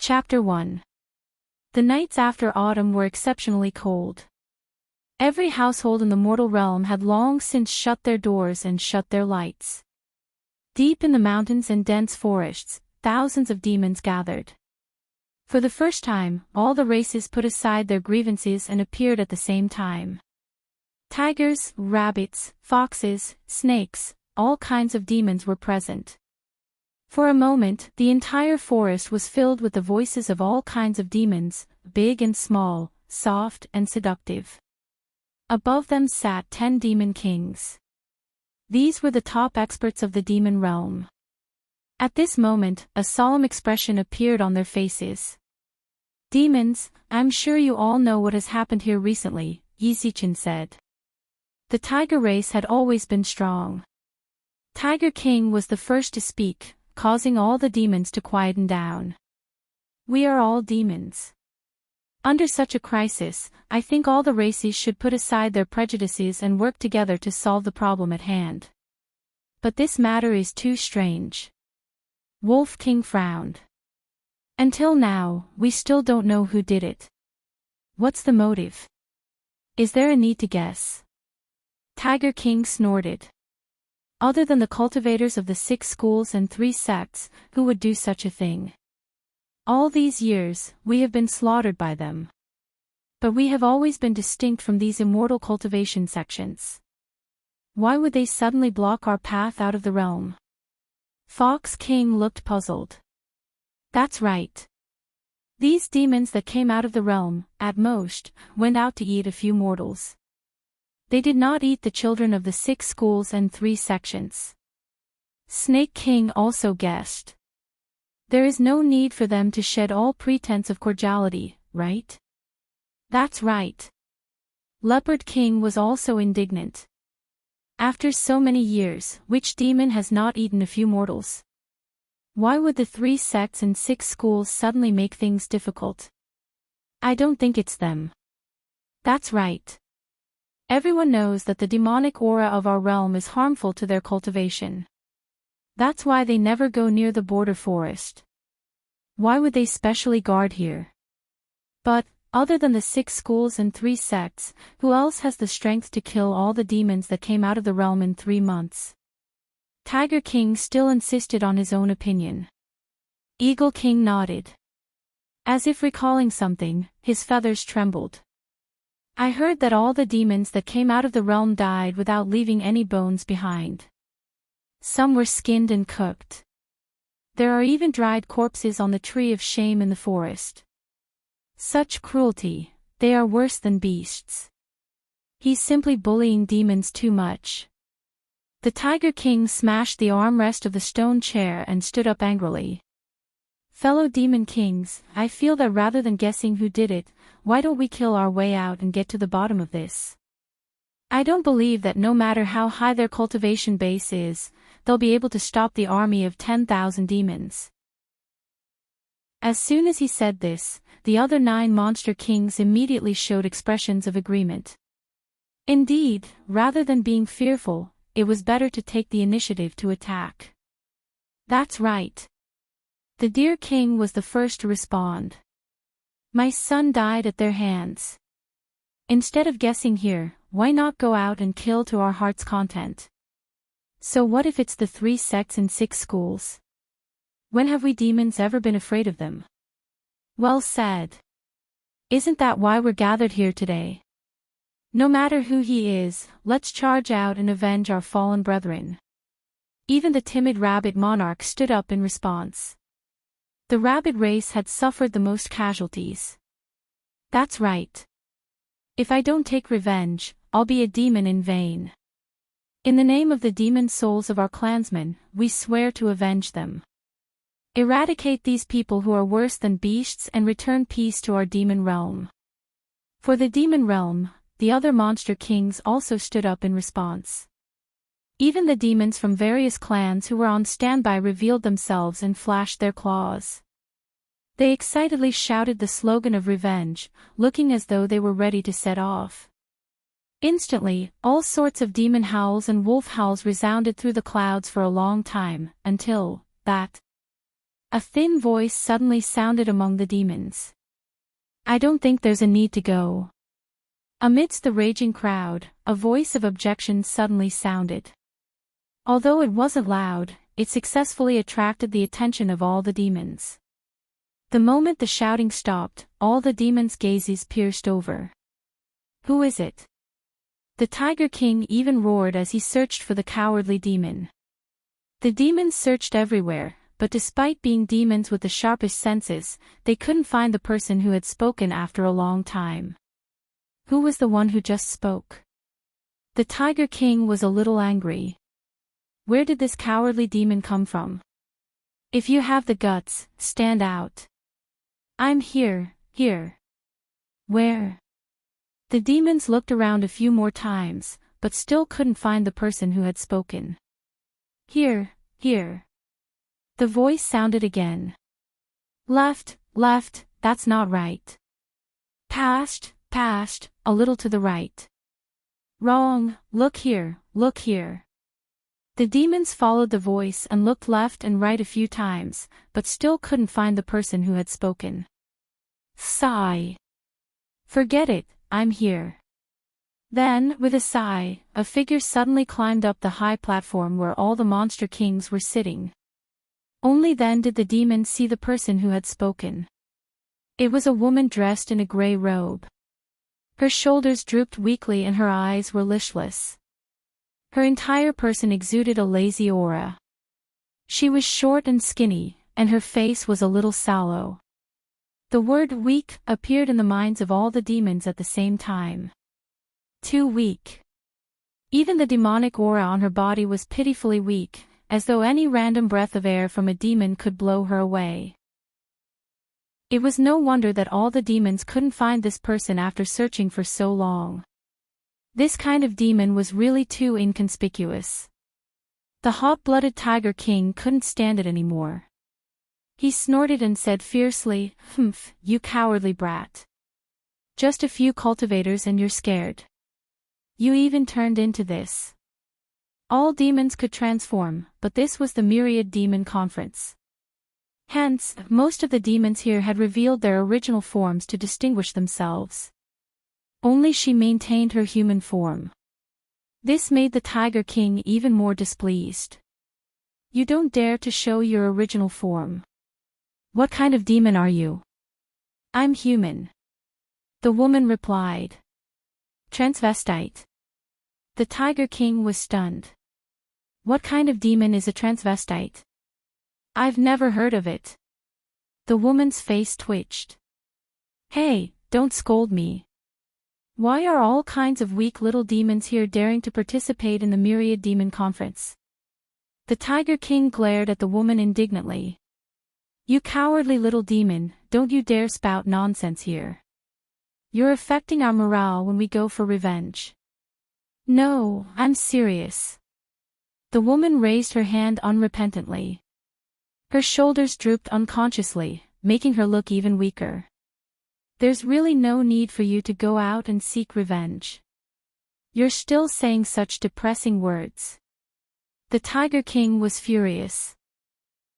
Chapter 1. The nights after autumn were exceptionally cold. Every household in the mortal realm had long since shut their doors and shut their lights. Deep in the mountains and dense forests, thousands of demons gathered. For the first time, all the races put aside their grievances and appeared at the same time. Tigers, rabbits, foxes, snakes, all kinds of demons were present. For a moment, the entire forest was filled with the voices of all kinds of demons, big and small, soft and seductive. Above them sat 10 demon kings. These were the top experts of the demon realm. At this moment, a solemn expression appeared on their faces. Demons, I'm sure you all know what has happened here recently, Enchanting said. The tiger race had always been strong. Tiger King was the first to speak, causing all the demons to quieten down. We are all demons. Under such a crisis, I think all the races should put aside their prejudices and work together to solve the problem at hand. But this matter is too strange. Wolf King frowned. Until now, we still don't know who did it. What's the motive? Is there a need to guess? Tiger King snorted. Other than the cultivators of the 6 schools and 3 sects, who would do such a thing? All these years, we have been slaughtered by them. But we have always been distinct from these immortal cultivation sections. Why would they suddenly block our path out of the realm? Fox King looked puzzled. That's right. These demons that came out of the realm, at most, went out to eat a few mortals. They did not eat the children of the 6 schools and 3 sections. Snake King also guessed. There is no need for them to shed all pretense of cordiality, right? That's right. Leopard King was also indignant. After so many years, which demon has not eaten a few mortals? Why would the 3 sects and 6 schools suddenly make things difficult? I don't think it's them. That's right. Everyone knows that the demonic aura of our realm is harmful to their cultivation. That's why they never go near the border forest. Why would they specially guard here? But, other than the 6 schools and 3 sects, who else has the strength to kill all the demons that came out of the realm in 3 months? Tiger King still insisted on his own opinion. Eagle King nodded. As if recalling something, his feathers trembled. I heard that all the demons that came out of the realm died without leaving any bones behind. Some were skinned and cooked. There are even dried corpses on the tree of shame in the forest. Such cruelty, they are worse than beasts. He's simply bullying demons too much. The Tiger King smashed the armrest of the stone chair and stood up angrily. Fellow demon kings, I feel that rather than guessing who did it, why don't we kill our way out and get to the bottom of this? I don't believe that no matter how high their cultivation base is, they'll be able to stop the army of 10,000 demons. As soon as he said this, the other 9 monster kings immediately showed expressions of agreement. Indeed, rather than being fearful, it was better to take the initiative to attack. That's right. The Deer King was the first to respond. My son died at their hands. Instead of guessing here, why not go out and kill to our heart's content? So what if it's the 3 sects and 6 schools? When have we demons ever been afraid of them? Well said. Isn't that why we're gathered here today? No matter who he is, let's charge out and avenge our fallen brethren. Even the timid rabbit monarch stood up in response. The rabbit race had suffered the most casualties. That's right. If I don't take revenge, I'll be a demon in vain. In the name of the demon souls of our clansmen, we swear to avenge them. Eradicate these people who are worse than beasts and return peace to our demon realm. For the demon realm, the other monster kings also stood up in response. Even the demons from various clans who were on standby revealed themselves and flashed their claws. They excitedly shouted the slogan of revenge, looking as though they were ready to set off. Instantly, all sorts of demon howls and wolf howls resounded through the clouds for a long time, until, A thin voice suddenly sounded among the demons. I don't think there's a need to go. Amidst the raging crowd, a voice of objection suddenly sounded. Although it wasn't loud, it successfully attracted the attention of all the demons. The moment the shouting stopped, all the demons' gazes pierced over. Who is it? The Tiger King even roared as he searched for the cowardly demon. The demons searched everywhere, but despite being demons with the sharpest senses, they couldn't find the person who had spoken after a long time. Who was the one who just spoke? The Tiger King was a little angry. Where did this cowardly demon come from? If you have the guts, stand out. I'm here. Where? The demons looked around a few more times, but still couldn't find the person who had spoken. Here. The voice sounded again. Left, that's not right. Past, a little to the right. Wrong, look here. The demons followed the voice and looked left and right a few times, but still couldn't find the person who had spoken. Sigh. Forget it, I'm here. Then, with a sigh, a figure suddenly climbed up the high platform where all the monster kings were sitting. Only then did the demons see the person who had spoken. It was a woman dressed in a gray robe. Her shoulders drooped weakly and her eyes were listless. Her entire person exuded a lazy aura. She was short and skinny, and her face was a little sallow. The word weak appeared in the minds of all the demons at the same time. Too weak. Even the demonic aura on her body was pitifully weak, as though any random breath of air from a demon could blow her away. It was no wonder that all the demons couldn't find this person after searching for so long. This kind of demon was really too inconspicuous. The hot-blooded Tiger King couldn't stand it anymore. He snorted and said fiercely, "Humph, you cowardly brat. Just a few cultivators and you're scared. You even turned into this." All demons could transform, but this was the Myriad Demon Conference. Hence, most of the demons here had revealed their original forms to distinguish themselves. Only she maintained her human form. This made the Tiger King even more displeased. You don't dare to show your original form. What kind of demon are you? I'm human. The woman replied. Transvestite. The Tiger King was stunned. What kind of demon is a transvestite? I've never heard of it. The woman's face twitched. Hey, don't scold me. Why are all kinds of weak little demons here daring to participate in the Myriad Demon Conference? The Tiger King glared at the woman indignantly. You cowardly little demon, don't you dare spout nonsense here. You're affecting our morale when we go for revenge. No, I'm serious. The woman raised her hand unrepentantly. Her shoulders drooped unconsciously, making her look even weaker. There's really no need for you to go out and seek revenge. You're still saying such depressing words. The Tiger King was furious.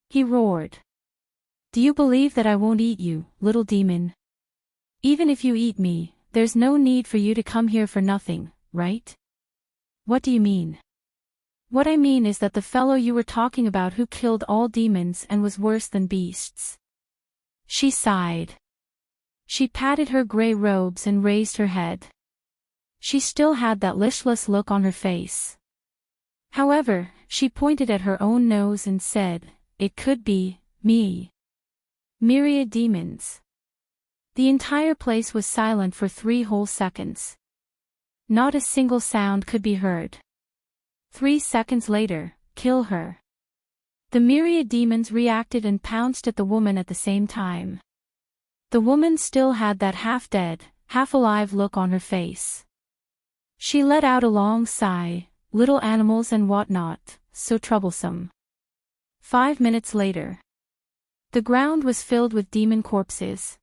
He roared. Do you believe that I won't eat you, little demon? Even if you eat me, there's no need for you to come here for nothing, right? What do you mean? What I mean is that the fellow you were talking about who killed all demons and was worse than beasts. She sighed. She patted her gray robes and raised her head. She still had that listless look on her face. However, she pointed at her own nose and said, "It could be me." Myriad demons. The entire place was silent for 3 whole seconds. Not a single sound could be heard. 3 seconds later, kill her. The myriad demons reacted and pounced at the woman at the same time. The woman still had that half-dead, half-alive look on her face. She let out a long sigh. Little animals and whatnot, so troublesome. 5 minutes later. The ground was filled with demon corpses.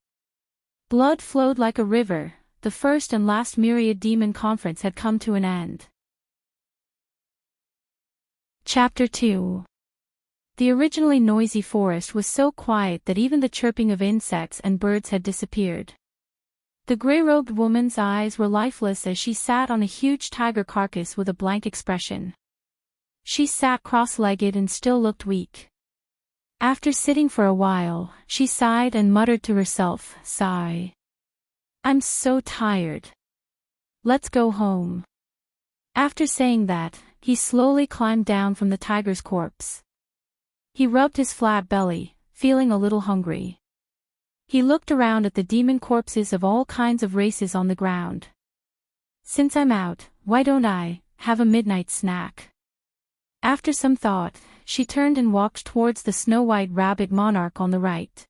Blood flowed like a river. The first and last Myriad Demon Conference had come to an end. Chapter 2. The originally noisy forest was so quiet that even the chirping of insects and birds had disappeared. The gray-robed woman's eyes were lifeless as she sat on a huge tiger carcass with a blank expression. She sat cross-legged and still looked weak. After sitting for a while, she sighed and muttered to herself, "Sigh. I'm so tired. Let's go home." After saying that, he slowly climbed down from the tiger's corpse. He rubbed his flat belly, feeling a little hungry. He looked around at the demon corpses of all kinds of races on the ground. "Since I'm out, why don't I have a midnight snack?" After some thought, she turned and walked towards the snow-white rabbit monarch on the right.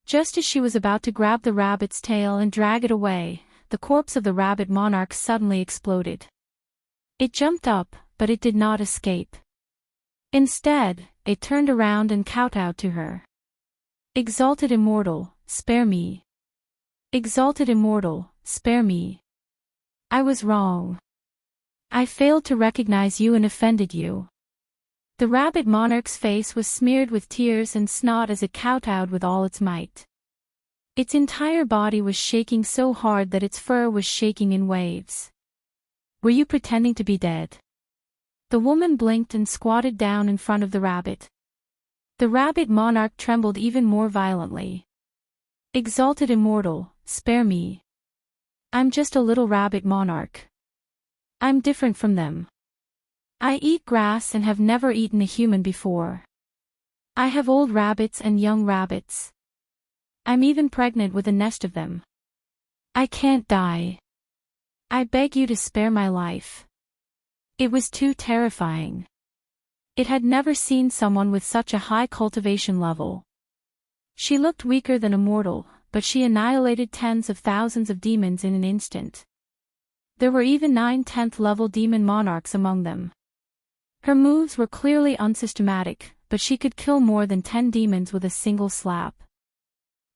Just as she was about to grab the rabbit's tail and drag it away, the corpse of the rabbit monarch suddenly exploded. It jumped up, but it did not escape. Instead, it turned around and kowtowed to her. "Exalted immortal, spare me. Exalted immortal, spare me. I was wrong. I failed to recognize you and offended you." The rabbit monarch's face was smeared with tears and snot as it kowtowed with all its might. Its entire body was shaking so hard that its fur was shaking in waves. "Were you pretending to be dead?" The woman blinked and squatted down in front of the rabbit. The rabbit monarch trembled even more violently. "Exalted immortal, spare me. I'm just a little rabbit monarch. I'm different from them. I eat grass and have never eaten a human before. I have old rabbits and young rabbits. I'm even pregnant with a nest of them. I can't die. I beg you to spare my life." It was too terrifying. It had never seen someone with such a high cultivation level. She looked weaker than a mortal, but she annihilated tens of thousands of demons in an instant. There were even 9 10th-level demon monarchs among them. Her moves were clearly unsystematic, but she could kill more than 10 demons with a single slap.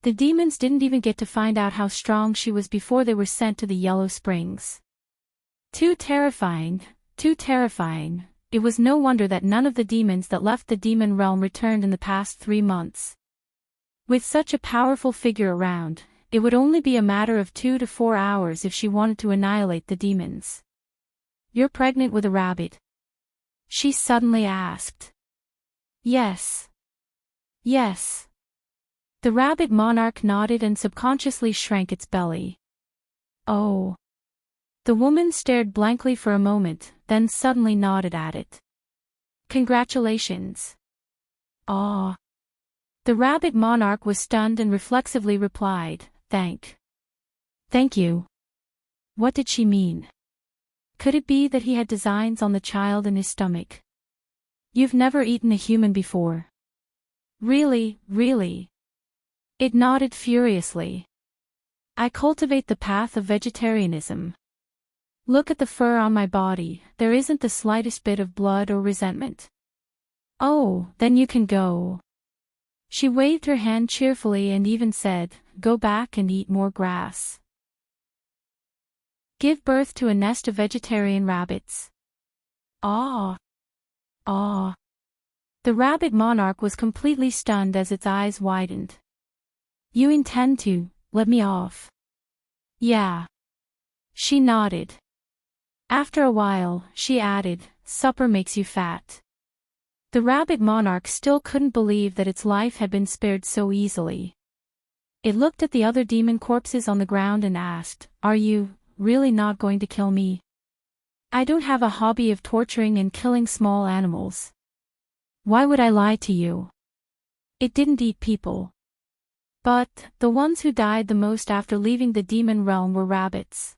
The demons didn't even get to find out how strong she was before they were sent to the Yellow Springs. Too terrifying, too terrifying. It was no wonder that none of the demons that left the demon realm returned in the past 3 months. With such a powerful figure around, it would only be a matter of 2 to 4 hours if she wanted to annihilate the demons. "You're pregnant with a rabbit?" she suddenly asked. "Yes. Yes." The rabbit monarch nodded and subconsciously shrank its belly. "Oh." The woman stared blankly for a moment, then suddenly nodded at it. "Congratulations." "Aw." The rabbit monarch was stunned and reflexively replied, Thank you." What did she mean? Could it be that he had designs on the child in his stomach? "You've never eaten a human before?" Really?" It nodded furiously. "I cultivate the path of vegetarianism. Look at the fur on my body, there isn't the slightest bit of blood or resentment." "Oh, then you can go." She waved her hand cheerfully and even said, "Go back and eat more grass. Give birth to a nest of vegetarian rabbits." "Aw. Aw." The rabbit monarch was completely stunned as its eyes widened. "You intend to let me off?" "Yeah." She nodded. After a while, she added, "Supper makes you fat." The rabbit monarch still couldn't believe that its life had been spared so easily. It looked at the other demon corpses on the ground and asked, "Are you really not going to kill me? I don't have a hobby of torturing and killing small animals. Why would I lie to you?" It didn't eat people. But the ones who died the most after leaving the demon realm were rabbits.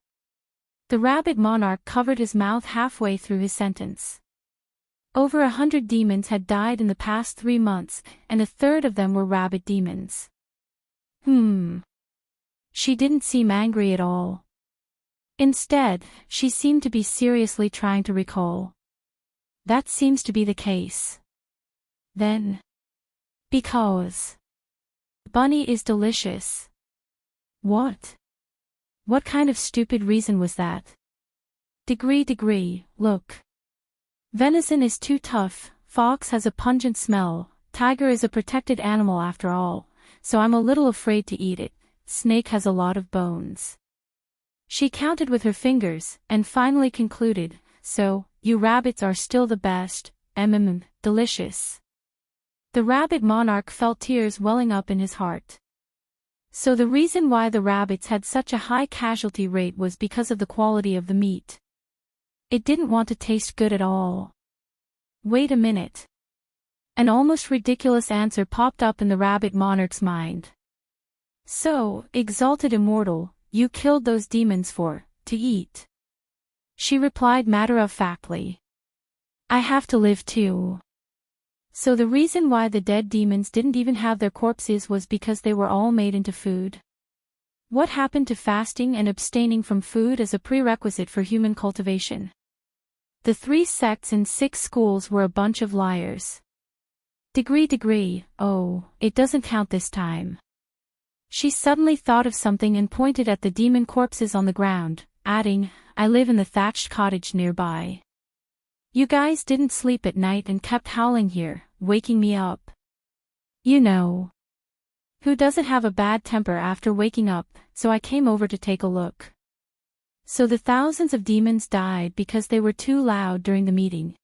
The rabbit monarch covered his mouth halfway through his sentence. Over 100 demons had died in the past 3 months, and a third of them were rabbit demons. She didn't seem angry at all. Instead, she seemed to be seriously trying to recall. "That seems to be the case. Then. Because. Bunny is delicious." What? What kind of stupid reason was that? Degree, look. Venison is too tough Fox has a pungent smell, tiger is a protected animal after all, so I'm a little afraid to eat it, snake has a lot of bones. She counted with her fingers, and finally concluded, so, you rabbits are still the best, delicious. The rabbit monarch felt tears welling up in his heart. So the reason why the rabbits had such a high casualty rate was because of the quality of the meat. It didn't want to taste good at all. Wait a minute. An almost ridiculous answer popped up in the rabbit monarch's mind. So, exalted immortal, you killed those demons to eat. She replied matter-of-factly. I have to live too. So the reason why the dead demons didn't even have their corpses was because they were all made into food. What happened to fasting and abstaining from food as a prerequisite for human cultivation? The 3 sects and 6 schools were a bunch of liars. Degree, oh, it doesn't count this time. She suddenly thought of something and pointed at the demon corpses on the ground, adding, I live in the thatched cottage nearby. You guys didn't sleep at night and kept howling here, waking me up. You know. Who doesn't have a bad temper after waking up, so I came over to take a look. So the thousands of demons died because they were too loud during the meeting.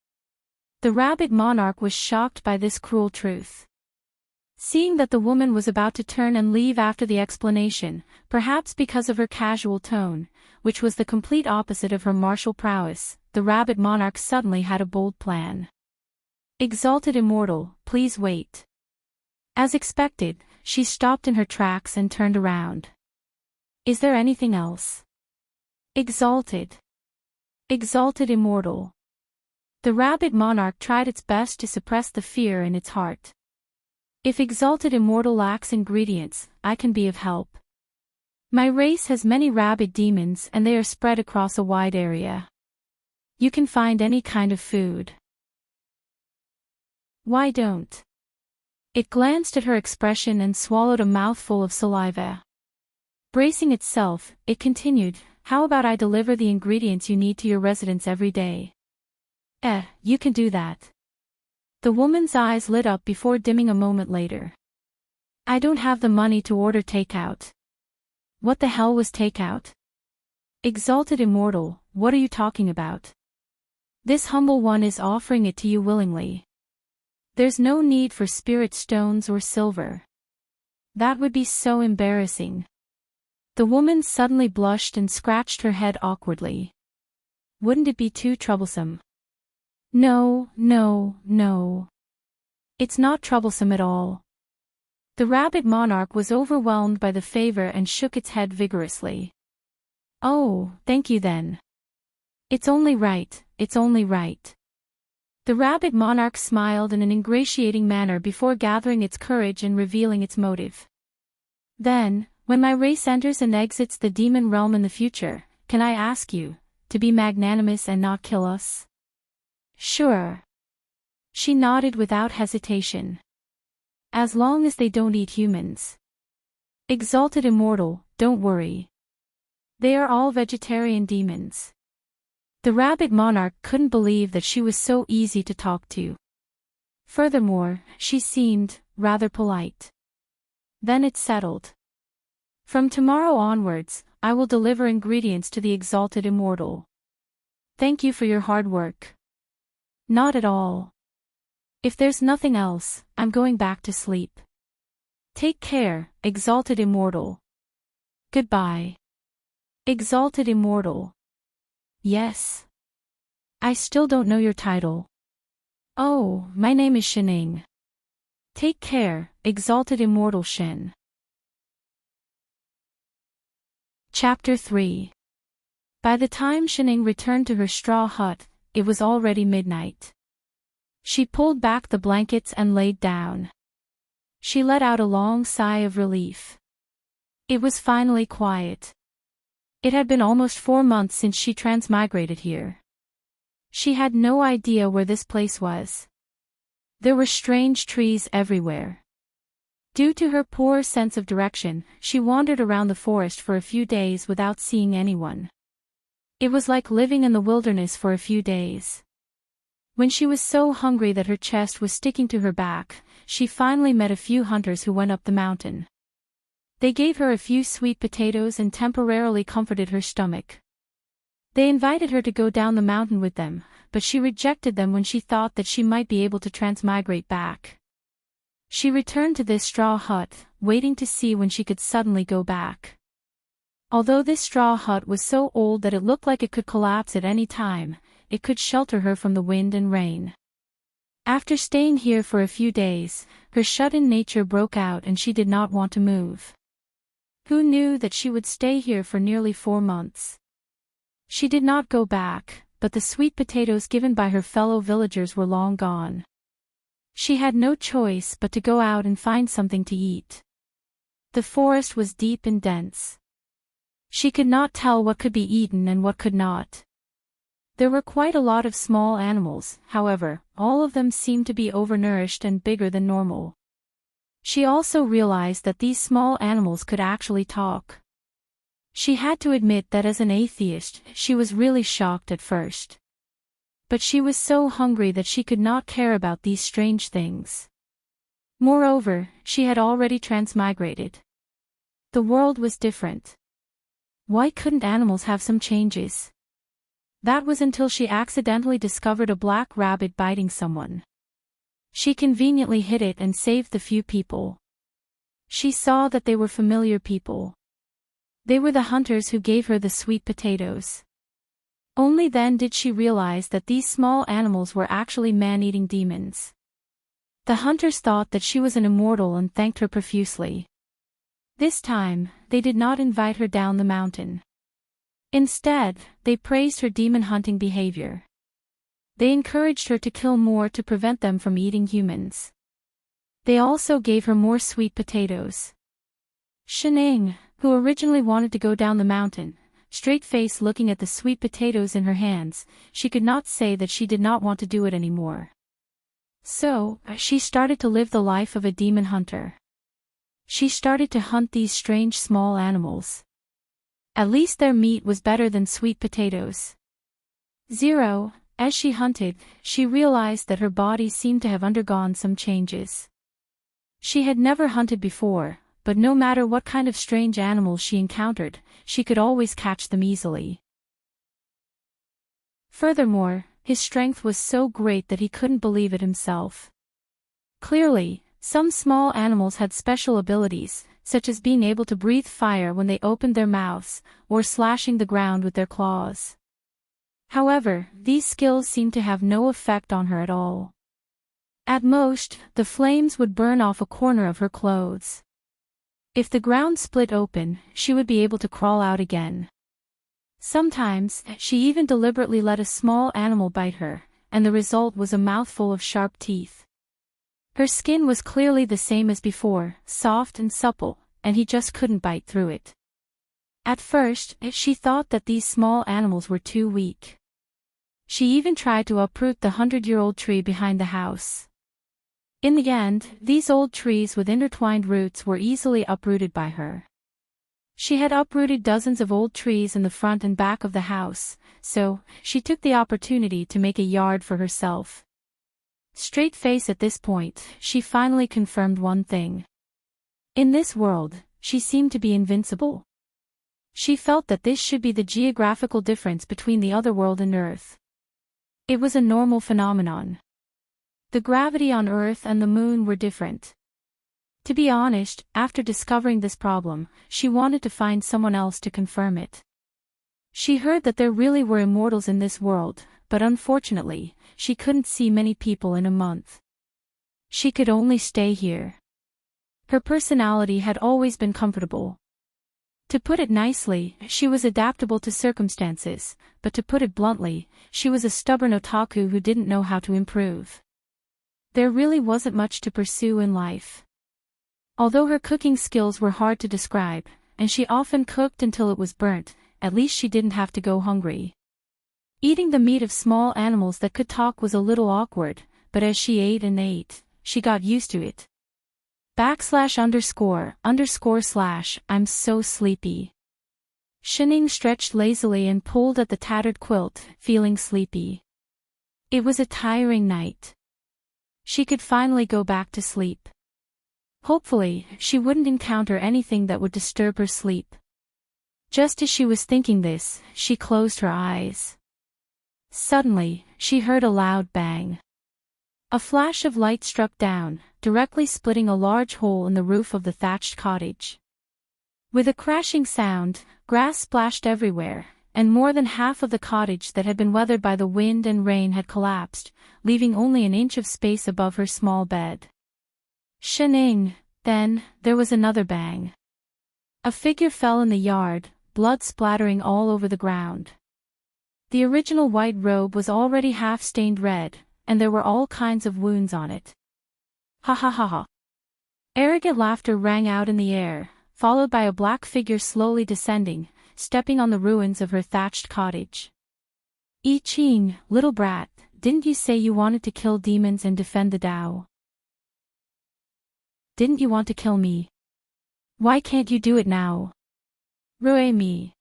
The rabbit monarch was shocked by this cruel truth. Seeing that the woman was about to turn and leave after the explanation, perhaps because of her casual tone, which was the complete opposite of her martial prowess, the rabbit monarch suddenly had a bold plan. Exalted immortal, please wait. As expected, she stopped in her tracks and turned around. Is there anything else? Exalted immortal. The rabbit monarch tried its best to suppress the fear in its heart. If exalted immortal lacks ingredients, I can be of help. My race has many rabbit demons and they are spread across a wide area. You can find any kind of food. Why don't? It glanced at her expression and swallowed a mouthful of saliva. Bracing itself, it continued, how about I deliver the ingredients you need to your residence every day? You can do that. The woman's eyes lit up before dimming a moment later. I don't have the money to order takeout. What the hell was takeout? Exalted immortal, what are you talking about? This humble one is offering it to you willingly. There's no need for spirit stones or silver. That would be so embarrassing. The woman suddenly blushed and scratched her head awkwardly. Wouldn't it be too troublesome? No. It's not troublesome at all. The rabbit monarch was overwhelmed by the favor and shook its head vigorously. Oh, thank you then. It's only right. The rabbit monarch smiled in an ingratiating manner before gathering its courage and revealing its motive. Then, when my race enters and exits the demon realm in the future, can I ask you to be magnanimous and not kill us? Sure. She nodded without hesitation. As long as they don't eat humans. Exalted immortal, don't worry. They are all vegetarian demons. The rabbit monarch couldn't believe that she was so easy to talk to. Furthermore, she seemed rather polite. Then it settled. From tomorrow onwards, I will deliver ingredients to the exalted immortal. Thank you for your hard work. Not at all. If there's nothing else, I'm going back to sleep. Take care, exalted immortal. Goodbye. Exalted immortal. Yes. I still don't know your title. Oh, my name is Shining. Take care, exalted immortal Shin. Chapter 3. By the time Shining returned to her straw hut, it was already midnight. She pulled back the blankets and laid down. She let out a long sigh of relief. It was finally quiet. It had been almost 4 months since she transmigrated here. She had no idea where this place was. There were strange trees everywhere. Due to her poor sense of direction, she wandered around the forest for a few days without seeing anyone. It was like living in the wilderness for a few days. When she was so hungry that her chest was sticking to her back, she finally met a few hunters who went up the mountain. They gave her a few sweet potatoes and temporarily comforted her stomach. They invited her to go down the mountain with them, but she rejected them when she thought that she might be able to transmigrate back. She returned to this straw hut, waiting to see when she could suddenly go back. Although this straw hut was so old that it looked like it could collapse at any time, it could shelter her from the wind and rain. After staying here for a few days, her shut-in nature broke out and she did not want to move. Who knew that she would stay here for nearly 4 months? She did not go back, but the sweet potatoes given by her fellow villagers were long gone. She had no choice but to go out and find something to eat. The forest was deep and dense. She could not tell what could be eaten and what could not. There were quite a lot of small animals, however, all of them seemed to be overnourished and bigger than normal. She also realized that these small animals could actually talk. She had to admit that as an atheist, she was really shocked at first. But she was so hungry that she could not care about these strange things. Moreover, she had already transmigrated. The world was different. Why couldn't animals have some changes? That was until she accidentally discovered a black rabbit biting someone. She conveniently hit it and saved the few people. She saw that they were familiar people. They were the hunters who gave her the sweet potatoes. Only then did she realize that these small animals were actually man-eating demons. The hunters thought that she was an immortal and thanked her profusely. This time, they did not invite her down the mountain. Instead, they praised her demon-hunting behavior. They encouraged her to kill more to prevent them from eating humans. They also gave her more sweet potatoes. Shining, who originally wanted to go down the mountain, straight-faced looking at the sweet potatoes in her hands, she could not say that she did not want to do it anymore. So, she started to live the life of a demon hunter. She started to hunt these strange small animals. At least their meat was better than sweet potatoes. As she hunted, she realized that her body seemed to have undergone some changes. She had never hunted before, but no matter what kind of strange animals she encountered, she could always catch them easily. Furthermore, his strength was so great that he couldn't believe it himself. Clearly, some small animals had special abilities, such as being able to breathe fire when they opened their mouths, or slashing the ground with their claws. However, these skills seemed to have no effect on her at all. At most, the flames would burn off a corner of her clothes. If the ground split open, she would be able to crawl out again. Sometimes, she even deliberately let a small animal bite her, and the result was a mouthful of sharp teeth. Her skin was clearly the same as before, soft and supple, and he just couldn't bite through it. At first, she thought that these small animals were too weak. She even tried to uproot the 100-year-old tree behind the house. In the end, these old trees with intertwined roots were easily uprooted by her. She had uprooted dozens of old trees in the front and back of the house, so she took the opportunity to make a yard for herself. Straight face at this point, she finally confirmed one thing. In this world, she seemed to be invincible. She felt that this should be the geographical difference between the other world and Earth. It was a normal phenomenon. The gravity on Earth and the Moon were different. To be honest, after discovering this problem, she wanted to find someone else to confirm it. She heard that there really were immortals in this world, but unfortunately, she couldn't see many people in a month. She could only stay here. Her personality had always been comfortable. To put it nicely, she was adaptable to circumstances, but to put it bluntly, she was a stubborn otaku who didn't know how to improve. There really wasn't much to pursue in life. Although her cooking skills were hard to describe, and she often cooked until it was burnt, at least she didn't have to go hungry. Eating the meat of small animals that could talk was a little awkward, but as she ate and ate, she got used to it. ___/ I'm so sleepy. Shining stretched lazily and pulled at the tattered quilt, feeling sleepy. It was a tiring night. She could finally go back to sleep. Hopefully, she wouldn't encounter anything that would disturb her sleep. Just as she was thinking this, she closed her eyes. Suddenly, she heard a loud bang. A flash of light struck down, directly splitting a large hole in the roof of the thatched cottage. With a crashing sound, grass splashed everywhere, and more than half of the cottage that had been weathered by the wind and rain had collapsed, leaving only an inch of space above her small bed. Shening! Then, there was another bang. A figure fell in the yard, blood splattering all over the ground. The original white robe was already half-stained red, and there were all kinds of wounds on it. Ha ha ha ha. Arrogant laughter rang out in the air, followed by a black figure slowly descending, stepping on the ruins of her thatched cottage. I Ching, little brat, didn't you say you wanted to kill demons and defend the Tao? Didn't you want to kill me? Why can't you do it now? Rue me.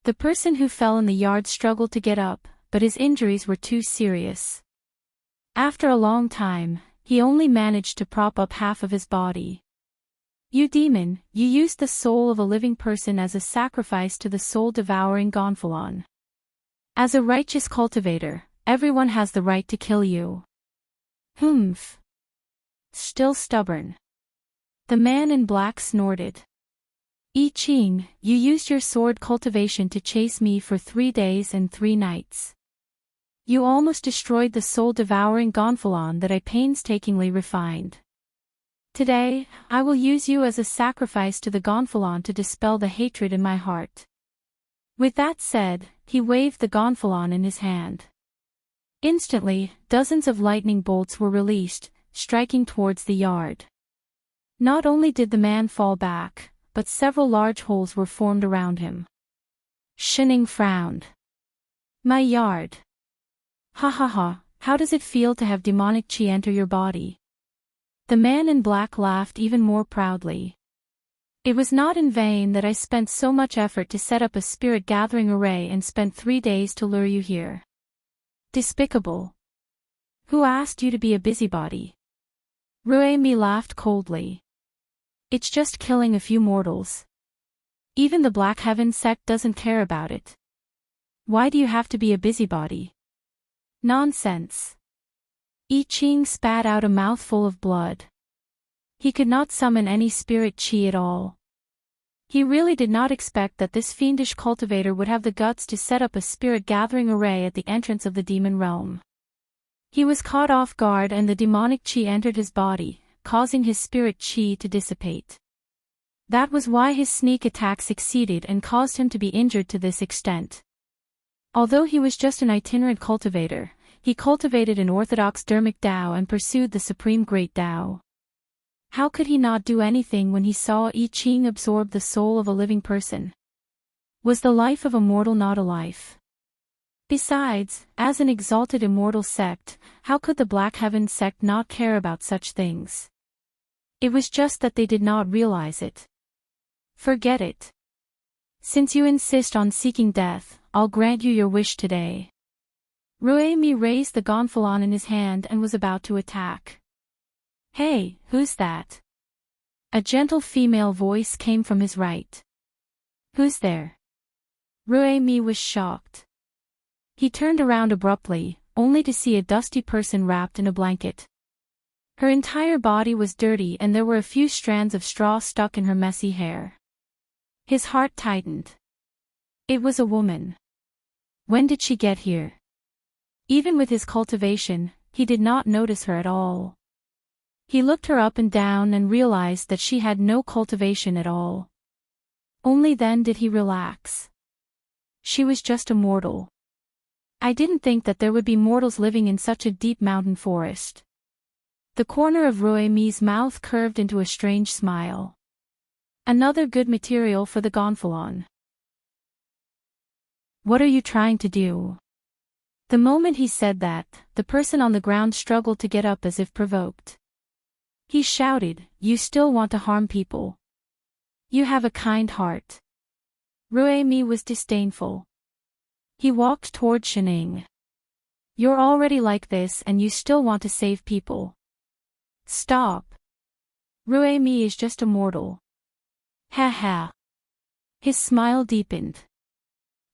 The person who fell in the yard struggled to get up, but his injuries were too serious. After a long time, he only managed to prop up half of his body. You demon, you used the soul of a living person as a sacrifice to the soul-devouring Gonfalon. As a righteous cultivator, everyone has the right to kill you. Humph. Still stubborn. The man in black snorted. I Ching, you used your sword cultivation to chase me for 3 days and 3 nights. You almost destroyed the soul-devouring Gonfalon that I painstakingly refined. Today, I will use you as a sacrifice to the Gonfalon to dispel the hatred in my heart. With that said, he waved the Gonfalon in his hand. Instantly, dozens of lightning bolts were released, striking towards the yard. Not only did the man fall back, but several large holes were formed around him. Shening frowned. My yard. Ha ha ha, how does it feel to have demonic chi enter your body? The man in black laughed even more proudly. It was not in vain that I spent so much effort to set up a spirit gathering array and spent 3 days to lure you here. Despicable. Who asked you to be a busybody? Rue Mi laughed coldly. It's just killing a few mortals. Even the Black Heaven sect doesn't care about it. Why do you have to be a busybody? Nonsense. I Ching spat out a mouthful of blood. He could not summon any spirit chi at all. He really did not expect that this fiendish cultivator would have the guts to set up a spirit gathering array at the entrance of the demon realm. He was caught off guard and the demonic chi entered his body, causing his spirit chi to dissipate. That was why his sneak attack succeeded and caused him to be injured to this extent. Although he was just an itinerant cultivator, he cultivated an orthodox dharmic Tao and pursued the supreme great Tao. How could he not do anything when he saw I Ching absorb the soul of a living person? Was the life of a mortal not a life? Besides, as an exalted immortal sect, how could the Black Heaven sect not care about such things? It was just that they did not realize it. Forget it. Since you insist on seeking death, I'll grant you your wish today. Rue Mi raised the Gonfalon in his hand and was about to attack. Hey, who's that? A gentle female voice came from his right. Who's there? Rue Mi was shocked. He turned around abruptly, only to see a dusty person wrapped in a blanket. Her entire body was dirty and there were a few strands of straw stuck in her messy hair. His heart tightened. It was a woman. When did she get here? Even with his cultivation, he did not notice her at all. He looked her up and down and realized that she had no cultivation at all. Only then did he relax. She was just a mortal. I didn't think that there would be mortals living in such a deep mountain forest. The corner of Rue Mi's mouth curved into a strange smile. Another good material for the Gonfalon. What are you trying to do? The moment he said that, the person on the ground struggled to get up as if provoked. He shouted, You still want to harm people? You have a kind heart. Rue Mi was disdainful. He walked toward Shening. You're already like this and you still want to save people. Stop. Ruemi is just a mortal. Ha ha. His smile deepened.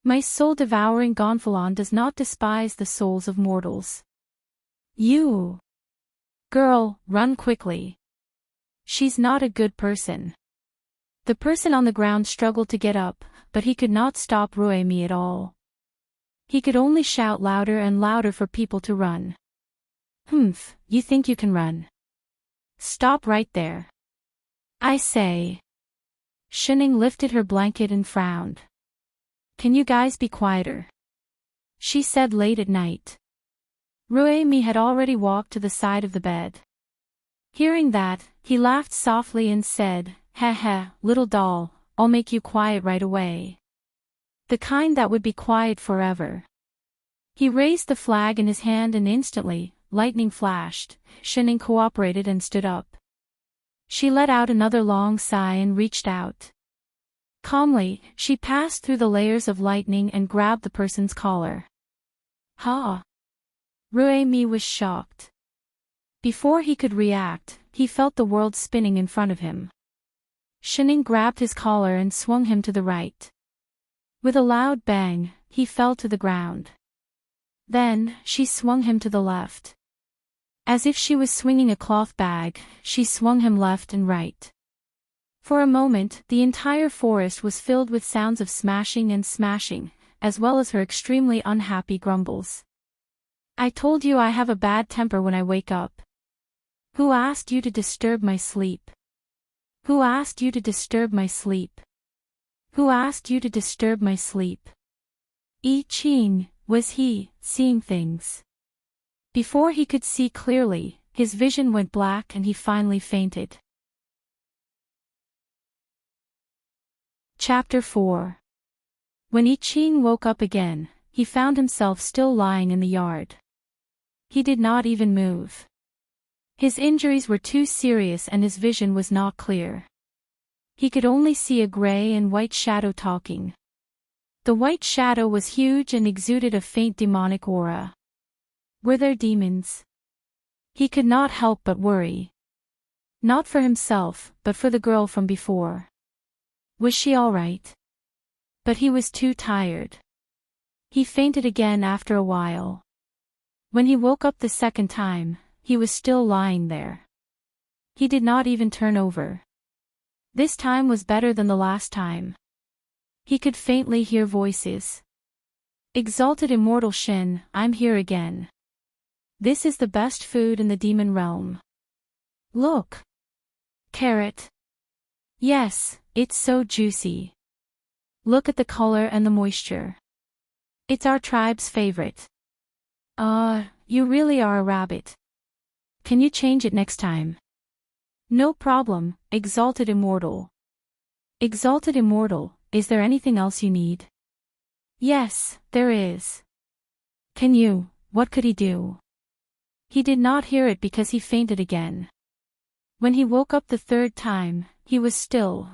My soul-devouring Gonfalon does not despise the souls of mortals. You. Girl, run quickly. She's not a good person. The person on the ground struggled to get up, but he could not stop Ruemi at all. He could only shout louder and louder for people to run. Humph, you think you can run? Stop right there. I say. Shining lifted her blanket and frowned. Can you guys be quieter? She said late at night. Ruemi had already walked to the side of the bed. Hearing that, he laughed softly and said, "Ha ha, little doll, I'll make you quiet right away. The kind that would be quiet forever." He raised the flag in his hand and instantly, lightning flashed. Shining cooperated and stood up. She let out another long sigh and reached out. Calmly, she passed through the layers of lightning and grabbed the person's collar. Ha! Ruemi was shocked. Before he could react, he felt the world spinning in front of him. Shining grabbed his collar and swung him to the right. With a loud bang, he fell to the ground. Then, she swung him to the left. As if she was swinging a cloth bag, she swung him left and right. For a moment, the entire forest was filled with sounds of smashing and smashing, as well as her extremely unhappy grumbles. I told you I have a bad temper when I wake up. Who asked you to disturb my sleep? Who asked you to disturb my sleep? Who asked you to disturb my sleep? I Ching, was he, seeing things? Before he could see clearly, his vision went black and he finally fainted. Chapter 4. When I Ching woke up again, he found himself still lying in the yard. He did not even move. His injuries were too serious and his vision was not clear. He could only see a gray and white shadow talking. The white shadow was huge and exuded a faint demonic aura. Were there demons? He could not help but worry. Not for himself, but for the girl from before. Was she all right? But he was too tired. He fainted again after a while. When he woke up the second time, he was still lying there. He did not even turn over. This time was better than the last time. He could faintly hear voices. Exalted immortal Shin, I'm here again. This is the best food in the demon realm. Look. Carrot. Yes, it's so juicy. Look at the color and the moisture. It's our tribe's favorite. You really are a rabbit. Can you change it next time? No problem, Exalted Immortal. Exalted Immortal, is there anything else you need? Yes, there is. What could he do? He did not hear it because he fainted again. When he woke up the third time, he was still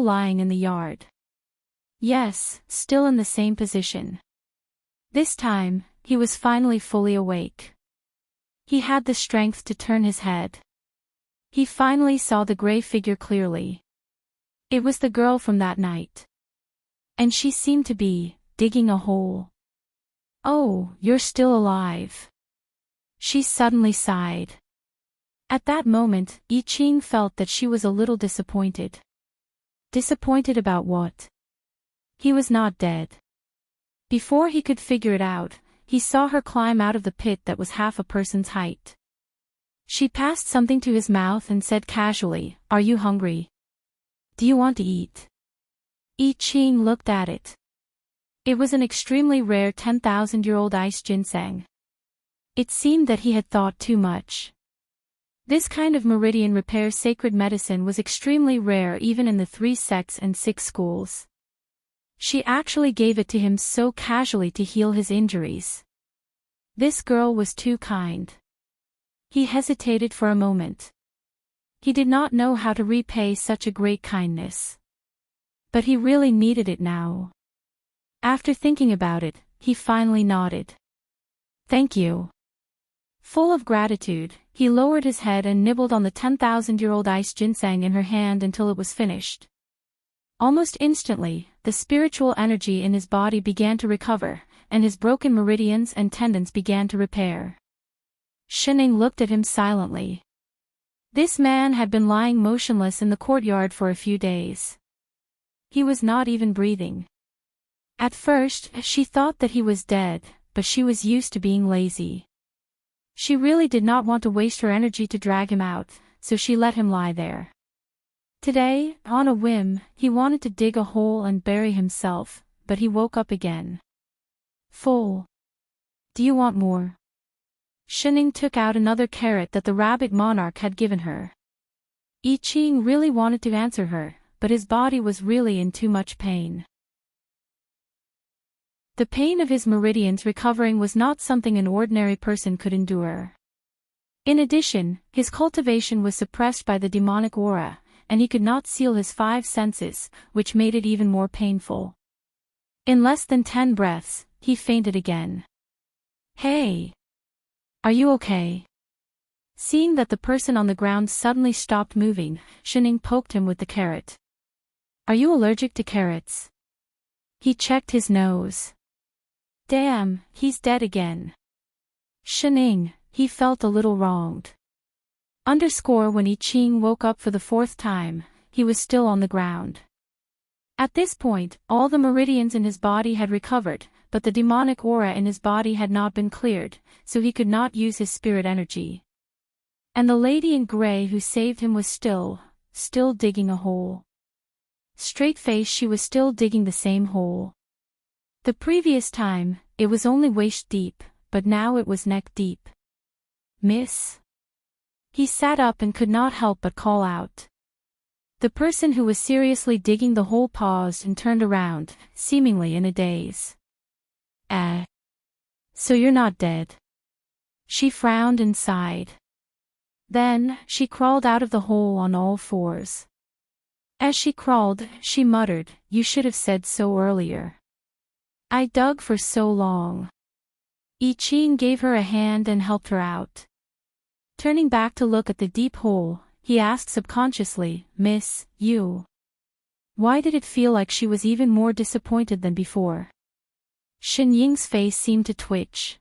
lying in the yard. Yes, still in the same position. This time, he was finally fully awake. He had the strength to turn his head. He finally saw the gray figure clearly. It was the girl from that night. And she seemed to be digging a hole. Oh, you're still alive. She suddenly sighed. At that moment, I Ching felt that she was a little disappointed. Disappointed about what? He was not dead. Before he could figure it out, he saw her climb out of the pit that was half a person's height. She passed something to his mouth and said casually, "Are you hungry? Do you want to eat?" I Ching looked at it. It was an extremely rare 10,000-year-old ice ginseng. It seemed that he had thought too much. This kind of meridian repair sacred medicine was extremely rare even in the 3 sects and 6 schools. She actually gave it to him so casually to heal his injuries. This girl was too kind. He hesitated for a moment. He did not know how to repay such a great kindness. But he really needed it now. After thinking about it, he finally nodded. Thank you. Full of gratitude, he lowered his head and nibbled on the 10,000-year-old ice ginseng in her hand until it was finished. Almost instantly, the spiritual energy in his body began to recover, and his broken meridians and tendons began to repair. Shining looked at him silently. This man had been lying motionless in the courtyard for a few days. He was not even breathing. At first, she thought that he was dead, but she was used to being lazy. She really did not want to waste her energy to drag him out, so she let him lie there. Today, on a whim, he wanted to dig a hole and bury himself, but he woke up again. Full. Do you want more? Shining took out another carrot that the rabbit monarch had given her. I Ching really wanted to answer her, but his body was really in too much pain. The pain of his meridians recovering was not something an ordinary person could endure. In addition, his cultivation was suppressed by the demonic aura, and he could not seal his 5 senses, which made it even more painful. In less than 10 breaths, he fainted again. Hey! Are you okay? Seeing that the person on the ground suddenly stopped moving, Shining poked him with the carrot. Are you allergic to carrots? He checked his nose. Damn, he's dead again. Shining, he felt a little wronged. When I Ching woke up for the 4th time, he was still on the ground. At this point, all the meridians in his body had recovered, but the demonic aura in his body had not been cleared, so he could not use his spirit energy. And the lady in gray who saved him was still digging a hole. Straight-faced, she was still digging the same hole. The previous time, it was only waist deep, but now it was neck deep. Miss? He sat up and could not help but call out. The person who was seriously digging the hole paused and turned around, seemingly in a daze. So you're not dead? She frowned and sighed. Then, she crawled out of the hole on all 4s. As she crawled, she muttered, "You should have said so earlier. I dug for so long." I Ching gave her a hand and helped her out. Turning back to look at the deep hole, he asked subconsciously, "Miss, you?" Why did it feel like she was even more disappointed than before? Shen Ying's face seemed to twitch.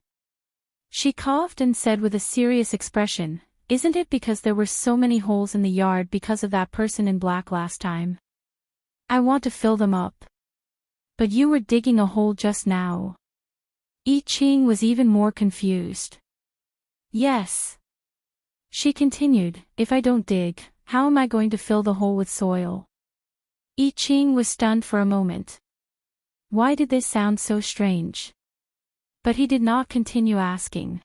She coughed and said with a serious expression, "Isn't it because there were so many holes in the yard because of that person in black last time? I want to fill them up. But you were digging a hole just now." I Ching was even more confused. "Yes." She continued, "If I don't dig, how am I going to fill the hole with soil?" I Ching was stunned for a moment. Why did this sound so strange? But he did not continue asking.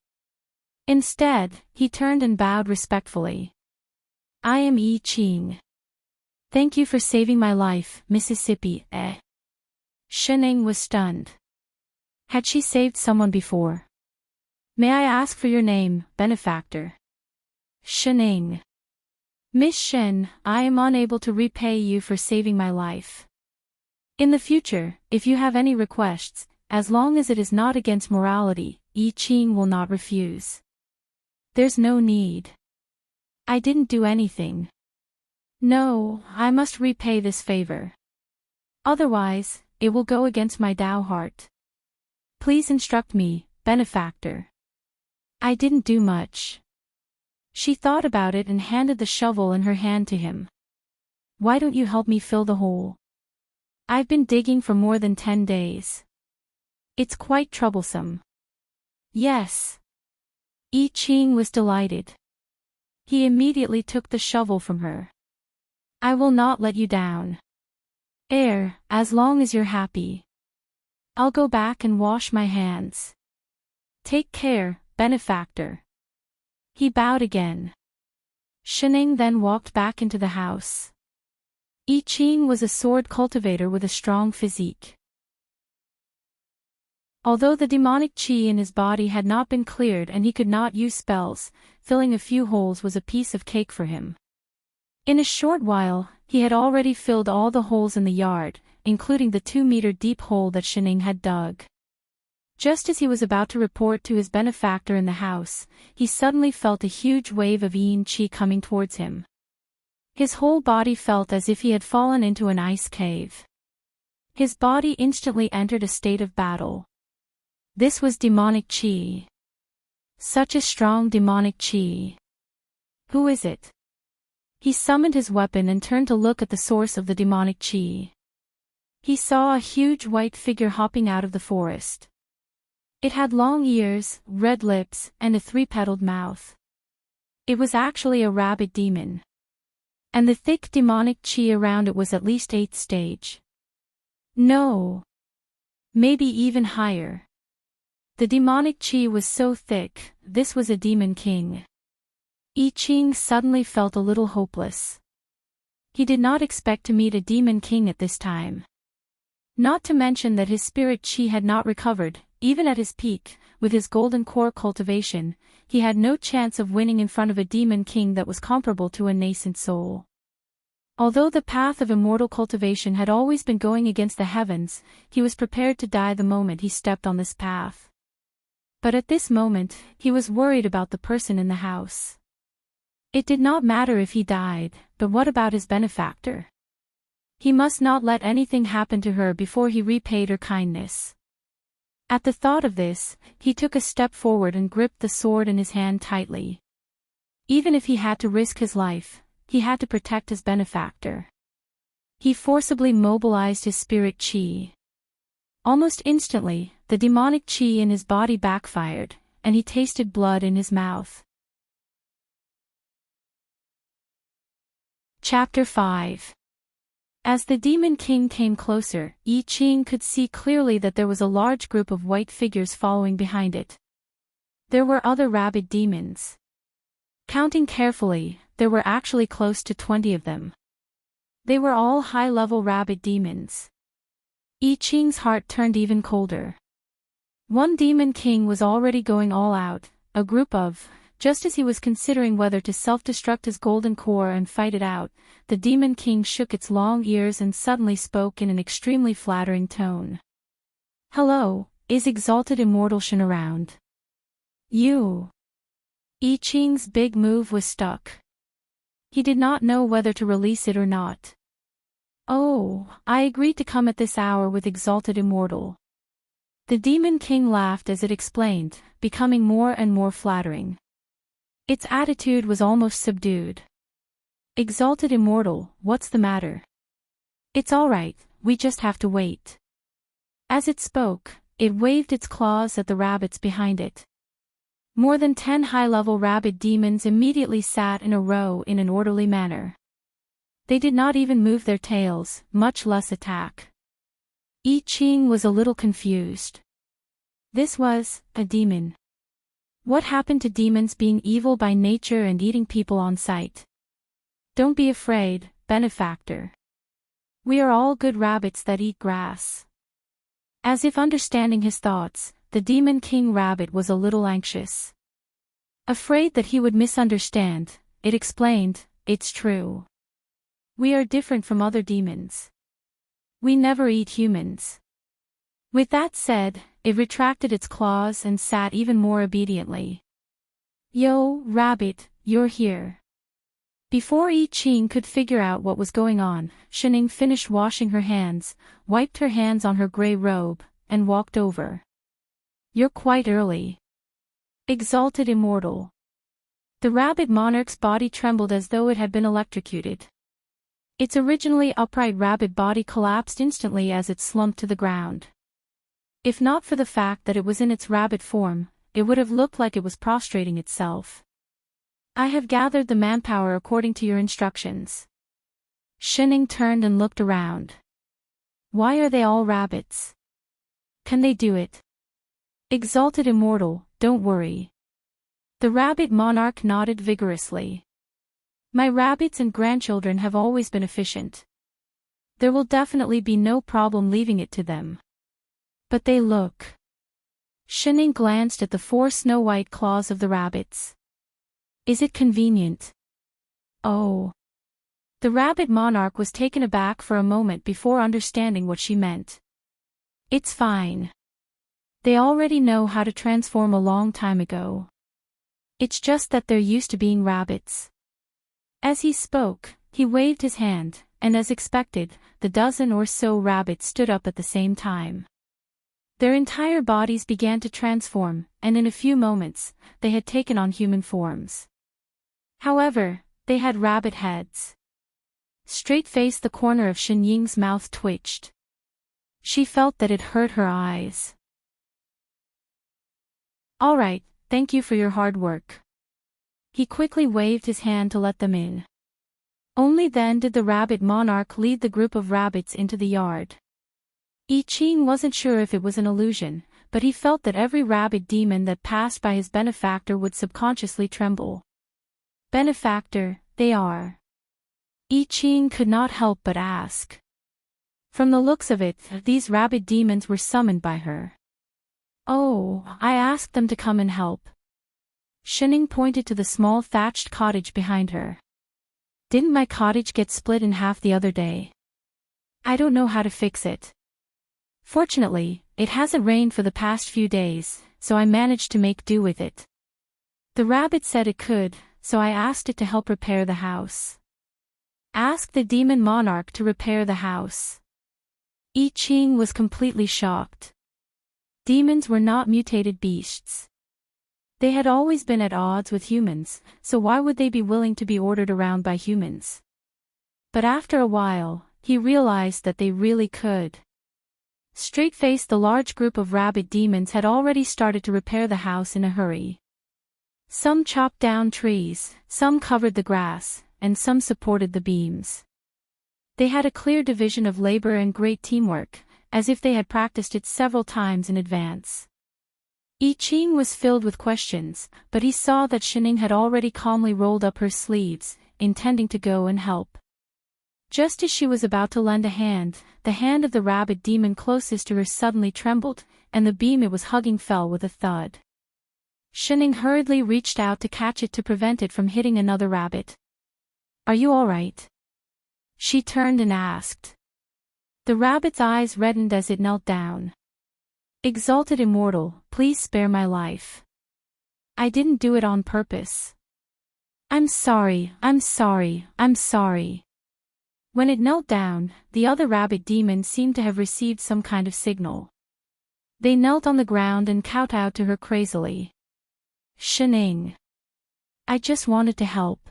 Instead, he turned and bowed respectfully. "I am I Ching. Thank you for saving my life, Mississippi." Shining was stunned. Had she saved someone before? "May I ask for your name, benefactor?" Shining. "Miss Shen, I am unable to repay you for saving my life. In the future, if you have any requests, as long as it is not against morality, I Ching will not refuse." "There's no need. I didn't do anything. No, I must repay this favor. Otherwise, it will go against my Tao heart. Please instruct me, benefactor. I didn't do much." She thought about it and handed the shovel in her hand to him. "Why don't you help me fill the hole? I've been digging for more than 10 days. It's quite troublesome." "Yes." I Ching was delighted. He immediately took the shovel from her. "I will not let you down. As long as you're happy. I'll go back and wash my hands. Take care, benefactor." He bowed again. Shining then walked back into the house. I Ching was a sword cultivator with a strong physique. Although the demonic qi in his body had not been cleared and he could not use spells, filling a few holes was a piece of cake for him. In a short while, he had already filled all the holes in the yard, including the 2-meter deep hole that Shining had dug. Just as he was about to report to his benefactor in the house, he suddenly felt a huge wave of yin qi coming towards him. His whole body felt as if he had fallen into an ice cave. His body instantly entered a state of battle. This was demonic qi. Such a strong demonic qi. Who is it? He summoned his weapon and turned to look at the source of the demonic qi. He saw a huge white figure hopping out of the forest. It had long ears, red lips, and a three-petaled mouth. It was actually a rabbit demon. And the thick demonic qi around it was at least 8th stage. No. Maybe even higher. The demonic qi was so thick, this was a demon king. I Ching suddenly felt a little hopeless. He did not expect to meet a demon king at this time. Not to mention that his spirit qi had not recovered, even at his peak, with his golden core cultivation, he had no chance of winning in front of a demon king that was comparable to a nascent soul. Although the path of immortal cultivation had always been going against the heavens, he was prepared to die the moment he stepped on this path. But at this moment, he was worried about the person in the house. It did not matter if he died, but what about his benefactor? He must not let anything happen to her before he repaid her kindness. At the thought of this, he took a step forward and gripped the sword in his hand tightly. Even if he had to risk his life, he had to protect his benefactor. He forcibly mobilized his spirit qi. Almost instantly, the demonic qi in his body backfired, and he tasted blood in his mouth. Chapter 5. As the Demon King came closer, I Ching could see clearly that there was a large group of white figures following behind it. There were other rabbit demons. Counting carefully, there were actually close to 20 of them. They were all high-level rabbit demons. I Ching's heart turned even colder. One Demon King was already going all out, a group of... Just as he was considering whether to self-destruct his golden core and fight it out, the Demon King shook its long ears and suddenly spoke in an extremely flattering tone. "Hello, is Exalted Immortal Shen around?" "You." I Ching's big move was stuck. He did not know whether to release it or not. "Oh, I agreed to come at this hour with Exalted Immortal." The Demon King laughed as it explained, becoming more and more flattering. Its attitude was almost subdued. "Exalted Immortal, what's the matter?" "It's all right, we just have to wait." As it spoke, it waved its claws at the rabbits behind it. More than 10 high-level rabbit demons immediately sat in a row in an orderly manner. They did not even move their tails, much less attack. I Ching was a little confused. This was a demon. What happened to demons being evil by nature and eating people on sight? "Don't be afraid, benefactor. We are all good rabbits that eat grass." As if understanding his thoughts, the Demon King Rabbit was a little anxious. Afraid that he would misunderstand, it explained, "It's true. We are different from other demons. We never eat humans." With that said, it retracted its claws and sat even more obediently. "Yo, Rabbit, you're here." Before I Ching could figure out what was going on, Shening finished washing her hands, wiped her hands on her gray robe, and walked over. "You're quite early. Exalted Immortal." The rabbit monarch's body trembled as though it had been electrocuted. Its originally upright rabbit body collapsed instantly as it slumped to the ground. If not for the fact that it was in its rabbit form, it would have looked like it was prostrating itself. "I have gathered the manpower according to your instructions." Shening turned and looked around. Why are they all rabbits? Can they do it? "Exalted Immortal, don't worry." The rabbit monarch nodded vigorously. "My rabbits and grandchildren have always been efficient. There will definitely be no problem leaving it to them. But they look..." Shening glanced at the 4 snow-white claws of the rabbits. "Is it convenient?" "Oh." The rabbit monarch was taken aback for a moment before understanding what she meant. "It's fine. They already know how to transform a long time ago. It's just that they're used to being rabbits. As he spoke, he waved his hand, and as expected, the dozen or so rabbits stood up at the same time. Their entire bodies began to transform, and in a few moments, they had taken on human forms. However, they had rabbit heads. Straight-faced, the corner of Shen Ying's mouth twitched. She felt that it hurt her eyes. "All right, thank you for your hard work." He quickly waved his hand to let them in. Only then did the rabbit monarch lead the group of rabbits into the yard. I Ching wasn't sure if it was an illusion, but he felt that every rabbit demon that passed by his benefactor would subconsciously tremble. "Benefactor, they are?" I Ching could not help but ask. From the looks of it, these rabbit demons were summoned by her. "Oh, I asked them to come and help." Shenning pointed to the small thatched cottage behind her. "Didn't my cottage get split in half the other day? I don't know how to fix it. Fortunately, it hasn't rained for the past few days, so I managed to make do with it." The rabbit said it could, so I asked it to help repair the house. Asked the demon monarch to repair the house. I Ching was completely shocked. Demons were not mutated beasts. They had always been at odds with humans, so why would they be willing to be ordered around by humans? But after a while, he realized that they really could. Straight-faced, the large group of rabbit demons had already started to repair the house in a hurry. Some chopped down trees, some covered the grass, and some supported the beams. They had a clear division of labor and great teamwork, as if they had practiced it several times in advance. I Ching was filled with questions, but he saw that Shenning had already calmly rolled up her sleeves, intending to go and help. Just as she was about to lend a hand, the hand of the rabbit demon closest to her suddenly trembled, and the beam it was hugging fell with a thud. Shenning hurriedly reached out to catch it to prevent it from hitting another rabbit. "Are you all right?" she turned and asked. The rabbit's eyes reddened as it knelt down. "Exalted Immortal, please spare my life. I didn't do it on purpose. I'm sorry, I'm sorry, I'm sorry." When it knelt down, the other rabbit demons seemed to have received some kind of signal. They knelt on the ground and kowtowed to her crazily. "Shenning, I just wanted to help.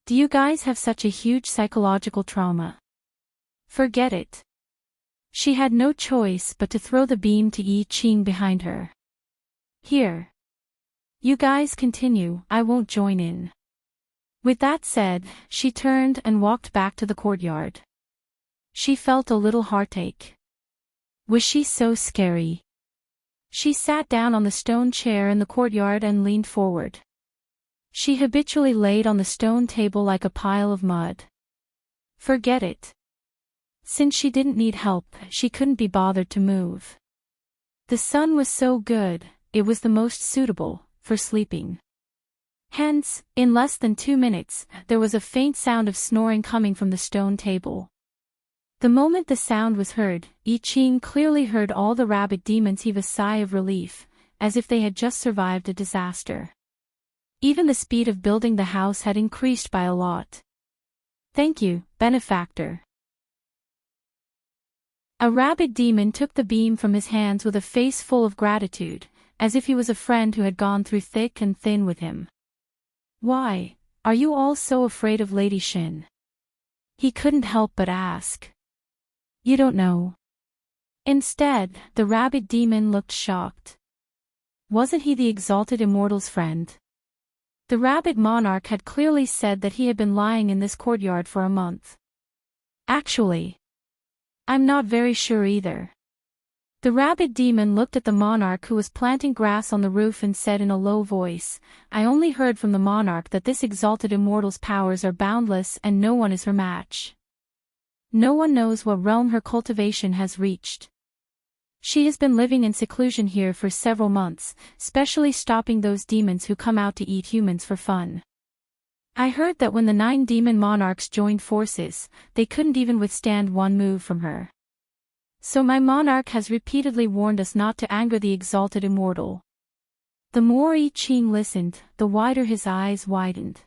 Do you guys have such a huge psychological trauma? Forget it." She had no choice but to throw the beam to I Ching behind her. "Here. You guys continue, I won't join in." With that said, she turned and walked back to the courtyard. She felt a little heartache. Was she so scary? She sat down on the stone chair in the courtyard and leaned forward. She habitually laid on the stone table like a pile of mud. Forget it. Since she didn't need help, she couldn't be bothered to move. The sun was so good, it was the most suitable for sleeping. Hence, in less than 2 minutes, there was a faint sound of snoring coming from the stone table. The moment the sound was heard, I Ching clearly heard all the rabbit demons heave a sigh of relief, as if they had just survived a disaster. Even the speed of building the house had increased by a lot. "Thank you, benefactor." A rabbit demon took the beam from his hands with a face full of gratitude, as if he was a friend who had gone through thick and thin with him. "Why, are you all so afraid of Lady Shin?" he couldn't help but ask. "You don't know." Instead, the rabbit demon looked shocked. Wasn't he the exalted immortal's friend? The rabbit monarch had clearly said that he had been lying in this courtyard for a month. Actually, I'm not very sure either. The rabbit demon looked at the monarch who was planting grass on the roof and said in a low voice, "I only heard from the monarch that this exalted immortal's powers are boundless and no one is her match. No one knows what realm her cultivation has reached. She has been living in seclusion here for several months, specially stopping those demons who come out to eat humans for fun. I heard that when the 9 demon monarchs joined forces, they couldn't even withstand one move from her. So my monarch has repeatedly warned us not to anger the exalted immortal. The more I Ching listened, the wider his eyes widened.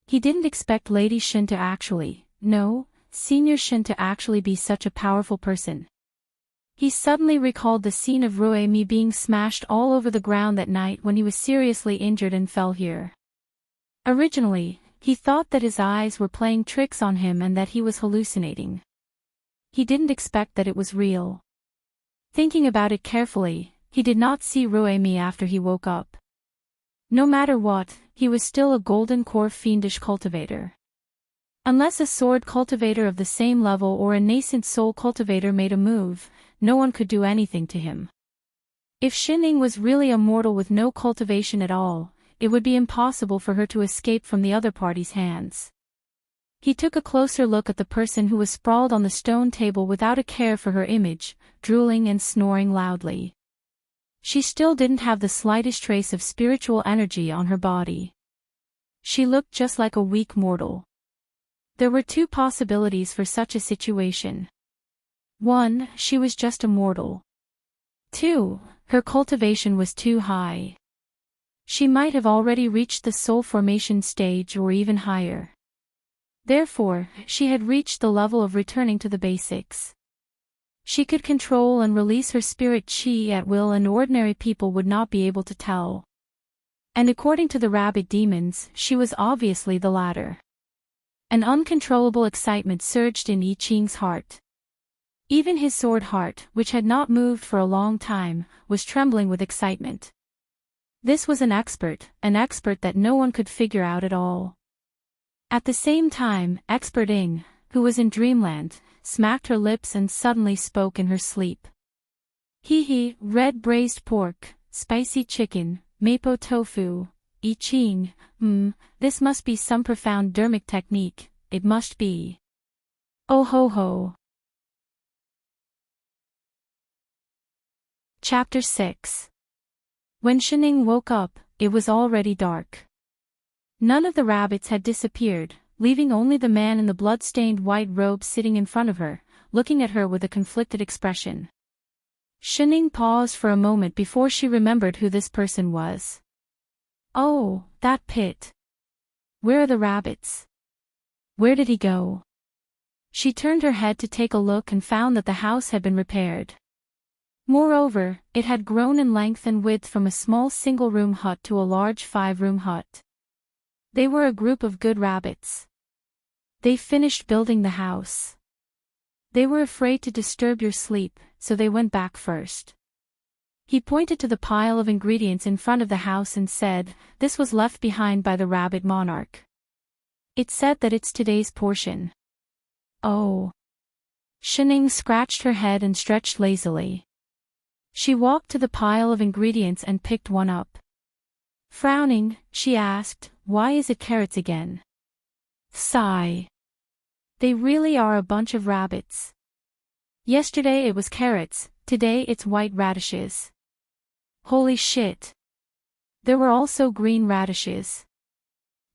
He didn't expect Lady Shen to actually, no, Senior Shen to actually be such a powerful person. He suddenly recalled the scene of Rui Mi being smashed all over the ground that night when he was seriously injured and fell here. Originally, he thought that his eyes were playing tricks on him and that he was hallucinating. He didn't expect that it was real. Thinking about it carefully, he did not see Rui Mi after he woke up. No matter what, he was still a golden core fiendish cultivator. Unless a sword cultivator of the same level or a nascent soul cultivator made a move, no one could do anything to him. If Xining was really a mortal with no cultivation at all, it would be impossible for her to escape from the other party's hands. He took a closer look at the person who was sprawled on the stone table without a care for her image, drooling and snoring loudly. She still didn't have the slightest trace of spiritual energy on her body. She looked just like a weak mortal. There were two possibilities for such a situation. 1. She was just a mortal. 2. Her cultivation was too high. She might have already reached the soul formation stage or even higher. Therefore, she had reached the level of returning to the basics. She could control and release her spirit chi at will, and ordinary people would not be able to tell. And according to the rabbit demons, she was obviously the latter. An uncontrollable excitement surged in I Ching's heart. Even his sword heart, which had not moved for a long time, was trembling with excitement. This was an expert that no one could figure out at all. At the same time, Expert Ing, who was in dreamland, smacked her lips and suddenly spoke in her sleep. Hee, red braised pork, spicy chicken, mapo tofu, I Ching, this must be some profound dermic technique, it must be. Oh ho ho. Chapter 6. When Xining woke up, it was already dark. None of the rabbits had disappeared, leaving only the man in the blood-stained white robe sitting in front of her, looking at her with a conflicted expression. Xining paused for a moment before she remembered who this person was. Oh, that pit. Where are the rabbits? Where did he go? She turned her head to take a look and found that the house had been repaired. Moreover, it had grown in length and width from a small single-room hut to a large 5-room hut. They were a group of good rabbits. They finished building the house. They were afraid to disturb your sleep, so they went back first. He pointed to the pile of ingredients in front of the house and said, this was left behind by the rabbit monarch. It said that it's today's portion. Oh. Xining scratched her head and stretched lazily. She walked to the pile of ingredients and picked one up. Frowning, she asked, why is it carrots again? Sigh. They really are a bunch of rabbits. Yesterday it was carrots, today it's white radishes. Holy shit. There were also green radishes.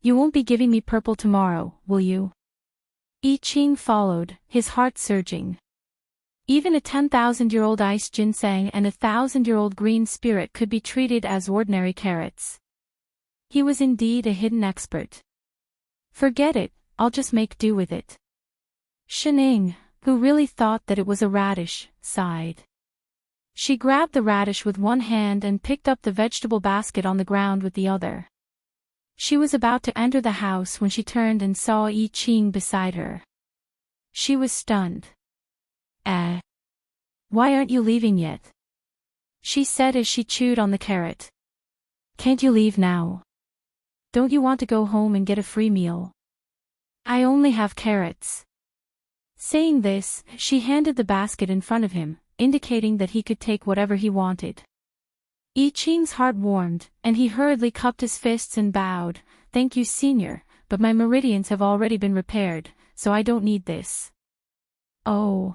You won't be giving me purple tomorrow, will you? I Ching followed, his heart surging. Even a 10,000-year-old ice ginseng and a 1,000-year-old green spirit could be treated as ordinary carrots. He was indeed a hidden expert. Forget it, I'll just make do with it. Xining, who really thought that it was a radish, sighed. She grabbed the radish with one hand and picked up the vegetable basket on the ground with the other. She was about to enter the house when she turned and saw I Ching beside her. She was stunned. Why aren't you leaving yet? She said as she chewed on the carrot. Can't you leave now? Don't you want to go home and get a free meal? I only have carrots. Saying this, she handed the basket in front of him, indicating that he could take whatever he wanted. I Ching's heart warmed, and he hurriedly cupped his fists and bowed, thank you, Senior, but my meridians have already been repaired, so I don't need this. Oh.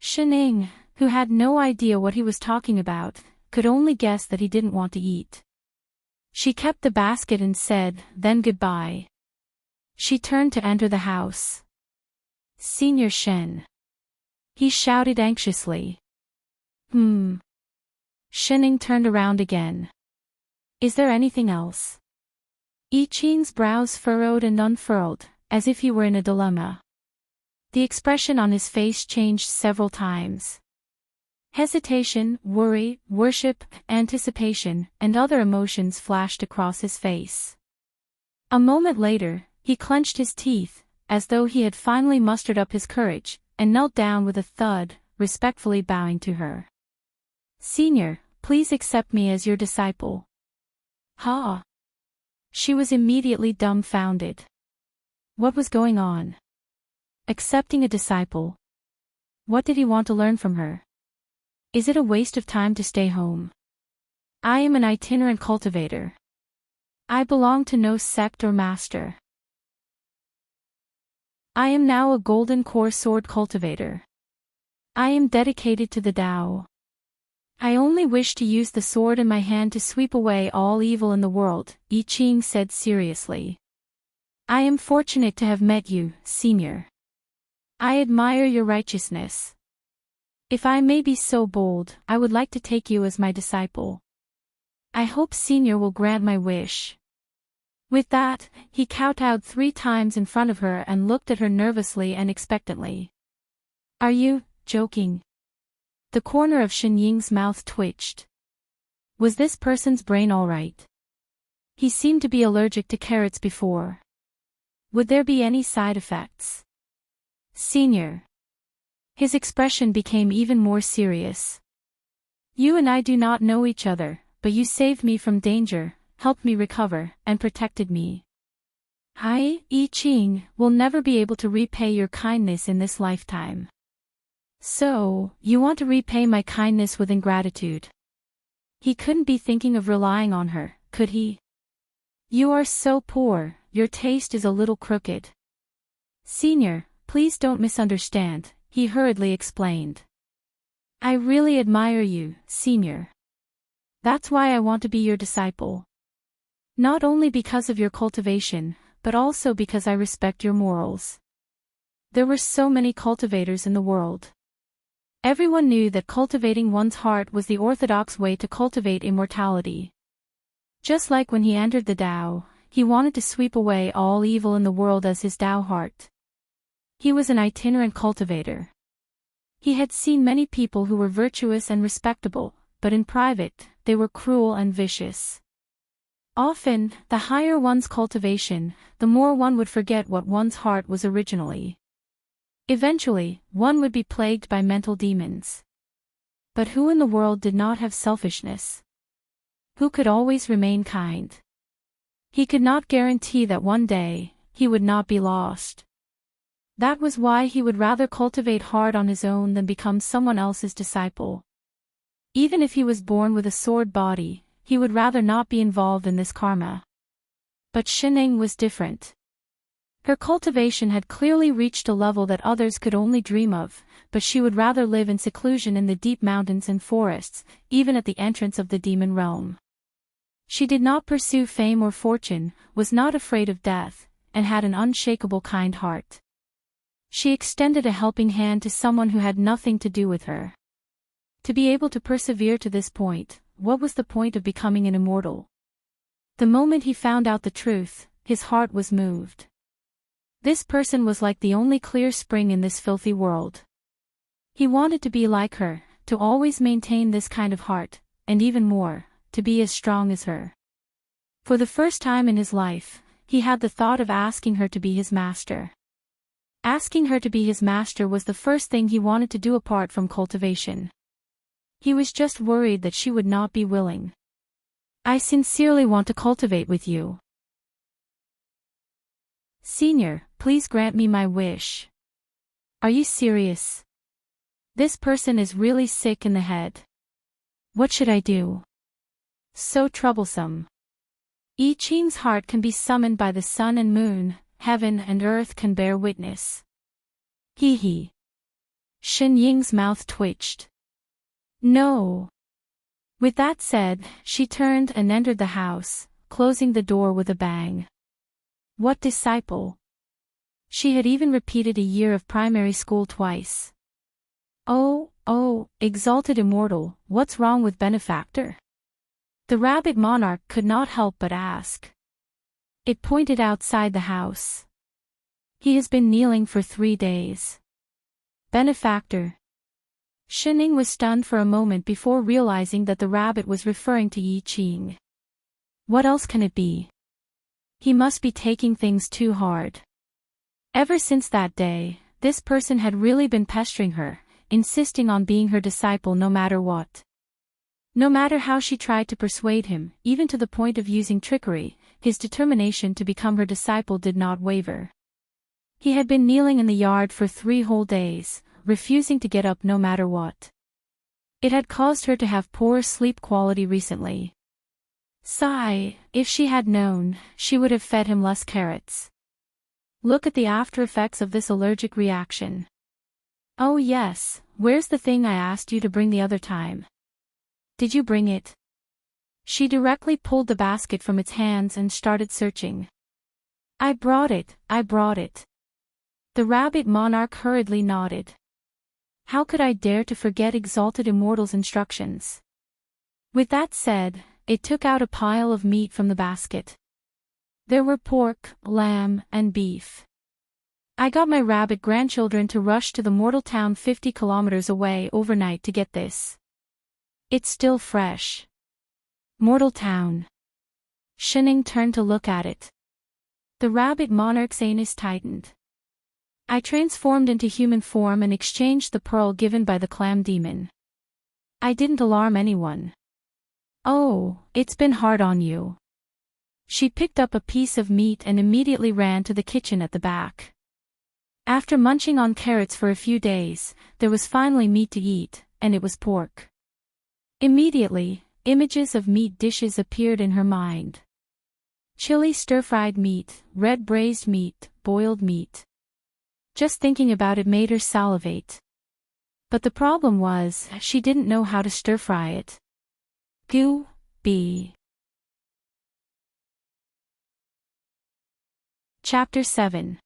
Xining, who had no idea what he was talking about, could only guess that he didn't want to eat. She kept the basket and said, then goodbye. She turned to enter the house. Senior Shen. He shouted anxiously. Shining turned around again. Is there anything else? I Ching's brows furrowed and unfurled, as if he were in a dilemma. The expression on his face changed several times. Hesitation, worry, worship, anticipation, and other emotions flashed across his face. A moment later, he clenched his teeth, as though he had finally mustered up his courage, and knelt down with a thud, respectfully bowing to her. Senior, please accept me as your disciple. Ha! She was immediately dumbfounded. What was going on? Accepting a disciple? What did he want to learn from her? Is it a waste of time to stay home? I am an itinerant cultivator. I belong to no sect or master. I am now a golden core sword cultivator. I am dedicated to the Tao. I only wish to use the sword in my hand to sweep away all evil in the world, I Ching said seriously. I am fortunate to have met you, Senior. I admire your righteousness. If I may be so bold, I would like to take you as my disciple. I hope Senior will grant my wish. With that, he kowtowed 3 times in front of her and looked at her nervously and expectantly. Are you joking? The corner of Shen Ying's mouth twitched. Was this person's brain all right? He seemed to be allergic to carrots before. Would there be any side effects? Senior. His expression became even more serious. You and I do not know each other, but you saved me from danger, helped me recover, and protected me. I Ching, will never be able to repay your kindness in this lifetime. So, you want to repay my kindness with ingratitude? He couldn't be thinking of relying on her, could he? You are so poor, your taste is a little crooked. Senior, please don't misunderstand, he hurriedly explained. I really admire you, Senior. That's why I want to be your disciple. Not only because of your cultivation, but also because I respect your morals. There were so many cultivators in the world. Everyone knew that cultivating one's heart was the orthodox way to cultivate immortality. Just like when he entered the Tao, he wanted to sweep away all evil in the world as his Tao heart. He was an itinerant cultivator. He had seen many people who were virtuous and respectable, but in private, they were cruel and vicious. Often, the higher one's cultivation, the more one would forget what one's heart was originally. Eventually, one would be plagued by mental demons. But who in the world did not have selfishness? Who could always remain kind? He could not guarantee that one day, he would not be lost. That was why he would rather cultivate hard on his own than become someone else's disciple. Even if he was born with a sword body, he would rather not be involved in this karma. But Shining was different. Her cultivation had clearly reached a level that others could only dream of, but she would rather live in seclusion in the deep mountains and forests, even at the entrance of the demon realm. She did not pursue fame or fortune, was not afraid of death, and had an unshakable kind heart. She extended a helping hand to someone who had nothing to do with her. To be able to persevere to this point, what was the point of becoming an immortal? The moment he found out the truth, his heart was moved. This person was like the only clear spring in this filthy world. He wanted to be like her, to always maintain this kind of heart, and even more, to be as strong as her. For the first time in his life, he had the thought of asking her to be his master. Asking her to be his master was the first thing he wanted to do apart from cultivation. He was just worried that she would not be willing. I sincerely want to cultivate with you. Senior, please grant me my wish. Are you serious? This person is really sick in the head. What should I do? So troublesome. I Ching's heart can be summoned by the sun and moon, heaven and earth can bear witness. He. Shen Ying's mouth twitched. No. With that said, she turned and entered the house, closing the door with a bang. What disciple? She had even repeated a year of primary school twice. Oh, oh, exalted immortal, what's wrong with benefactor? The rabbit monarch could not help but ask. It pointed outside the house. He has been kneeling for 3 days. Benefactor. Shining was stunned for a moment before realizing that the rabbit was referring to Yi Qing. What else can it be? He must be taking things too hard. Ever since that day, this person had really been pestering her, insisting on being her disciple no matter what. No matter how she tried to persuade him, even to the point of using trickery, his determination to become her disciple did not waver. He had been kneeling in the yard for 3 whole days, refusing to get up no matter what. It had caused her to have poor sleep quality recently. Sigh, if she had known, she would have fed him less carrots. Look at the after effects of this allergic reaction. Oh yes, where's the thing I asked you to bring the other time? Did you bring it? She directly pulled the basket from its hands and started searching. I brought it, I brought it. The rabbit monarch hurriedly nodded. How could I dare to forget exalted immortal's instructions? With that said, it took out a pile of meat from the basket. There were pork, lamb, and beef. I got my rabbit grandchildren to rush to the mortal town 50 kilometers away overnight to get this. It's still fresh. Mortal town. Shining turned to look at it. The rabbit monarch's anus tightened. I transformed into human form and exchanged the pearl given by the clam demon. I didn't alarm anyone. Oh, it's been hard on you. She picked up a piece of meat and immediately ran to the kitchen at the back. After munching on carrots for a few days, there was finally meat to eat, and it was pork. Immediately, images of meat dishes appeared in her mind. Chili stir-fried meat, red braised meat, boiled meat. Just thinking about it made her salivate. But the problem was, she didn't know how to stir-fry it. B. Chapter 7.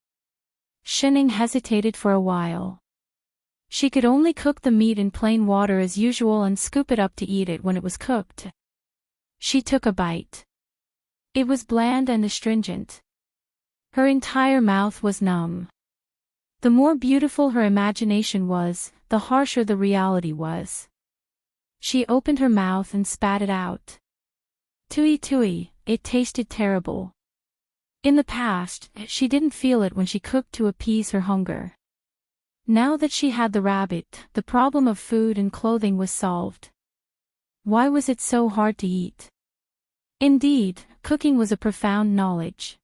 Shining hesitated for a while. She could only cook the meat in plain water as usual and scoop it up to eat it when it was cooked. She took a bite. It was bland and astringent. Her entire mouth was numb. The more beautiful her imagination was, the harsher the reality was. She opened her mouth and spat it out. Tui tui, it tasted terrible. In the past, she didn't feel it when she cooked to appease her hunger. Now that she had the rabbit, the problem of food and clothing was solved. Why was it so hard to eat? Indeed, cooking was a profound knowledge.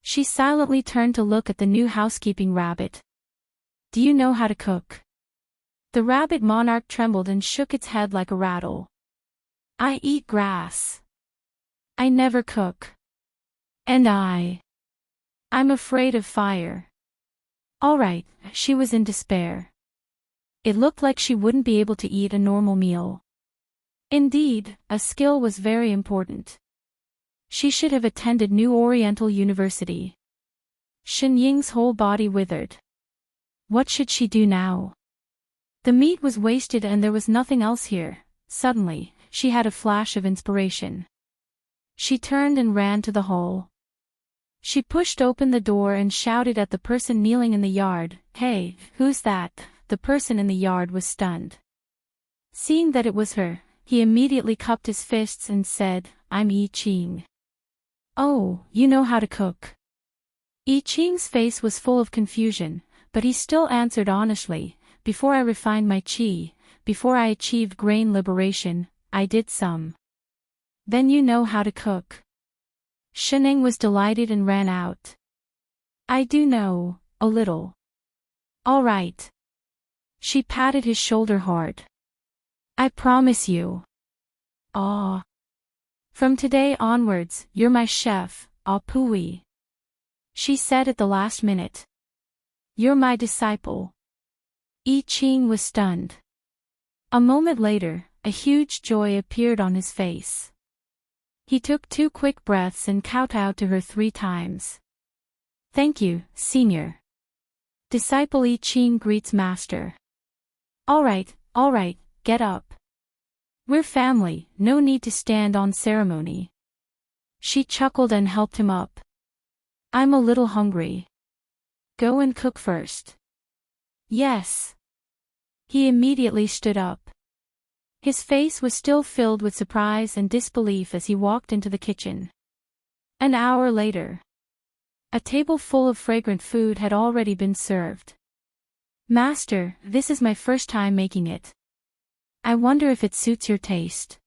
She silently turned to look at the new housekeeping rabbit. Do you know how to cook? The rabbit monarch trembled and shook its head like a rattle. I eat grass. I never cook. And I'm afraid of fire. All right, she was in despair. It looked like she wouldn't be able to eat a normal meal. Indeed, a skill was very important. She should have attended New Oriental University. Shen Ying's whole body withered. What should she do now? The meat was wasted and there was nothing else here. Suddenly, she had a flash of inspiration. She turned and ran to the hall. She pushed open the door and shouted at the person kneeling in the yard, "Hey, who's that?" The person in the yard was stunned. Seeing that it was her, he immediately cupped his fists and said, "I'm Yi Qing." "Oh, you know how to cook." Yi Qing's face was full of confusion, but he still answered honestly, "Before I refined my qi, before I achieved grain liberation, I did some." "Then you know how to cook." Shining was delighted and ran out. "I do know, a little." "All right." She patted his shoulder hard. "I promise you." "Ah. From today onwards, you're my chef, ah pui," she said at the last minute. "You're my disciple." Yi Qing was stunned. A moment later, a huge joy appeared on his face. He took 2 quick breaths and kowtowed to her 3 times. "Thank you, Senior." Disciple Yi Qing greets Master. All right, get up. We're family, no need to stand on ceremony. She chuckled and helped him up. I'm a little hungry. Go and cook first. Yes. He immediately stood up. His face was still filled with surprise and disbelief as he walked into the kitchen. An hour later, a table full of fragrant food had already been served. Master, this is my first time making it. I wonder if it suits your taste.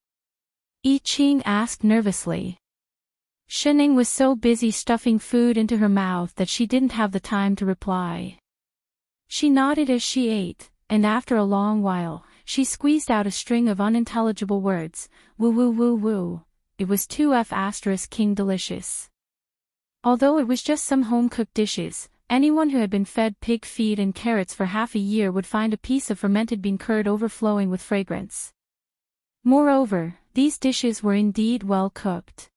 Yi Qing asked nervously. Shining was so busy stuffing food into her mouth that she didn't have the time to reply. She nodded as she ate, and after a long while, she squeezed out a string of unintelligible words. Woo woo woo woo. It was 2F** king delicious. Although it was just some home-cooked dishes, anyone who had been fed pig feed and carrots for half a year would find a piece of fermented bean curd overflowing with fragrance. Moreover, these dishes were indeed well cooked.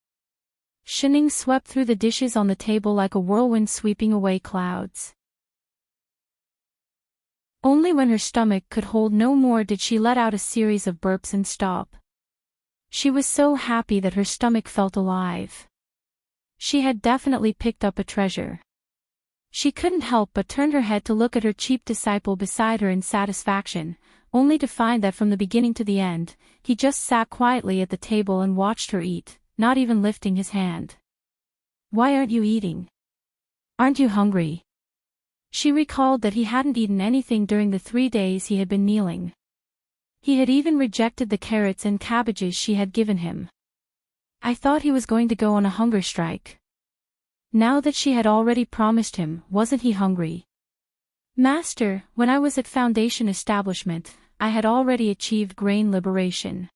Shining swept through the dishes on the table like a whirlwind sweeping away clouds. Only when her stomach could hold no more did she let out a series of burps and stop. She was so happy that her stomach felt alive. She had definitely picked up a treasure. She couldn't help but turn her head to look at her cheap disciple beside her in satisfaction, only to find that from the beginning to the end, he just sat quietly at the table and watched her eat, not even lifting his hand. Why aren't you eating? Aren't you hungry? She recalled that he hadn't eaten anything during the 3 days he had been kneeling. He had even rejected the carrots and cabbages she had given him. I thought he was going to go on a hunger strike. Now that she had already promised him, wasn't he hungry? Master, when I was at Foundation Establishment, I had already achieved grain liberation.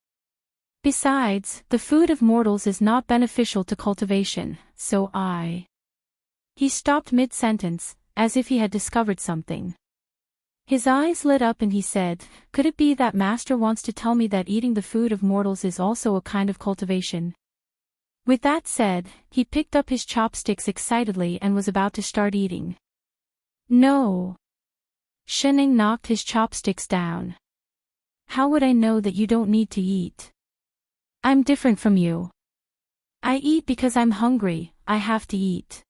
Besides, the food of mortals is not beneficial to cultivation, so I... He stopped mid-sentence, as if he had discovered something. His eyes lit up and he said, could it be that Master wants to tell me that eating the food of mortals is also a kind of cultivation? With that said, he picked up his chopsticks excitedly and was about to start eating. No. Shining knocked his chopsticks down. How would I know that you don't need to eat? I'm different from you. I eat because I'm hungry, I have to eat.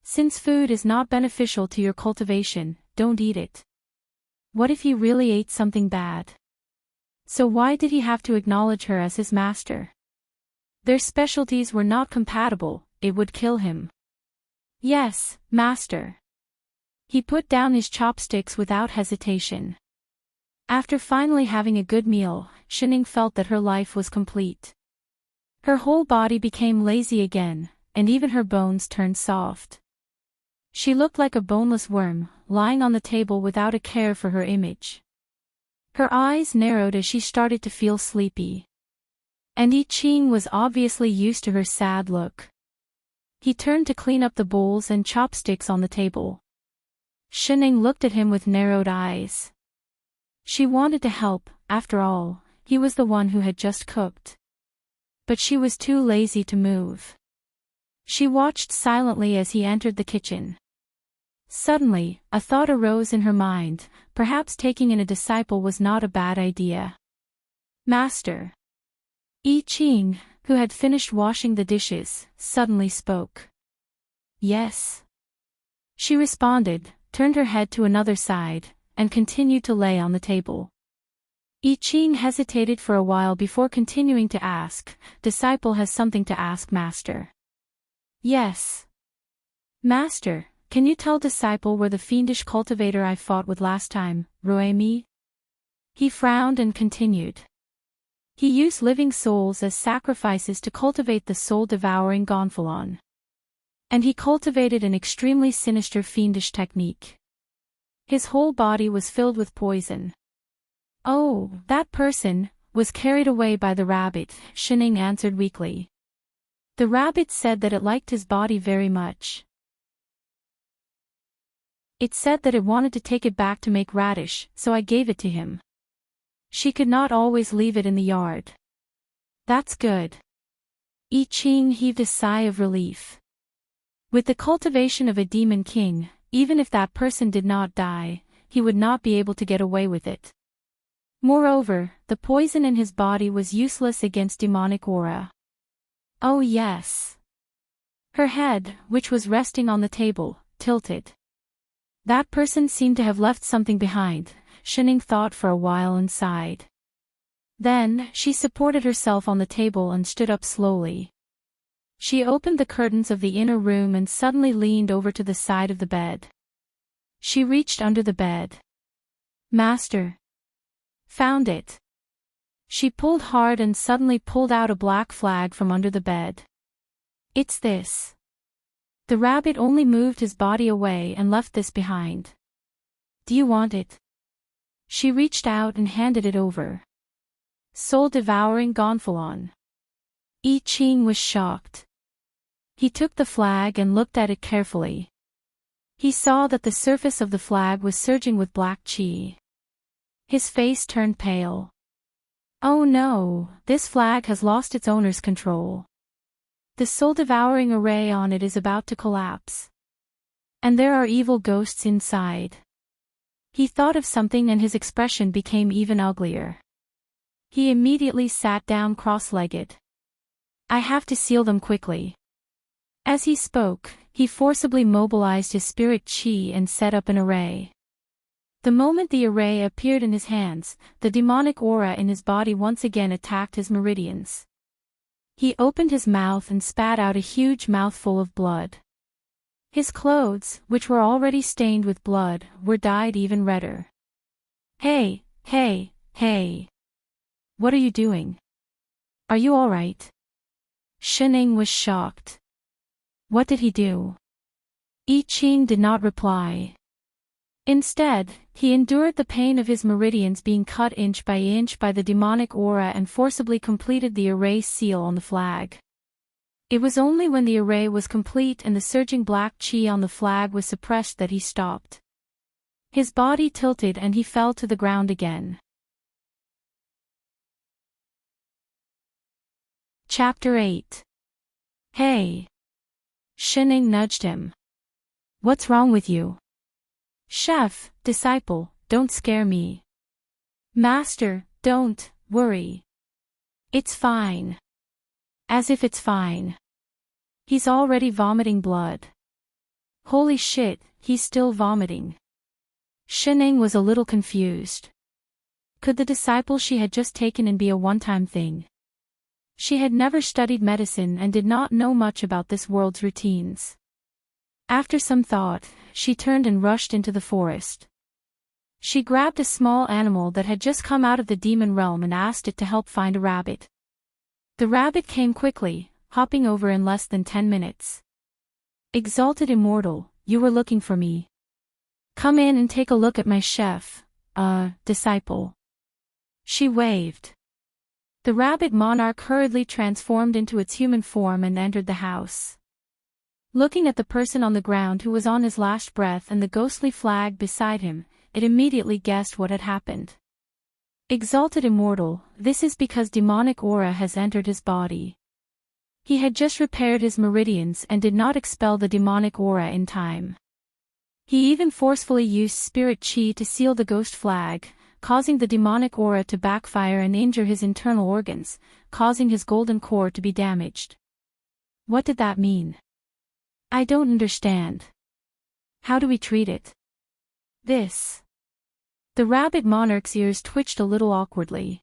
Since food is not beneficial to your cultivation, don't eat it. What if he really ate something bad? So why did he have to acknowledge her as his master? Their specialties were not compatible, it would kill him. Yes, master. He put down his chopsticks without hesitation. After finally having a good meal, Shining felt that her life was complete. Her whole body became lazy again, and even her bones turned soft. She looked like a boneless worm, lying on the table without a care for her image. Her eyes narrowed as she started to feel sleepy. And Yi Qing was obviously used to her sad look. He turned to clean up the bowls and chopsticks on the table. Shining looked at him with narrowed eyes. She wanted to help, after all, he was the one who had just cooked. But she was too lazy to move. She watched silently as he entered the kitchen. Suddenly, a thought arose in her mind, perhaps taking in a disciple was not a bad idea. Master. Yi Qing, who had finished washing the dishes, suddenly spoke. Yes. She responded, turned her head to another side, and continued to lay on the table. Yi Qing hesitated for a while before continuing to ask, disciple has something to ask master. Yes. Master, can you tell disciple where the fiendish cultivator I fought with last time, Ruemi? He frowned and continued. He used living souls as sacrifices to cultivate the soul-devouring Gonfalon. And he cultivated an extremely sinister fiendish technique. His whole body was filled with poison. Oh, that person was carried away by the rabbit, Shining answered weakly. The rabbit said that it liked his body very much. It said that it wanted to take it back to make radish, so I gave it to him. She could not always leave it in the yard. That's good. Yi Qing heaved a sigh of relief. With the cultivation of a demon king, even if that person did not die, he would not be able to get away with it. Moreover, the poison in his body was useless against demonic aura. Oh yes. Her head, which was resting on the table, tilted. That person seemed to have left something behind, Shining thought for a while and sighed. Then, she supported herself on the table and stood up slowly. She opened the curtains of the inner room and suddenly leaned over to the side of the bed. She reached under the bed. Master. Found it. She pulled hard and suddenly pulled out a black flag from under the bed. It's this. The rabbit only moved his body away and left this behind. Do you want it? She reached out and handed it over. Soul-devouring Gonfalon. I Ching was shocked. He took the flag and looked at it carefully. He saw that the surface of the flag was surging with black qi. His face turned pale. Oh no, this flag has lost its owner's control. The soul-devouring array on it is about to collapse. And there are evil ghosts inside. He thought of something and his expression became even uglier. He immediately sat down cross-legged. I have to seal them quickly. As he spoke, he forcibly mobilized his spirit qi and set up an array. The moment the array appeared in his hands, the demonic aura in his body once again attacked his meridians. He opened his mouth and spat out a huge mouthful of blood. His clothes, which were already stained with blood, were dyed even redder. Hey, hey, hey. What are you doing? Are you all right? Shining was shocked. What did he do? I Ching did not reply. Instead, he endured the pain of his meridians being cut inch by the demonic aura and forcibly completed the array seal on the flag. It was only when the array was complete and the surging black qi on the flag was suppressed that he stopped. His body tilted and he fell to the ground again. Chapter 8. Hey. Shining nudged him. What's wrong with you? Chef, disciple, don't scare me. Master, don't worry. It's fine. As if it's fine. He's already vomiting blood. Holy shit, he's still vomiting. Shining was a little confused. Could the disciple she had just taken in be a one-time thing? She had never studied medicine and did not know much about this world's routines. After some thought, she turned and rushed into the forest. She grabbed a small animal that had just come out of the demon realm and asked it to help find a rabbit. The rabbit came quickly, hopping over in less than 10 minutes. Exalted Immortal, you were looking for me. Come in and take a look at my chef, disciple. She waved. The rabbit monarch hurriedly transformed into its human form and entered the house. Looking at the person on the ground who was on his last breath and the ghostly flag beside him, it immediately guessed what had happened. Exalted Immortal, this is because demonic aura has entered his body. He had just repaired his meridians and did not expel the demonic aura in time. He even forcefully used spirit qi to seal the ghost flag, causing the demonic aura to backfire and injure his internal organs, causing his golden core to be damaged. What did that mean? I don't understand. How do we treat it? This. The rabbit monarch's ears twitched a little awkwardly.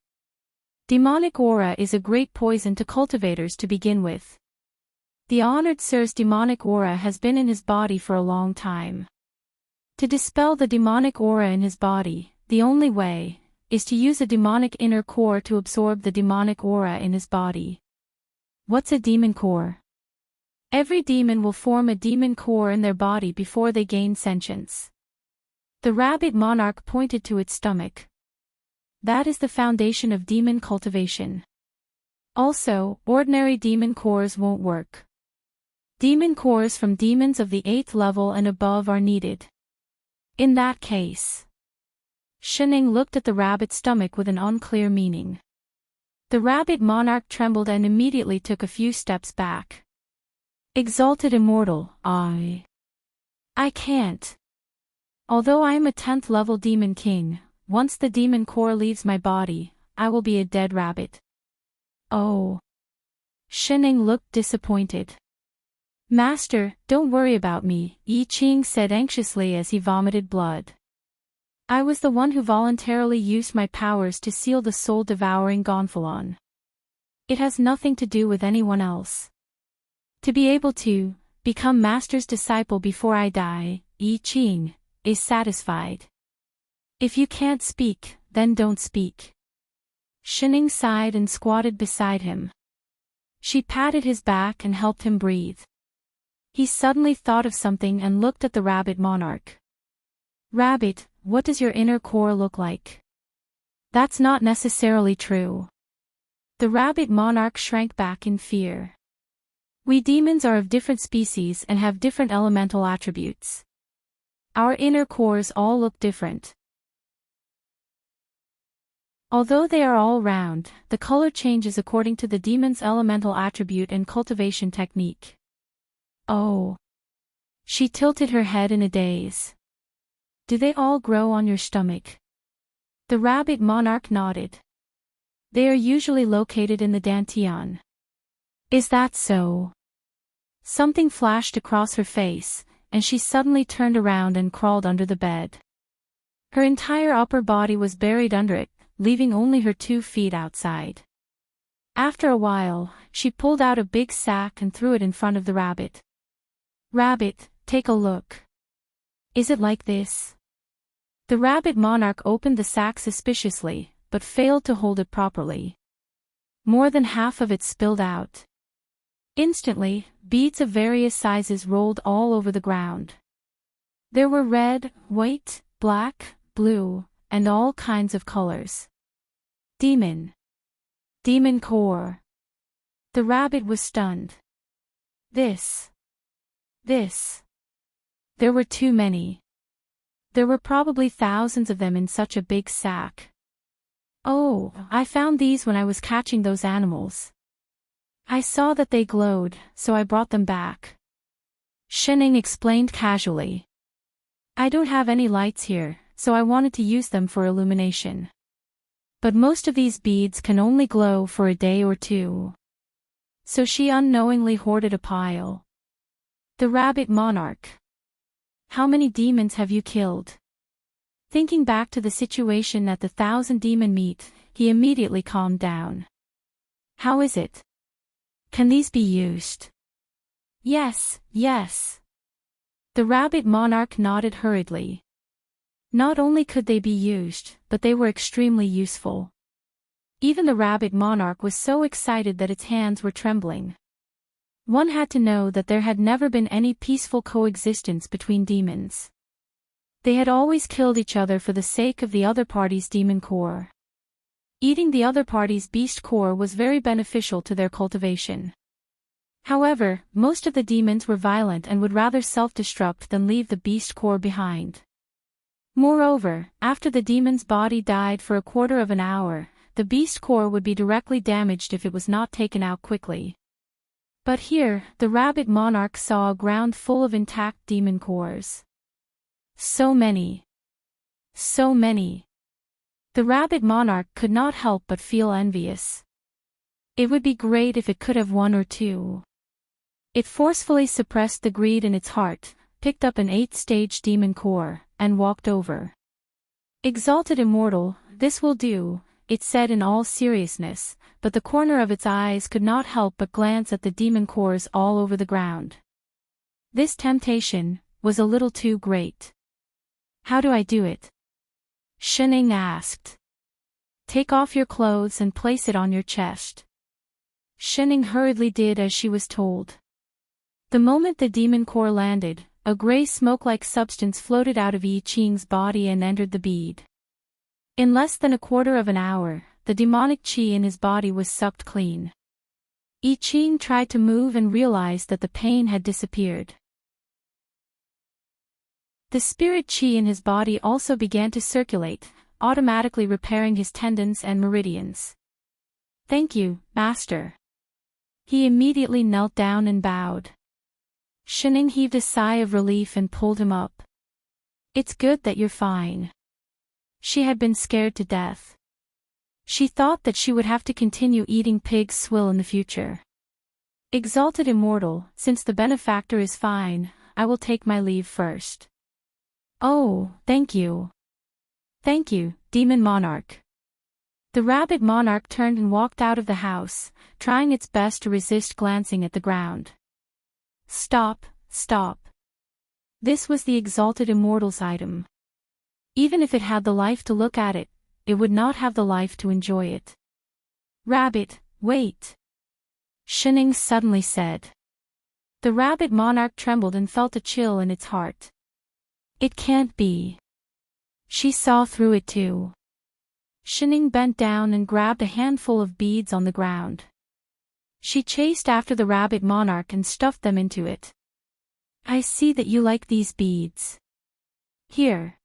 Demonic aura is a great poison to cultivators to begin with. The honored sir's demonic aura has been in his body for a long time. To dispel the demonic aura in his body, the only way is to use a demonic inner core to absorb the demonic aura in his body. What's a demon core? Every demon will form a demon core in their body before they gain sentience. The rabbit monarch pointed to its stomach. That is the foundation of demon cultivation. Also, ordinary demon cores won't work. Demon cores from demons of the 8th level and above are needed. In that case. Shining looked at the rabbit's stomach with an unclear meaning. The rabbit monarch trembled and immediately took a few steps back. Exalted Immortal, I can't. Although I am a 10th level demon king, once the demon core leaves my body, I will be a dead rabbit. Oh. Shining looked disappointed. Master, don't worry about me, Yi Qing said anxiously as he vomited blood. I was the one who voluntarily used my powers to seal the soul-devouring Gonfalon. It has nothing to do with anyone else. To be able to become Master's disciple before I die, Yi Qing is satisfied. If you can't speak, then don't speak. Shining sighed and squatted beside him. She patted his back and helped him breathe. He suddenly thought of something and looked at the rabbit monarch. Rabbit, what does your inner core look like? That's not necessarily true. The rabbit monarch shrank back in fear. We demons are of different species and have different elemental attributes. Our inner cores all look different. Although they are all round, the color changes according to the demon's elemental attribute and cultivation technique. Oh. She tilted her head in a daze. Do they all grow on your stomach? The rabbit monarch nodded. They are usually located in the dantian. Is that so? Something flashed across her face, and she suddenly turned around and crawled under the bed. Her entire upper body was buried under it, leaving only her 2 feet outside. After a while, she pulled out a big sack and threw it in front of the rabbit. Rabbit, take a look. Is it like this? The rabbit monarch opened the sack suspiciously, but failed to hold it properly. More than half of it spilled out. Instantly, beads of various sizes rolled all over the ground. There were red, white, black, blue, and all kinds of colors. Demon. Demon core. The rabbit was stunned. This. There were too many. There were probably thousands of them in such a big sack. Oh, I found these when I was catching those animals. I saw that they glowed, so I brought them back. Shining explained casually. I don't have any lights here, so I wanted to use them for illumination. But most of these beads can only glow for a day or 2. So she unknowingly hoarded a pile. The rabbit monarch. How many demons have you killed? Thinking back to the situation at the 1,000 demon meet, he immediately calmed down. How is it? Can these be used? Yes. The rabbit monarch nodded hurriedly. Not only could they be used, but they were extremely useful. Even the rabbit monarch was so excited that its hands were trembling. One had to know that there had never been any peaceful coexistence between demons. They had always killed each other for the sake of the other party's demon core. Eating the other party's beast core was very beneficial to their cultivation. However, most of the demons were violent and would rather self-destruct than leave the beast core behind. Moreover, after the demon's body died for a quarter of an hour, the beast core would be directly damaged if it was not taken out quickly. But here, the rabbit monarch saw a ground full of intact demon cores. So many. The rabbit monarch could not help but feel envious. It would be great if it could have 1 or 2. It forcefully suppressed the greed in its heart, picked up an 8-stage demon core, and walked over. Exalted immortal, this will do, it said in all seriousness, but the corner of its eyes could not help but glance at the demon cores all over the ground. This temptation was a little too great. How do I do it? Shining asked. Take off your clothes and place it on your chest. Shining hurriedly did as she was told. The moment the demon core landed, a gray smoke-like substance floated out of Yi Qing's body and entered the bead. In less than a quarter of an hour, the demonic qi in his body was sucked clean. Yi Qing tried to move and realized that the pain had disappeared. The spirit qi in his body also began to circulate, automatically repairing his tendons and meridians. Thank you, Master. He immediately knelt down and bowed. Shining heaved a sigh of relief and pulled him up. It's good that you're fine. She had been scared to death. She thought that she would have to continue eating pig's swill in the future. Exalted Immortal, since the benefactor is fine, I will take my leave first. Oh, thank you. Thank you, Demon Monarch. The Rabbit Monarch turned and walked out of the house, trying its best to resist glancing at the ground. Stop, stop. This was the Exalted Immortal's item. Even if it had the life to look at it, it would not have the life to enjoy it. Rabbit, wait. Shining suddenly said. The Rabbit Monarch trembled and felt a chill in its heart. It can't be. She saw through it too. Shining bent down and grabbed a handful of beads on the ground. She chased after the Rabbit Monarch and stuffed them into it. I see that you like these beads. Here.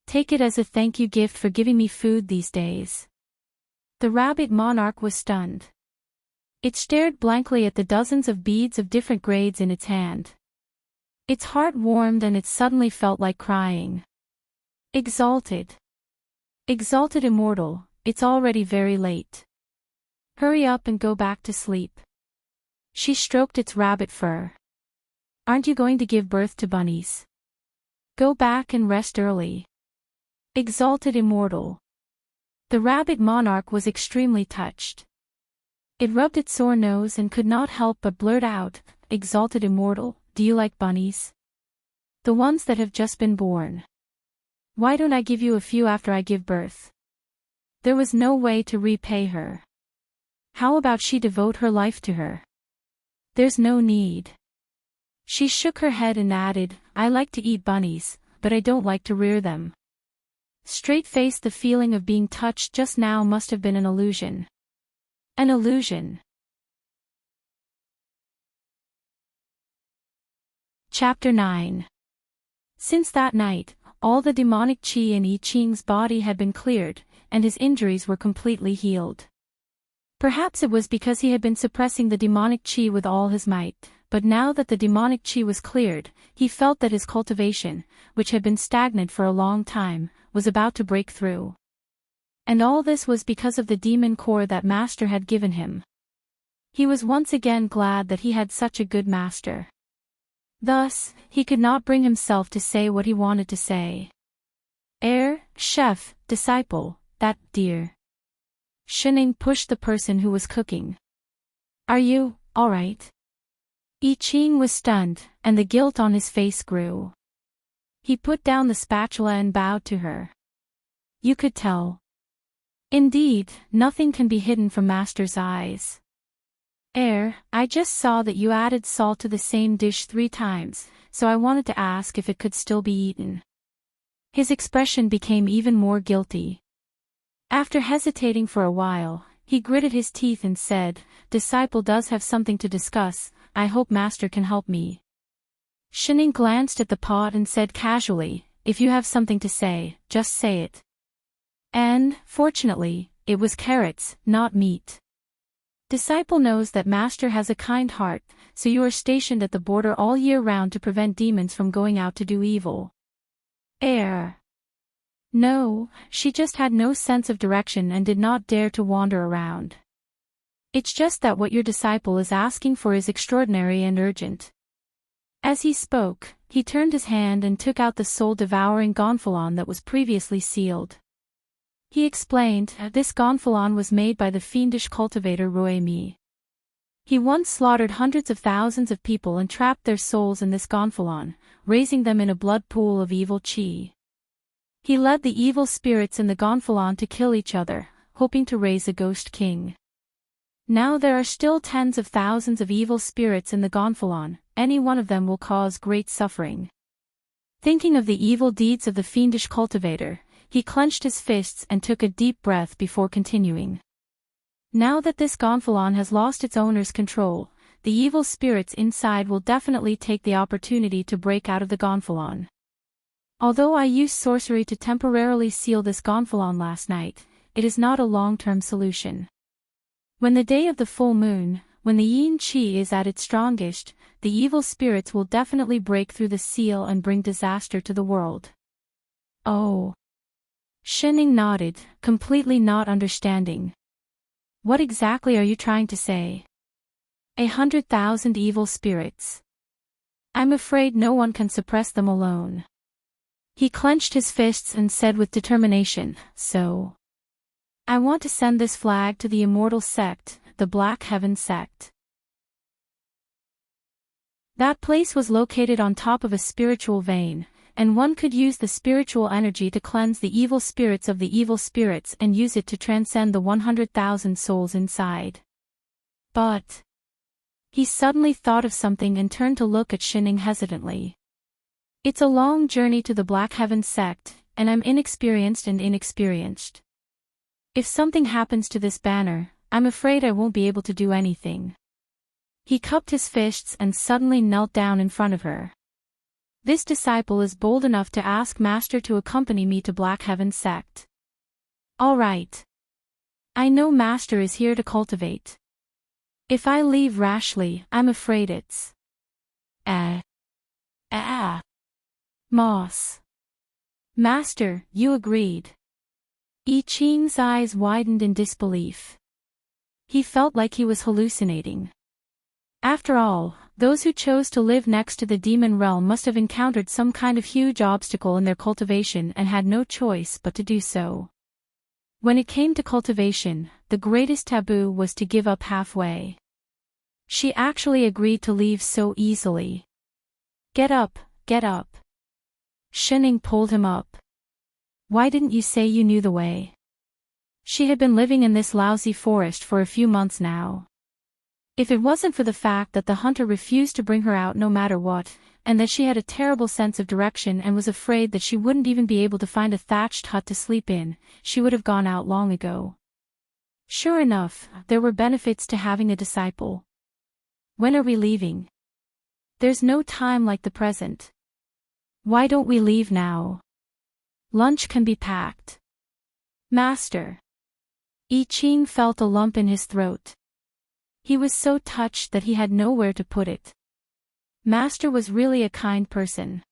Take it as a thank you gift for giving me food these days. The Rabbit Monarch was stunned. It stared blankly at the dozens of beads of different grades in its hand. Its heart warmed and it suddenly felt like crying. Exalted. Exalted Immortal, it's already very late. Hurry up and go back to sleep. She stroked its rabbit fur. Aren't you going to give birth to bunnies? Go back and rest early. Exalted Immortal. The Rabbit Monarch was extremely touched. It rubbed its sore nose and could not help but blurt out, Exalted Immortal, do you like bunnies? The ones that have just been born. Why don't I give you a few after I give birth? There was no way to repay her. How about she devote her life to her? There's no need. She shook her head and added, I like to eat bunnies, but I don't like to rear them. Straight-faced, the feeling of being touched just now must have been an illusion. An illusion. Chapter 9. Since that night, all the demonic chi in I Ching's body had been cleared, and his injuries were completely healed. Perhaps it was because he had been suppressing the demonic chi with all his might, but now that the demonic chi was cleared, he felt that his cultivation, which had been stagnant for a long time, was about to break through. And all this was because of the demon core that Master had given him. He was once again glad that he had such a good master. Thus, he could not bring himself to say what he wanted to say. Chef, disciple, that, dear. Shining pushed the person who was cooking. Are you, all right? I Ching was stunned, and the guilt on his face grew. He put down the spatula and bowed to her. You could tell. Indeed, nothing can be hidden from Master's eyes. I just saw that you added salt to the same dish 3 times, so I wanted to ask if it could still be eaten. His expression became even more guilty. After hesitating for a while, he gritted his teeth and said, Disciple does have something to discuss, I hope Master can help me. Shining glanced at the pot and said casually, If you have something to say, just say it. And, fortunately, it was carrots, not meat. Disciple knows that Master has a kind heart, so you are stationed at the border all year round to prevent demons from going out to do evil. No, she just had no sense of direction and did not dare to wander around. It's just that what your disciple is asking for is extraordinary and urgent. As he spoke, he turned his hand and took out the soul-devouring gonfalon that was previously sealed. He explained, this gonfalon was made by the fiendish cultivator Rui Mi. He once slaughtered hundreds of thousands of people and trapped their souls in this gonfalon, raising them in a blood pool of evil chi. He led the evil spirits in the gonfalon to kill each other, hoping to raise a ghost king. Now there are still tens of thousands of evil spirits in the gonfalon, any one of them will cause great suffering. Thinking of the evil deeds of the fiendish cultivator, he clenched his fists and took a deep breath before continuing. Now that this gonfalon has lost its owner's control, the evil spirits inside will definitely take the opportunity to break out of the gonfalon. Although I used sorcery to temporarily seal this gonfalon last night, it is not a long-term solution. When the day of the full moon, when the yin qi is at its strongest, the evil spirits will definitely break through the seal and bring disaster to the world. Oh. Shining nodded, completely not understanding. What exactly are you trying to say? 100,000 evil spirits. I'm afraid no one can suppress them alone. He clenched his fists and said with determination, so. I want to send this flag to the immortal sect, the Black Heaven sect. That place was located on top of a spiritual vein, and one could use the spiritual energy to cleanse the evil spirits of the evil spirits and use it to transcend the 100,000 souls inside. But he suddenly thought of something and turned to look at Shining hesitantly. It's a long journey to the Black Heaven sect, and I'm inexperienced. If something happens to this banner, I'm afraid I won't be able to do anything. He cupped his fists and suddenly knelt down in front of her. This disciple is bold enough to ask Master to accompany me to Black Heaven sect. All right. I know Master is here to cultivate. If I leave rashly, I'm afraid it's... Moss. Master, you agreed. I Ching's eyes widened in disbelief. He felt like he was hallucinating. After all, those who chose to live next to the demon realm must have encountered some kind of huge obstacle in their cultivation and had no choice but to do so. When it came to cultivation, the greatest taboo was to give up halfway. She actually agreed to leave so easily. Get up, get up. Shining pulled him up. Why didn't you say you knew the way? She had been living in this lousy forest for a few months now. If it wasn't for the fact that the hunter refused to bring her out no matter what, and that she had a terrible sense of direction and was afraid that she wouldn't even be able to find a thatched hut to sleep in, she would have gone out long ago. Sure enough, there were benefits to having a disciple. When are we leaving? There's no time like the present. Why don't we leave now? Lunch can be packed. Master. I Ching felt a lump in his throat. He was so touched that he had nowhere to put it. Master was really a kind person.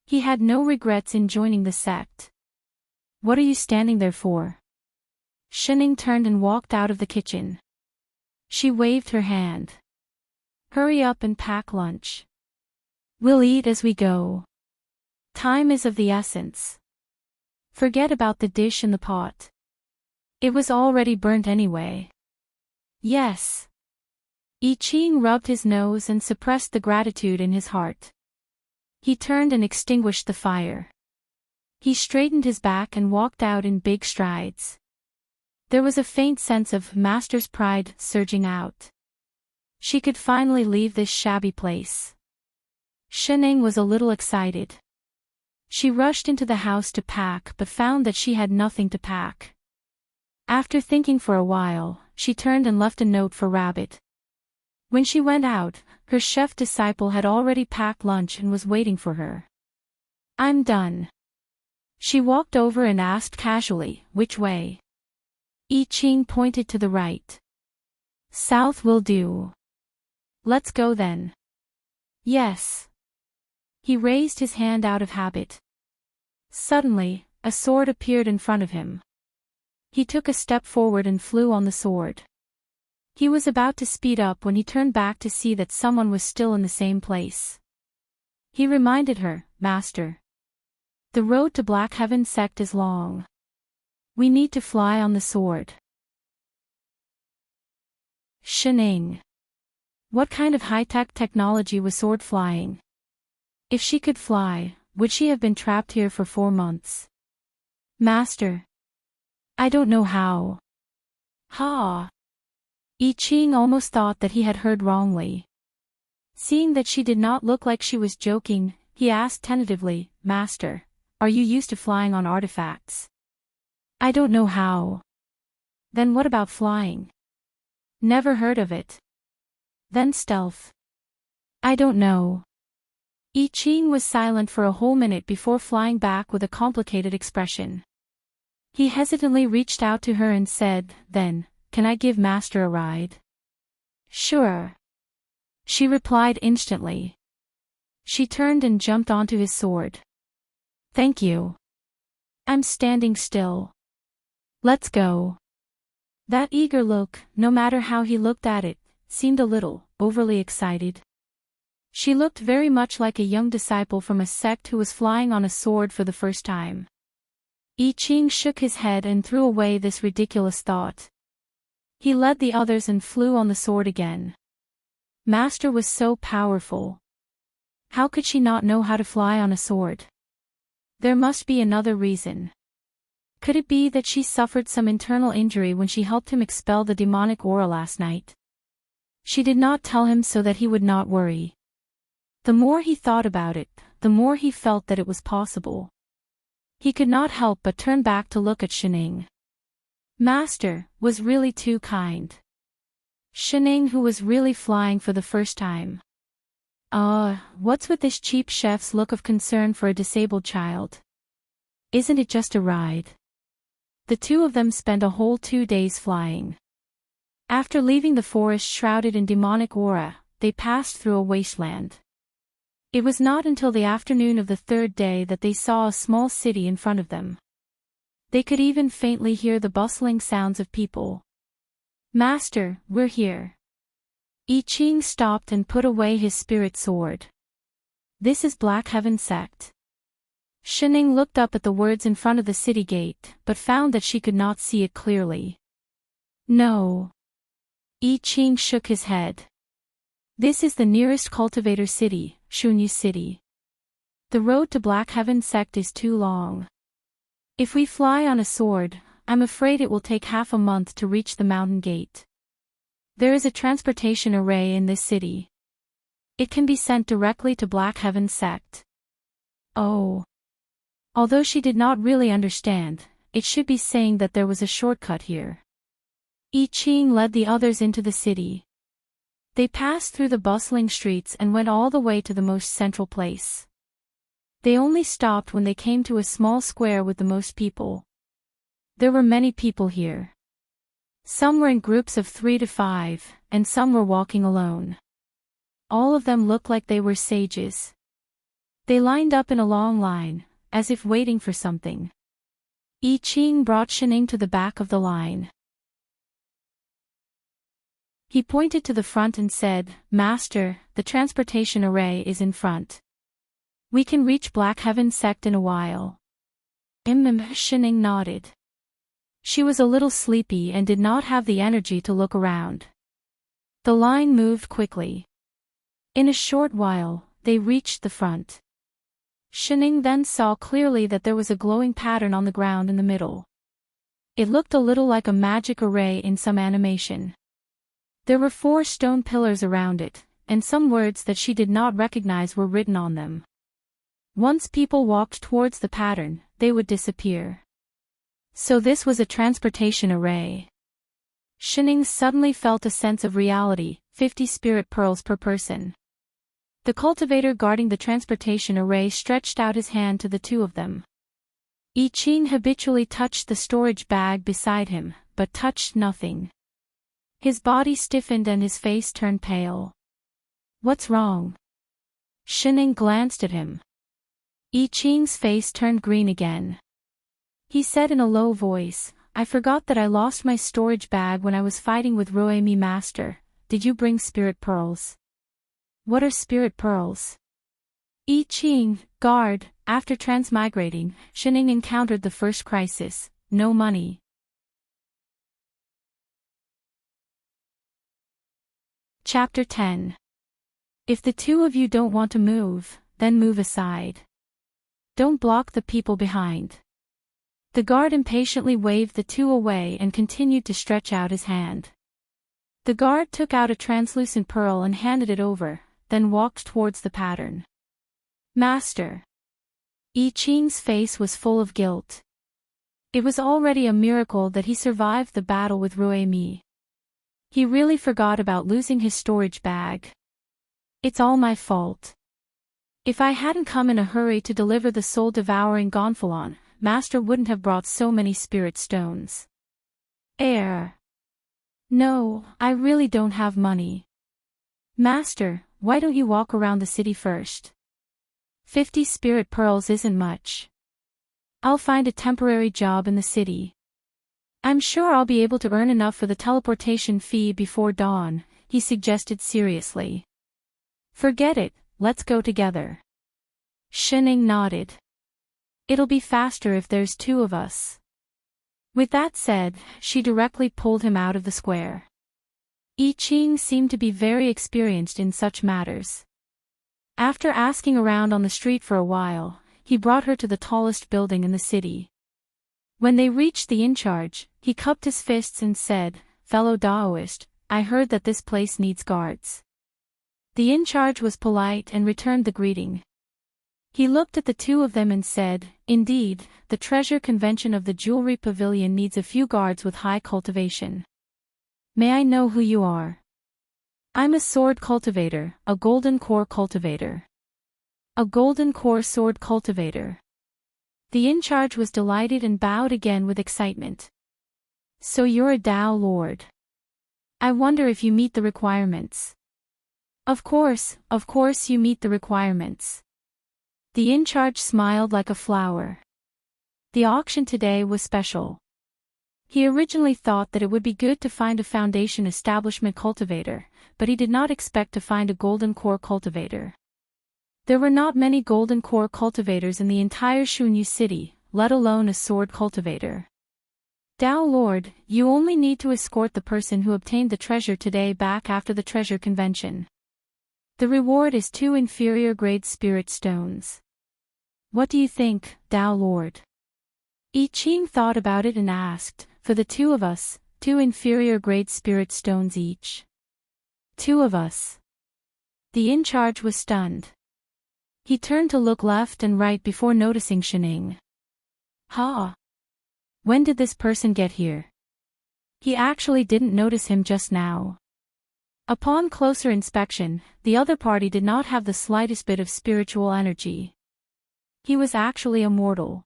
He had no regrets in joining the sect. What are you standing there for? Shining turned and walked out of the kitchen. She waved her hand. Hurry up and pack lunch. We'll eat as we go. Time is of the essence. Forget about the dish in the pot. It was already burnt anyway. Yes. I Ching rubbed his nose and suppressed the gratitude in his heart. He turned and extinguished the fire. He straightened his back and walked out in big strides. There was a faint sense of Master's pride surging out. She could finally leave this shabby place. Shining was a little excited. She rushed into the house to pack but found that she had nothing to pack. After thinking for a while, she turned and left a note for Rabbit. When she went out, her chef disciple had already packed lunch and was waiting for her. I'm done. She walked over and asked casually, which way? I Ching pointed to the right. South will do. Let's go then. Yes. He raised his hand out of habit. Suddenly, a sword appeared in front of him. He took a step forward and flew on the sword. He was about to speed up when he turned back to see that someone was still in the same place. He reminded her, Master. The road to Black Heaven sect is long. We need to fly on the sword. Shining. What kind of high-tech technology was sword flying? If she could fly, would she have been trapped here for 4 months? Master. I don't know how. Ha! I Ching almost thought that he had heard wrongly. Seeing that she did not look like she was joking, he asked tentatively, Master, are you used to flying on artifacts? I don't know how. Then what about flying? Never heard of it. Then stealth. I don't know. I Ching was silent for a whole minute before flying back with a complicated expression. He hesitantly reached out to her and said, Then, can I give Master a ride? Sure. She replied instantly. She turned and jumped onto his sword. Thank you. I'm standing still. Let's go. That eager look, no matter how he looked at it, seemed a little overly excited. She looked very much like a young disciple from a sect who was flying on a sword for the first time. I Ching shook his head and threw away this ridiculous thought. He led the others and flew on the sword again. Master was so powerful. How could she not know how to fly on a sword? There must be another reason. Could it be that she suffered some internal injury when she helped him expel the demonic aura last night? She did not tell him so that he would not worry. The more he thought about it, the more he felt that it was possible. He could not help but turn back to look at Shining. Master was really too kind. Shining, who was really flying for the first time. What's with this cheap chef's look of concern for a disabled child? Isn't it just a ride? The two of them spent a whole 2 days flying. After leaving the forest shrouded in demonic aura, they passed through a wasteland. It was not until the afternoon of the 3rd day that they saw a small city in front of them. They could even faintly hear the bustling sounds of people. Master, we're here. I Ching stopped and put away his spirit sword. This is Black Heaven Sect. Shining looked up at the words in front of the city gate, but found that she could not see it clearly. No. I Ching shook his head. This is the nearest cultivator city, Shunyu City. The road to Black Heaven Sect is too long. If we fly on a sword, I'm afraid it will take half a month to reach the mountain gate. There is a transportation array in this city. It can be sent directly to Black Heaven Sect. Oh. Although she did not really understand, it should be saying that there was a shortcut here. I Ching led the others into the city. They passed through the bustling streets and went all the way to the most central place. They only stopped when they came to a small square with the most people. There were many people here. Some were in groups of 3 to 5, and some were walking alone. All of them looked like they were sages. They lined up in a long line, as if waiting for something. I Ching brought Shining to the back of the line. He pointed to the front and said, Master, the transportation array is in front. We can reach Black Heaven Sect in a while. Shining nodded. She was a little sleepy and did not have the energy to look around. The line moved quickly. In a short while, they reached the front. Shining then saw clearly that there was a glowing pattern on the ground in the middle. It looked a little like a magic array in some animation. There were 4 stone pillars around it, and some words that she did not recognize were written on them. Once people walked towards the pattern, they would disappear. So this was a transportation array. Shining suddenly felt a sense of reality, 50 spirit pearls per person. The cultivator guarding the transportation array stretched out his hand to the two of them. I Ching habitually touched the storage bag beside him, but touched nothing. His body stiffened and his face turned pale. What's wrong? Shining glanced at him. I Ching's face turned green again. He said in a low voice, I forgot that I lost my storage bag when I was fighting with Roemi Master. Did you bring spirit pearls? What are spirit pearls? I Ching, guard, after transmigrating, Shining encountered the first crisis, no money. Chapter 10. If the two of you don't want to move, then move aside. Don't block the people behind. The guard impatiently waved the two away and continued to stretch out his hand. The guard took out a translucent pearl and handed it over, then walked towards the pattern. Master. I Ching's face was full of guilt. It was already a miracle that he survived the battle with Roemi. He really forgot about losing his storage bag. It's all my fault. If I hadn't come in a hurry to deliver the soul-devouring Gonfalon, Master wouldn't have brought so many spirit stones. No, I really don't have money. Master, why don't you walk around the city first? 50 spirit pearls isn't much. I'll find a temporary job in the city. I'm sure I'll be able to earn enough for the teleportation fee before dawn, he suggested seriously. Forget it, let's go together. Shining nodded. It'll be faster if there's two of us. With that said, she directly pulled him out of the square. I Ching seemed to be very experienced in such matters. After asking around on the street for a while, he brought her to the tallest building in the city. When they reached the in-charge, he cupped his fists and said, "Fellow Daoist, I heard that this place needs guards." The in-charge was polite and returned the greeting. He looked at the two of them and said, "Indeed, the treasure convention of the jewelry pavilion needs a few guards with high cultivation. May I know who you are?" "I'm a sword cultivator, a golden core cultivator." "A golden core sword cultivator." The in-charge was delighted and bowed again with excitement. "So you're a Dao Lord. I wonder if you meet the requirements." Of course you meet the requirements." The in-charge smiled like a flower. The auction today was special. He originally thought that it would be good to find a foundation establishment cultivator, but he did not expect to find a golden core cultivator. There were not many golden core cultivators in the entire Shunyu city, let alone a sword cultivator. "Dao Lord, you only need to escort the person who obtained the treasure today back after the treasure convention. The reward is 2 inferior grade spirit stones. What do you think, Dao Lord?" I Ching thought about it and asked, "For the two of us, 2 inferior grade spirit stones each." 2 of us. The in-charge was stunned. He turned to look left and right before noticing Shining. "Ha! When did this person get here?" He actually didn't notice him just now. Upon closer inspection, the other party did not have the slightest bit of spiritual energy. He was actually a mortal.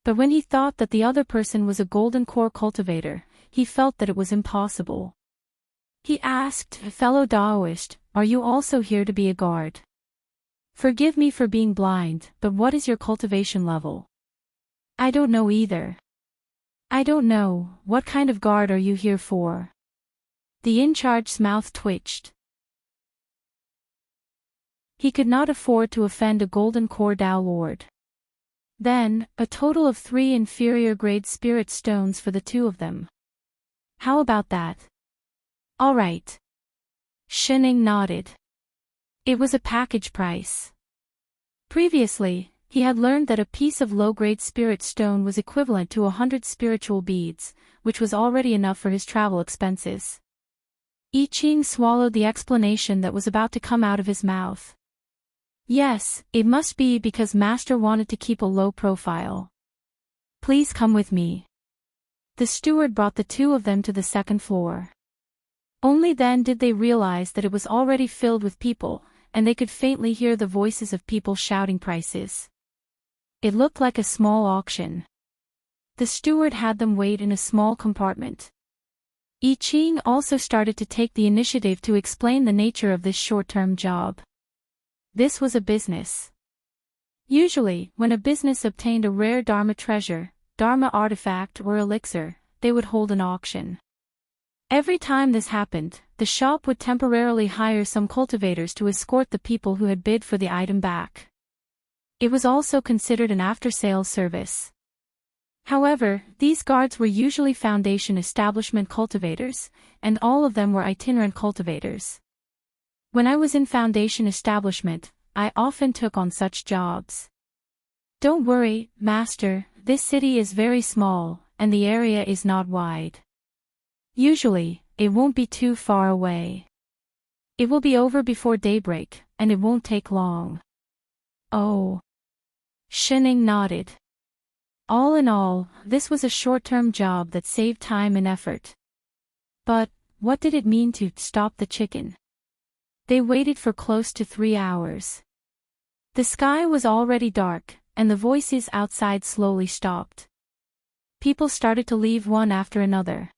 But when he thought that the other person was a golden core cultivator, he felt that it was impossible. He asked, "Fellow Daoist, are you also here to be a guard? Forgive me for being blind, but what is your cultivation level?" "I don't know either." "I don't know, what kind of guard are you here for?" The in-charge's mouth twitched. He could not afford to offend a golden core Dao Lord. Then, a total of 3 inferior grade spirit stones for the 2 of them. How about that? All right. Shining nodded. It was a package price. Previously, he had learned that a piece of low-grade spirit stone was equivalent to 100 spiritual beads, which was already enough for his travel expenses. I Ching swallowed the explanation that was about to come out of his mouth. Yes, it must be because Master wanted to keep a low profile. Please come with me. The steward brought the 2 of them to the 2nd floor. Only then did they realize that it was already filled with people, and they could faintly hear the voices of people shouting prices. It looked like a small auction. The steward had them wait in a small compartment. I Ching also started to take the initiative to explain the nature of this short-term job. This was a business. Usually, when a business obtained a rare Dharma treasure, Dharma artifact or elixir, they would hold an auction. Every time this happened, the shop would temporarily hire some cultivators to escort the people who had bid for the item back. It was also considered an after-sales service. However, these guards were usually foundation establishment cultivators, and all of them were itinerant cultivators. When I was in foundation establishment, I often took on such jobs. Don't worry, Master, this city is very small, and the area is not wide. Usually, it won't be too far away. It will be over before daybreak, and it won't take long. Oh. Shining nodded. All in all, this was a short-term job that saved time and effort. But, what did it mean to stop the chicken? They waited for close to 3 hours. The sky was already dark, and the voices outside slowly stopped. People started to leave one after another.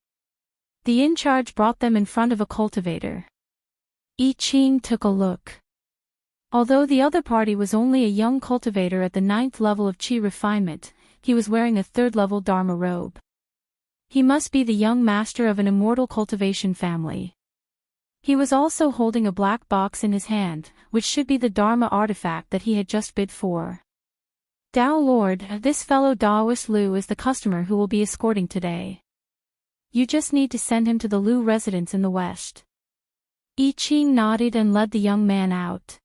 The in-charge brought them in front of a cultivator. I Ching took a look. Although the other party was only a young cultivator at the 9th level of Qi refinement, he was wearing a third-level Dharma robe. He must be the young master of an immortal cultivation family. He was also holding a black box in his hand, which should be the Dharma artifact that he had just bid for. Tao Lord, this fellow Daoist Lu is the customer who will be escorting today. You just need to send him to the Lu residence in the west. I Ching nodded and led the young man out.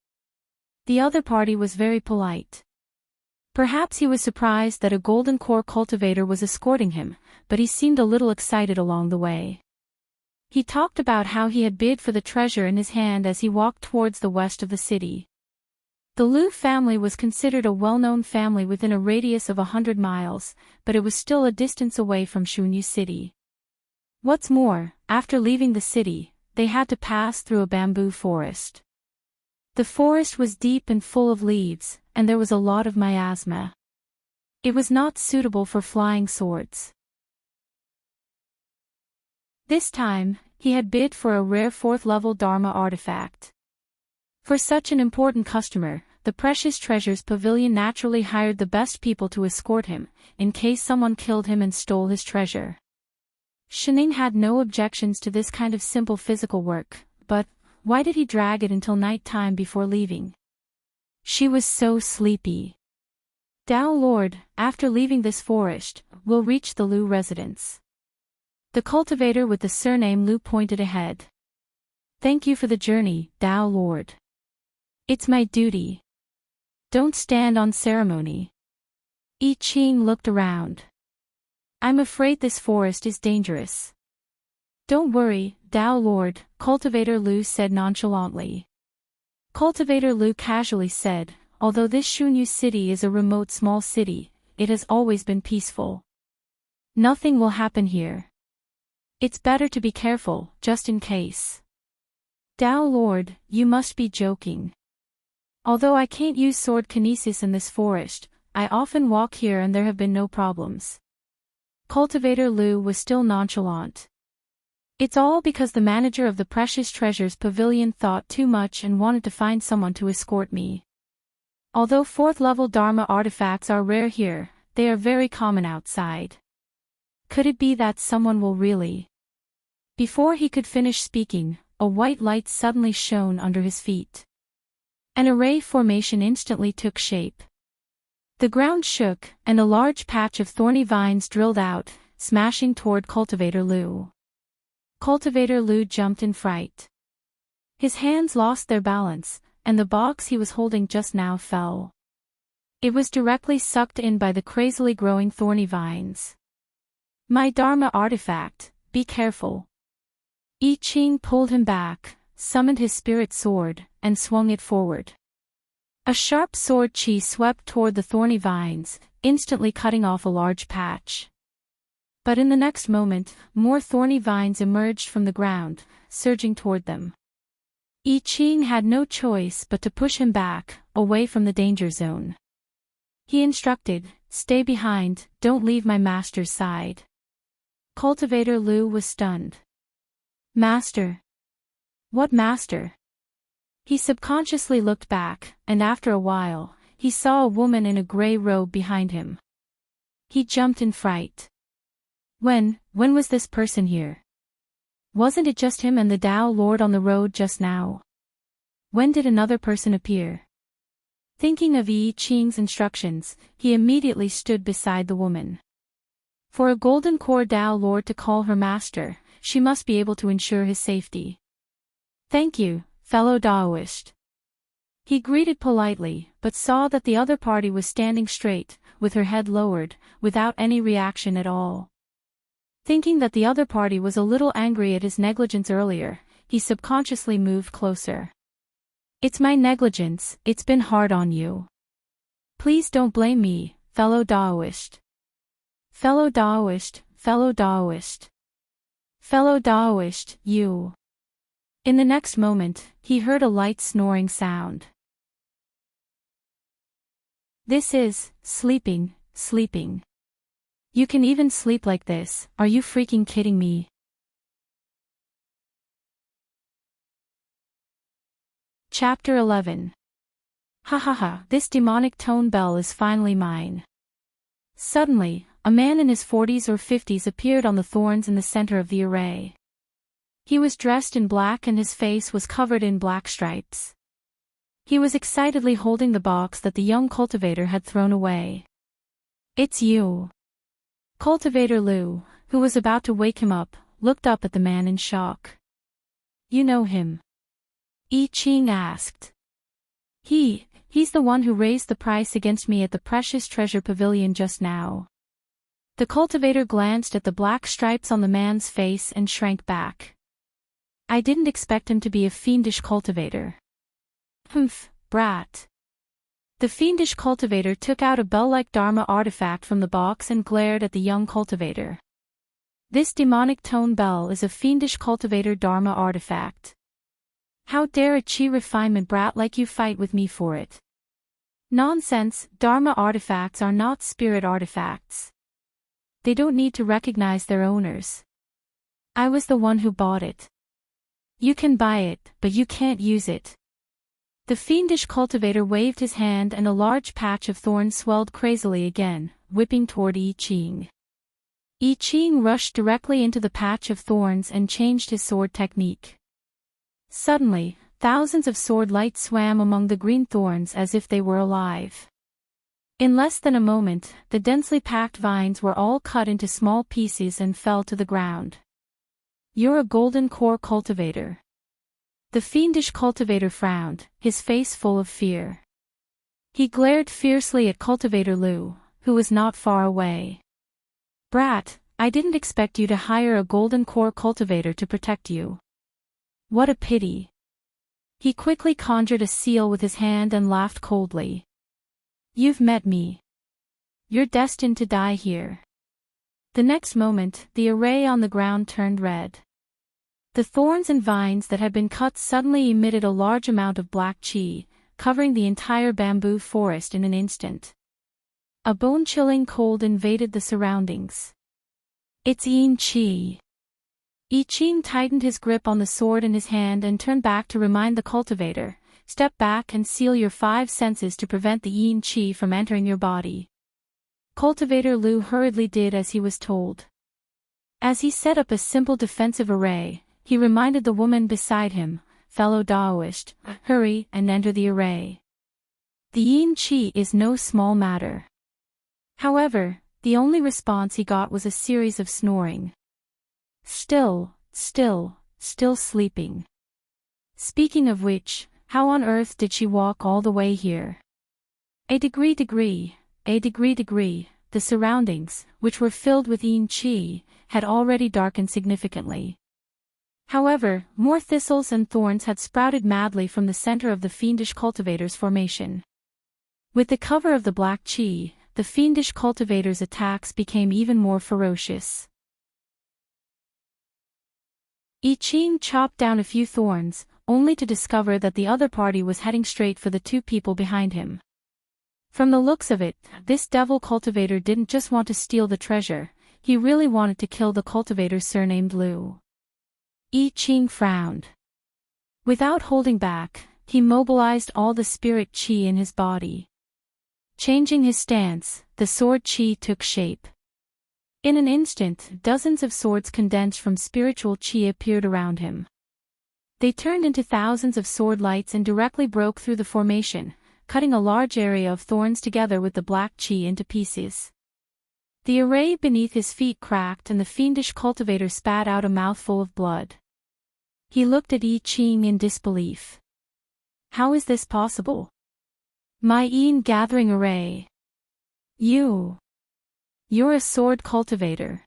The other party was very polite. Perhaps he was surprised that a golden core cultivator was escorting him, but he seemed a little excited along the way. He talked about how he had bid for the treasure in his hand as he walked towards the west of the city. The Lu family was considered a well-known family within a radius of 100 miles, but it was still a distance away from Shunyu City. What's more, after leaving the city, they had to pass through a bamboo forest. The forest was deep and full of leaves, and there was a lot of miasma. It was not suitable for flying swords. This time, he had bid for a rare 4th-level Dharma artifact. For such an important customer, the Precious Treasures Pavilion naturally hired the best people to escort him, in case someone killed him and stole his treasure. Shining had no objections to this kind of simple physical work, but why did he drag it until night time before leaving? She was so sleepy. Tao Lord, after leaving this forest, we'll reach the Lu residence. The cultivator with the surname Lu pointed ahead. Thank you for the journey, Tao Lord. It's my duty. Don't stand on ceremony. I Ching looked around. I'm afraid this forest is dangerous. Don't worry, Tao Lord, Cultivator Lu said nonchalantly. Cultivator Lu casually said, although this Shunyu city is a remote small city, it has always been peaceful. Nothing will happen here. It's better to be careful, just in case. Tao Lord, you must be joking. Although I can't use sword kinesis in this forest, I often walk here and there have been no problems. Cultivator Lu was still nonchalant. It's all because the manager of the Precious Treasures Pavilion thought too much and wanted to find someone to escort me. Although 4th-level Dharma artifacts are rare here, they are very common outside. Could it be that someone will really? Before he could finish speaking, a white light suddenly shone under his feet. An array formation instantly took shape. The ground shook, and a large patch of thorny vines drilled out, smashing toward Cultivator Lu. Cultivator Lu jumped in fright. His hands lost their balance, and the box he was holding just now fell. It was directly sucked in by the crazily growing thorny vines. My Dharma artifact, be careful. I Ching pulled him back, summoned his spirit sword, and swung it forward. A sharp sword chi swept toward the thorny vines, instantly cutting off a large patch. But in the next moment, more thorny vines emerged from the ground, surging toward them. I Ching had no choice but to push him back, away from the danger zone. He instructed, stay behind, don't leave my master's side. Cultivator Lu was stunned. Master? What master? He subconsciously looked back, and after a while, he saw a woman in a gray robe behind him. He jumped in fright. When was this person here? Wasn't it just him and the Tao Lord on the road just now? When did another person appear? Thinking of Yi Qing's instructions, he immediately stood beside the woman. For a golden core Tao Lord to call her master, she must be able to ensure his safety. Thank you, fellow Daoist. He greeted politely, but saw that the other party was standing straight, with her head lowered, without any reaction at all. Thinking that the other party was a little angry at his negligence earlier, he subconsciously moved closer. It's my negligence, it's been hard on you. Please don't blame me, fellow Daoist. Fellow Daoist, fellow Daoist. Fellow Daoist, you. In the next moment, he heard a light snoring sound. This is, sleeping. You can even sleep like this, are you freaking kidding me? Chapter 11. Ha ha ha, this demonic tone bell is finally mine. Suddenly, a man in his 40s or 50s appeared on the thorns in the center of the array. He was dressed in black and his face was covered in black stripes. He was excitedly holding the box that the young cultivator had thrown away. "It's you." Cultivator Lu, who was about to wake him up, looked up at the man in shock. "You know him?" Yi Qing asked. He's the one who raised the price against me at the Precious Treasure Pavilion just now." The cultivator glanced at the black stripes on the man's face and shrank back. "I didn't expect him to be a fiendish cultivator." "Humph, brat." The fiendish cultivator took out a bell-like Dharma artifact from the box and glared at the young cultivator. "This demonic tone bell is a fiendish cultivator Dharma artifact. How dare a chi refinement brat like you fight with me for it?" "Nonsense, Dharma artifacts are not spirit artifacts. They don't need to recognize their owners. I was the one who bought it. You can buy it, but you can't use it." The fiendish cultivator waved his hand and a large patch of thorns swelled crazily again, whipping toward Yi Qing. Yi Qing rushed directly into the patch of thorns and changed his sword technique. Suddenly, thousands of sword lights swam among the green thorns as if they were alive. In less than a moment, the densely packed vines were all cut into small pieces and fell to the ground. "You're a golden core cultivator." The fiendish cultivator frowned, his face full of fear. He glared fiercely at Cultivator Lu, who was not far away. "Brat, I didn't expect you to hire a golden core cultivator to protect you. What a pity." He quickly conjured a seal with his hand and laughed coldly. "You've met me. You're destined to die here." The next moment, the array on the ground turned red. The thorns and vines that had been cut suddenly emitted a large amount of black qi, covering the entire bamboo forest in an instant. A bone-chilling cold invaded the surroundings. "It's Yin Qi." Yi Qing tightened his grip on the sword in his hand and turned back to remind the cultivator, "Step back and seal your 5 senses to prevent the Yin Qi from entering your body." Cultivator Lu hurriedly did as he was told. As he set up a simple defensive array, he reminded the woman beside him, "Fellow Daoist, hurry and enter the array. The Yin Qi is no small matter." However, the only response he got was a series of snoring. Still sleeping. Speaking of which, how on earth did she walk all the way here? A degree, the surroundings, which were filled with Yin Qi, had already darkened significantly. However, more thistles and thorns had sprouted madly from the center of the fiendish cultivator's formation. With the cover of the black qi, the fiendish cultivator's attacks became even more ferocious. Yi Qing chopped down a few thorns, only to discover that the other party was heading straight for the 2 people behind him. From the looks of it, this devil cultivator didn't just want to steal the treasure, he really wanted to kill the cultivator surnamed Lu. Yi Qing frowned. Without holding back, he mobilized all the spirit qi in his body. Changing his stance, the sword qi took shape. In an instant, dozens of swords condensed from spiritual qi appeared around him. They turned into thousands of sword lights and directly broke through the formation, cutting a large area of thorns together with the black qi into pieces. The array beneath his feet cracked and the fiendish cultivator spat out a mouthful of blood. He looked at Yi Qing in disbelief. How is this possible? My Yin gathering array. You're a sword cultivator.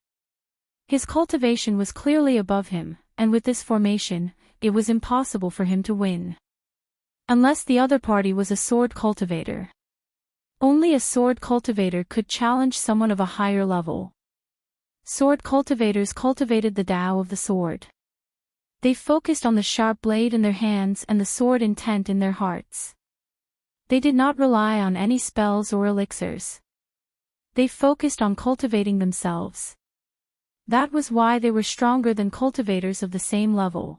His cultivation was clearly above him, and with this formation, it was impossible for him to win. Unless the other party was a sword cultivator. Only a sword cultivator could challenge someone of a higher level. Sword cultivators cultivated the Tao of the sword. They focused on the sharp blade in their hands and the sword intent in their hearts. They did not rely on any spells or elixirs. They focused on cultivating themselves. That was why they were stronger than cultivators of the same level.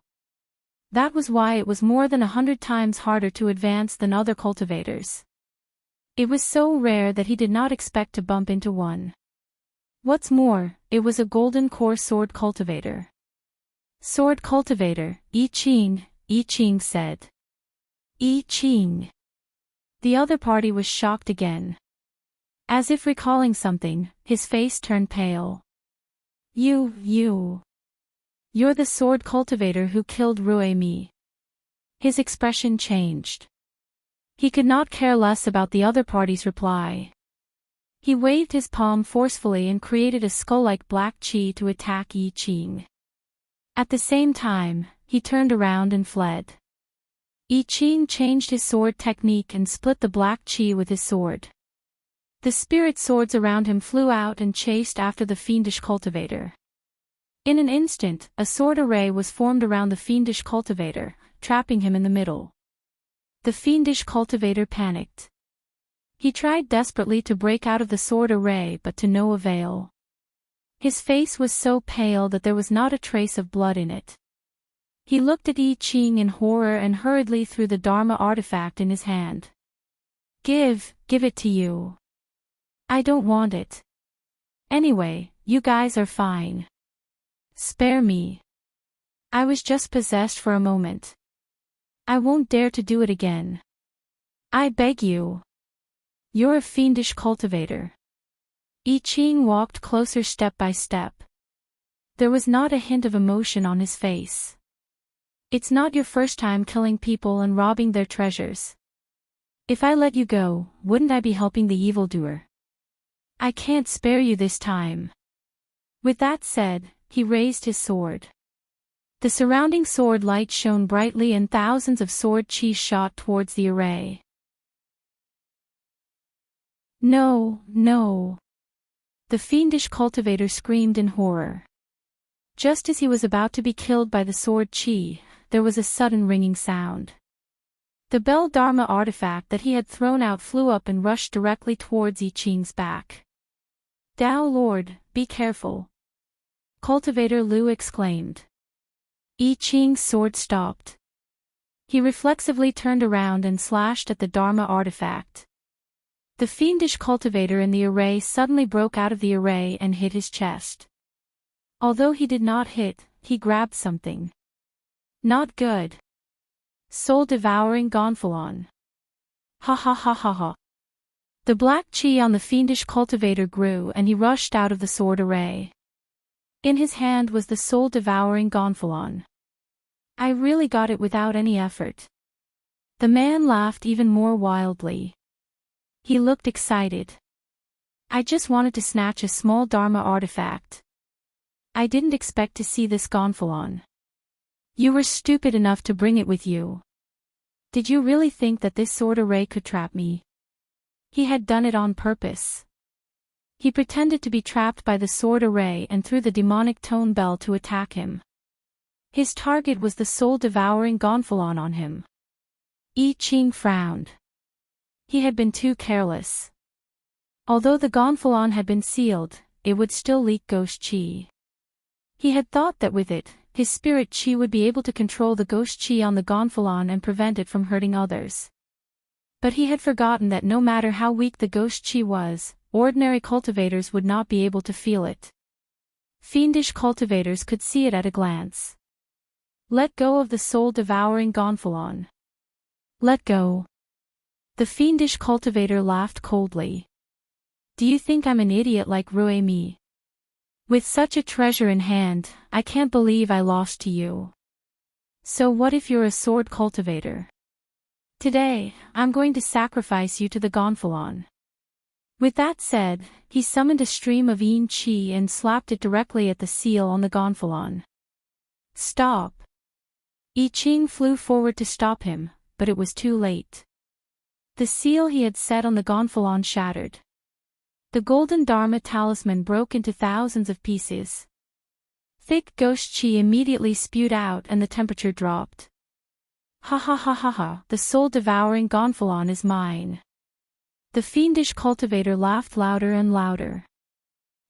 That was why it was more than 100 times harder to advance than other cultivators. It was so rare that he did not expect to bump into one. What's more, it was a golden core sword cultivator. Sword cultivator, I Ching said. I Ching. The other party was shocked again. As if recalling something, his face turned pale. You're the sword cultivator who killed Ruei. His expression changed. He could not care less about the other party's reply. He waved his palm forcefully and created a skull-like black chi to attack I Ching. At the same time, he turned around and fled. I Ching changed his sword technique and split the black chi with his sword. The spirit swords around him flew out and chased after the fiendish cultivator. In an instant, a sword array was formed around the fiendish cultivator, trapping him in the middle. The fiendish cultivator panicked. He tried desperately to break out of the sword array but to no avail. His face was so pale that there was not a trace of blood in it. He looked at I Ching in horror and hurriedly threw the Dharma artifact in his hand. Give it to you. I don't want it. Anyway, you guys are fine. Spare me. I was just possessed for a moment. I won't dare to do it again. I beg you. You're a fiendish cultivator. I Ching walked closer step by step. There was not a hint of emotion on his face. It's not your first time killing people and robbing their treasures. If I let you go, wouldn't I be helping the evildoer? I can't spare you this time. With that said, he raised his sword. The surrounding sword light shone brightly and thousands of sword chi shot towards the array. No. The fiendish cultivator screamed in horror. Just as he was about to be killed by the sword chi, there was a sudden ringing sound. The bell Dharma artifact that he had thrown out flew up and rushed directly towards I Ching's back. Dao Lord, be careful. Cultivator Liu exclaimed. I Ching's sword stopped. He reflexively turned around and slashed at the Dharma artifact. The fiendish cultivator in the array suddenly broke out of the array and hit his chest. Although he did not hit, he grabbed something. Not good. Soul-devouring gonfalon. Ha. The black chi on the fiendish cultivator grew and he rushed out of the sword array. In his hand was the soul-devouring gonfalon. I really got it without any effort. The man laughed even more wildly. He looked excited. I just wanted to snatch a small Dharma artifact. I didn't expect to see this gonfalon. You were stupid enough to bring it with you. Did you really think that this sword array could trap me? He had done it on purpose. He pretended to be trapped by the sword array and threw the demonic tone bell to attack him. His target was the soul-devouring gonfalon on him. I Ching frowned. He had been too careless. Although the gonfalon had been sealed, it would still leak ghost chi. He had thought that with it, his spirit chi would be able to control the ghost chi on the gonfalon and prevent it from hurting others. But he had forgotten that no matter how weak the ghost chi was, ordinary cultivators would not be able to feel it. Fiendish cultivators could see it at a glance. Let go of the soul-devouring gonfalon. Let go. The fiendish cultivator laughed coldly. Do you think I'm an idiot like Ruei? With such a treasure in hand, I can't believe I lost to you. So what if you're a sword cultivator? Today, I'm going to sacrifice you to the gonfalon. With that said, he summoned a stream of yin chi and slapped it directly at the seal on the gonfalon. Stop! I Ching flew forward to stop him, but it was too late. The seal he had set on the gonfalon shattered. The golden Dharma talisman broke into thousands of pieces. Thick ghost chi immediately spewed out and the temperature dropped. Ha, the soul-devouring gonfalon is mine. The fiendish cultivator laughed louder and louder.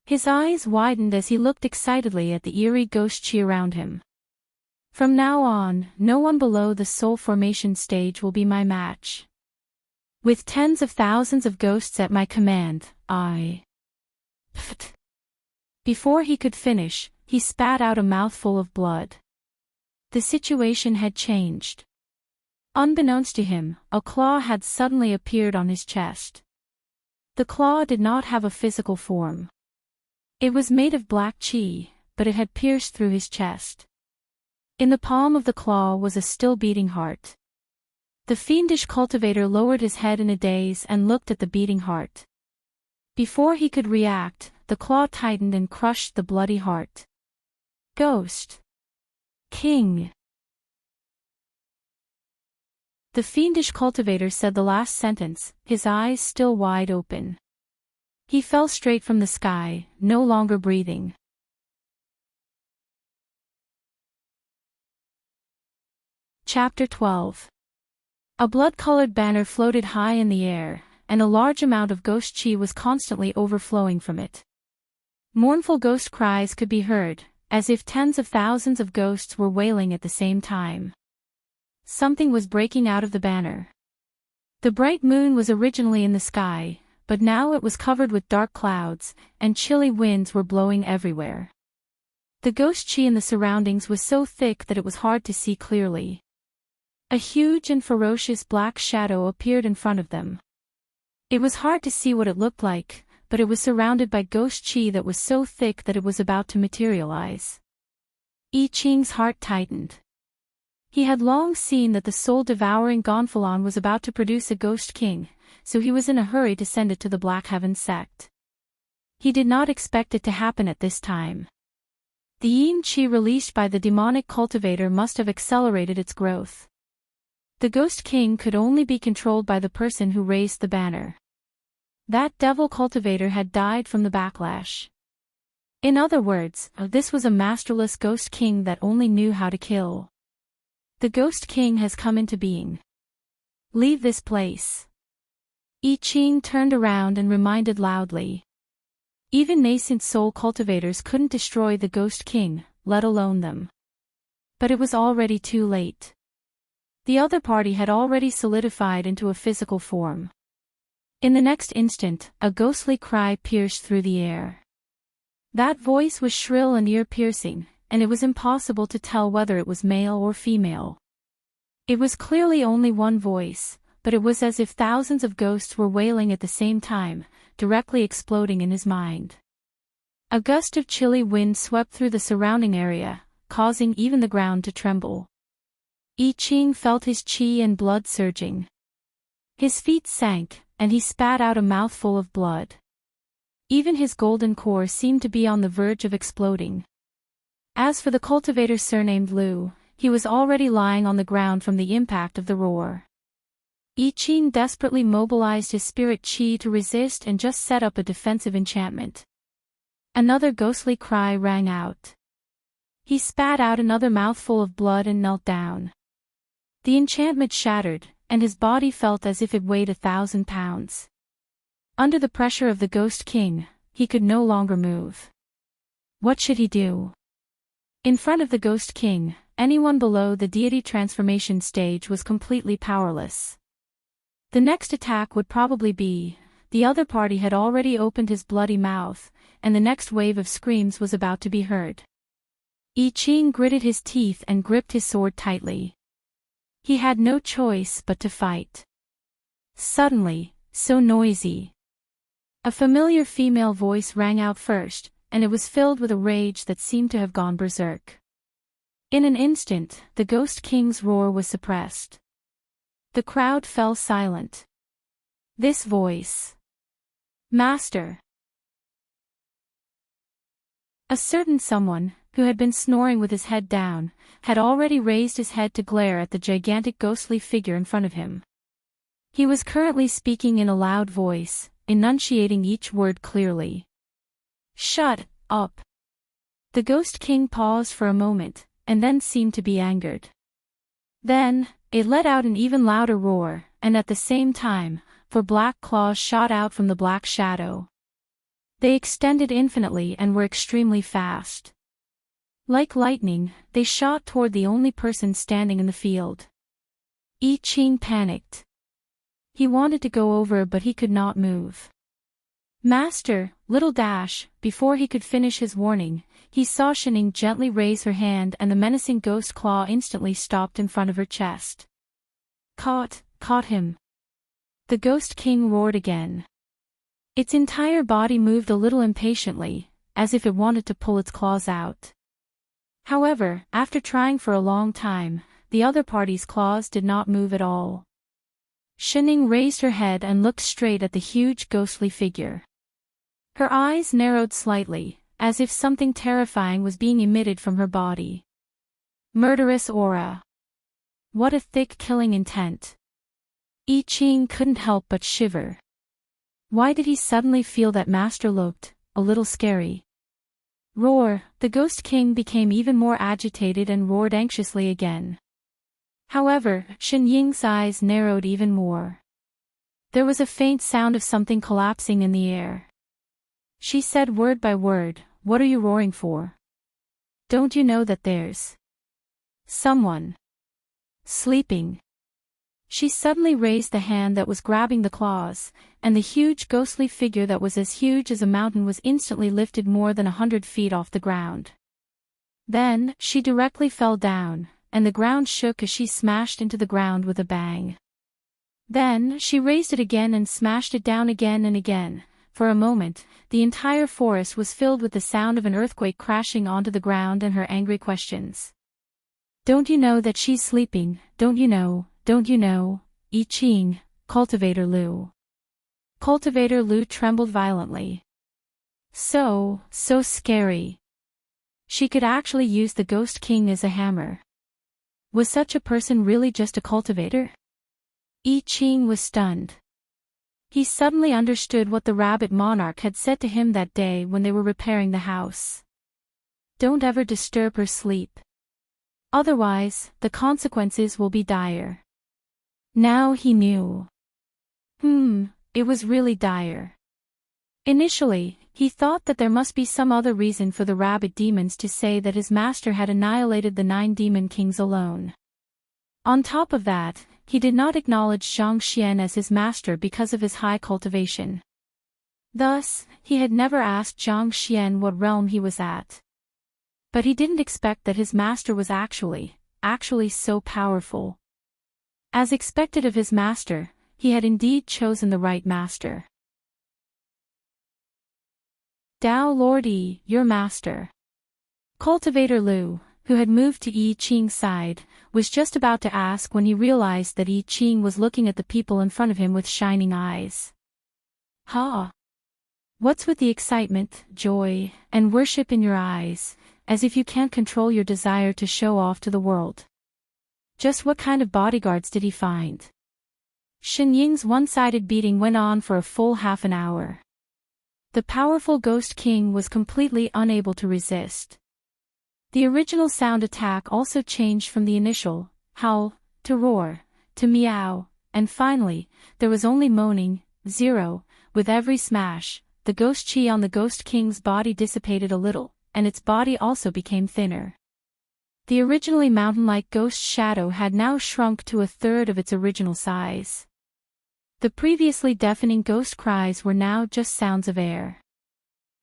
His eyes widened as he looked excitedly at the eerie ghost chi around him. From now on, no one below the soul formation stage will be my match. With tens of thousands of ghosts at my command, I... Pfft. Before he could finish, he spat out a mouthful of blood. The situation had changed. Unbeknownst to him, a claw had suddenly appeared on his chest. The claw did not have a physical form. It was made of black chi, but it had pierced through his chest. In the palm of the claw was a still beating heart. The fiendish cultivator lowered his head in a daze and looked at the beating heart. Before he could react, the claw tightened and crushed the bloody heart. Ghost King. The fiendish cultivator said the last sentence, his eyes still wide open. He fell straight from the sky, no longer breathing. Chapter 12. A blood-colored banner floated high in the air, and a large amount of ghost chi was constantly overflowing from it. Mournful ghost cries could be heard, as if tens of thousands of ghosts were wailing at the same time. Something was breaking out of the banner. The bright moon was originally in the sky, but now it was covered with dark clouds, and chilly winds were blowing everywhere. The ghost chi in the surroundings was so thick that it was hard to see clearly. A huge and ferocious black shadow appeared in front of them. It was hard to see what it looked like, but it was surrounded by ghost chi that was so thick that it was about to materialize. I Ching's heart tightened. He had long seen that the soul-devouring Gonfalon was about to produce a ghost king, so he was in a hurry to send it to the Black Heaven sect. He did not expect it to happen at this time. The yin chi released by the demonic cultivator must have accelerated its growth. The ghost king could only be controlled by the person who raised the banner. That devil cultivator had died from the backlash. In other words, this was a masterless ghost king that only knew how to kill. The ghost king has come into being. Leave this place. I Ching turned around and reminded loudly. Even nascent soul cultivators couldn't destroy the ghost king, let alone them. But it was already too late. The other party had already solidified into a physical form. In the next instant, a ghostly cry pierced through the air. That voice was shrill and ear-piercing, and it was impossible to tell whether it was male or female. It was clearly only one voice, but it was as if thousands of ghosts were wailing at the same time, directly exploding in his mind. A gust of chilly wind swept through the surrounding area, causing even the ground to tremble. I Ching felt his chi and blood surging. His feet sank, and he spat out a mouthful of blood. Even his golden core seemed to be on the verge of exploding. As for the cultivator surnamed Lu, he was already lying on the ground from the impact of the roar. I Ching desperately mobilized his spirit chi to resist and just set up a defensive enchantment. Another ghostly cry rang out. He spat out another mouthful of blood and knelt down. The enchantment shattered, and his body felt as if it weighed 1,000 pounds. Under the pressure of the ghost king, he could no longer move. What should he do? In front of the ghost king, anyone below the deity transformation stage was completely powerless. The next attack would probably be, the other party had already opened his bloody mouth, and the next wave of screams was about to be heard. I Ching gritted his teeth and gripped his sword tightly. He had no choice but to fight. Suddenly, so noisy. A familiar female voice rang out first, and it was filled with a rage that seemed to have gone berserk. In an instant, the Ghost King's roar was suppressed. The crowd fell silent. This voice. Master. A certain someone, who had been snoring with his head down, had already raised his head to glare at the gigantic ghostly figure in front of him. He was currently speaking in a loud voice, enunciating each word clearly. Shut up. The Ghost King paused for a moment, and then seemed to be angered. Then, it let out an even louder roar, and at the same time, 4 black claws shot out from the black shadow. They extended infinitely and were extremely fast. Like lightning, they shot toward the only person standing in the field. I Ching panicked. He wanted to go over but he could not move. Master, little dash, before he could finish his warning, he saw Shining gently raise her hand and the menacing ghost claw instantly stopped in front of her chest. Caught him. The Ghost King roared again. Its entire body moved a little impatiently, as if it wanted to pull its claws out. However, after trying for a long time, the other party's claws did not move at all. Shining raised her head and looked straight at the huge ghostly figure. Her eyes narrowed slightly, as if something terrifying was being emitted from her body. Murderous aura. What a thick killing intent. I Ching couldn't help but shiver. Why did he suddenly feel that Master looked a little scary? Roar! The Ghost King became even more agitated and roared anxiously again. However, Shen Ying's eyes narrowed even more. There was a faint sound of something collapsing in the air. She said word by word, "What are you roaring for? Don't you know that there's someone sleeping?" She suddenly raised the hand that was grabbing the claws, and the huge ghostly figure that was as huge as a mountain was instantly lifted more than 100 feet off the ground. Then, she directly fell down, and the ground shook as she smashed into the ground with a bang. Then, she raised it again and smashed it down again and again. For a moment, the entire forest was filled with the sound of an earthquake crashing onto the ground and her angry questions. "Don't you know that she's sleeping? Don't you know? Don't you know?" I Ching, Cultivator Lu. Cultivator Lu trembled violently. So scary. She could actually use the Ghost King as a hammer. Was such a person really just a cultivator? I Ching was stunned. He suddenly understood what the rabbit monarch had said to him that day when they were repairing the house. Don't ever disturb her sleep. Otherwise, the consequences will be dire. Now he knew. It was really dire. Initially, he thought that there must be some other reason for the rabbit demons to say that his master had annihilated the 9 demon kings alone. On top of that, he did not acknowledge Zhang Xian as his master because of his high cultivation. Thus, he had never asked Zhang Xian what realm he was at. But he didn't expect that his master was actually so powerful. As expected of his master, he had indeed chosen the right master. Dao Lord Yi, your master. Cultivator Lu, who had moved to I Ching's side, was just about to ask when he realized that I Ching was looking at the people in front of him with shining eyes. Ha! What's with the excitement, joy, and worship in your eyes, as if you can't control your desire to show off to the world? Just what kind of bodyguards did he find? Shen Ying's one-sided beating went on for a full half an hour. The powerful Ghost King was completely unable to resist. The original sound attack also changed from the initial howl to roar to meow, and finally, there was only moaning. 0. With every smash, the ghost chi on the Ghost King's body dissipated a little, and its body also became thinner. The originally mountain-like ghost shadow had now shrunk to 1/3 of its original size. The previously deafening ghost cries were now just sounds of air.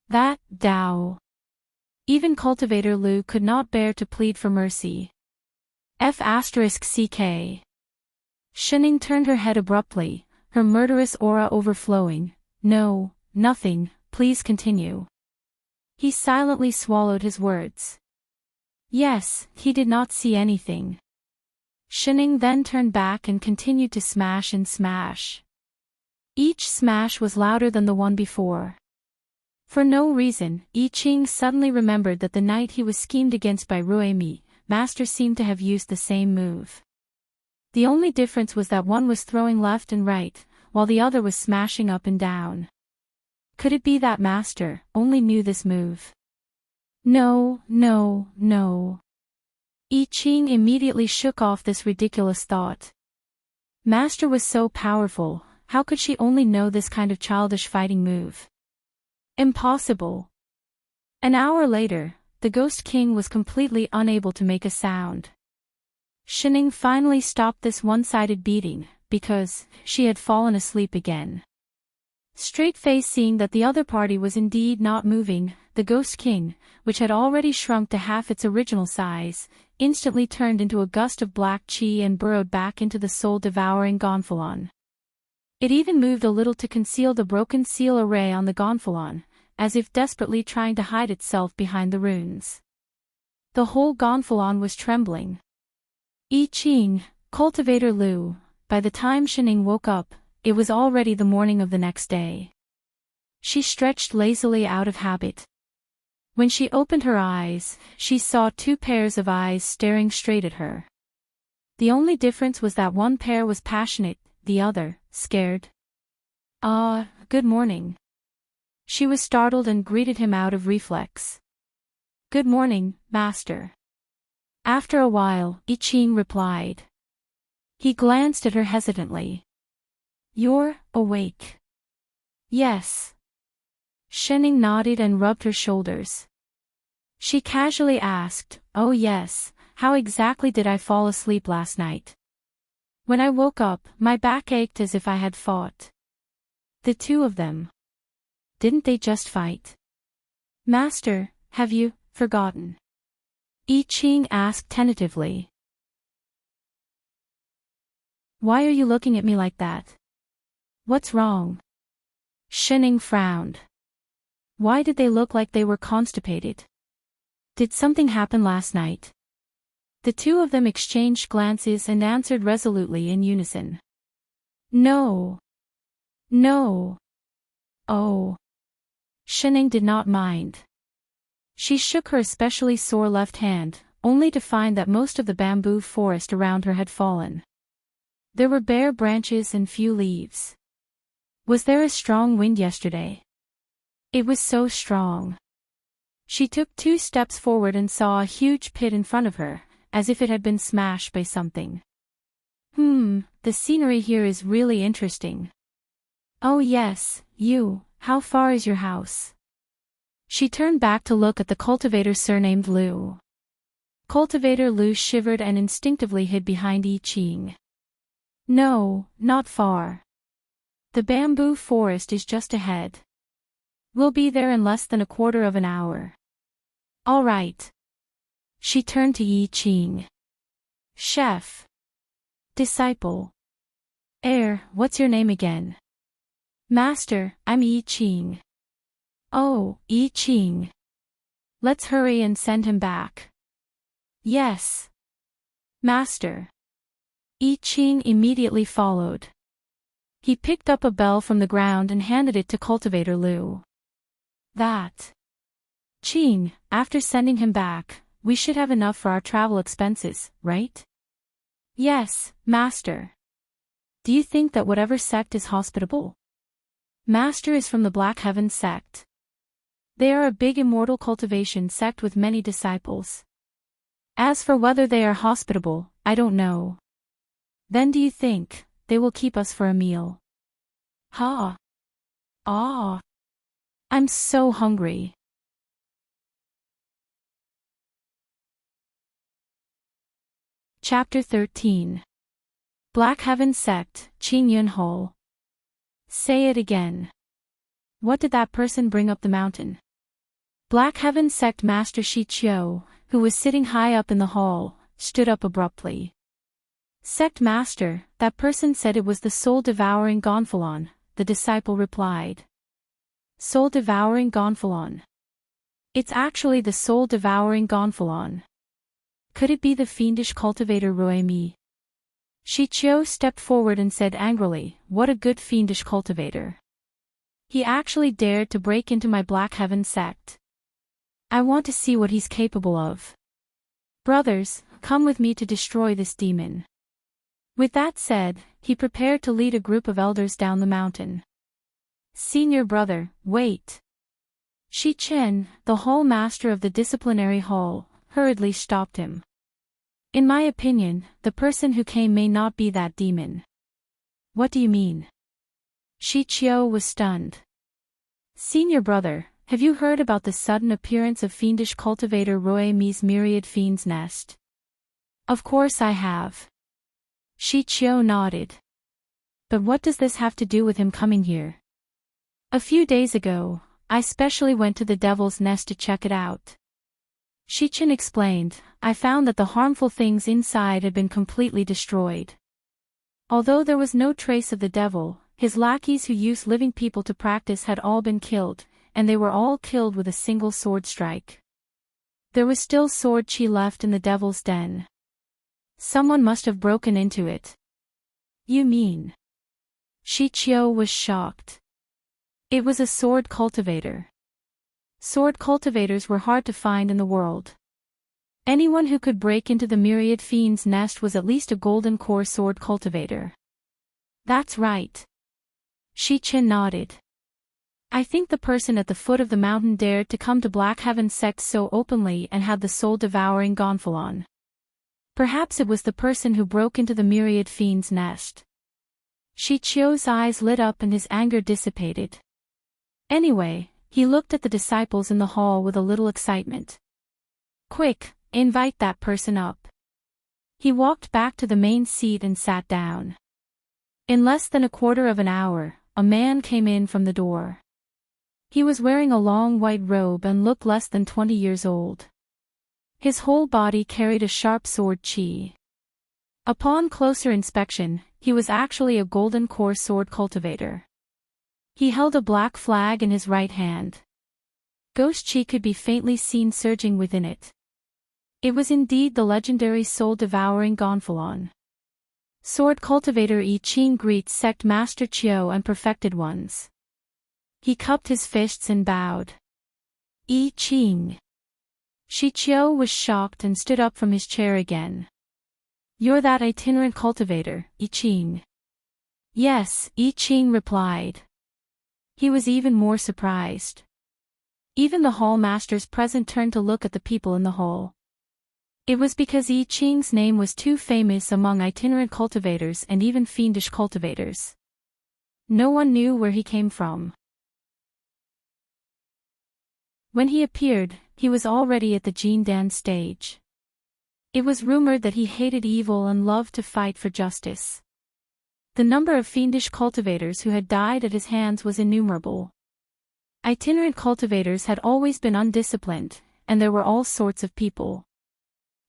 That, Dao. Even Cultivator Lu could not bear to plead for mercy. F***CK. Shining turned her head abruptly, her murderous aura overflowing. No, nothing, please continue. He silently swallowed his words. Yes, he did not see anything. Shining then turned back and continued to smash and smash. Each smash was louder than the one before. For no reason, I Ching suddenly remembered that the night he was schemed against by Ruimi, Master seemed to have used the same move. The only difference was that one was throwing left and right, while the other was smashing up and down. Could it be that Master only knew this move? No. I Ching immediately shook off this ridiculous thought. Master was so powerful, how could she only know this kind of childish fighting move? Impossible. An hour later, the Ghost King was completely unable to make a sound. Shining finally stopped this one-sided beating, because she had fallen asleep again. Straight-faced, seeing that the other party was indeed not moving, the Ghost King, which had already shrunk to half its original size, instantly turned into a gust of black chi and burrowed back into the soul-devouring gonfalon. It even moved a little to conceal the broken seal array on the gonfalon, as if desperately trying to hide itself behind the runes. The whole gonfalon was trembling. I Ching, Cultivator Lu. By the time Shining woke up, it was already the morning of the next day. She stretched lazily out of habit. When she opened her eyes, she saw two pairs of eyes staring straight at her. The only difference was that one pair was passionate, the other, scared. Good morning. She was startled and greeted him out of reflex. Good morning, master. After a while, I Ching replied. He glanced at her hesitantly. You're awake. Yes. Shining nodded and rubbed her shoulders. She casually asked, Oh yes, how exactly did I fall asleep last night? When I woke up, my back ached as if I had fought. The two of them. Didn't they just fight? Master, have you forgotten? I Ching asked tentatively. Why are you looking at me like that? What's wrong? Shining frowned. Why did they look like they were constipated? Did something happen last night? The two of them exchanged glances and answered resolutely in unison. No. No. Oh. Shining did not mind. She shook her especially sore left hand, only to find that most of the bamboo forest around her had fallen. There were bare branches and few leaves. Was there a strong wind yesterday? It was so strong. She took 2 steps forward and saw a huge pit in front of her, as if it had been smashed by something. The scenery here is really interesting. Oh yes, how far is your house? She turned back to look at the cultivator surnamed Lu. Cultivator Lu shivered and instinctively hid behind I Ching. No, not far. The bamboo forest is just ahead. We'll be there in less than a quarter of an hour. All right. She turned to I Ching. Chef. Disciple. What's your name again? Master, I'm I Ching. Oh, I Ching. Let's hurry and send him back. Yes. Master. I Ching immediately followed. He picked up a bell from the ground and handed it to Cultivator Lu. That. Ching, after sending him back, we should have enough for our travel expenses, right? Yes, Master. Do you think that whatever sect is hospitable? Master is from the Black Heaven sect. They are a big immortal cultivation sect with many disciples. As for whether they are hospitable, I don't know. Then do you think they will keep us for a meal? Ha! Ah! I'm so hungry. Chapter 13. Black Heaven Sect, Qing Yun Hole. Say it again. What did that person bring up the mountain? Black Heaven Sect Master Shi Qiu, who was sitting high up in the hall, stood up abruptly. Sect Master, that person said it was the soul-devouring gonfalon, the disciple replied. Soul-devouring gonfalon. It's actually the soul-devouring gonfalon. Could it be the fiendish cultivator Ruemi? Shi Qiu stepped forward and said angrily, What a good fiendish cultivator. He actually dared to break into my Black Heaven sect. I want to see what he's capable of. Brothers, come with me to destroy this demon. With that said, he prepared to lead a group of elders down the mountain. Senior brother, wait. Shi Chen, the hall master of the disciplinary hall, hurriedly stopped him. In my opinion, the person who came may not be that demon. What do you mean? Shi Qiu was stunned. Senior brother, have you heard about the sudden appearance of fiendish cultivator Ruemi's myriad fiend's nest? Of course I have. Shi Qiu nodded. But what does this have to do with him coming here? A few days ago, I specially went to the Devil's Nest to check it out. Shichin explained, I found that the harmful things inside had been completely destroyed. Although there was no trace of the devil, his lackeys who used living people to practice had all been killed, and they were all killed with a single sword strike. There was still sword chi left in the devil's den. Someone must have broken into it. You mean? Shichio was shocked. It was a sword cultivator. Sword cultivators were hard to find in the world. Anyone who could break into the myriad fiend's nest was at least a golden core sword cultivator. That's right. Shichin nodded. I think the person at the foot of the mountain dared to come to Black Heaven sect so openly and had the soul-devouring gonfalon. Perhaps it was the person who broke into the myriad fiend's nest. Shichio's eyes lit up and his anger dissipated. Anyway, he looked at the disciples in the hall with a little excitement. Quick, invite that person up. He walked back to the main seat and sat down. In less than a quarter of an hour, a man came in from the door. He was wearing a long white robe and looked less than 20 years old. His whole body carried a sharp sword chi. Upon closer inspection, he was actually a golden core sword cultivator. He held a black flag in his right hand. Ghost chi could be faintly seen surging within it. It was indeed the legendary soul-devouring gonfalon. Sword cultivator I Ching greets sect master Chio and perfected ones. He cupped his fists and bowed. I Ching. Shichio was shocked and stood up from his chair again. You're that itinerant cultivator, I Ching. Yes, I Ching replied. He was even more surprised. Even the hall masters present turned to look at the people in the hall. It was because I Ching's name was too famous among itinerant cultivators and even fiendish cultivators. No one knew where he came from. When he appeared, he was already at the Jindan stage. It was rumored that he hated evil and loved to fight for justice. The number of fiendish cultivators who had died at his hands was innumerable. Itinerant cultivators had always been undisciplined, and there were all sorts of people.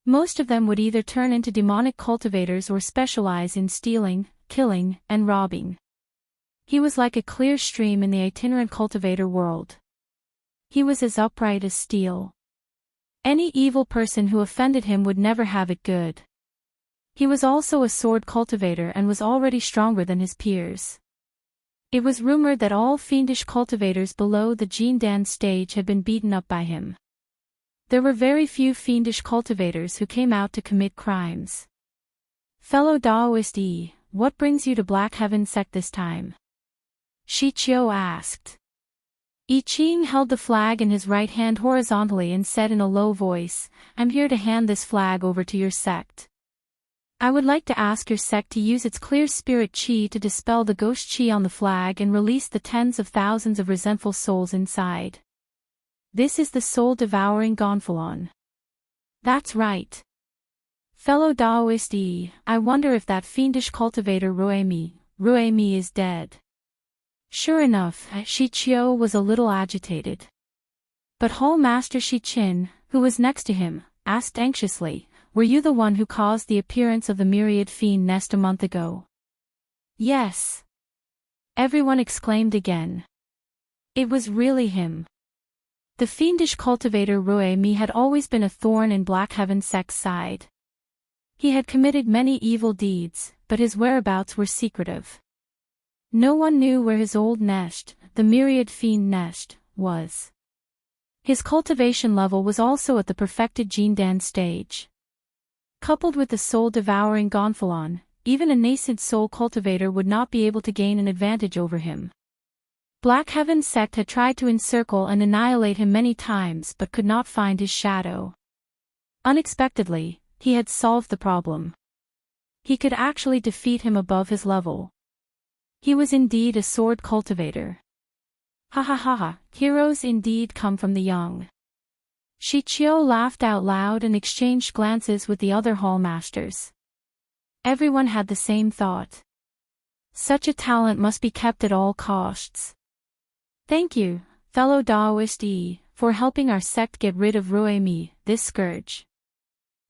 Most of them would either turn into demonic cultivators or specialize in stealing, killing, and robbing. He was like a clear stream in the itinerant cultivator world. He was as upright as steel. Any evil person who offended him would never have it good. He was also a sword cultivator and was already stronger than his peers. It was rumored that all fiendish cultivators below the Jindan stage had been beaten up by him. There were very few fiendish cultivators who came out to commit crimes. Fellow Daoist Yi, what brings you to Black Heaven sect this time? Shichio asked. I Ching held the flag in his right hand horizontally and said in a low voice, I'm here to hand this flag over to your sect. I would like to ask your sect to use its clear spirit chi to dispel the ghost chi on the flag and release the tens of thousands of resentful souls inside. This is the soul-devouring gonfalon. That's right. Fellow Daoist Yi, I wonder if that fiendish cultivator Ruemi is dead. Sure enough, Shichio was a little agitated. But Hall Master Shichin, who was next to him, asked anxiously, were you the one who caused the appearance of the myriad fiend nest a month ago? Yes. Everyone exclaimed again. It was really him. The fiendish cultivator Ruemi had always been a thorn in Black Heaven sect's side. He had committed many evil deeds, but his whereabouts were secretive. No one knew where his old nest, the myriad fiend nest, was. His cultivation level was also at the perfected Jindan stage. Coupled with the soul-devouring gonfalon, even a nascent soul cultivator would not be able to gain an advantage over him. Black Heaven sect had tried to encircle and annihilate him many times but could not find his shadow. Unexpectedly, he had solved the problem. He could actually defeat him above his level. He was indeed a sword cultivator. Ha ha ha ha, heroes indeed come from the young. Shichio laughed out loud and exchanged glances with the other hall masters. Everyone had the same thought. Such a talent must be kept at all costs. Thank you, fellow Taoist Yi, for helping our sect get rid of Ruemi, this scourge.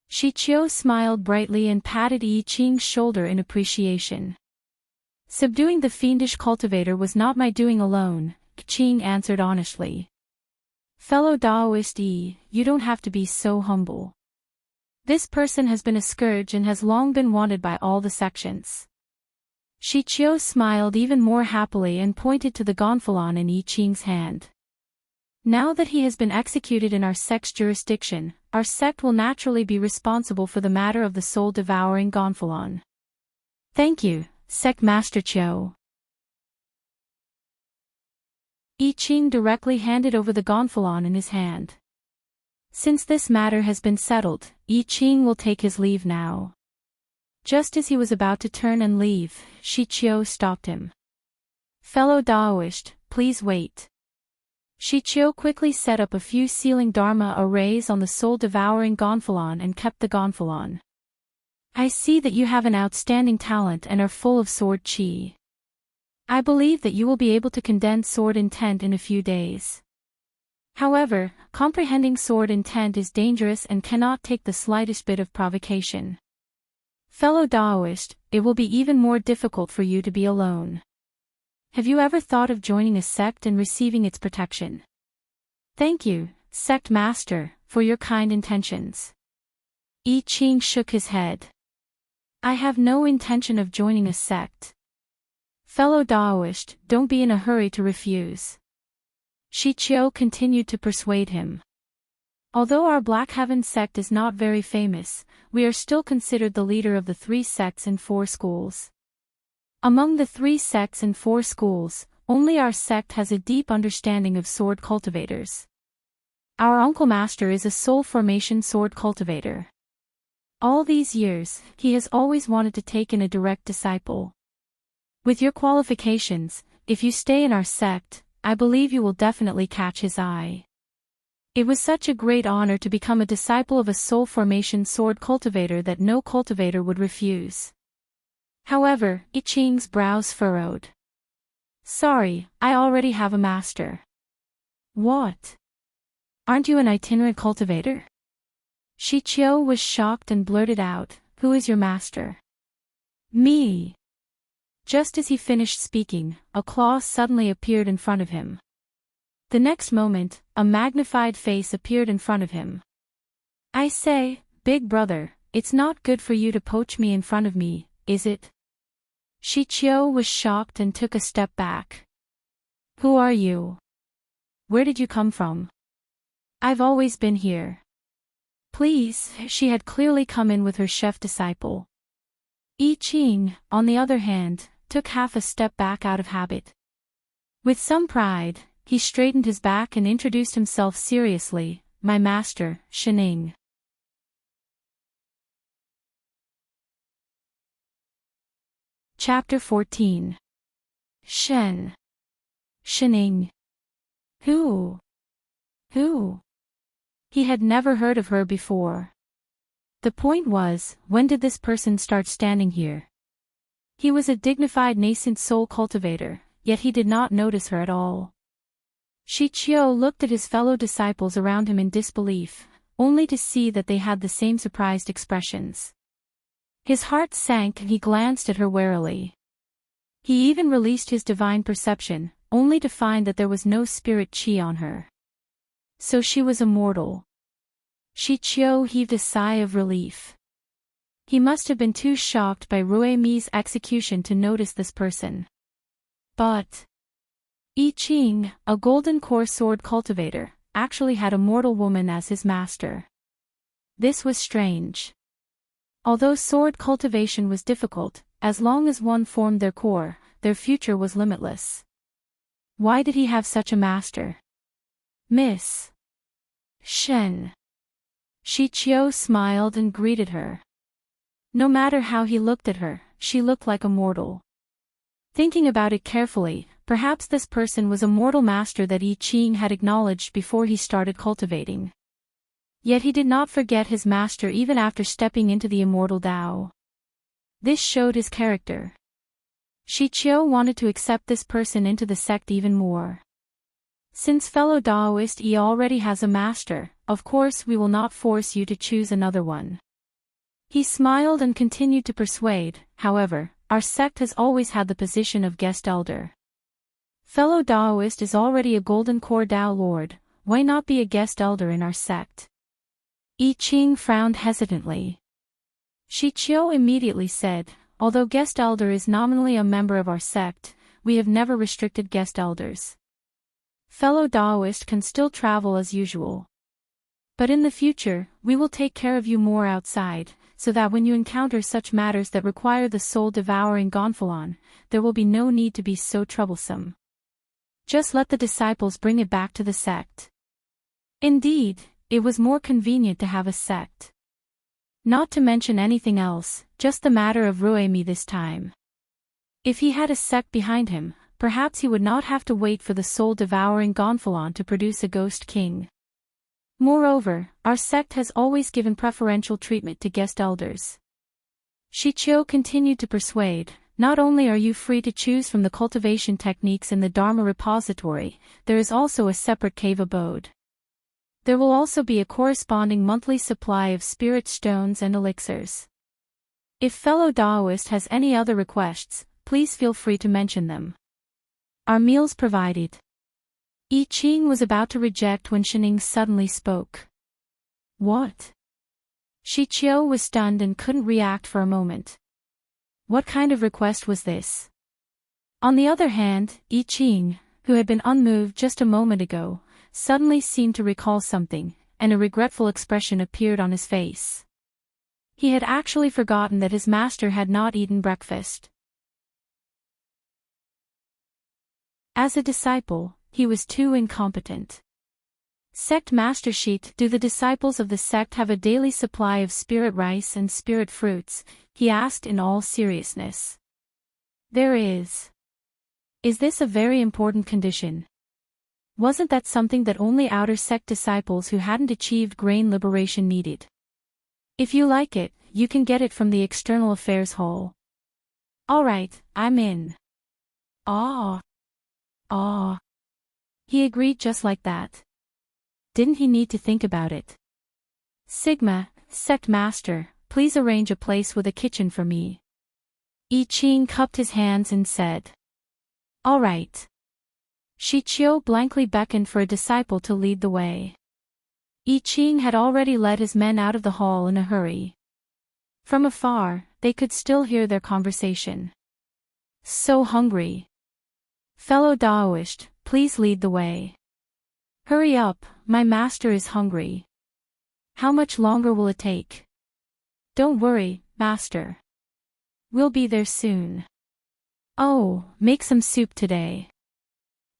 Shi Qiu smiled brightly and patted Yi Qing's shoulder in appreciation. Subduing the fiendish cultivator was not my doing alone, Qing answered honestly. Fellow Taoist Yi, you don't have to be so humble. This person has been a scourge and has long been wanted by all the sections. Shi Qiu smiled even more happily and pointed to the gonfalon in Yi Qing's hand. Now that he has been executed in our sect's jurisdiction, our sect will naturally be responsible for the matter of the soul-devouring gonfalon. Thank you, Sect Master Qiu. Yi Qing directly handed over the gonfalon in his hand. Since this matter has been settled, Yi Qing will take his leave now. Just as he was about to turn and leave, Shi Qiu stopped him. Fellow Taoist, please wait. Shi Qiu quickly set up a few sealing Dharma arrays on the soul-devouring gonfalon and kept the gonfalon. I see that you have an outstanding talent and are full of sword qi. I believe that you will be able to condense sword intent in a few days. However, comprehending sword intent is dangerous and cannot take the slightest bit of provocation. Fellow Taoist, it will be even more difficult for you to be alone. Have you ever thought of joining a sect and receiving its protection? Thank you, Sect Master, for your kind intentions. Yi Qing shook his head. I have no intention of joining a sect. Fellow Taoist, don't be in a hurry to refuse. Shi Qiu continued to persuade him. Although our Black Heaven sect is not very famous, we are still considered the leader of the 3 sects and 4 schools. Among the 3 sects and 4 schools, only our sect has a deep understanding of sword cultivators. Our uncle master is a soul formation sword cultivator. All these years, he has always wanted to take in a direct disciple. With your qualifications, if you stay in our sect, I believe you will definitely catch his eye. It was such a great honor to become a disciple of a soul formation sword cultivator that no cultivator would refuse. However, Yi Qing's brows furrowed. Sorry, I already have a master. What? Aren't you an itinerant cultivator? Shi Qiu was shocked and blurted out, Who is your master? Me. Just as he finished speaking, a claw suddenly appeared in front of him. The next moment, a magnified face appeared in front of him. I say, big brother, it's not good for you to poach me in front of me, is it? Shi Qiu was shocked and took a step back. Who are you? Where did you come from? I've always been here. Please, she had clearly come in with her chef disciple. Yi Qing, on the other hand, took half a step back out of habit. With some pride, he straightened his back and introduced himself seriously, my master, Shening. Chapter 14. Shen. Shening. Who? He had never heard of her before. The point was, when did this person start standing here? He was a dignified nascent soul cultivator, yet he did not notice her at all. Shi Qiu looked at his fellow disciples around him in disbelief, only to see that they had the same surprised expressions. His heart sank and he glanced at her warily. He even released his divine perception, only to find that there was no spirit qi on her. So she was immortal. Shi Qiu heaved a sigh of relief. He must have been too shocked by Ruemi's execution to notice this person. But Yi Qing, a golden core sword cultivator, actually had a mortal woman as his master. This was strange. Although sword cultivation was difficult, as long as one formed their core, their future was limitless. Why did he have such a master? Miss Shen. Shi Qiu smiled and greeted her. No matter how he looked at her, she looked like a mortal. Thinking about it carefully, perhaps this person was a mortal master that Yi Qing had acknowledged before he started cultivating. Yet he did not forget his master even after stepping into the immortal Tao. This showed his character. Shichio wanted to accept this person into the sect even more. Since fellow Daoist Yi already has a master, of course we will not force you to choose another one. He smiled and continued to persuade. However, our sect has always had the position of guest elder. Fellow Daoist is already a golden core Dao lord, why not be a guest elder in our sect? I Ching frowned hesitantly. Shichio immediately said, although guest elder is nominally a member of our sect, we have never restricted guest elders. Fellow Daoist can still travel as usual. But in the future, we will take care of you more outside, so that when you encounter such matters that require the soul-devouring Gonfalon, there will be no need to be so troublesome. Just let the disciples bring it back to the sect. Indeed, it was more convenient to have a sect. Not to mention anything else, just the matter of Ruemi this time. If he had a sect behind him, perhaps he would not have to wait for the soul-devouring Gonfalon to produce a ghost king. Moreover, our sect has always given preferential treatment to guest elders. Shichio continued to persuade, not only are you free to choose from the cultivation techniques in the Dharma repository, there is also a separate cave abode. There will also be a corresponding monthly supply of spirit stones and elixirs. If fellow Daoist has any other requests, please feel free to mention them. Our meals provided. I Ching was about to reject when Shining suddenly spoke. What? Shichio was stunned and couldn't react for a moment. What kind of request was this? On the other hand, I Ching, who had been unmoved just a moment ago, suddenly seemed to recall something, and a regretful expression appeared on his face. He had actually forgotten that his master had not eaten breakfast. As a disciple, he was too incompetent. Sect Master Sheet, do the disciples of the sect have a daily supply of spirit rice and spirit fruits? He asked in all seriousness. There is. Is this a very important condition? Wasn't that something that only outer sect disciples who hadn't achieved grain liberation needed? If you like it, you can get it from the External Affairs Hall. Alright, I'm in. Ah. He agreed just like that. Didn't he need to think about it? Sigma, Sect Master, please arrange a place with a kitchen for me. I Ching cupped his hands and said. All right. Shichio blankly beckoned for a disciple to lead the way. I Ching had already led his men out of the hall in a hurry. From afar, they could still hear their conversation. So hungry. Fellow Daoist, please lead the way. Hurry up, my master is hungry. How much longer will it take? Don't worry, master. We'll be there soon. Oh, make some soup today.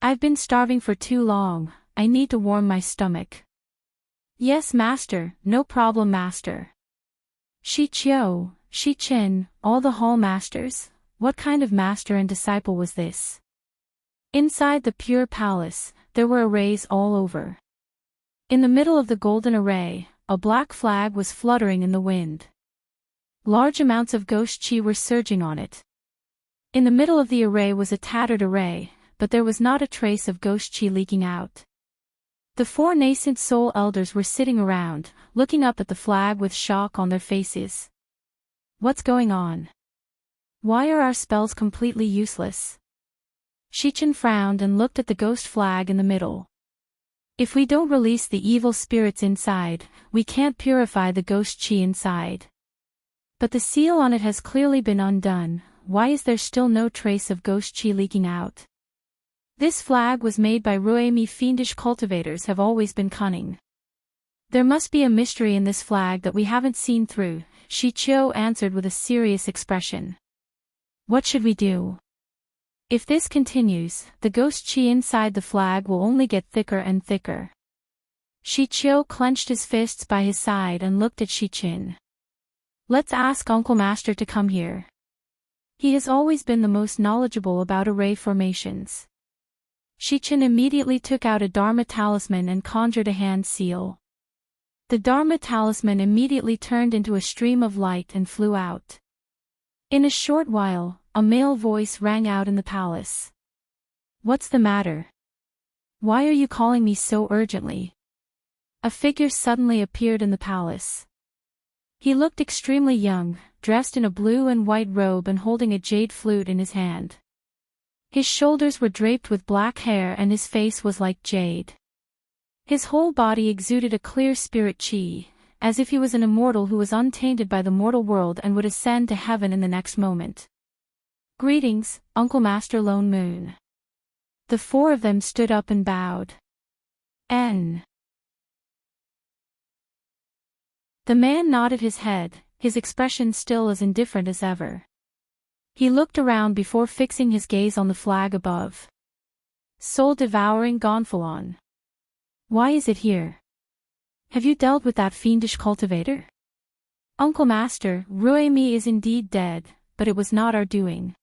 I've been starving for too long, I need to warm my stomach. Yes, master, no problem, master. Shichio, Shichin, all the hall masters, what kind of master and disciple was this? Inside the pure palace, there were arrays all over. In the middle of the golden array, a black flag was fluttering in the wind. Large amounts of ghost chi were surging on it. In the middle of the array was a tattered array, but there was not a trace of ghost chi leaking out. The four nascent soul elders were sitting around, looking up at the flag with shock on their faces. What's going on? Why are our spells completely useless? Shichin frowned and looked at the ghost flag in the middle. If we don't release the evil spirits inside, we can't purify the ghost chi inside. But the seal on it has clearly been undone, why is there still no trace of ghost chi leaking out? This flag was made by Ruemi. Fiendish cultivators have always been cunning. There must be a mystery in this flag that we haven't seen through, Shichio answered with a serious expression. What should we do? If this continues, the ghost chi inside the flag will only get thicker and thicker. Shichio clenched his fists by his side and looked at Shichin. Let's ask Uncle Master to come here. He has always been the most knowledgeable about array formations. Shichin immediately took out a Dharma talisman and conjured a hand seal. The Dharma talisman immediately turned into a stream of light and flew out. In a short while, a male voice rang out in the palace. What's the matter? Why are you calling me so urgently? A figure suddenly appeared in the palace. He looked extremely young, dressed in a blue and white robe and holding a jade flute in his hand. His shoulders were draped with black hair and his face was like jade. His whole body exuded a clear spirit chi, as if he was an immortal who was untainted by the mortal world and would ascend to heaven in the next moment. Greetings, Uncle Master Lone Moon. The four of them stood up and bowed. N. The man nodded his head, his expression still as indifferent as ever. He looked around before fixing his gaze on the flag above. Soul-devouring Gonfalon. Why is it here? Have you dealt with that fiendish cultivator? Uncle Master, Ruemi is indeed dead, but it was not our doing.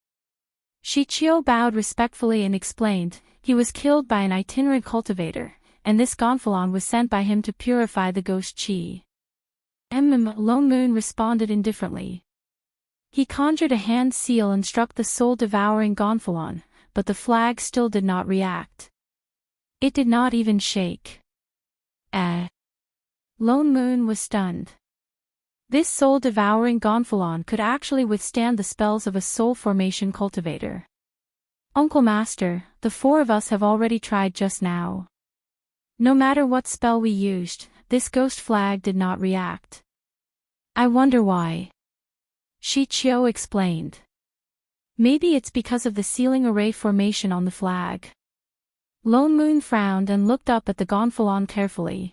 Shichio bowed respectfully and explained, he was killed by an itinerant cultivator, and this Gonfalon was sent by him to purify the ghost chi. Lone Moon responded indifferently. He conjured a hand seal and struck the soul-devouring Gonfalon, but the flag still did not react. It did not even shake. Lone Moon was stunned. This soul-devouring Gonfalon could actually withstand the spells of a soul formation cultivator. Uncle Master, the four of us have already tried just now. No matter what spell we used, this ghost flag did not react. I wonder why. Shichio explained. Maybe it's because of the sealing array formation on the flag. Lone Moon frowned and looked up at the Gonfalon carefully.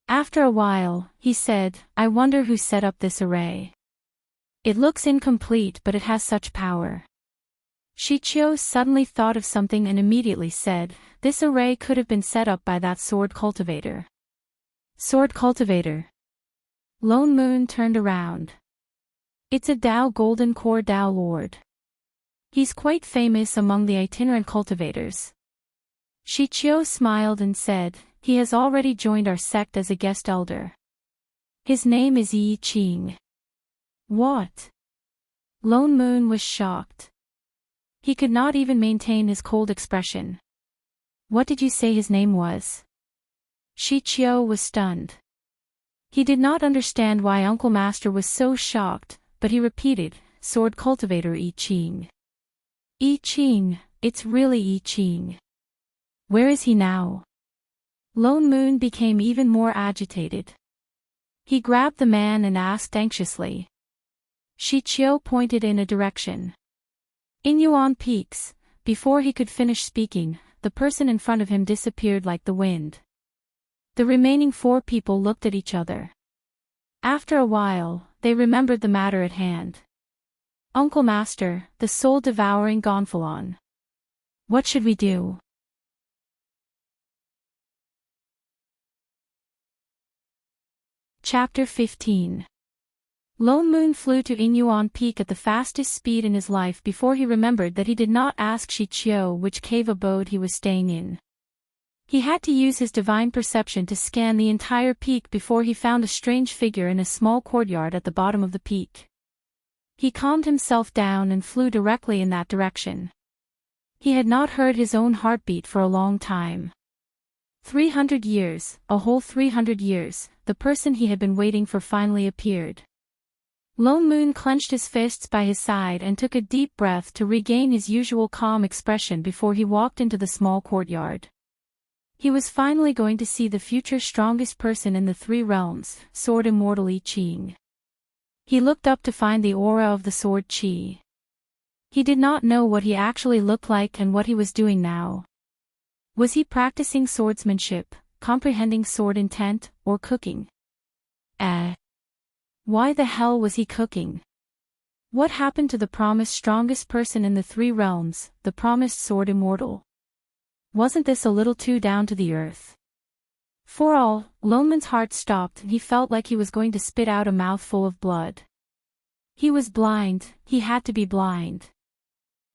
After a while, he said, I wonder who set up this array. It looks incomplete but it has such power. Shichio suddenly thought of something and immediately said, this array could have been set up by that sword cultivator. Sword cultivator. Lone Moon turned around. It's a Dao Golden Core Dao Lord. He's quite famous among the itinerant cultivators. Shichio smiled and said, he has already joined our sect as a guest elder. His name is Yi Qing. What? Lone Moon was shocked. He could not even maintain his cold expression. What did you say his name was? Shichio was stunned. He did not understand why Uncle Master was so shocked, but he repeated, Sword Cultivator Yi Qing. Yi Qing, it's really Yi Qing. Where is he now? Lone Moon became even more agitated. He grabbed the man and asked anxiously. Shichio pointed in a direction. In Yuan Peaks. Before he could finish speaking, the person in front of him disappeared like the wind. The remaining four people looked at each other. After a while, they remembered the matter at hand. Uncle Master, the soul-devouring Gonfalon. What should we do? Chapter 15. Lone Moon flew to Inyuan Peak at the fastest speed in his life before he remembered that he did not ask Shichio which cave abode he was staying in. He had to use his divine perception to scan the entire peak before he found a strange figure in a small courtyard at the bottom of the peak. He calmed himself down and flew directly in that direction. He had not heard his own heartbeat for a long time. 300 years, a whole 300 years, the person he had been waiting for finally appeared. Lone Moon clenched his fists by his side and took a deep breath to regain his usual calm expression before he walked into the small courtyard. He was finally going to see the future strongest person in the three realms, Sword Immortal Yi Qing. He looked up to find the aura of the sword chi. He did not know what he actually looked like and what he was doing now. Was he practicing swordsmanship, comprehending sword intent, or cooking? Why the hell was he cooking? What happened to the promised strongest person in the three realms, the promised sword immortal? Wasn't this a little too down to the earth? For all, Lone Moon's heart stopped and he felt like he was going to spit out a mouthful of blood. He was blind, he had to be blind.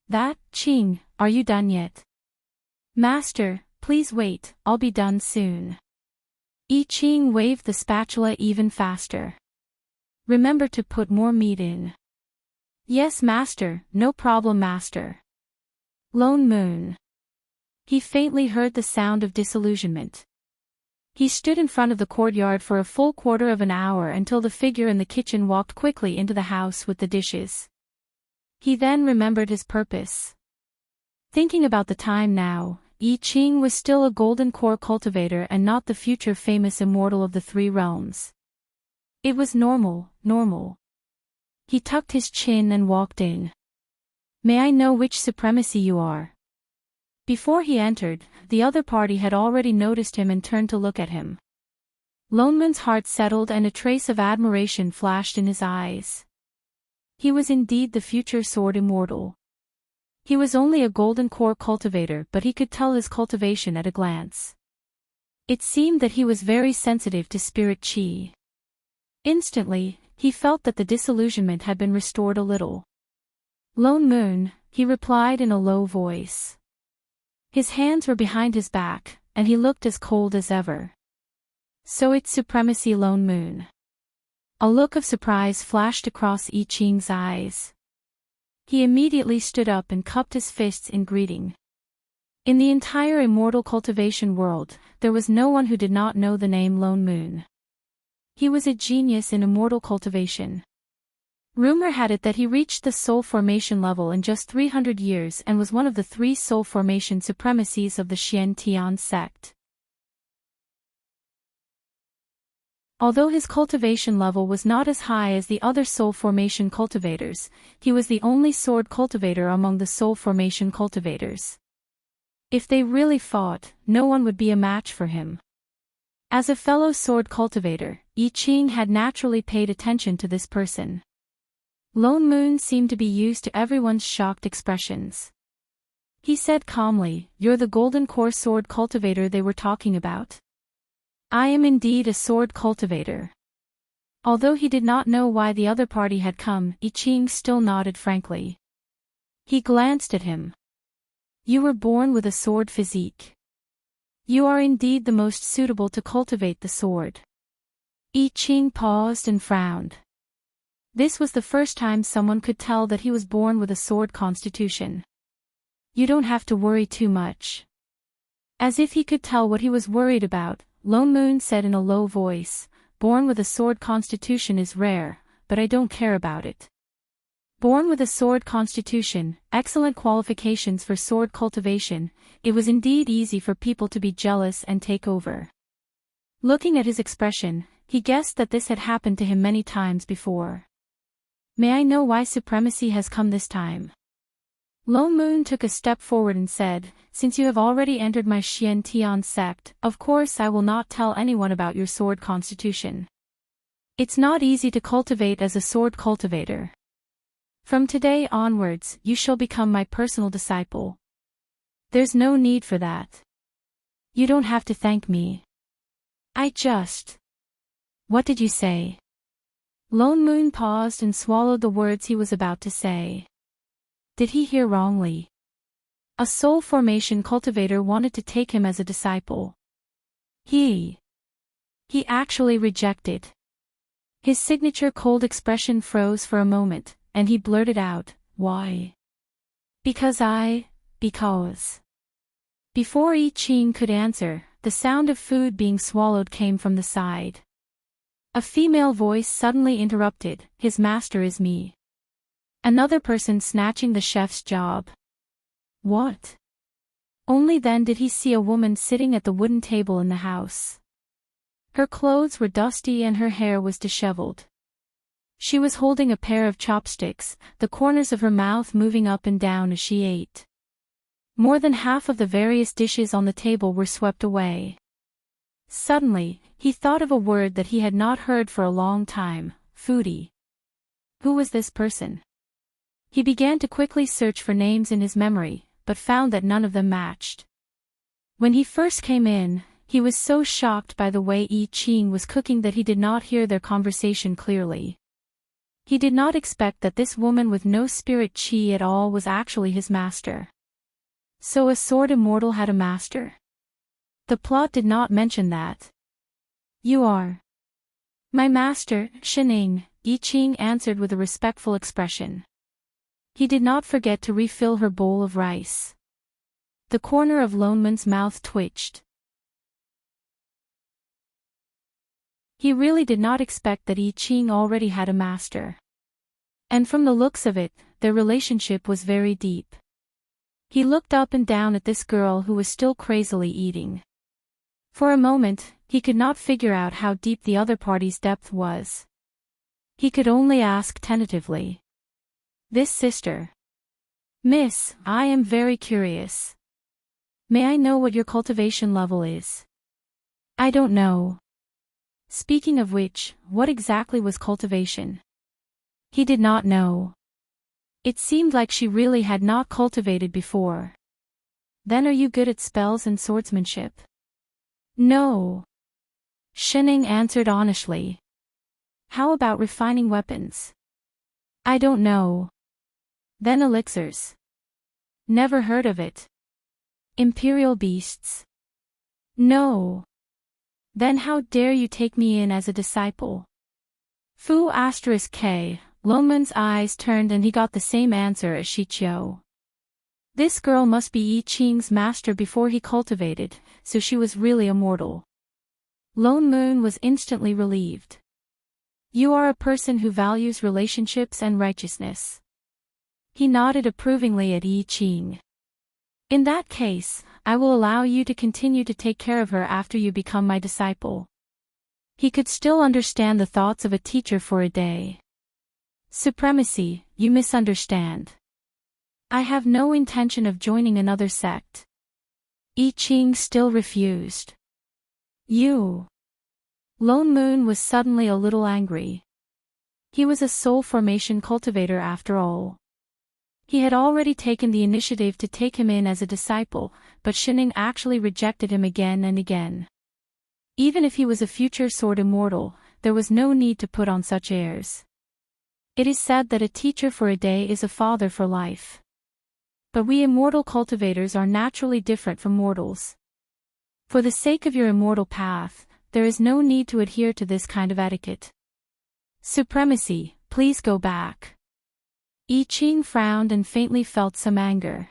That, Qing, are you done yet? Master, please wait, I'll be done soon. Yi Qing waved the spatula even faster. Remember to put more meat in. Yes, master, no problem, master. Lone Moon. He faintly heard the sound of disillusionment. He stood in front of the courtyard for a full quarter of an hour until the figure in the kitchen walked quickly into the house with the dishes. He then remembered his purpose. Thinking about the time now, I Ching was still a golden core cultivator and not the future famous immortal of the three realms. It was normal. He tucked his chin and walked in. May I know which supremacy you are? Before he entered, the other party had already noticed him and turned to look at him. Lone Moon's heart settled and a trace of admiration flashed in his eyes. He was indeed the future sword immortal. He was only a golden core cultivator, but he could tell his cultivation at a glance. It seemed that he was very sensitive to spirit chi. Instantly, he felt that the disillusionment had been restored a little. Lone Moon, he replied in a low voice. His hands were behind his back, and he looked as cold as ever. So it's supremacy, Lone Moon. A look of surprise flashed across I Ching's eyes. He immediately stood up and cupped his fists in greeting. In the entire immortal cultivation world, there was no one who did not know the name Lone Moon. He was a genius in immortal cultivation. Rumor had it that he reached the soul formation level in just 300 years and was one of the 3 soul formation supremacies of the Xian Tian sect. Although his cultivation level was not as high as the other soul formation cultivators, he was the only sword cultivator among the soul formation cultivators. If they really fought, no one would be a match for him. As a fellow sword cultivator, I Ching had naturally paid attention to this person. Lone Moon seemed to be used to everyone's shocked expressions. He said calmly, "You're the golden core sword cultivator they were talking about?" "I am indeed a sword cultivator." Although he did not know why the other party had come, I Ching still nodded frankly. He glanced at him. "You were born with a sword physique. You are indeed the most suitable to cultivate the sword." I Ching paused and frowned. This was the first time someone could tell that he was born with a sword constitution. "You don't have to worry too much." As if he could tell what he was worried about, Lone Moon said in a low voice, "Born with a sword constitution is rare, but I don't care about it." Born with a sword constitution, excellent qualifications for sword cultivation, it was indeed easy for people to be jealous and take over. Looking at his expression, he guessed that this had happened to him many times before. "May I know why supremacy has come this time?" Lone Moon took a step forward and said, "Since you have already entered my Xian Tian sect, of course I will not tell anyone about your sword constitution. It's not easy to cultivate as a sword cultivator. From today onwards, you shall become my personal disciple." "There's no need for that. You don't have to thank me. What did you say?" Lone Moon paused and swallowed the words he was about to say. Did he hear wrongly? A soul formation cultivator wanted to take him as a disciple. He actually rejected. His signature cold expression froze for a moment, and he blurted out, "Why?" Because. Before I Ching could answer, the sound of food being swallowed came from the side. A female voice suddenly interrupted, "His master is me." Another person snatching the chef's job. What? Only then did he see a woman sitting at the wooden table in the house. Her clothes were dusty and her hair was disheveled. She was holding a pair of chopsticks, the corners of her mouth moving up and down as she ate. More than half of the various dishes on the table were swept away. Suddenly, he thought of a word that he had not heard for a long time, foodie. Who was this person? He began to quickly search for names in his memory, but found that none of them matched. When he first came in, he was so shocked by the way I Ching was cooking that he did not hear their conversation clearly. He did not expect that this woman with no spirit chi at all was actually his master. So a sword immortal had a master? The plot did not mention that. "You are my master, Shining," I Ching answered with a respectful expression. He did not forget to refill her bowl of rice. The corner of Loneman's mouth twitched. He really did not expect that I Ching already had a master. And from the looks of it, their relationship was very deep. He looked up and down at this girl who was still crazily eating. For a moment, he could not figure out how deep the other party's depth was. He could only ask tentatively. "This sister. Miss, I am very curious. May I know what your cultivation level is?" "I don't know." Speaking of which, what exactly was cultivation? He did not know. It seemed like she really had not cultivated before. "Then are you good at spells and swordsmanship?" "No." Shining answered honestly. "How about refining weapons?" "I don't know." "Then elixirs?" "Never heard of it." "Imperial beasts?" "No." "Then how dare you take me in as a disciple?" Fu *k. Loneman's eyes turned and he got the same answer as Shichio. This girl must be I Ching's master before he cultivated, so she was really immortal. Lone Moon was instantly relieved. "You are a person who values relationships and righteousness." He nodded approvingly at I Ching. "In that case, I will allow you to continue to take care of her after you become my disciple." He could still understand the thoughts of a teacher for a day. "Supremacy, you misunderstand. I have no intention of joining another sect." I Ching still refused. "You." Lone Moon was suddenly a little angry. He was a soul formation cultivator after all. He had already taken the initiative to take him in as a disciple, but Shining actually rejected him again and again. Even if he was a future sword immortal, there was no need to put on such airs. It is said that a teacher for a day is a father for life. But we immortal cultivators are naturally different from mortals. For the sake of your immortal path, there is no need to adhere to this kind of etiquette. "Supremacy, please go back." I Ching frowned and faintly felt some anger.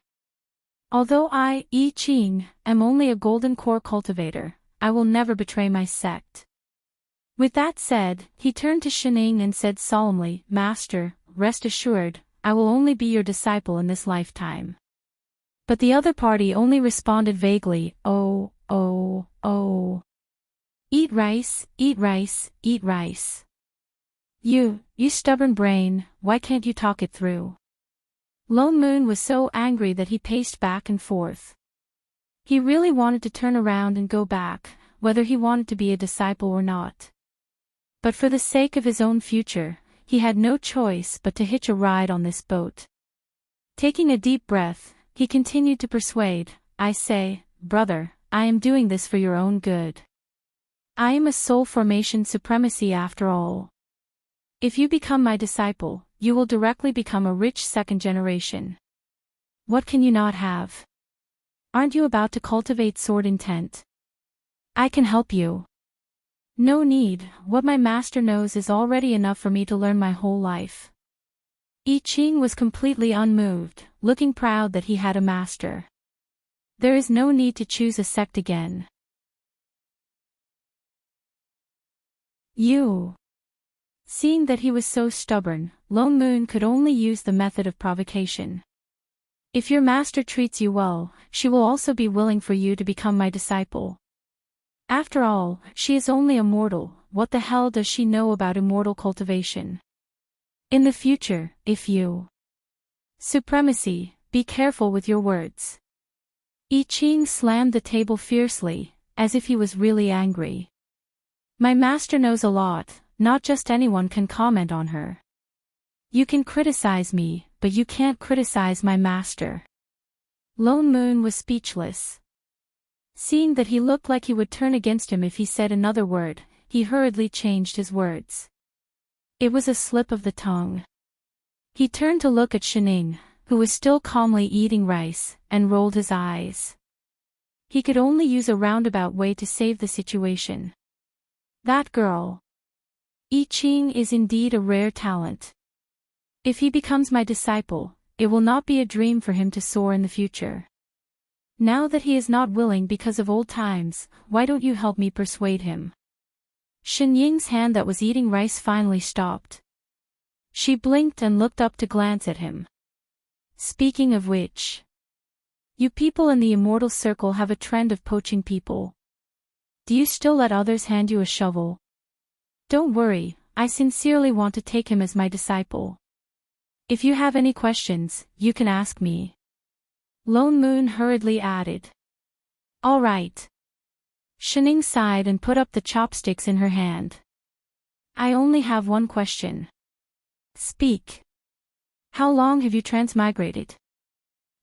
"Although I Ching, am only a golden core cultivator, I will never betray my sect." With that said, he turned to Shining and said solemnly, "Master, rest assured, I will only be your disciple in this lifetime." But the other party only responded vaguely, "Oh, oh, oh. Eat rice, eat rice, eat rice. You stubborn brain, why can't you talk it through?" Lone Moon was so angry that he paced back and forth. He really wanted to turn around and go back, whether he wanted to be a disciple or not. But for the sake of his own future, he had no choice but to hitch a ride on this boat. Taking a deep breath, he continued to persuade, "I say, brother, I am doing this for your own good. I am a soul formation supremacy after all. If you become my disciple, you will directly become a rich second generation. What can you not have? Aren't you about to cultivate sword intent? I can help you." "No need, what my master knows is already enough for me to learn my whole life." I Ching was completely unmoved, looking proud that he had a master. There is no need to choose a sect again. "You." Seeing that he was so stubborn, Lone Moon could only use the method of provocation. "If your master treats you well, she will also be willing for you to become my disciple. After all, she is only a mortal, what the hell does she know about immortal cultivation? In the future, if you..." "Supremacy, be careful with your words." I Ching slammed the table fiercely, as if he was really angry. "My master knows a lot, not just anyone can comment on her. You can criticize me, but you can't criticize my master." Lone Moon was speechless. Seeing that he looked like he would turn against him if he said another word, he hurriedly changed his words. It was a slip of the tongue. He turned to look at Shining, who was still calmly eating rice, and rolled his eyes. He could only use a roundabout way to save the situation. "That girl. I Ching is indeed a rare talent. If he becomes my disciple, it will not be a dream for him to soar in the future. Now that he is not willing because of old times, why don't you help me persuade him? Shen Ying's hand that was eating rice finally stopped. She blinked and looked up to glance at him. Speaking of which, you people in the immortal circle have a trend of poaching people. Do you still let others hand you a shovel? Don't worry, I sincerely want to take him as my disciple. If you have any questions, you can ask me. Lone Moon hurriedly added. All right. Shining sighed and put up the chopsticks in her hand. I only have one question. Speak. How long have you transmigrated?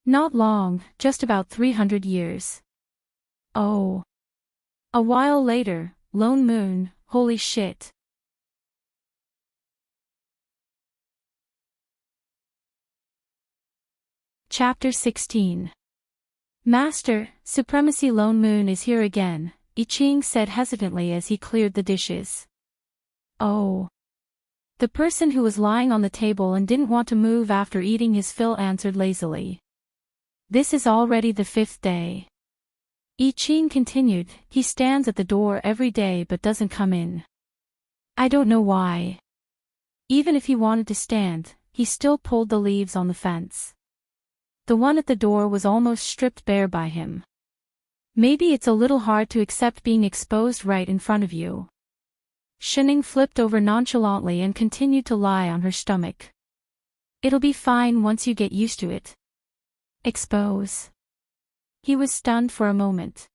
Not long, just about 300 years. Oh. A while later, Lone Moon, holy shit. Chapter 16. Master, Supremacy Lone Moon is here again, I Ching said hesitantly as he cleared the dishes. Oh. The person who was lying on the table and didn't want to move after eating his fill answered lazily. This is already the 5th day. I Ching continued, he stands at the door every day but doesn't come in. I don't know why. Even if he wanted to stand, he still pulled the leaves on the fence. The one at the door was almost stripped bare by him. Maybe it's a little hard to accept being exposed right in front of you. Shining flipped over nonchalantly and continued to lie on her stomach. It'll be fine once you get used to it. Expose. He was stunned for a moment.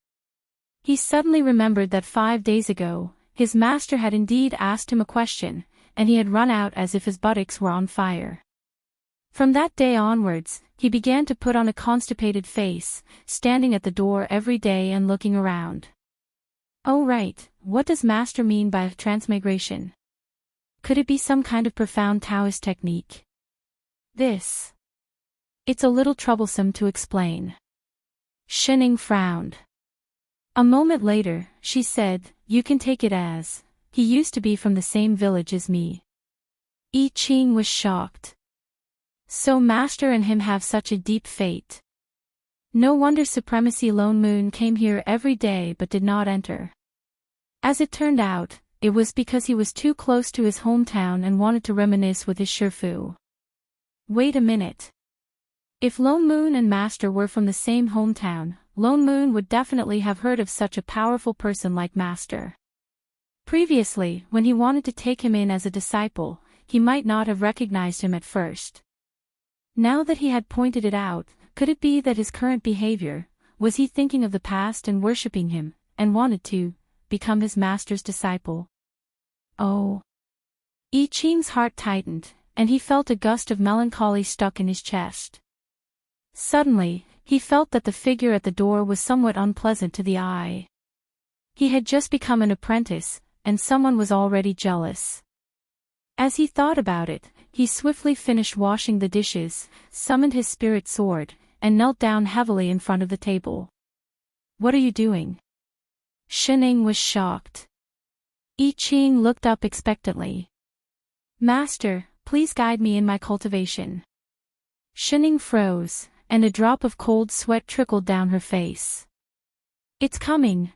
He suddenly remembered that 5 days ago, his master had indeed asked him a question, and he had run out as if his buttocks were on fire. From that day onwards, he began to put on a constipated face, standing at the door every day and looking around. Oh right, what does master mean by transmigration? Could it be some kind of profound Taoist technique? This. It's a little troublesome to explain. Shining frowned. A moment later, she said, you can take it as, he used to be from the same village as me. I Ching was shocked. So master and him have such a deep fate. No wonder Supremacy Lone Moon came here every day but did not enter. As it turned out, it was because he was too close to his hometown and wanted to reminisce with his Shifu. Wait a minute. If Lone Moon and master were from the same hometown, Lone Moon would definitely have heard of such a powerful person like master. Previously, when he wanted to take him in as a disciple, he might not have recognized him at first. Now that he had pointed it out, could it be that his current behavior, was he thinking of the past and worshipping him, and wanted to become his master's disciple? Oh. I Ching's heart tightened, and he felt a gust of melancholy stuck in his chest. Suddenly, he felt that the figure at the door was somewhat unpleasant to the eye. He had just become an apprentice, and someone was already jealous. As he thought about it, he swiftly finished washing the dishes, summoned his spirit sword, and knelt down heavily in front of the table. What are you doing? Shining was shocked. I Ching looked up expectantly. Master, please guide me in my cultivation. Shining froze, and a drop of cold sweat trickled down her face. It's coming,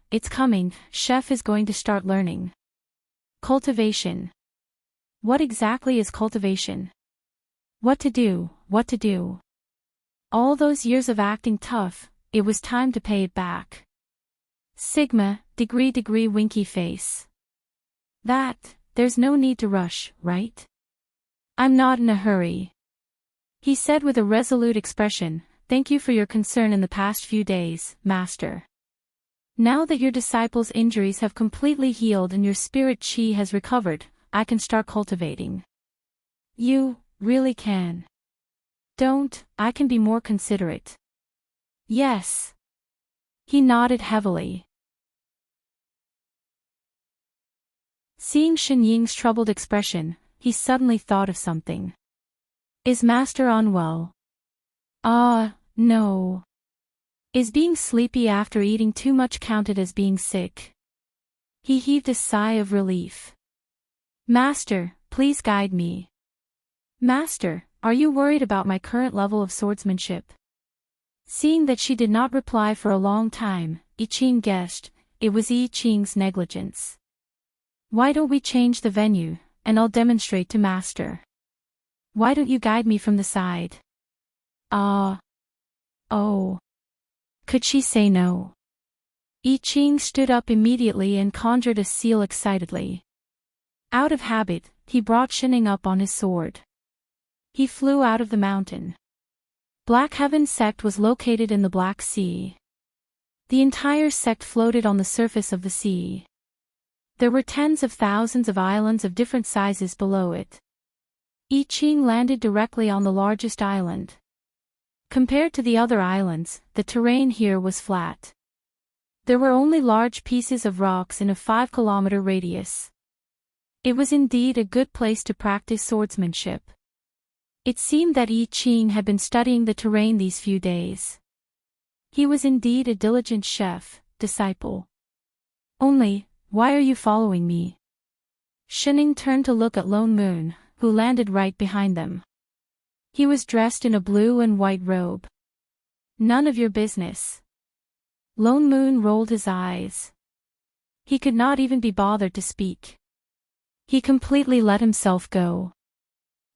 Chef is going to start learning. Cultivation. What exactly is cultivation? What to do? All those years of acting tough, it was time to pay it back. Sigma, degree winky face. There's no need to rush, right? I'm not in a hurry. He said with a resolute expression, thank you for your concern in the past few days, master. Now that your disciple's injuries have completely healed and your spirit chi has recovered, I can start cultivating. You really can. Don't, I can be more considerate. Yes. He nodded heavily. Seeing Shen Ying's troubled expression, he suddenly thought of something. Is master unwell? No. Is being sleepy after eating too much counted as being sick? He heaved a sigh of relief. Master, please guide me. Master, Are you worried about my current level of swordsmanship? Seeing that she did not reply for a long time, I Ching guessed, it was I Ching's negligence. Why don't we change the venue, and I'll demonstrate to Master. Why don't you guide me from the side? Oh. Could she say no? I Ching stood up immediately and conjured a seal excitedly. Out of habit, he brought Shining up on his sword. He flew out of the mountain. Black Heaven sect was located in the Black Sea. The entire sect floated on the surface of the sea. There were tens of thousands of islands of different sizes below it. I Ching landed directly on the largest island. Compared to the other islands, the terrain here was flat. There were only large pieces of rocks in a 5-kilometer radius. It was indeed a good place to practice swordsmanship. It seemed that I Ching had been studying the terrain these few days. He was indeed a diligent chef, disciple. Only, why are you following me? Shining turned to look at Lone Moon, who landed right behind them. He was dressed in a blue and white robe. None of your business. Lone Moon rolled his eyes. He could not even be bothered to speak. He completely let himself go.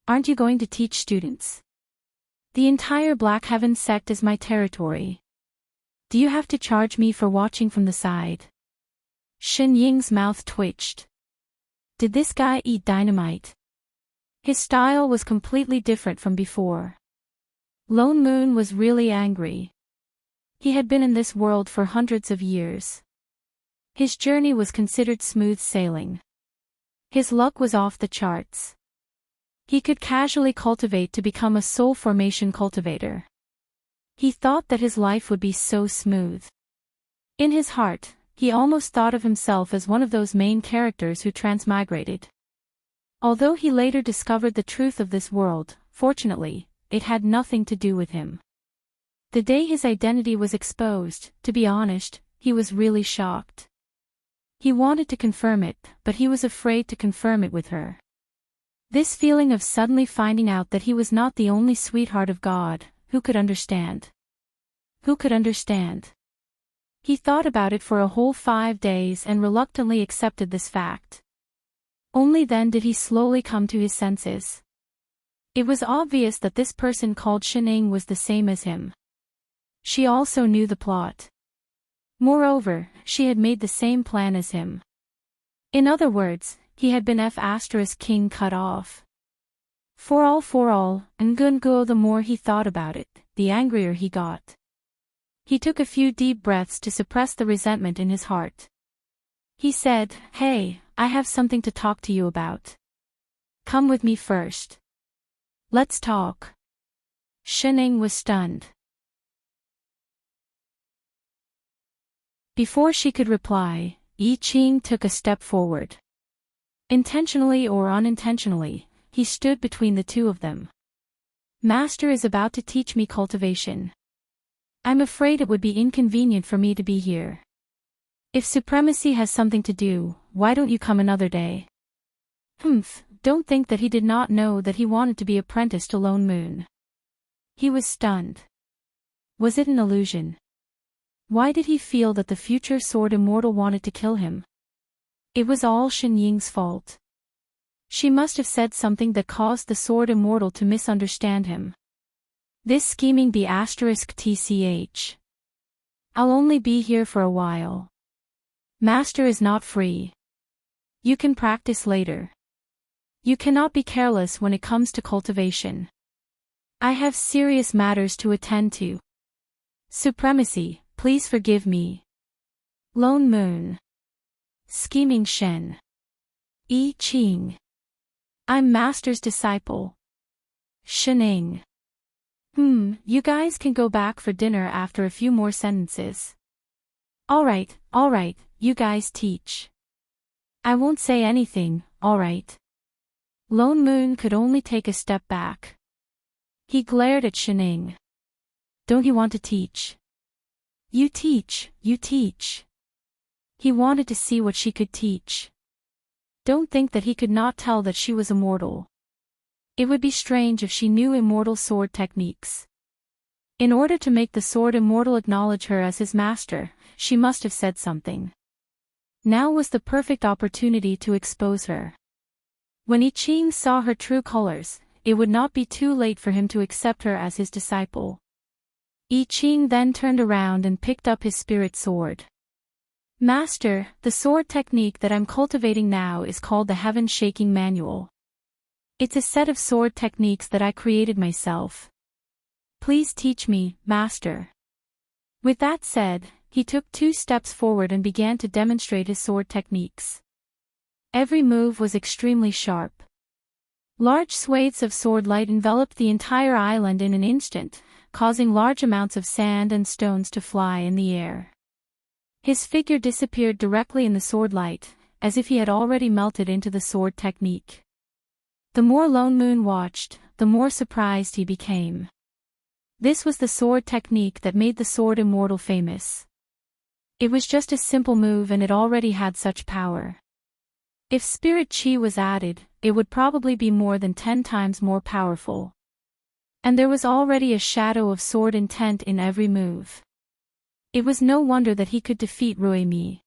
Aren't you going to teach students? The entire Black Heaven sect is my territory. Do you have to charge me for watching from the side? Shen Ying's mouth twitched. Did this guy eat dynamite? His style was completely different from before. Lone Moon was really angry. He had been in this world for hundreds of years. His journey was considered smooth sailing. His luck was off the charts. He could casually cultivate to become a soul formation cultivator. He thought that his life would be so smooth. In his heart, he almost thought of himself as one of those main characters who transmigrated. Although he later discovered the truth of this world, fortunately, it had nothing to do with him. The day his identity was exposed, to be honest, he was really shocked. He wanted to confirm it, but he was afraid to confirm it with her. This feeling of suddenly finding out that he was not the only sweetheart of God, who could understand? Who could understand? He thought about it for a whole 5 days and reluctantly accepted this fact. Only then did he slowly come to his senses. It was obvious that this person called Shining was the same as him. She also knew the plot. Moreover, she had made the same plan as him. In other words, he had been F*King cut off. For all, Ngunguo, the more he thought about it, the angrier he got. He took a few deep breaths to suppress the resentment in his heart. He said, "Hey, I have something to talk to you about. Come with me first. Let's talk." Shining was stunned. Before she could reply, I Ching took a step forward. Intentionally or unintentionally, he stood between the two of them. Master is about to teach me cultivation. I'm afraid it would be inconvenient for me to be here. If supremacy has something to do, why don't you come another day? Don't think that he did not know that he wanted to be apprenticed to Lone Moon. He was stunned. Was it an illusion? Why did he feel that the future sword immortal wanted to kill him? It was all Shen Ying's fault. She must have said something that caused the sword immortal to misunderstand him. This scheming *TCH. I'll only be here for a while. Master is not free. You can practice later. You cannot be careless when it comes to cultivation. I have serious matters to attend to. Supremacy, please forgive me. Lone Moon. Scheming Shen. I Ching. I'm Master's disciple. Shining. You guys can go back for dinner after a few more sentences. Alright, you guys teach. I won't say anything, alright? Lone Moon could only take a step back. He glared at Shining. Don't you want to teach? You teach. He wanted to see what she could teach. Don't think that he could not tell that she was immortal. It would be strange if she knew immortal sword techniques. In order to make the sword immortal acknowledge her as his master, she must have said something. Now was the perfect opportunity to expose her. When I Ching saw her true colors, it would not be too late for him to accept her as his disciple. I Ching then turned around and picked up his spirit sword. Master, the sword technique that I'm cultivating now is called the Heaven Shaking Manual. It's a set of sword techniques that I created myself. Please teach me, Master. With that said, he took 2 steps forward and began to demonstrate his sword techniques. Every move was extremely sharp. Large swathes of sword light enveloped the entire island in an instant, causing large amounts of sand and stones to fly in the air. His figure disappeared directly in the sword light, as if he had already melted into the sword technique. The more Lone Moon watched, the more surprised he became. This was the sword technique that made the sword immortal famous. It was just a simple move and it already had such power. If spirit chi was added, it would probably be more than 10 times more powerful. And there was already a shadow of sword intent in every move. It was no wonder that he could defeat Rui Mi.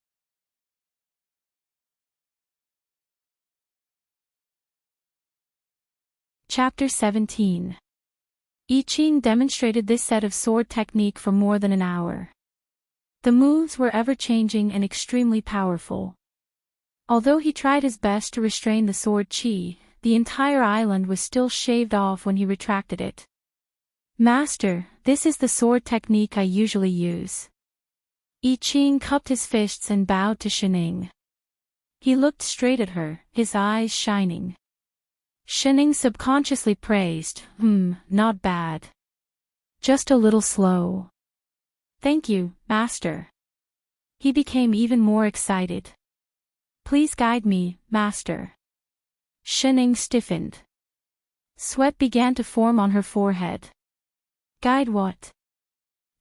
Chapter 17. I Ching demonstrated this set of sword technique for more than an hour. The moves were ever-changing and extremely powerful. Although he tried his best to restrain the sword chi, the entire island was still shaved off when he retracted it. Master, this is the sword technique I usually use. I Ching cupped his fists and bowed to Shining. He looked straight at her, his eyes shining. Shining subconsciously praised, not bad. Just a little slow. Thank you, Master. He became even more excited. Please guide me, Master. Shining stiffened. Sweat began to form on her forehead. Guide what?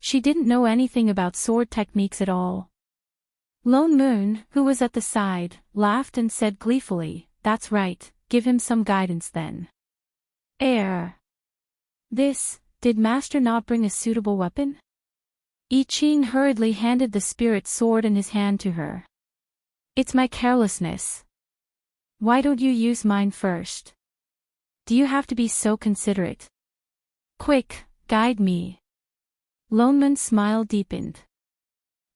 She didn't know anything about sword techniques at all. Lone Moon, who was at the side, laughed and said gleefully, "That's right, give him some guidance then." Did Master not bring a suitable weapon? I Ching hurriedly handed the spirit sword in his hand to her. It's my carelessness. Why don't you use mine first? Do you have to be so considerate? Quick, guide me. Lone Moon's smile deepened.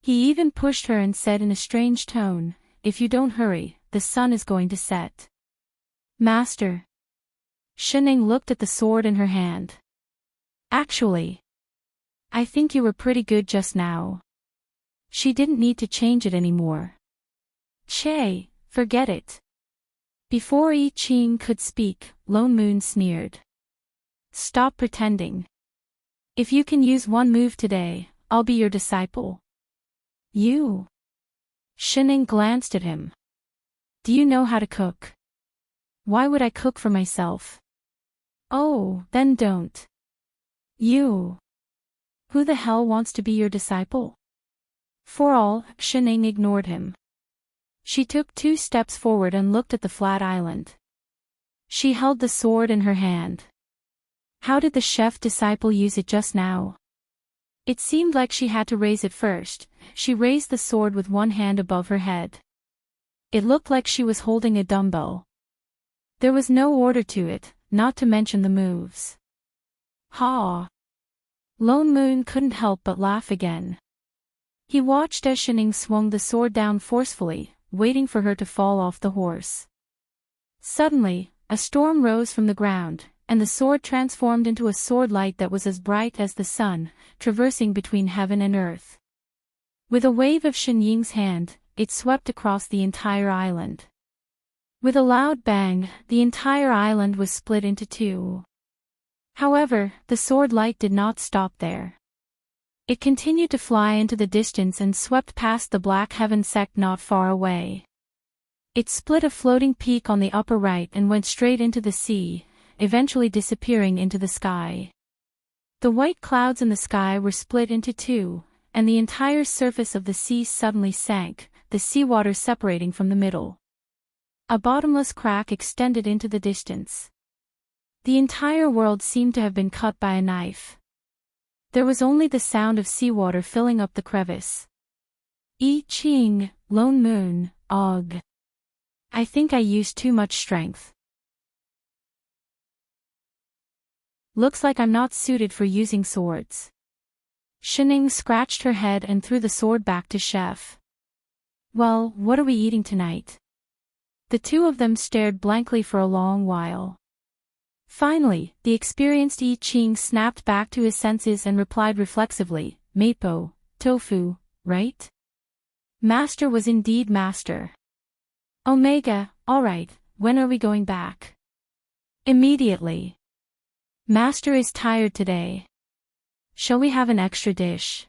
He even pushed her and said in a strange tone, "If you don't hurry, the sun is going to set." Master. Shining looked at the sword in her hand. Actually, I think you were pretty good just now. She didn't need to change it anymore. Che, forget it. Before I Ching could speak, Lone Moon sneered. Stop pretending. If you can use one move today, I'll be your disciple. You? Shining glanced at him. Do you know how to cook? Why would I cook for myself? Oh, then don't. You. Who the hell wants to be your disciple? For all, Shining ignored him. She took 2 steps forward and looked at the flat island. She held the sword in her hand. How did the chef disciple use it just now? It seemed like she had to raise it first. She raised the sword with one hand above her head. It looked like she was holding a dumbbell. There was no order to it, not to mention the moves. Ha! Lone Moon couldn't help but laugh again. He watched as Shining swung the sword down forcefully, waiting for her to fall off the horse. Suddenly, a storm rose from the ground, and the sword transformed into a sword light that was as bright as the sun, traversing between heaven and earth. With a wave of Shinying's hand, it swept across the entire island. With a loud bang, the entire island was split into 2. However, the sword light did not stop there. It continued to fly into the distance and swept past the black heaven sect not far away. It split a floating peak on the upper right and went straight into the sea, eventually disappearing into the sky. The white clouds in the sky were split into 2, and the entire surface of the sea suddenly sank, the seawater separating from the middle. A bottomless crack extended into the distance. The entire world seemed to have been cut by a knife. There was only the sound of seawater filling up the crevice. I Ching, Lone Moon, Og. I think I used too much strength. Looks like I'm not suited for using swords. Shining scratched her head and threw the sword back to Chef. Well, what are we eating tonight? The two of them stared blankly for a long while. Finally, the experienced I Ching snapped back to his senses and replied reflexively, Mapo, tofu, right? Master was indeed master. Omega, alright, when are we going back? Immediately. Master is tired today. Shall we have an extra dish?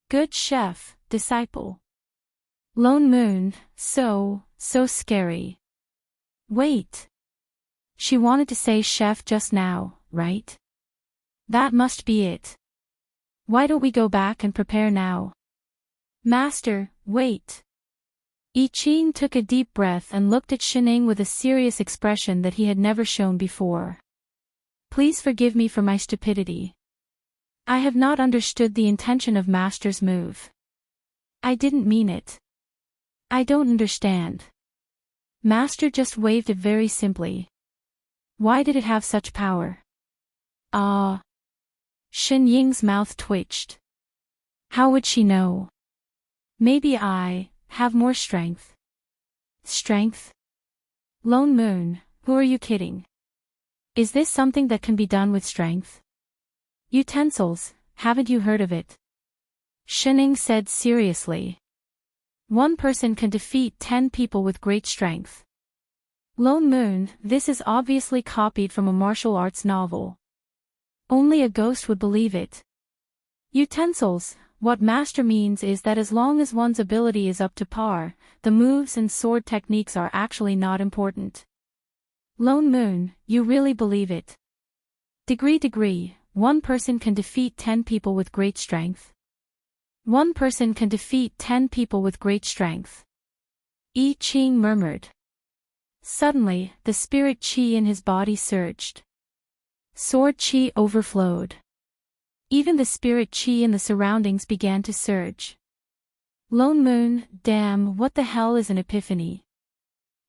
Good chef, disciple. Lone Moon, so scary. Wait. She wanted to say chef just now, right? That must be it. Why don't we go back and prepare now? Master, wait. I Ching took a deep breath and looked at Shining with a serious expression that he had never shown before. Please forgive me for my stupidity. I have not understood the intention of Master's move. I didn't mean it. I don't understand. Master just waved it very simply. Why did it have such power? Ah. Shen Ying's mouth twitched. How would she know? Maybe I have more strength. Strength? Lone Moon, who are you kidding? Is this something that can be done with strength? Utensils, haven't you heard of it? Shining said seriously. One person can defeat 10 people with great strength. Lone Moon, this is obviously copied from a martial arts novel. Only a ghost would believe it. Utensils, what Master means is that as long as one's ability is up to par, the moves and sword techniques are actually not important. Lone Moon, you really believe it? Degree, one person can defeat 10 people with great strength. One person can defeat 10 people with great strength. I Ching murmured. Suddenly, the spirit chi in his body surged. Sword chi overflowed. Even the spirit chi in the surroundings began to surge. Lone Moon, damn, what the hell is an epiphany?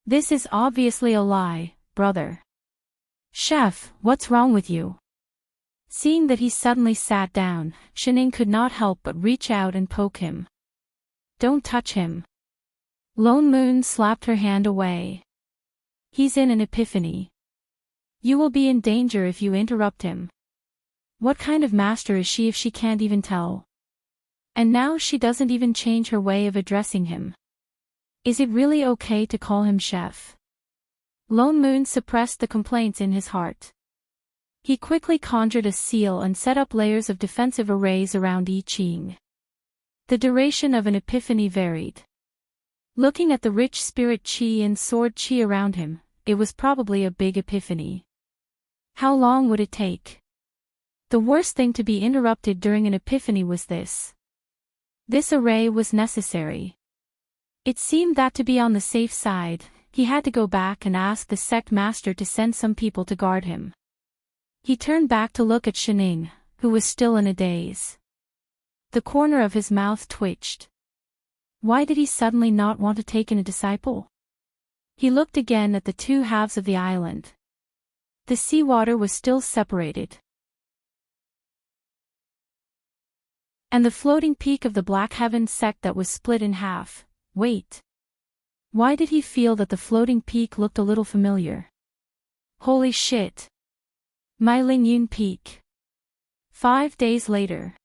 This is obviously a lie, brother. Chef, what's wrong with you? Seeing that he suddenly sat down, Shining could not help but reach out and poke him. Don't touch him. Lone Moon slapped her hand away. He's in an epiphany. You will be in danger if you interrupt him. What kind of master is she if she can't even tell? And now she doesn't even change her way of addressing him. Is it really okay to call him chef? Lone Moon suppressed the complaints in his heart. He quickly conjured a seal and set up layers of defensive arrays around I Ching. The duration of an epiphany varied. Looking at the rich spirit chi and sword chi around him, it was probably a big epiphany. How long would it take? The worst thing to be interrupted during an epiphany was this. This array was necessary. It seemed that to be on the safe side, he had to go back and ask the sect master to send some people to guard him. He turned back to look at Shining, who was still in a daze. The corner of his mouth twitched. Why did he suddenly not want to take in a disciple? He looked again at the two halves of the island. The seawater was still separated. And the floating peak of the Black Heaven sect that was split in half. Wait. Why did he feel that the floating peak looked a little familiar? Holy shit. My Lingyun Peak. 5 days later.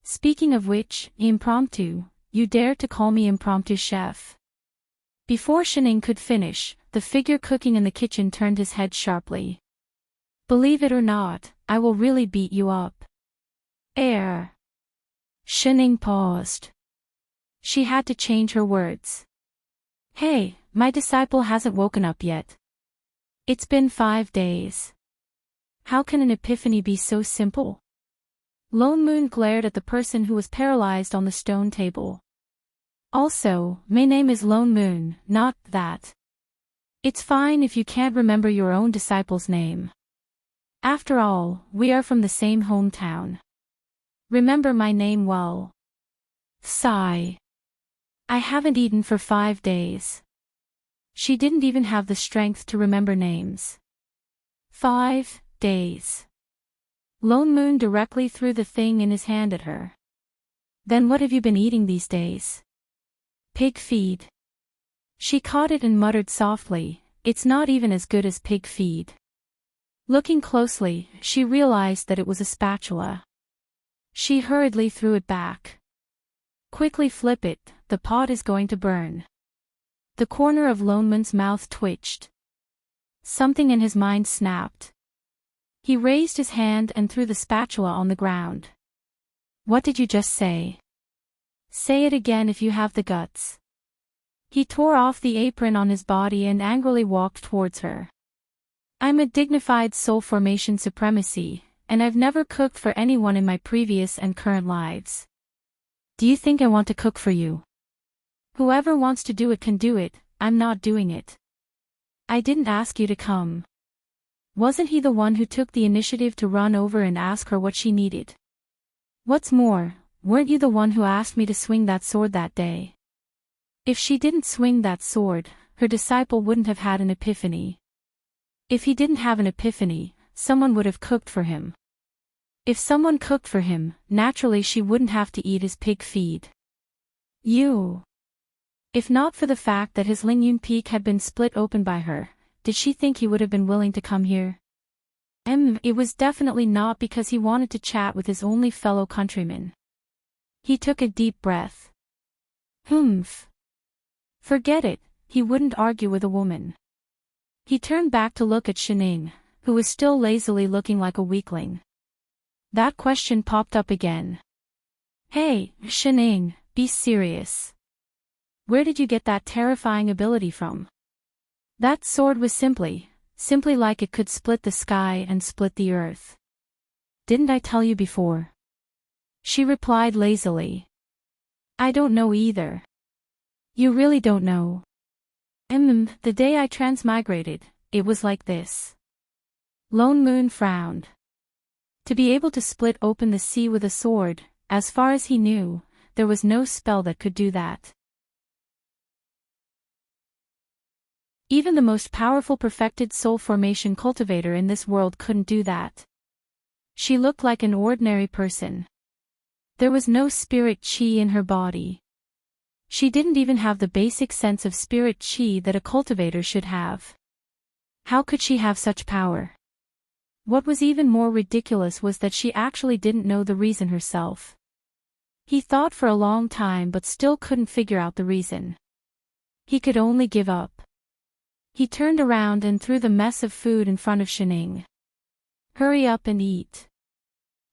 Speaking of which, impromptu, you dare to call me impromptu chef? Before Shining could finish, the figure cooking in the kitchen turned his head sharply. Believe it or not, I will really beat you up. Air. Shining paused. She had to change her words. Hey, my disciple hasn't woken up yet. It's been 5 days. How can an epiphany be so simple? Lone Moon glared at the person who was paralyzed on the stone table. Also, my name is Lone Moon, not that. It's fine if you can't remember your own disciple's name. After all, we are from the same hometown. Remember my name well. Sigh. I haven't eaten for 5 days. She didn't even have the strength to remember names. 5 days. Lone Moon directly threw the thing in his hand at her. Then what have you been eating these days? Pig feed. She caught it and muttered softly, it's not even as good as pig feed. Looking closely, she realized that it was a spatula. She hurriedly threw it back. Quickly flip it, the pot is going to burn. The corner of Lone Moon's mouth twitched. Something in his mind snapped. He raised his hand and threw the spatula on the ground. What did you just say? Say it again if you have the guts. He tore off the apron on his body and angrily walked towards her. I'm a dignified soul formation supremacy, and I've never cooked for anyone in my previous and current lives. Do you think I want to cook for you? Whoever wants to do it can do it, I'm not doing it. I didn't ask you to come. Wasn't he the one who took the initiative to run over and ask her what she needed? What's more, weren't you the one who asked me to swing that sword that day? If she didn't swing that sword, her disciple wouldn't have had an epiphany. If he didn't have an epiphany, someone would have cooked for him. If someone cooked for him, naturally she wouldn't have to eat his pig feed. You. If not for the fact that his Lingyun Peak had been split open by her, did she think he would have been willing to come here? It was definitely not because he wanted to chat with his only fellow countryman. He took a deep breath. Humph. Forget it, he wouldn't argue with a woman. He turned back to look at Shining, who was still lazily looking like a weakling. That question popped up again. Hey, Shining, be serious. Where did you get that terrifying ability from? That sword was simply like it could split the sky and split the earth. Didn't I tell you before? She replied lazily. I don't know either. You really don't know? The day I transmigrated, it was like this. Lone Moon frowned. To be able to split open the sea with a sword, as far as he knew, there was no spell that could do that. Even the most powerful perfected soul formation cultivator in this world couldn't do that. She looked like an ordinary person. There was no spirit chi in her body. She didn't even have the basic sense of spirit chi that a cultivator should have. How could she have such power? What was even more ridiculous was that she actually didn't know the reason herself. He thought for a long time but still couldn't figure out the reason. He could only give up. He turned around and threw the mess of food in front of Shining. Hurry up and eat.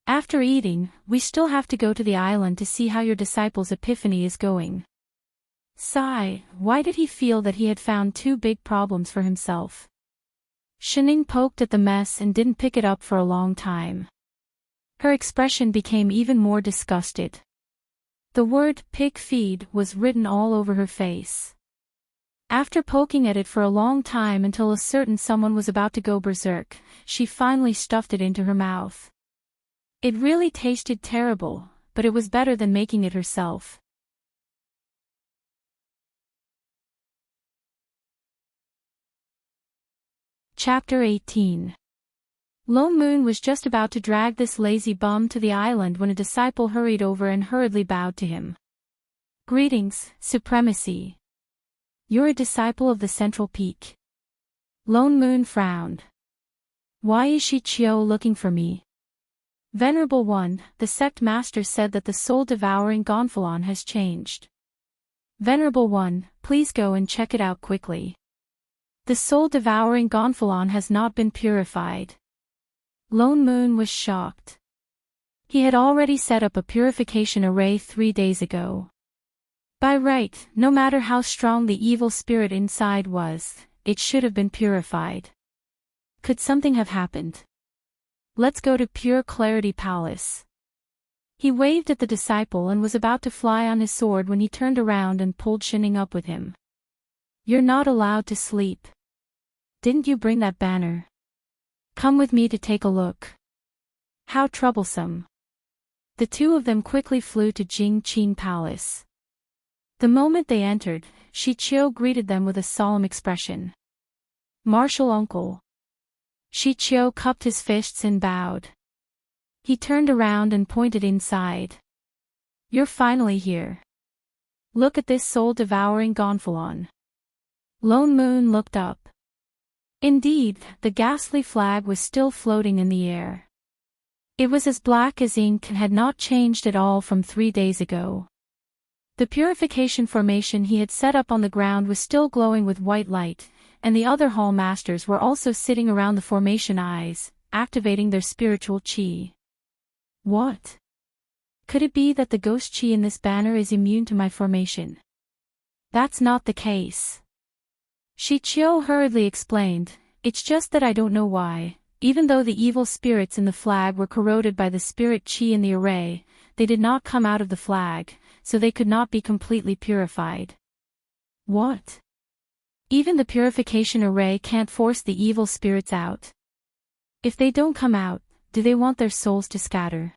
After eating, we still have to go to the island to see how your disciple's epiphany is going. Sigh, why did he feel that he had found 2 big problems for himself? Shining poked at the mess and didn't pick it up for a long time. Her expression became even more disgusted. The word pig feed was written all over her face. After poking at it for a long time until a certain someone was about to go berserk, she finally stuffed it into her mouth. It really tasted terrible, but it was better than making it herself. Chapter 18. Lone Moon was just about to drag this lazy bum to the island when a disciple hurried over and hurriedly bowed to him. Greetings, Supremacy. You're a disciple of the Central Peak. Lone Moon frowned. Why is Shi Chio looking for me? Venerable One, the sect master said that the soul-devouring Gonfalon has changed. Venerable One, please go and check it out quickly. The soul-devouring Gonfalon has not been purified. Lone Moon was shocked. He had already set up a purification array 3 days ago. By right, no matter how strong the evil spirit inside was, it should have been purified. Could something have happened? Let's go to Pure Clarity Palace. He waved at the disciple and was about to fly on his sword when he turned around and pulled Shining up with him. You're not allowed to sleep. Didn't you bring that banner? Come with me to take a look. How troublesome. The two of them quickly flew to Jing Qin Palace. The moment they entered, Shi Qiu greeted them with a solemn expression. Martial uncle. Shi Qiu cupped his fists and bowed. He turned around and pointed inside. You're finally here. Look at this soul-devouring gonfalon. Lone Moon looked up. Indeed, the ghastly flag was still floating in the air. It was as black as ink and had not changed at all from 3 days ago. The purification formation he had set up on the ground was still glowing with white light, and the other hall masters were also sitting around the formation eyes, activating their spiritual qi. What? Could it be that the ghost qi in this banner is immune to my formation? That's not the case. Shi Qiu hurriedly explained, it's just that I don't know why, even though the evil spirits in the flag were corroded by the spirit qi in the array, they did not come out of the flag, so they could not be completely purified. What? Even the purification array can't force the evil spirits out. If they don't come out, do they want their souls to scatter?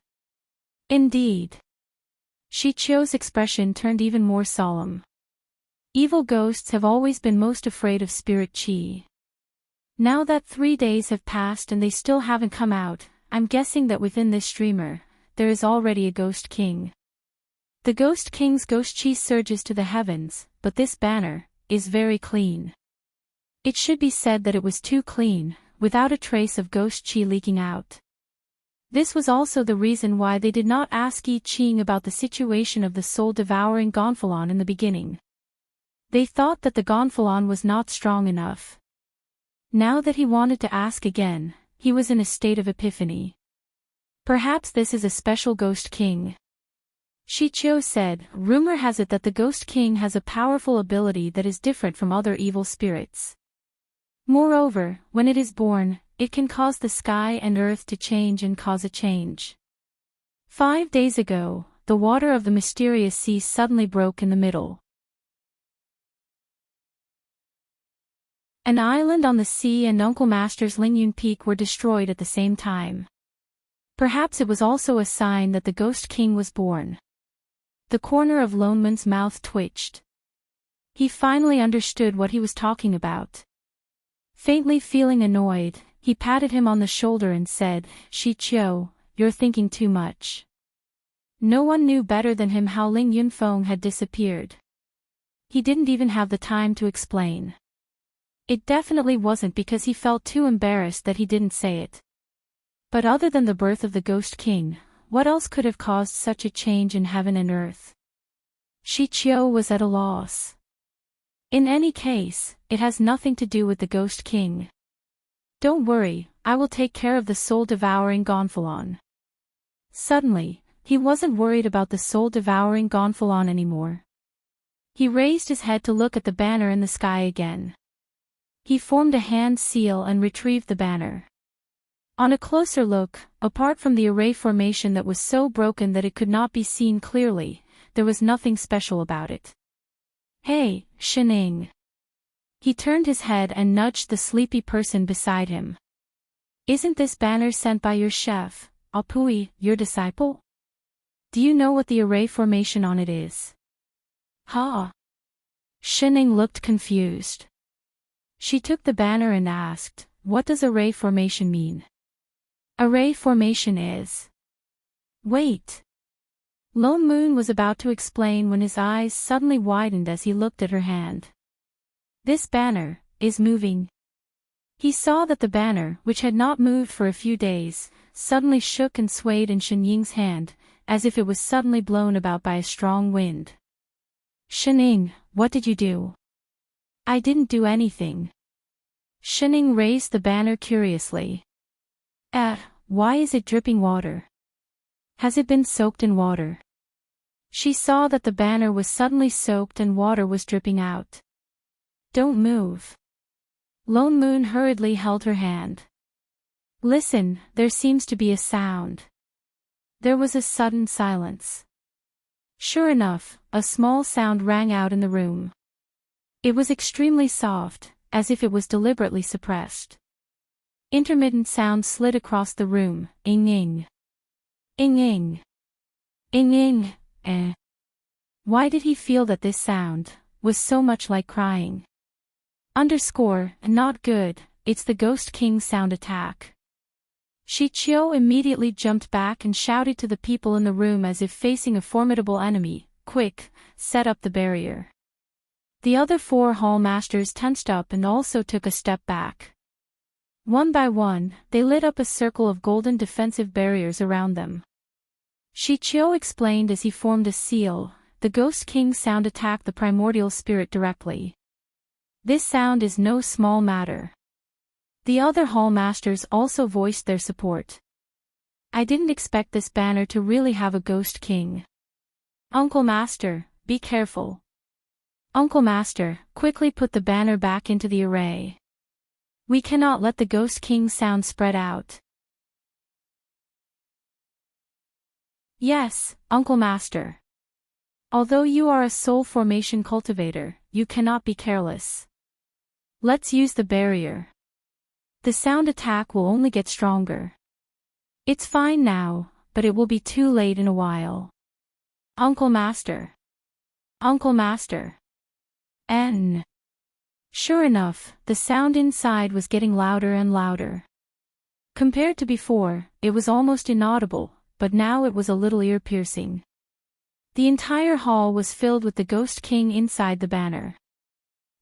Indeed. Shi Qiu's expression turned even more solemn. Evil ghosts have always been most afraid of spirit qi. Now that 3 days have passed and they still haven't come out, I'm guessing that within this streamer, there is already a ghost king. The ghost king's ghost qi surges to the heavens, but this banner is very clean. It should be said that it was too clean, without a trace of ghost qi leaking out. This was also the reason why they did not ask Yi Qing about the situation of the soul-devouring gonfalon in the beginning. They thought that the gonfalon was not strong enough. Now that he wanted to ask again, he was in a state of epiphany. Perhaps this is a special ghost king. Shi Qiu said, rumor has it that the ghost king has a powerful ability that is different from other evil spirits. Moreover, when it is born, it can cause the sky and earth to change and cause a change. 5 days ago, the water of the mysterious sea suddenly broke in the middle. An island on the sea and Uncle Master's Lingyun Peak were destroyed at the same time. Perhaps it was also a sign that the Ghost King was born. The corner of Lone Moon's mouth twitched. He finally understood what he was talking about. Faintly feeling annoyed, he patted him on the shoulder and said, Shi Qiu, you're thinking too much. No one knew better than him how Ling Yunfeng had disappeared. He didn't even have the time to explain. It definitely wasn't because he felt too embarrassed that he didn't say it. But other than the birth of the Ghost King, what else could have caused such a change in heaven and earth? Shi Qiu was at a loss. In any case, it has nothing to do with the Ghost King. Don't worry, I will take care of the soul-devouring gonfalon. Suddenly, he wasn't worried about the soul-devouring gonfalon anymore. He raised his head to look at the banner in the sky again. He formed a hand seal and retrieved the banner. On a closer look, apart from the array formation that was so broken that it could not be seen clearly, there was nothing special about it. Hey, Shining. He turned his head and nudged the sleepy person beside him. Isn't this banner sent by your chef, Apui, your disciple? Do you know what the array formation on it is? Ha! Shining looked confused. She took the banner and asked, what does array formation mean? Array formation is... Wait! Lone Moon was about to explain when his eyes suddenly widened as he looked at her hand. This banner is moving. He saw that the banner, which had not moved for a few days, suddenly shook and swayed in Shen Ying's hand, as if it was suddenly blown about by a strong wind. Shening, what did you do? I didn't do anything. Shening raised the banner curiously. Why is it dripping water? Has it been soaked in water? She saw that the banner was suddenly soaked and water was dripping out. Don't move. Lone Moon hurriedly held her hand. Listen, there seems to be a sound. There was a sudden silence. Sure enough, a small sound rang out in the room. It was extremely soft, as if it was deliberately suppressed. Intermittent sounds slid across the room, ing-ing. Ing-ing. Ing-ing, eh. Why did he feel that this sound was so much like crying? Not good, it's the Ghost King's sound attack. Shichio immediately jumped back and shouted to the people in the room as if facing a formidable enemy, "Quick, set up the barrier." The other 4 hall masters tensed up and also took a step back. One by one, they lit up a circle of golden defensive barriers around them. Shichio explained as he formed a seal, "The Ghost King's sound attacked the primordial spirit directly. This sound is no small matter." The other hall masters also voiced their support. "I didn't expect this banner to really have a Ghost King. Uncle Master, be careful. Uncle Master, quickly put the banner back into the array. We cannot let the Ghost King's sound spread out." "Yes, Uncle Master. Although you are a soul formation cultivator, you cannot be careless. Let's use the barrier. The sound attack will only get stronger. It's fine now, but it will be too late in a while. Uncle Master. Uncle Master." Sure enough, the sound inside was getting louder and louder. Compared to before, it was almost inaudible, but now it was a little ear-piercing. The entire hall was filled with the Ghost King inside the banner.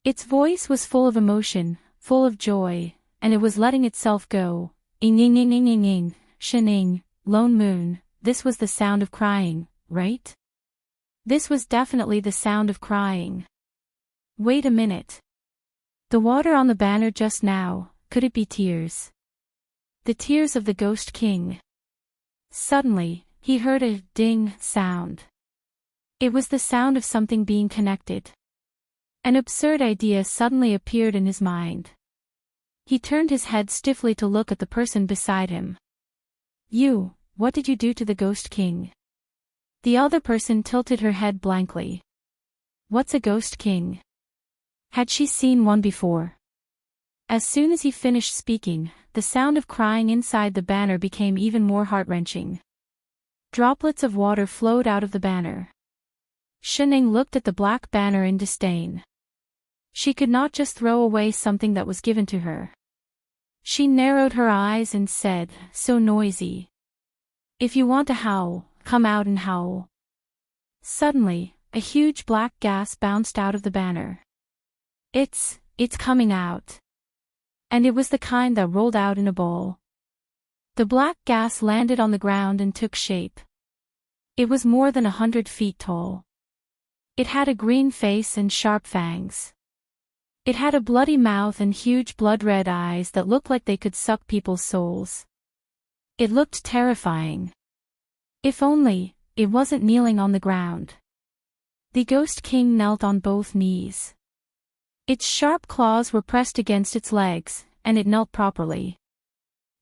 Its voice was full of emotion, full of joy, and it was letting itself go. Ing-ing-ing-ing-ing-ing, shin-ing, Lone Moon, this was the sound of crying, right? This was definitely the sound of crying. Wait a minute. The water on the banner just now, could it be tears? The tears of the Ghost King. Suddenly, he heard a ding sound. It was the sound of something being connected. An absurd idea suddenly appeared in his mind. He turned his head stiffly to look at the person beside him. What did you do to the Ghost King?" The other person tilted her head blankly. What's a Ghost King? Had she seen one before? As soon as he finished speaking, the sound of crying inside the banner became even more heart-wrenching. Droplets of water flowed out of the banner. Shining looked at the black banner in disdain. She could not just throw away something that was given to her. She narrowed her eyes and said, "So noisy. If you want to howl, come out and howl." Suddenly, a huge black gas bounced out of the banner. It's coming out. And it was the kind that rolled out in a ball. The black gas landed on the ground and took shape. It was more than 100 feet tall. It had a green face and sharp fangs. It had a bloody mouth and huge blood-red eyes that looked like they could suck people's souls. It looked terrifying. If only, it wasn't kneeling on the ground. The Ghost King knelt on both knees. Its sharp claws were pressed against its legs, and it knelt properly.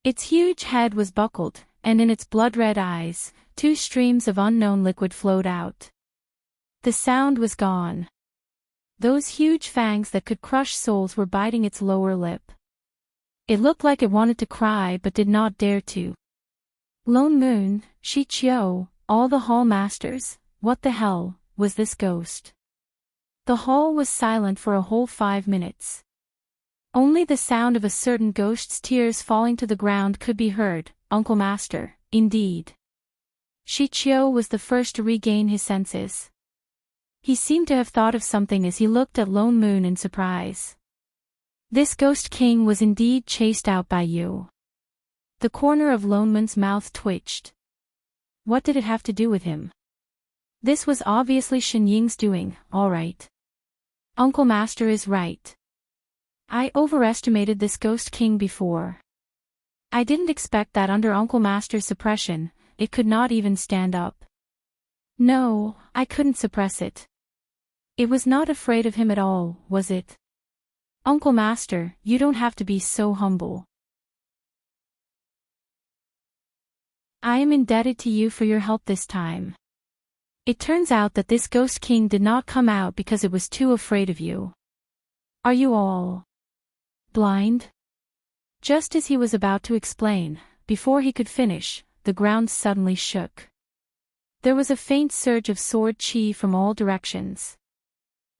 Its huge head was buckled, and in its blood-red eyes, 2 streams of unknown liquid flowed out. The sound was gone. Those huge fangs that could crush souls were biting its lower lip. It looked like it wanted to cry but did not dare to. Lone Moon, Shichio, all the hall masters, what the hell was this ghost? The hall was silent for a whole 5 minutes. Only the sound of a certain ghost's tears falling to the ground could be heard. Uncle Master, indeed. Shichio was the first to regain his senses. He seemed to have thought of something as he looked at Lone Moon in surprise. This Ghost King was indeed chased out by you. The corner of Lone Moon's mouth twitched. What did it have to do with him? This was obviously Shen Ying's doing, all right. Uncle Master is right. I overestimated this Ghost King before. I didn't expect that under Uncle Master's suppression, it could not even stand up. No, I couldn't suppress it. It was not afraid of him at all, was it? Uncle Master, you don't have to be so humble. I am indebted to you for your help this time. It turns out that this Ghost King did not come out because it was too afraid of you. Are you all blind? Just as he was about to explain, before he could finish, the ground suddenly shook. There was a faint surge of sword chi from all directions.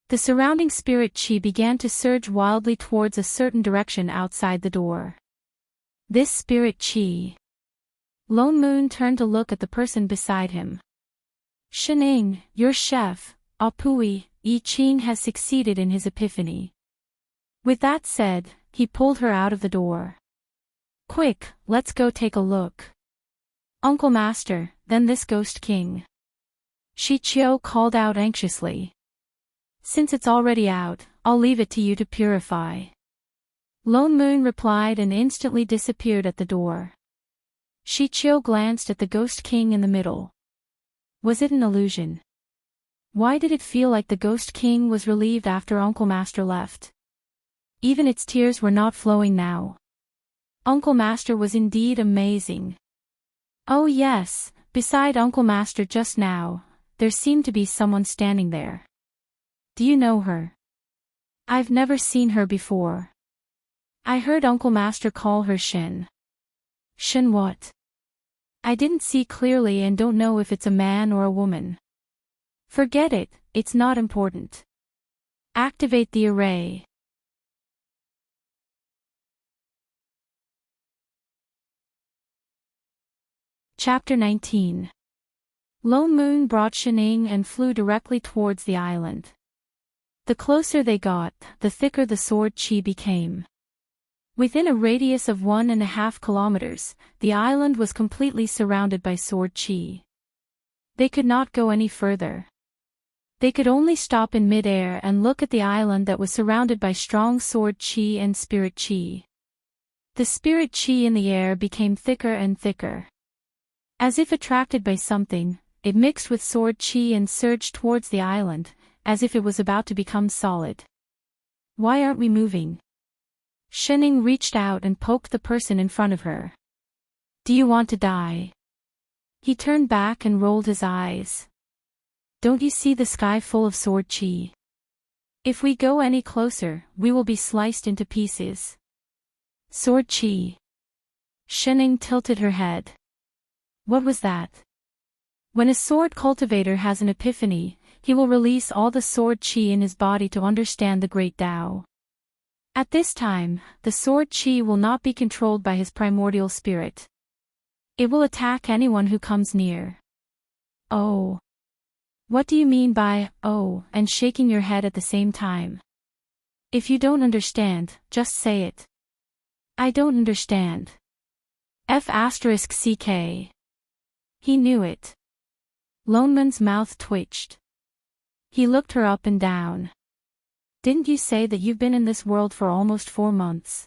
The surrounding spirit chi began to surge wildly towards a certain direction outside the door. This spirit chi. Lone Moon turned to look at the person beside him. Shining, your chef, Apui, I Ching has succeeded in his epiphany. With that said, he pulled her out of the door. Quick, let's go take a look. Uncle Master, then this Ghost King. Shi Chiu called out anxiously. Since it's already out, I'll leave it to you to purify. Lone Moon replied and instantly disappeared at the door. Shi Chiu glanced at the Ghost King in the middle. Was it an illusion? Why did it feel like the Ghost King was relieved after Uncle Master left? Even its tears were not flowing now. Uncle Master was indeed amazing. Oh yes, beside Uncle Master just now, there seemed to be someone standing there. Do you know her? I've never seen her before. I heard Uncle Master call her Shin. Shin what? I didn't see clearly and don't know if it's a man or a woman. Forget it, it's not important. Activate the array. Chapter 19. Lone Moon brought Shining and flew directly towards the island. The closer they got, the thicker the sword chi became. Within a radius of 1.5 kilometers, the island was completely surrounded by sword chi. They could not go any further. They could only stop in mid-air and look at the island that was surrounded by strong sword chi and spirit chi. The spirit chi in the air became thicker and thicker. As if attracted by something, it mixed with sword chi and surged towards the island, as if it was about to become solid. Why aren't we moving? Shining reached out and poked the person in front of her. Do you want to die? He turned back and rolled his eyes. Don't you see the sky full of sword chi? If we go any closer, we will be sliced into pieces. Sword chi. Shining tilted her head. What was that? When a sword cultivator has an epiphany, he will release all the sword chi in his body to understand the great Tao. At this time, the sword chi will not be controlled by his primordial spirit. It will attack anyone who comes near. Oh. What do you mean by, oh, and shaking your head at the same time? If you don't understand, just say it. I don't understand. F***ck. He knew it. Lone Moon's mouth twitched. He looked her up and down. Didn't you say that you've been in this world for almost 4 months?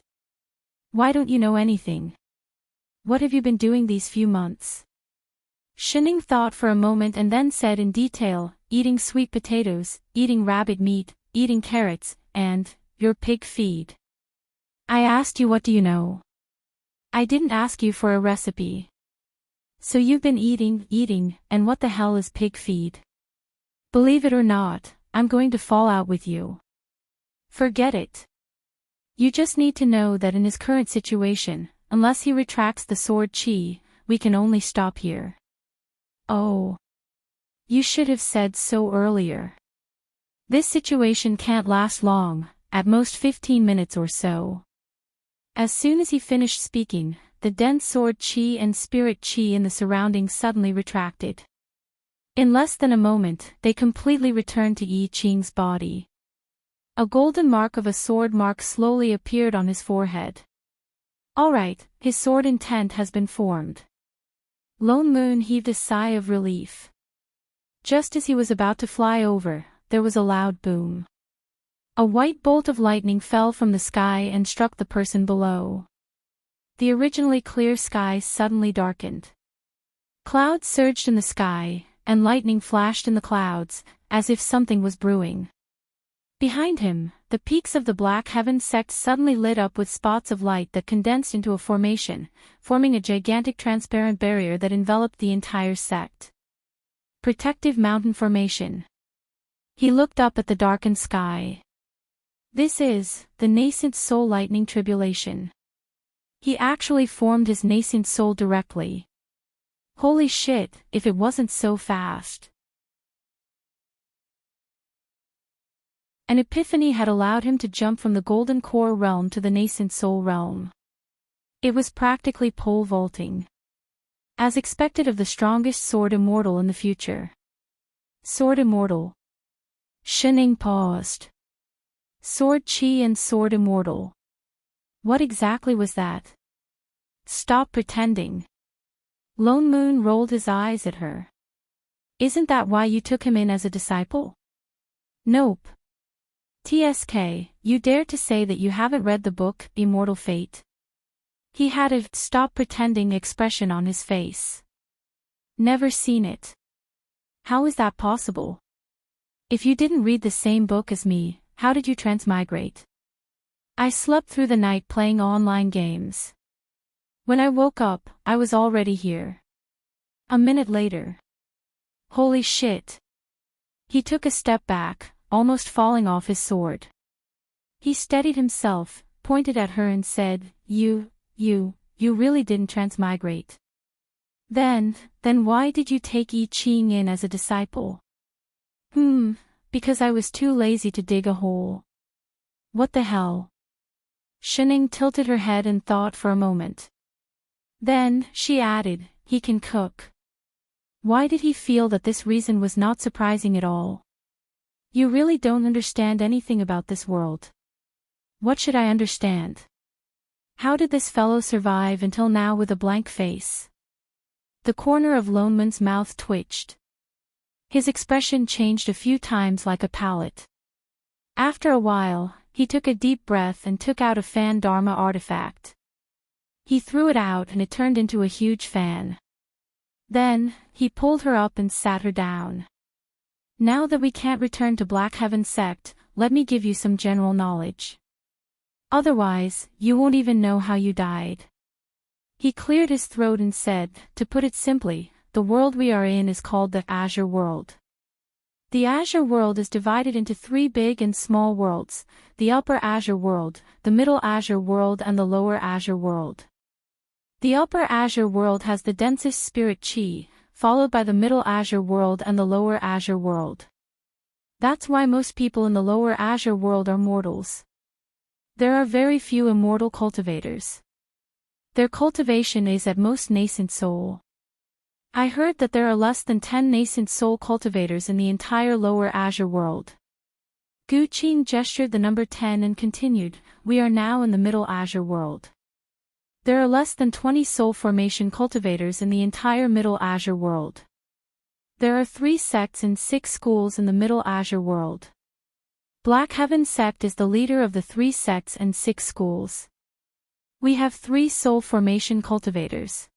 Why don't you know anything? What have you been doing these few months? Shining thought for a moment and then said in detail, eating sweet potatoes, eating rabbit meat, eating carrots, and, your pig feed. I asked you what do you know? I didn't ask you for a recipe. So you've been eating, and what the hell is pig feed? Believe it or not, I'm going to fall out with you. Forget it. You just need to know that in his current situation, unless he retracts the sword chi, we can only stop here. Oh. You should have said so earlier. This situation can't last long, at most 15 minutes or so. As soon as he finished speaking, the dense sword chi and spirit chi in the surroundings suddenly retracted. In less than a moment, they completely returned to Yi Qing's body. A golden mark of a sword mark slowly appeared on his forehead. Alright, his sword intent has been formed. Lone Moon heaved a sigh of relief. Just as he was about to fly over, there was a loud boom. A white bolt of lightning fell from the sky and struck the person below. The originally clear sky suddenly darkened. Clouds surged in the sky, and lightning flashed in the clouds, as if something was brewing. Behind him, the peaks of the Black Heaven sect suddenly lit up with spots of light that condensed into a formation, forming a gigantic transparent barrier that enveloped the entire sect. Protective Mountain Formation. He looked up at the darkened sky. This is the nascent soul lightning tribulation. He actually formed his nascent soul directly. Holy shit, if it wasn't so fast. An epiphany had allowed him to jump from the golden core realm to the nascent soul realm. It was practically pole vaulting. As expected of the strongest sword immortal in the future. Sword immortal. Shining paused. Sword chi and sword immortal. What exactly was that? Stop pretending. Lone Moon rolled his eyes at her. Isn't that why you took him in as a disciple? Nope. TSK, you dare to say that you haven't read the book, Immortal Fate? He had a stop pretending expression on his face. Never seen it. How is that possible? If you didn't read the same book as me, how did you transmigrate? I slept through the night playing online games. When I woke up, I was already here. A minute later. Holy shit. He took a step back, almost falling off his sword. He steadied himself, pointed at her and said, You really didn't transmigrate. Then why did you take I Ching in as a disciple? Because I was too lazy to dig a hole. What the hell? Shining tilted her head and thought for a moment. Then, she added, he can cook. Why did he feel that this reason was not surprising at all? You really don't understand anything about this world. What should I understand? How did this fellow survive until now with a blank face? The corner of Lone Moon's mouth twitched. His expression changed a few times like a palette. After a while, he took a deep breath and took out a fan dharma artifact. He threw it out and it turned into a huge fan. Then, he pulled her up and sat her down. Now that we can't return to Black Heaven Sect, let me give you some general knowledge. Otherwise, you won't even know how you died. He cleared his throat and said, to put it simply, the world we are in is called the Azure World. The Azure World is divided into 3 big and small worlds, the Upper Azure World, the Middle Azure World and the Lower Azure World. The Upper Azure World has the densest spirit chi, followed by the Middle Azure World and the Lower Azure World. That's why most people in the Lower Azure World are mortals. There are very few immortal cultivators. Their cultivation is at most nascent soul. I heard that there are less than 10 nascent soul cultivators in the entire Lower Azure World. Gu Qing gestured the number 10 and continued, we are now in the Middle Azure World. There are less than 20 soul formation cultivators in the entire Middle Azure World. There are 3 sects and 6 schools in the Middle Azure World. Black Heaven Sect is the leader of the 3 sects and 6 schools. We have 3 soul formation cultivators.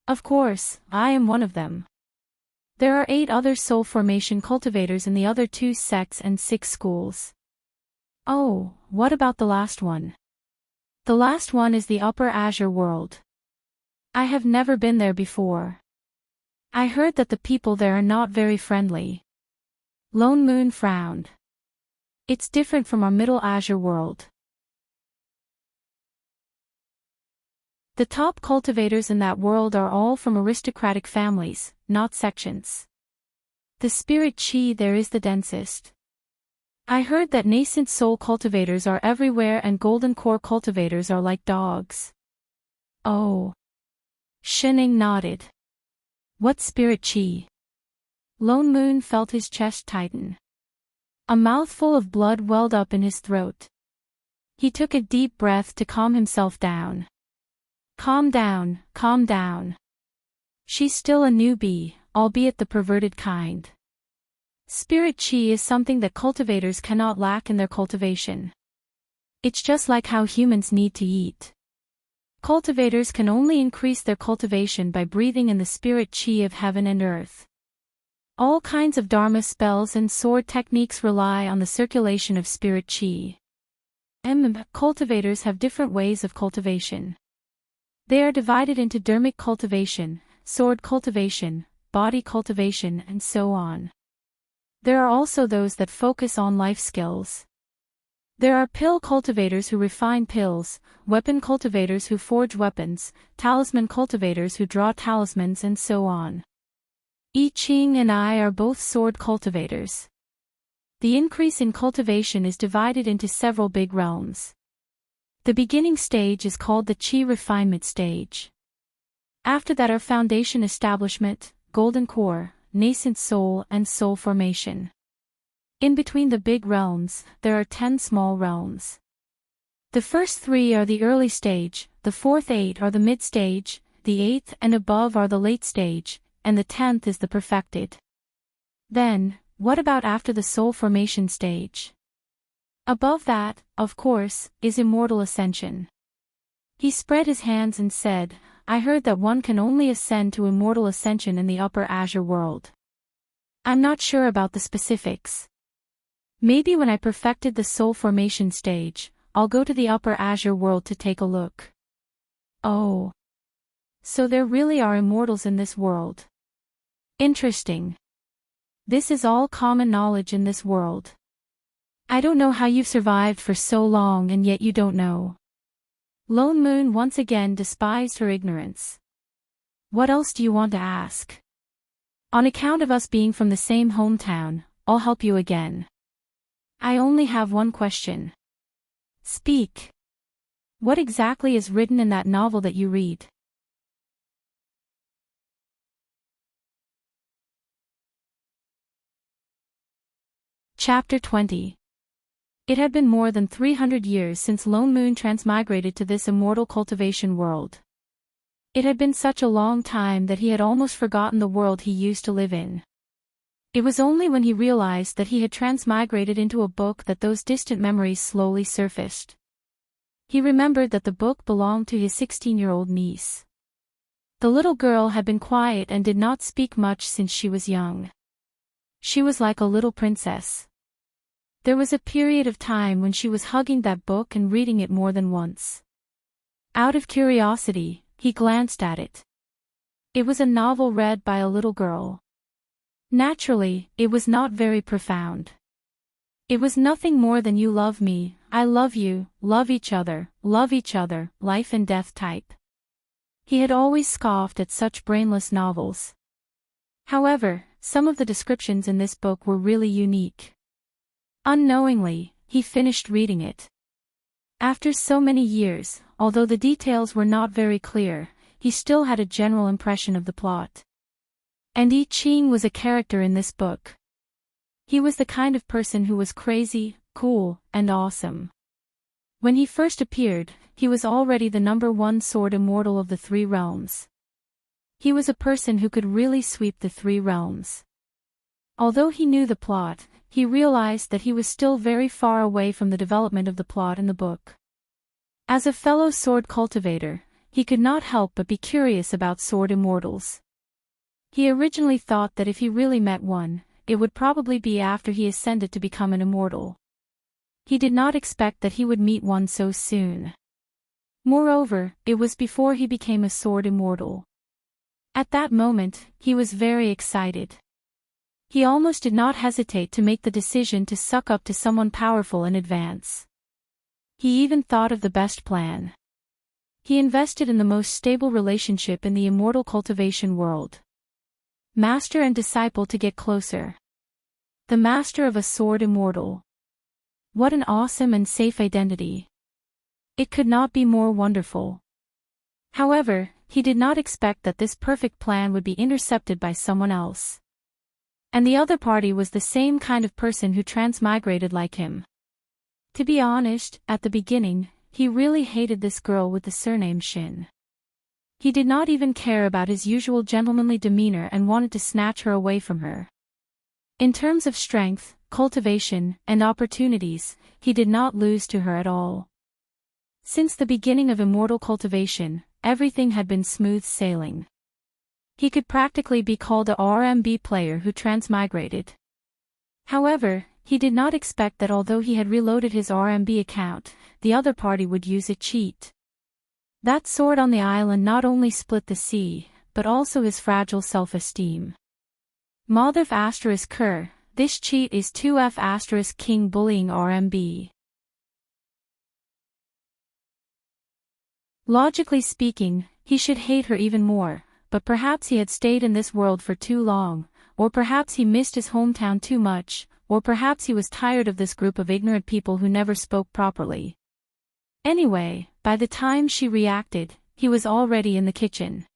Of course, I am one of them. There are 8 other soul formation cultivators in the other 2 sects and 6 schools. Oh, what about the last one? The last one is the Upper Azure World. I have never been there before. I heard that the people there are not very friendly. Lone Moon frowned. It's different from our Middle Azure World. The top cultivators in that world are all from aristocratic families, not sections. The spirit chi there is the densest. I heard that nascent soul cultivators are everywhere and golden core cultivators are like dogs. Oh. Shining nodded. What spirit chi? Lone Moon felt his chest tighten. A mouthful of blood welled up in his throat. He took a deep breath to calm himself down. Calm down, calm down. She's still a newbie, albeit the perverted kind. Spirit chi is something that cultivators cannot lack in their cultivation. It's just like how humans need to eat. Cultivators can only increase their cultivation by breathing in the spirit chi of heaven and earth. All kinds of dharma spells and sword techniques rely on the circulation of spirit chi. Cultivators have different ways of cultivation. They are divided into dermic cultivation, sword cultivation, body cultivation and so on. There are also those that focus on life skills. There are pill cultivators who refine pills, weapon cultivators who forge weapons, talisman cultivators who draw talismans, and so on. I Ching and I are both sword cultivators. The increase in cultivation is divided into several big realms. The beginning stage is called the Qi refinement stage. After that are foundation establishment, golden core, nascent soul, and soul formation. In between the big realms, there are 10 small realms. The first 3 are the early stage, the fourth 8 are the mid stage, the 8th and above are the late stage, and the 10th is the perfected. Then, what about after the soul formation stage? Above that, of course, is immortal ascension. He spread his hands and said, I heard that one can only ascend to immortal ascension in the upper azure world. I'm not sure about the specifics. Maybe when I perfected the soul formation stage, I'll go to the upper azure world to take a look. Oh. So there really are immortals in this world. Interesting. This is all common knowledge in this world. I don't know how you've survived for so long and yet you don't know. Lone Moon once again despised her ignorance. What else do you want to ask? On account of us being from the same hometown, I'll help you again. I only have one question. Speak. What exactly is written in that novel that you read? Chapter 20. It had been more than 300 years since Lone Moon transmigrated to this immortal cultivation world. It had been such a long time that he had almost forgotten the world he used to live in. It was only when he realized that he had transmigrated into a book that those distant memories slowly surfaced. He remembered that the book belonged to his 16-year-old niece. The little girl had been quiet and did not speak much since she was young. She was like a little princess. There was a period of time when she was hugging that book and reading it more than once. Out of curiosity, he glanced at it. It was a novel read by a little girl. Naturally, it was not very profound. It was nothing more than you love me, I love you, love each other, life and death type. He had always scoffed at such brainless novels. However, some of the descriptions in this book were really unique. Unknowingly, he finished reading it. After so many years, although the details were not very clear, he still had a general impression of the plot. And I Ching was a character in this book. He was the kind of person who was crazy, cool, and awesome. When he first appeared, he was already the #1 sword immortal of the 3 realms. He was a person who could really sweep the 3 realms. Although he knew the plot, he realized that he was still very far away from the development of the plot in the book. As a fellow sword cultivator, he could not help but be curious about sword immortals. He originally thought that if he really met one, it would probably be after he ascended to become an immortal. He did not expect that he would meet one so soon. Moreover, it was before he became a sword immortal. At that moment, he was very excited. He almost did not hesitate to make the decision to suck up to someone powerful in advance. He even thought of the best plan. He invested in the most stable relationship in the immortal cultivation world. Master and disciple to get closer. The master of a sword immortal. What an awesome and safe identity. It could not be more wonderful. However, he did not expect that this perfect plan would be intercepted by someone else. And the other party was the same kind of person who transmigrated like him. To be honest, at the beginning, he really hated this girl with the surname Shin. He did not even care about his usual gentlemanly demeanor and wanted to snatch her away from her. In terms of strength, cultivation, and opportunities, he did not lose to her at all. Since the beginning of immortal cultivation, everything had been smooth sailing. He could practically be called a RMB player who transmigrated. However, he did not expect that although he had reloaded his RMB account, the other party would use a cheat. That sword on the island not only split the sea, but also his fragile self-esteem. Mothif *Ker, this cheat is 2F *King bullying RMB. Logically speaking, he should hate her even more, but perhaps he had stayed in this world for too long, or perhaps he missed his hometown too much, or perhaps he was tired of this group of ignorant people who never spoke properly. Anyway, by the time she reacted, he was already in the kitchen.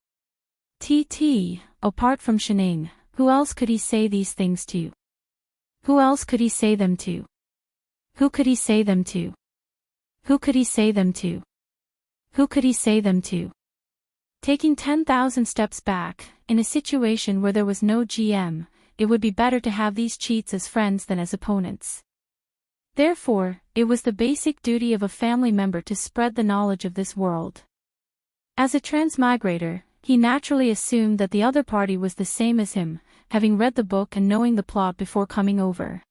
Apart from Shining, who else could he say these things to? Who else could he say them to? Who could he say them to? Who could he say them to? Who could he say them to? Taking 10,000 steps back, in a situation where there was no GM, it would be better to have these cheats as friends than as opponents. Therefore, it was the basic duty of a family member to spread the knowledge of this world. As a transmigrator, he naturally assumed that the other party was the same as him, having read the book and knowing the plot before coming over.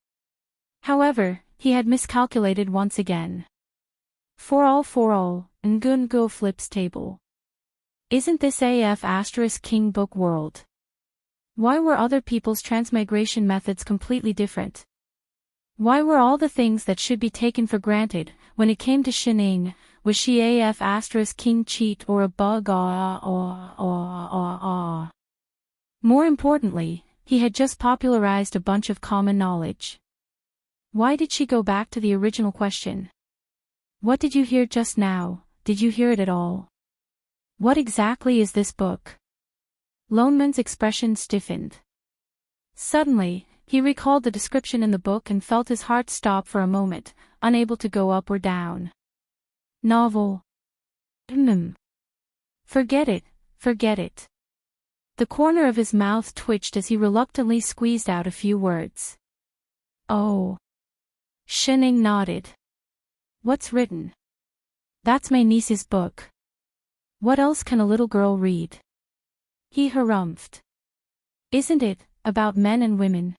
However, he had miscalculated once again. For all, Ngun Go flips table. Isn't this King book world? Why were other people's transmigration methods completely different? Why were all the things that should be taken for granted, when it came to Shining, was she King cheat or a bug? More importantly, he had just popularized a bunch of common knowledge. Why did she go back to the original question? What did you hear just now? Did you hear it at all? What exactly is this book? Loneman's expression stiffened. Suddenly, he recalled the description in the book and felt his heart stop for a moment, unable to go up or down. Novel. Forget it, forget it. The corner of his mouth twitched as he reluctantly squeezed out a few words. Oh. Shining nodded. What's written? That's my niece's book. What else can a little girl read? He harumphed. Isn't it, about men and women?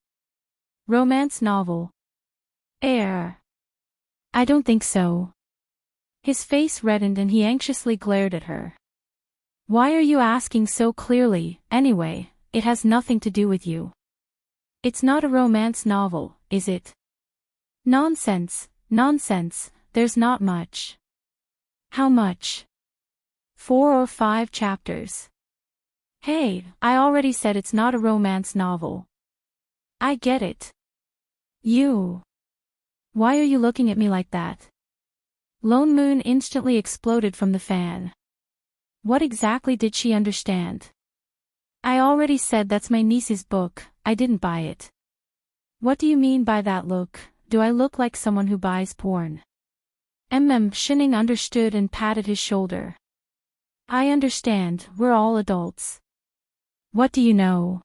Romance novel. I don't think so. His face reddened and he anxiously glared at her. Why are you asking so clearly, anyway? It has nothing to do with you. It's not a romance novel, is it? Nonsense, nonsense, there's not much. How much? 4 or 5 chapters. Hey, I already said it's not a romance novel. I get it. You. Why are you looking at me like that? Lone Moon instantly exploded from the fan. What exactly did she understand? I already said that's my niece's book, I didn't buy it. What do you mean by that look? Do I look like someone who buys porn? Shining understood and patted his shoulder. I understand, we're all adults. What do you know?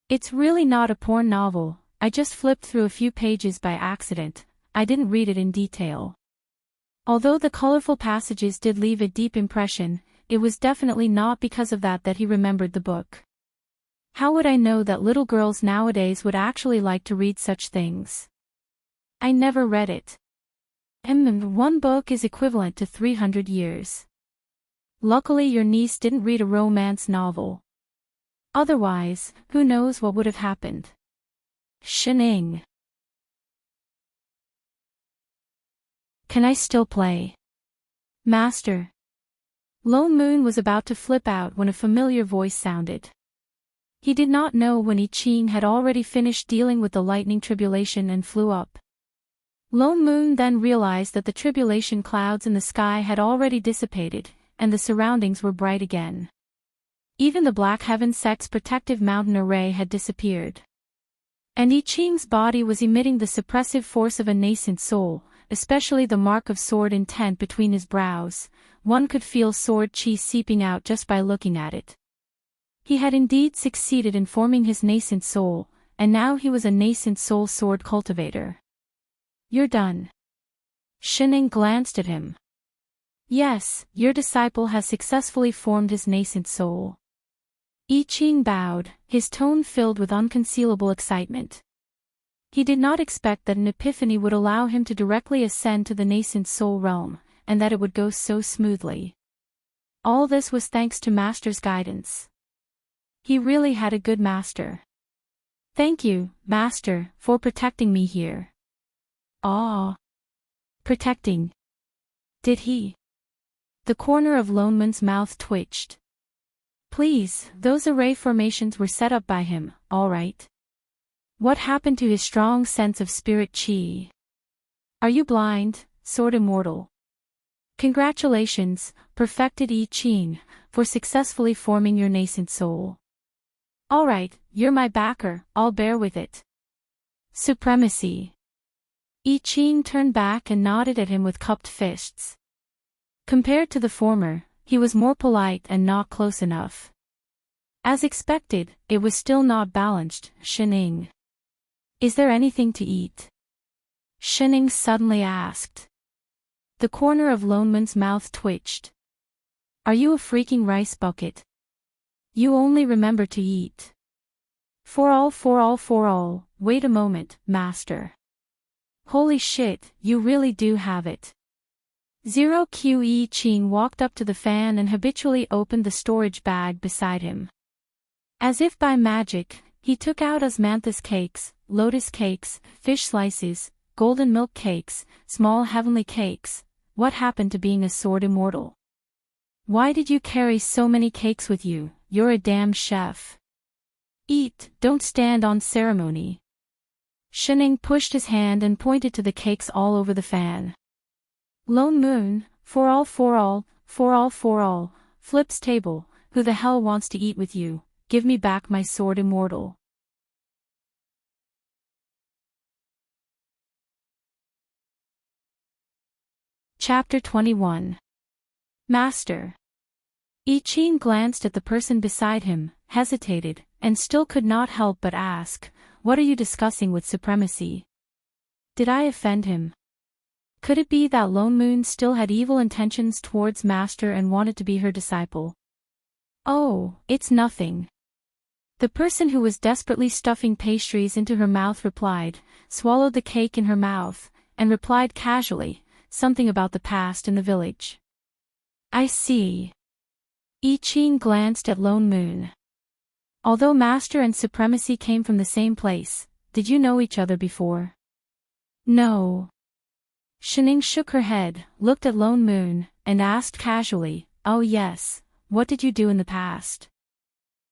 It's really not a porn novel, I just flipped through a few pages by accident, I didn't read it in detail. Although the colorful passages did leave a deep impression, it was definitely not because of that he remembered the book. How would I know that little girls nowadays would actually like to read such things? I never read it. One book is equivalent to 300 years. Luckily your niece didn't read a romance novel. Otherwise, who knows what would have happened. Shining. Can I still play? Master. Lone Moon was about to flip out when a familiar voice sounded. He did not know when I Ching had already finished dealing with the lightning tribulation and flew up. Lone Moon then realized that the tribulation clouds in the sky had already dissipated, and the surroundings were bright again. Even the Black Heaven sect's protective mountain array had disappeared. And I Ching's body was emitting the suppressive force of a nascent soul, especially the mark of sword intent between his brows. One could feel sword chi seeping out just by looking at it. He had indeed succeeded in forming his nascent soul, and now he was a nascent soul sword cultivator. You're done. Shining glanced at him. Yes, your disciple has successfully formed his nascent soul. I Ching bowed, his tone filled with unconcealable excitement. He did not expect that an epiphany would allow him to directly ascend to the nascent soul realm, and that it would go so smoothly. All this was thanks to Master's guidance. He really had a good master. Thank you, Master, for protecting me here. Ah. Protecting. Did he? The corner of Loneman's mouth twitched. Please, those array formations were set up by him, all right. What happened to his strong sense of spirit chi? Are you blind, sword immortal? Congratulations, perfected I Ching, for successfully forming your nascent soul. All right, you're my backer, I'll bear with it. Supremacy. I Ching turned back and nodded at him with cupped fists. Compared to the former, he was more polite and not close enough. As expected, it was still not balanced. Shening. Is there anything to eat? Shening suddenly asked. The corner of Loneman's mouth twitched. Are you a freaking rice bucket? You only remember to eat. For all, wait a moment, master. Holy shit, you really do have it. Zero QE Ching walked up to the fan and habitually opened the storage bag beside him. As if by magic, he took out osmanthus cakes, lotus cakes, fish slices, golden milk cakes, small heavenly cakes. What happened to being a sword immortal? Why did you carry so many cakes with you? You're a damn chef. Eat, don't stand on ceremony. Shening pushed his hand and pointed to the cakes all over the fan. Lone Moon, for all, Flip's table, who the hell wants to eat with you? Give me back my sword immortal. Chapter 21. Master. I Ching glanced at the person beside him, hesitated, and still could not help but ask, what are you discussing with Supremacy? Did I offend him? Could it be that Lone Moon still had evil intentions towards Master and wanted to be her disciple? Oh, it's nothing. The person who was desperately stuffing pastries into her mouth replied, swallowed the cake in her mouth, and replied casually, something about the past in the village. I see. I Ching glanced at Lone Moon. Although Master and Supremacy came from the same place, did you know each other before? No. Shening shook her head, looked at Lone Moon, and asked casually, oh yes, what did you do in the past?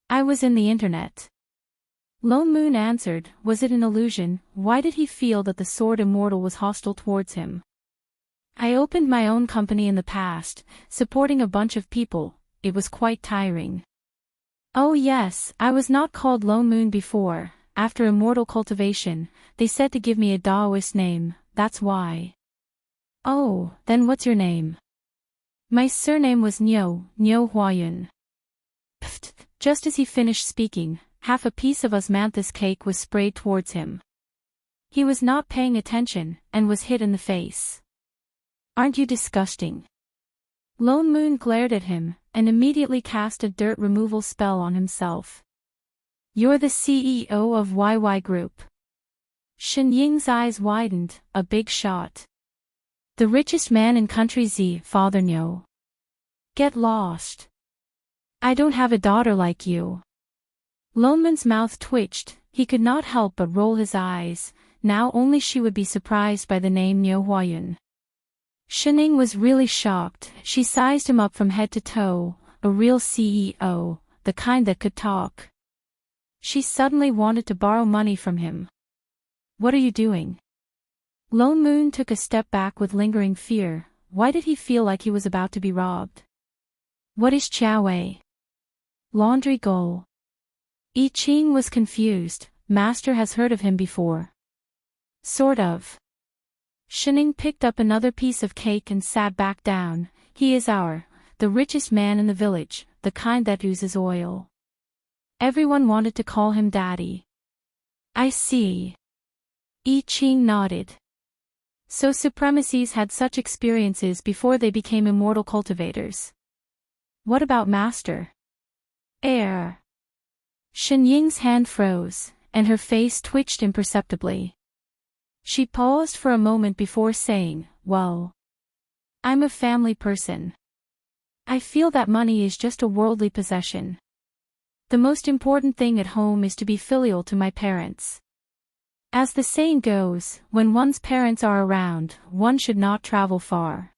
I was in the internet. Lone Moon answered, was it an illusion? Why did he feel that the sword immortal was hostile towards him? I opened my own company in the past, supporting a bunch of people. It was quite tiring. Oh yes, I was not called Lone Moon before. After immortal cultivation, they said to give me a Taoist name, that's why. Oh, then what's your name? My surname was Niu Huayun. Pfft, just as he finished speaking, half a piece of osmanthus cake was sprayed towards him. He was not paying attention, and was hit in the face. Aren't you disgusting? Lone Moon glared at him, and immediately cast a dirt removal spell on himself. You're the CEO of YY Group. Shen Ying's eyes widened, a big shot. The richest man in country Z, Father Niu. Get lost. I don't have a daughter like you. Lone Moon's mouth twitched, he could not help but roll his eyes, now only she would be surprised by the name Niu Huayun. Shening was really shocked, she sized him up from head to toe, a real CEO, the kind that could talk. She suddenly wanted to borrow money from him. What are you doing? Lone Moon took a step back with lingering fear. Why did he feel like he was about to be robbed? What is Chiaowei? Laundry goal. I Ching was confused, Master has heard of him before. Sort of. Shening picked up another piece of cake and sat back down. He is the richest man in the village, the kind that oozes oil. Everyone wanted to call him Daddy. I see. I Ching nodded. So Supremacies had such experiences before they became immortal cultivators. What about Master? Shen Ying's hand froze, and her face twitched imperceptibly. She paused for a moment before saying, well, I'm a family person. I feel that money is just a worldly possession. The most important thing at home is to be filial to my parents. As the saying goes, when one's parents are around, one should not travel far.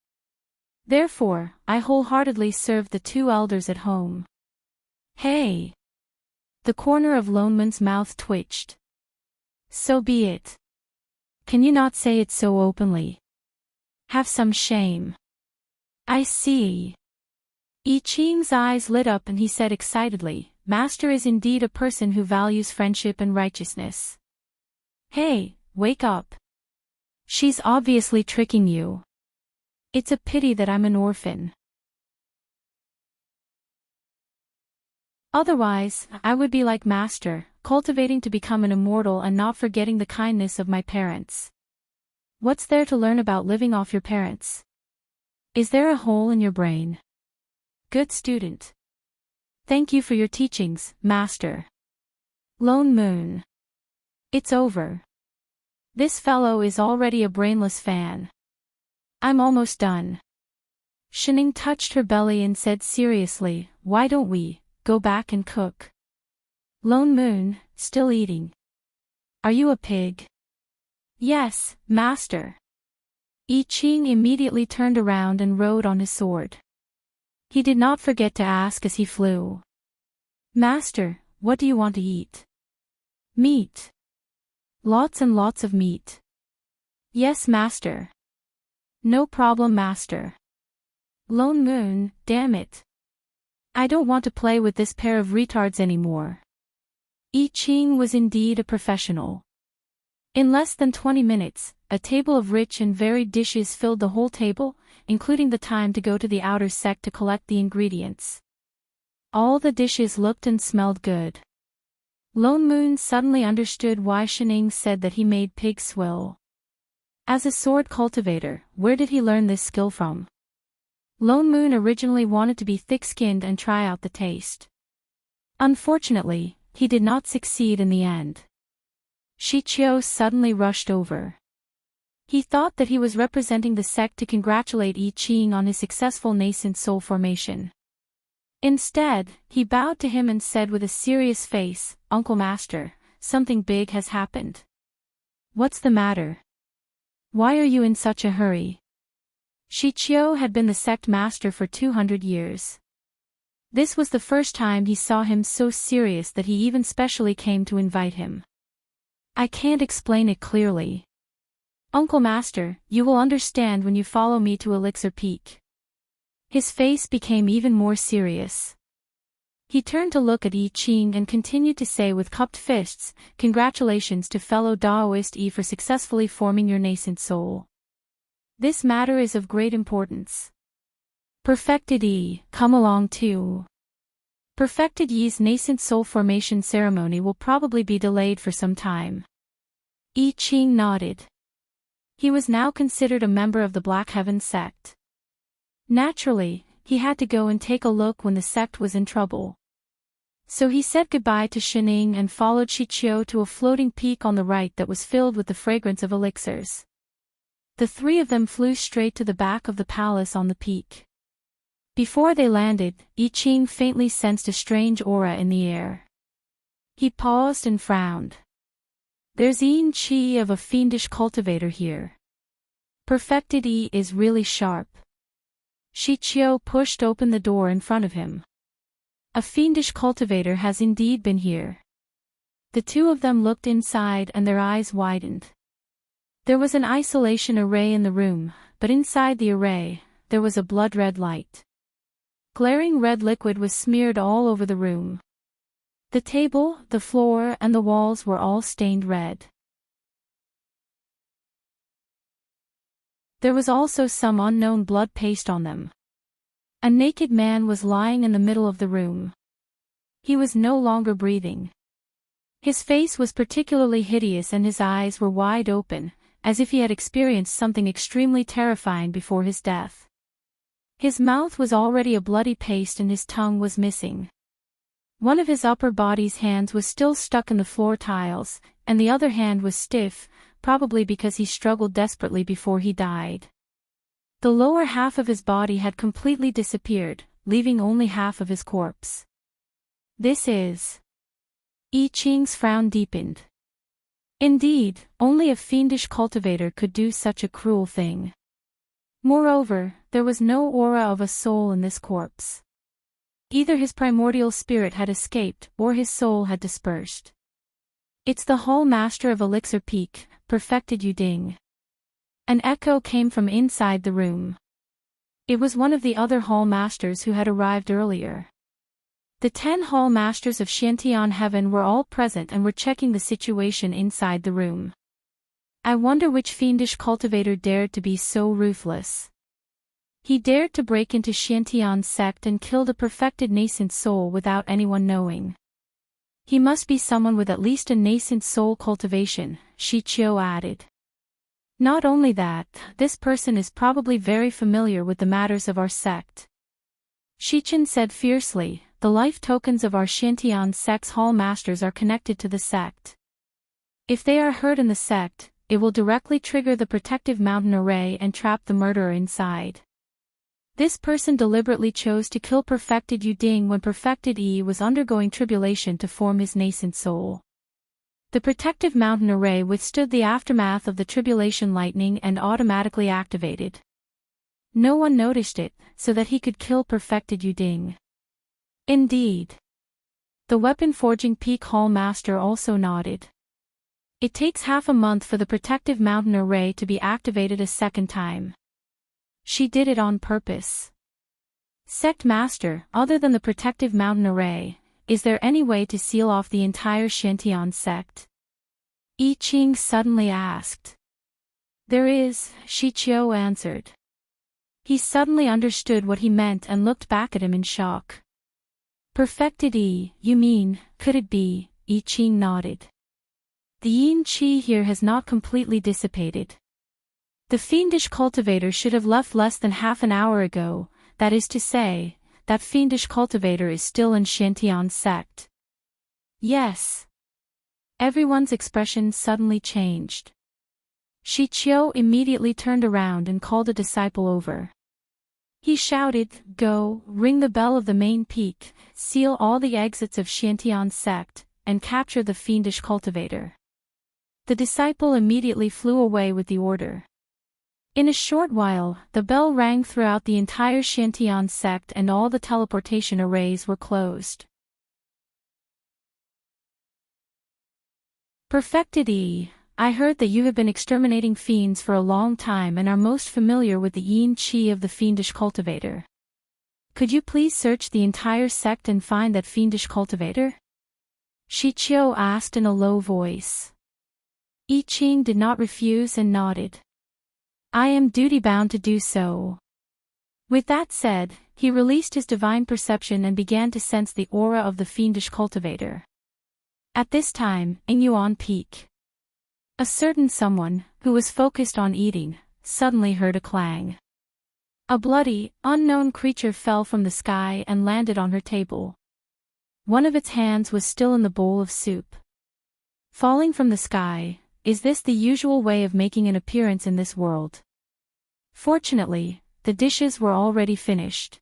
Therefore, I wholeheartedly served the two elders at home. Hey! The corner of Loneman's mouth twitched. So be it. Can you not say it so openly? Have some shame. I see. I Ching's eyes lit up and he said excitedly, Master is indeed a person who values friendship and righteousness. Hey, wake up. She's obviously tricking you. It's a pity that I'm an orphan. Otherwise, I would be like Master, cultivating to become an immortal and not forgetting the kindness of my parents. What's there to learn about living off your parents? Is there a hole in your brain? Good student. Thank you for your teachings, Master. Lone Moon. It's over. This fellow is already a brainless fan. I'm almost done. Shining touched her belly and said seriously, why don't we go back and cook? Lone Moon, still eating. Are you a pig? Yes, Master. I Ching immediately turned around and rode on his sword. He did not forget to ask as he flew. Master, what do you want to eat? Meat. Lots and lots of meat. Yes, Master. No problem, Master. Lone Moon, damn it. I don't want to play with this pair of retards anymore. I Ching was indeed a professional. In less than 20 minutes, a table of rich and varied dishes filled the whole table, including the time to go to the outer sect to collect the ingredients. All the dishes looked and smelled good. Lone Moon suddenly understood why Shining said that he made pig swill. As a sword cultivator, where did he learn this skill from? Lone Moon originally wanted to be thick-skinned and try out the taste. Unfortunately, he did not succeed in the end. Shichio suddenly rushed over. He thought that he was representing the sect to congratulate I Ching on his successful nascent soul formation. Instead, he bowed to him and said with a serious face, Uncle Master, something big has happened. What's the matter? Why are you in such a hurry? Shichio had been the sect master for 200 years. This was the first time he saw him so serious that he even specially came to invite him. I can't explain it clearly. Uncle Master, you will understand when you follow me to Elixir Peak. His face became even more serious. He turned to look at I Ching and continued to say with cupped fists, Congratulations to fellow Daoist Yi for successfully forming your nascent soul. This matter is of great importance. Perfected Yi, come along too. Perfected Yi's nascent soul formation ceremony will probably be delayed for some time. I Ching nodded. He was now considered a member of the Black Heaven sect. Naturally, he had to go and take a look when the sect was in trouble. So he said goodbye to Shining and followed Shichio to a floating peak on the right that was filled with the fragrance of elixirs. The three of them flew straight to the back of the palace on the peak. Before they landed, I Ching faintly sensed a strange aura in the air. He paused and frowned. There's Yin Chi of a fiendish cultivator here. Perfected Yi is really sharp. Shichio pushed open the door in front of him. A fiendish cultivator has indeed been here. The two of them looked inside and their eyes widened. There was an isolation array in the room, but inside the array, there was a blood-red light. Glaring red liquid was smeared all over the room. The table, the floor, and the walls were all stained red. There was also some unknown blood paste on them. A naked man was lying in the middle of the room. He was no longer breathing. His face was particularly hideous and his eyes were wide open, as if he had experienced something extremely terrifying before his death. His mouth was already a bloody paste and his tongue was missing. One of his upper body's hands was still stuck in the floor tiles, and the other hand was stiff, probably because he struggled desperately before he died. The lower half of his body had completely disappeared, leaving only half of his corpse. This is... I Ching's frown deepened. Indeed, only a fiendish cultivator could do such a cruel thing. Moreover, there was no aura of a soul in this corpse. Either his primordial spirit had escaped, or his soul had dispersed. "It's the Hall Master of Elixir Peak, perfected Yu Ding." An echo came from inside the room. It was one of the other Hall Masters who had arrived earlier. The 10 Hall Masters of Xiantian Heaven were all present and were checking the situation inside the room. I wonder which fiendish cultivator dared to be so ruthless. He dared to break into Xiantian's sect and kill the perfected nascent soul without anyone knowing. He must be someone with at least a nascent soul cultivation, Shi Qiu added. Not only that, this person is probably very familiar with the matters of our sect. Shichen said fiercely, the life tokens of our Xiantian sect's Hall Masters are connected to the sect. If they are heard in the sect, it will directly trigger the protective mountain array and trap the murderer inside. This person deliberately chose to kill perfected Yu Ding when perfected Yi was undergoing tribulation to form his nascent soul. The protective mountain array withstood the aftermath of the tribulation lightning and automatically activated. No one noticed it, so that he could kill perfected Yu Ding. Indeed. The weapon forging Peak Hall Master also nodded. It takes half a month for the protective mountain array to be activated a second time. She did it on purpose. Sect Master, other than the protective mountain array, is there any way to seal off the entire Xiantian sect? I Ching suddenly asked. There is, Shi Qiu answered. He suddenly understood what he meant and looked back at him in shock. Perfected Yi, you mean, could it be? I Ching nodded. The yin qi here has not completely dissipated. The fiendish cultivator should have left less than half an hour ago, that is to say, that fiendish cultivator is still in Xiantian's sect. Yes. Everyone's expression suddenly changed. Shi Qiu immediately turned around and called a disciple over. He shouted, "Go, ring the bell of the main peak, seal all the exits of Xiantian's sect, and capture the fiendish cultivator." The disciple immediately flew away with the order. In a short while, the bell rang throughout the entire Xiantian sect and all the teleportation arrays were closed. Perfected Yi, I heard that you have been exterminating fiends for a long time and are most familiar with the yin qi of the fiendish cultivator. Could you please search the entire sect and find that fiendish cultivator? Shi Qiu asked in a low voice. I Ching did not refuse and nodded. I am duty-bound to do so. With that said, he released his divine perception and began to sense the aura of the fiendish cultivator. At this time, in Yuan Peak, a certain someone, who was focused on eating, suddenly heard a clang. A bloody, unknown creature fell from the sky and landed on her table. One of its hands was still in the bowl of soup. Falling from the sky, is this the usual way of making an appearance in this world? Fortunately, the dishes were already finished.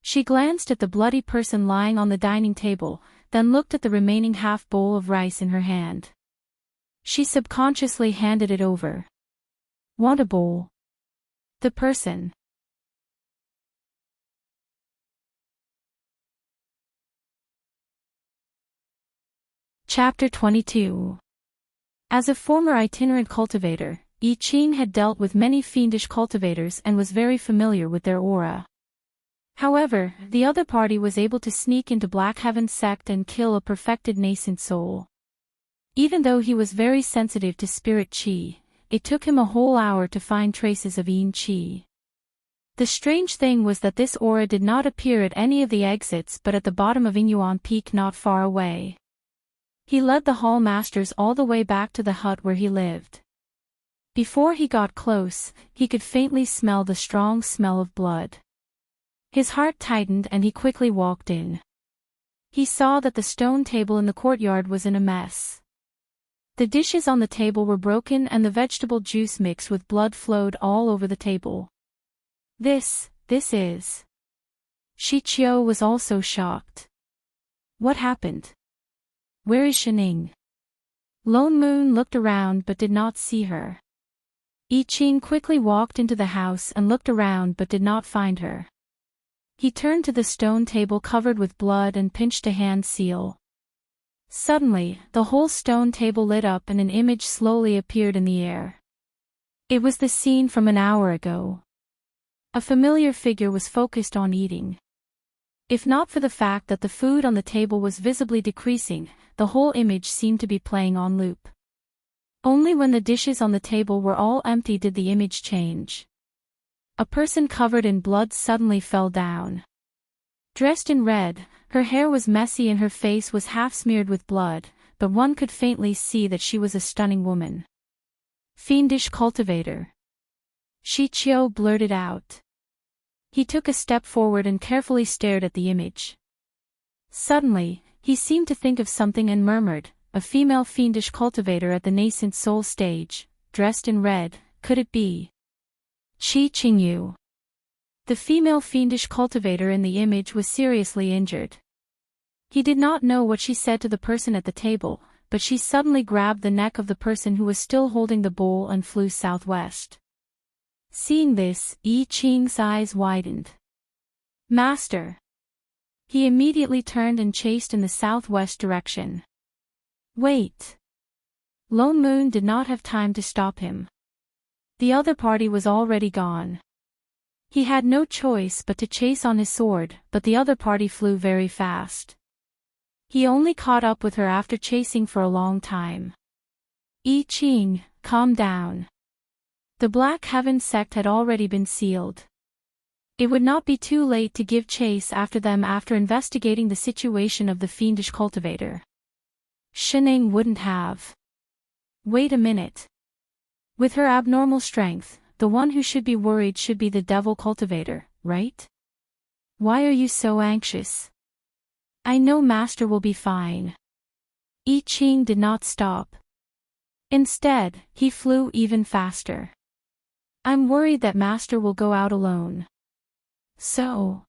She glanced at the bloody person lying on the dining table, then looked at the remaining half bowl of rice in her hand. She subconsciously handed it over. Want a bowl? The person. Chapter 22. As a former itinerant cultivator, I Ching had dealt with many fiendish cultivators and was very familiar with their aura. However, the other party was able to sneak into Black Heaven's sect and kill a perfected nascent soul. Even though he was very sensitive to spirit qi, it took him a whole hour to find traces of yin qi. The strange thing was that this aura did not appear at any of the exits but at the bottom of Inyuan Peak not far away. He led the hall masters all the way back to the hut where he lived. Before he got close, he could faintly smell the strong smell of blood. His heart tightened and he quickly walked in. He saw that the stone table in the courtyard was in a mess. The dishes on the table were broken and the vegetable juice mixed with blood flowed all over the table. This is... Shi Qiu was also shocked. What happened? Where is Shining? Lone Moon looked around but did not see her. I Ching quickly walked into the house and looked around but did not find her. He turned to the stone table covered with blood and pinched a hand seal. Suddenly, the whole stone table lit up and an image slowly appeared in the air. It was the scene from an hour ago. A familiar figure was focused on eating. If not for the fact that the food on the table was visibly decreasing, the whole image seemed to be playing on loop. Only when the dishes on the table were all empty did the image change. A person covered in blood suddenly fell down. Dressed in red, her hair was messy and her face was half smeared with blood, but one could faintly see that she was a stunning woman. Fiendish cultivator. Shi Qiu blurted out. He took a step forward and carefully stared at the image. Suddenly, he seemed to think of something and murmured, a female fiendish cultivator at the nascent soul stage, dressed in red, could it be? Qi Qingyu. The female fiendish cultivator in the image was seriously injured. He did not know what she said to the person at the table, but she suddenly grabbed the neck of the person who was still holding the bowl and flew southwest. Seeing this, I Ching's eyes widened. Master! He immediately turned and chased in the southwest direction. Wait! Lone Moon did not have time to stop him. The other party was already gone. He had no choice but to chase on his sword, but the other party flew very fast. He only caught up with her after chasing for a long time. I Ching, calm down. The Black Heaven sect had already been sealed. It would not be too late to give chase after them after investigating the situation of the fiendish cultivator. Shining wouldn't have. Wait a minute. With her abnormal strength, the one who should be worried should be the devil cultivator, right? Why are you so anxious? I know Master will be fine. I Ching did not stop. Instead, he flew even faster. I'm worried that Master will go out alone. So.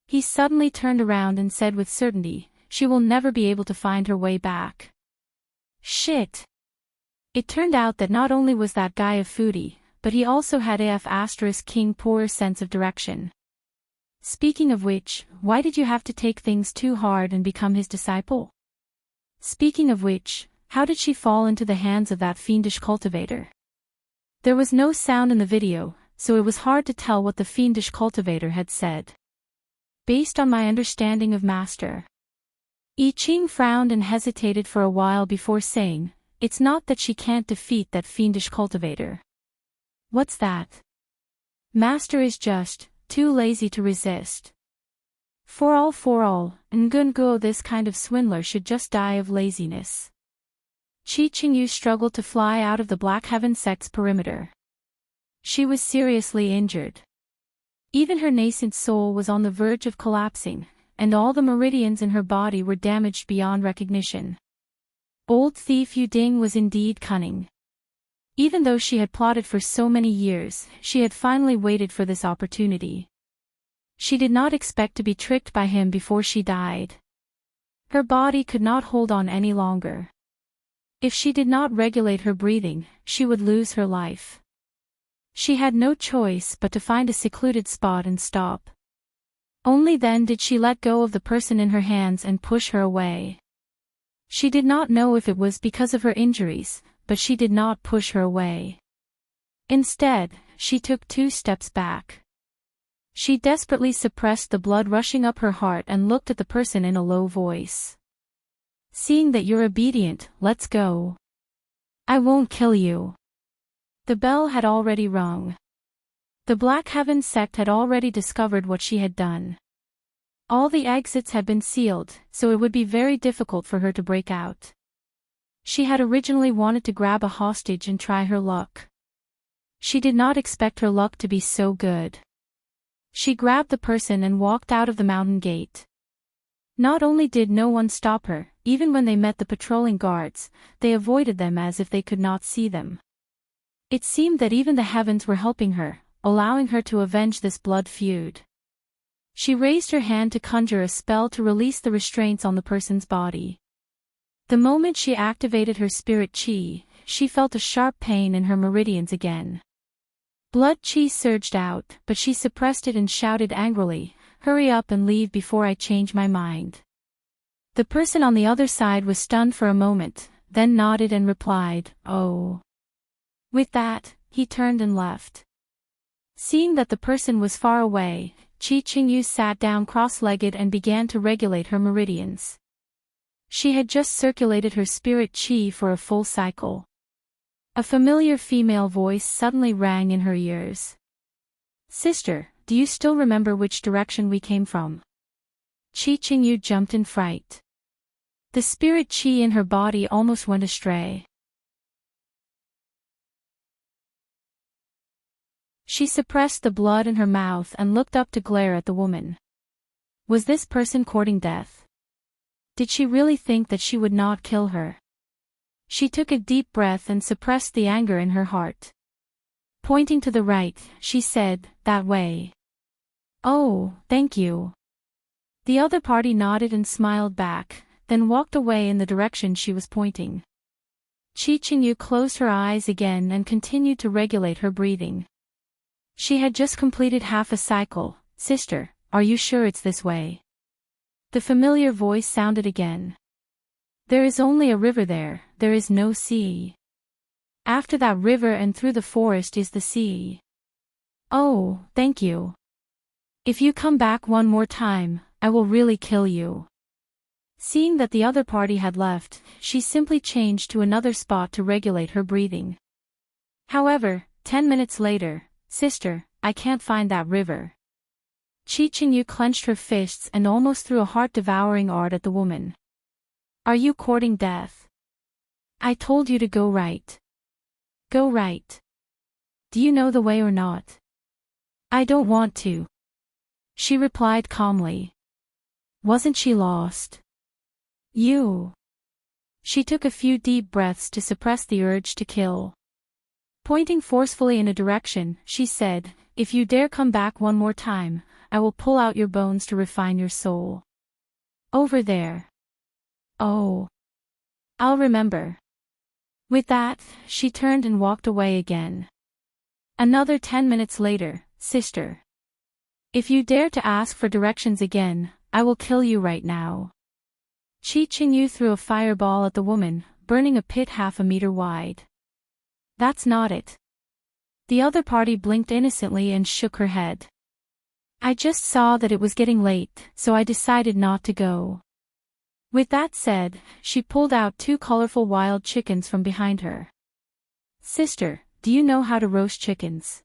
He suddenly turned around and said with certainty, she will never be able to find her way back. Shit! It turned out that not only was that guy a foodie, but he also had King poor sense of direction. Speaking of which, why did you have to take things too hard and become his disciple? Speaking of which, how did she fall into the hands of that fiendish cultivator? There was no sound in the video, so it was hard to tell what the fiendish cultivator had said. Based on my understanding of Master. I Ching frowned and hesitated for a while before saying, it's not that she can't defeat that fiendish cultivator. What's that? Master is just too lazy to resist. For all, Ngun this kind of swindler should just die of laziness. Qi Qingyu struggled to fly out of the Black Heaven sect's perimeter. She was seriously injured. Even her nascent soul was on the verge of collapsing, and all the meridians in her body were damaged beyond recognition. Old thief Yu Ding was indeed cunning. Even though she had plotted for so many years, she had finally waited for this opportunity. She did not expect to be tricked by him before she died. Her body could not hold on any longer. If she did not regulate her breathing, she would lose her life. She had no choice but to find a secluded spot and stop. Only then did she let go of the person in her hands and push her away. She did not know if it was because of her injuries, but she did not push her away. Instead, she took 2 steps back. She desperately suppressed the blood rushing up her heart and looked at the person in a low voice. Seeing that you're obedient, let's go. I won't kill you. The bell had already rung. The Black Heaven sect had already discovered what she had done. All the exits had been sealed, so it would be very difficult for her to break out. She had originally wanted to grab a hostage and try her luck. She did not expect her luck to be so good. She grabbed the person and walked out of the mountain gate. Not only did no one stop her, even when they met the patrolling guards, they avoided them as if they could not see them. It seemed that even the heavens were helping her, allowing her to avenge this blood feud. She raised her hand to conjure a spell to release the restraints on the person's body. The moment she activated her spirit chi, she felt a sharp pain in her meridians again. Blood chi surged out, but she suppressed it and shouted angrily, "Hurry up and leave before I change my mind." The person on the other side was stunned for a moment, then nodded and replied, "Oh." With that, he turned and left. Seeing that the person was far away, Chi Qingyu sat down cross-legged and began to regulate her meridians. She had just circulated her spirit chi for a full cycle. A familiar female voice suddenly rang in her ears. "Sister, do you still remember which direction we came from?" Chi Qingyu jumped in fright. The spirit chi in her body almost went astray. She suppressed the blood in her mouth and looked up to glare at the woman. Was this person courting death? Did she really think that she would not kill her? She took a deep breath and suppressed the anger in her heart. Pointing to the right, she said, "That way." "Oh, thank you." The other party nodded and smiled back, then walked away in the direction she was pointing. Chi Qingyu closed her eyes again and continued to regulate her breathing. She had just completed half a cycle. "Sister, are you sure it's this way?" The familiar voice sounded again. "There is only a river there is no sea. After that river and through the forest is the sea." "Oh, thank you. If you come back one more time, I will really kill you." Seeing that the other party had left, she simply changed to another spot to regulate her breathing. However, 10 minutes later, "Sister, I can't find that river." Chi Qingyu clenched her fists and almost threw a heart-devouring art at the woman. "Are you courting death? I told you to go right. Go right. Do you know the way or not?" "I don't want to," she replied calmly. Wasn't she lost? You. She took a few deep breaths to suppress the urge to kill. Pointing forcefully in a direction, she said, "If you dare come back one more time, I will pull out your bones to refine your soul. Over there." "Oh. I'll remember." With that, she turned and walked away again. Another 10 minutes later, "Sister. If you dare to ask for directions again, I will kill you right now." Chi Qingyu threw a fireball at the woman, burning a pit half a meter wide. "That's not it." The other party blinked innocently and shook her head. "I just saw that it was getting late, so I decided not to go." With that said, she pulled out 2 colorful wild chickens from behind her. "Sister, do you know how to roast chickens?"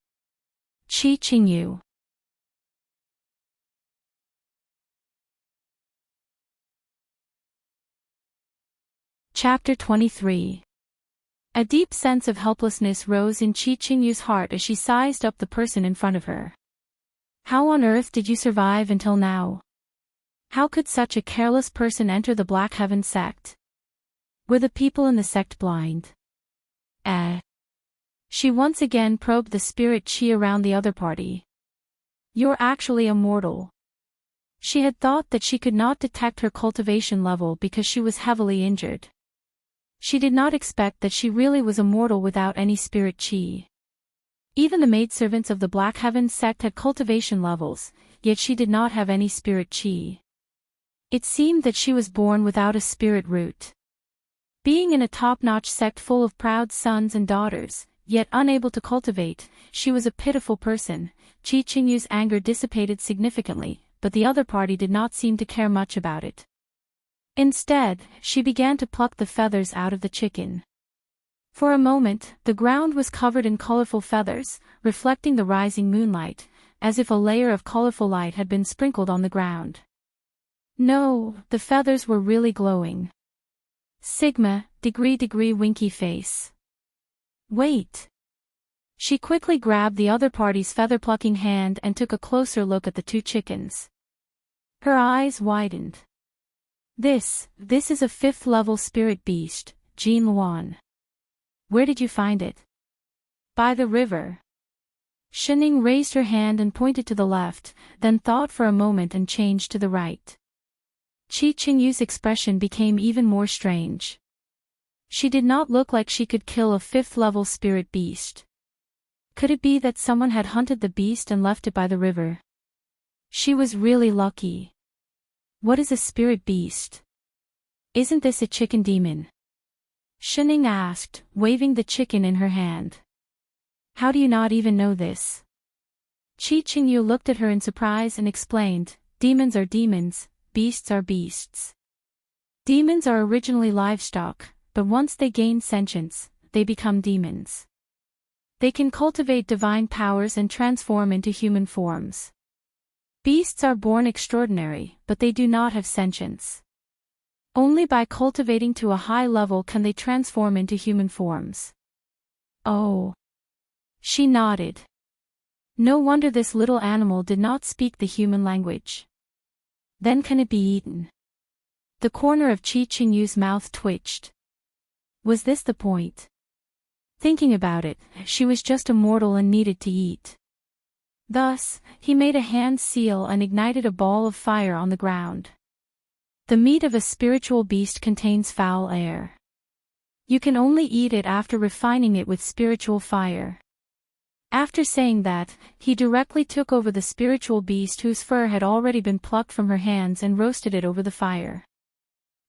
Chi Qingyu. Chapter 23. A deep sense of helplessness rose in Chi Qingyu's heart as she sized up the person in front of her. How on earth did you survive until now? How could such a careless person enter the Black Heaven sect? Were the people in the sect blind? She once again probed the spirit chi around the other party. "You're actually immortal." She had thought that she could not detect her cultivation level because she was heavily injured. She did not expect that she really was immortal without any spirit chi. Even the maidservants of the Black Heaven sect had cultivation levels, yet she did not have any spirit chi. It seemed that she was born without a spirit root. Being in a top-notch sect full of proud sons and daughters, yet unable to cultivate, she was a pitiful person. Chi Qingyu's anger dissipated significantly, but the other party did not seem to care much about it. Instead, she began to pluck the feathers out of the chicken. For a moment, the ground was covered in colorful feathers, reflecting the rising moonlight, as if a layer of colorful light had been sprinkled on the ground. No, the feathers were really glowing. Sigma, degree winky face. Wait. She quickly grabbed the other party's feather-plucking hand and took a closer look at the 2 chickens. Her eyes widened. This is a 5th-level spirit beast, Jin Luan. Where did you find it? By the river. Shining raised her hand and pointed to the left, then thought for a moment and changed to the right. Chi Qingyu's expression became even more strange. She did not look like she could kill a 5th-level spirit beast. Could it be that someone had hunted the beast and left it by the river? She was really lucky. What is a spirit beast? Isn't this a chicken demon? Shining asked, waving the chicken in her hand. How do you not even know this? Chi Qingyu looked at her in surprise and explained, demons are demons, beasts are beasts. Demons are originally livestock, but once they gain sentience, they become demons. They can cultivate divine powers and transform into human forms. Beasts are born extraordinary, but they do not have sentience. Only by cultivating to a high level can they transform into human forms. Oh. She nodded. No wonder this little animal did not speak the human language. Then can it be eaten? The corner of Chi Qingyu's mouth twitched. Was this the point? Thinking about it, she was just a mortal and needed to eat. Thus, he made a hand seal and ignited a ball of fire on the ground. The meat of a spiritual beast contains foul air. You can only eat it after refining it with spiritual fire. After saying that, he directly took over the spiritual beast whose fur had already been plucked from her hands and roasted it over the fire.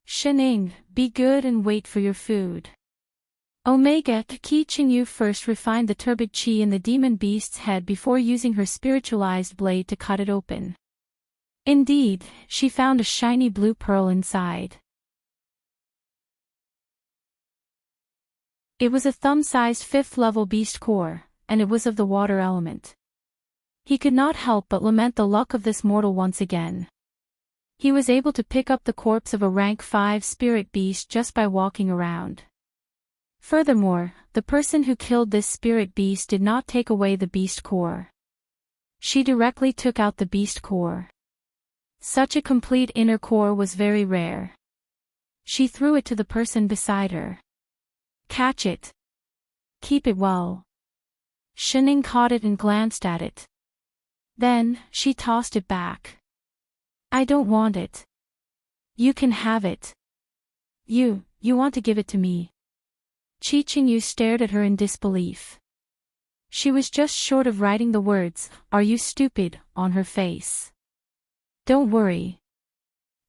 Shining, be good and wait for your food. Omega Chi Qingyu first refined the turbid qi in the demon beast's head before using her spiritualized blade to cut it open. Indeed, she found a shiny blue pearl inside. It was a thumb-sized 5th-level beast core, and it was of the water element. He could not help but lament the luck of this mortal once again. He was able to pick up the corpse of a rank 5 spirit beast just by walking around. Furthermore, the person who killed this spirit beast did not take away the beast core. She directly took out the beast core. Such a complete inner core was very rare. She threw it to the person beside her. Catch it. Keep it well. Shining caught it and glanced at it. Then, she tossed it back. I don't want it. You can have it. You want to give it to me. Chi Qingyu stared at her in disbelief. She was just short of writing the words, "Are you stupid?" on her face. Don't worry.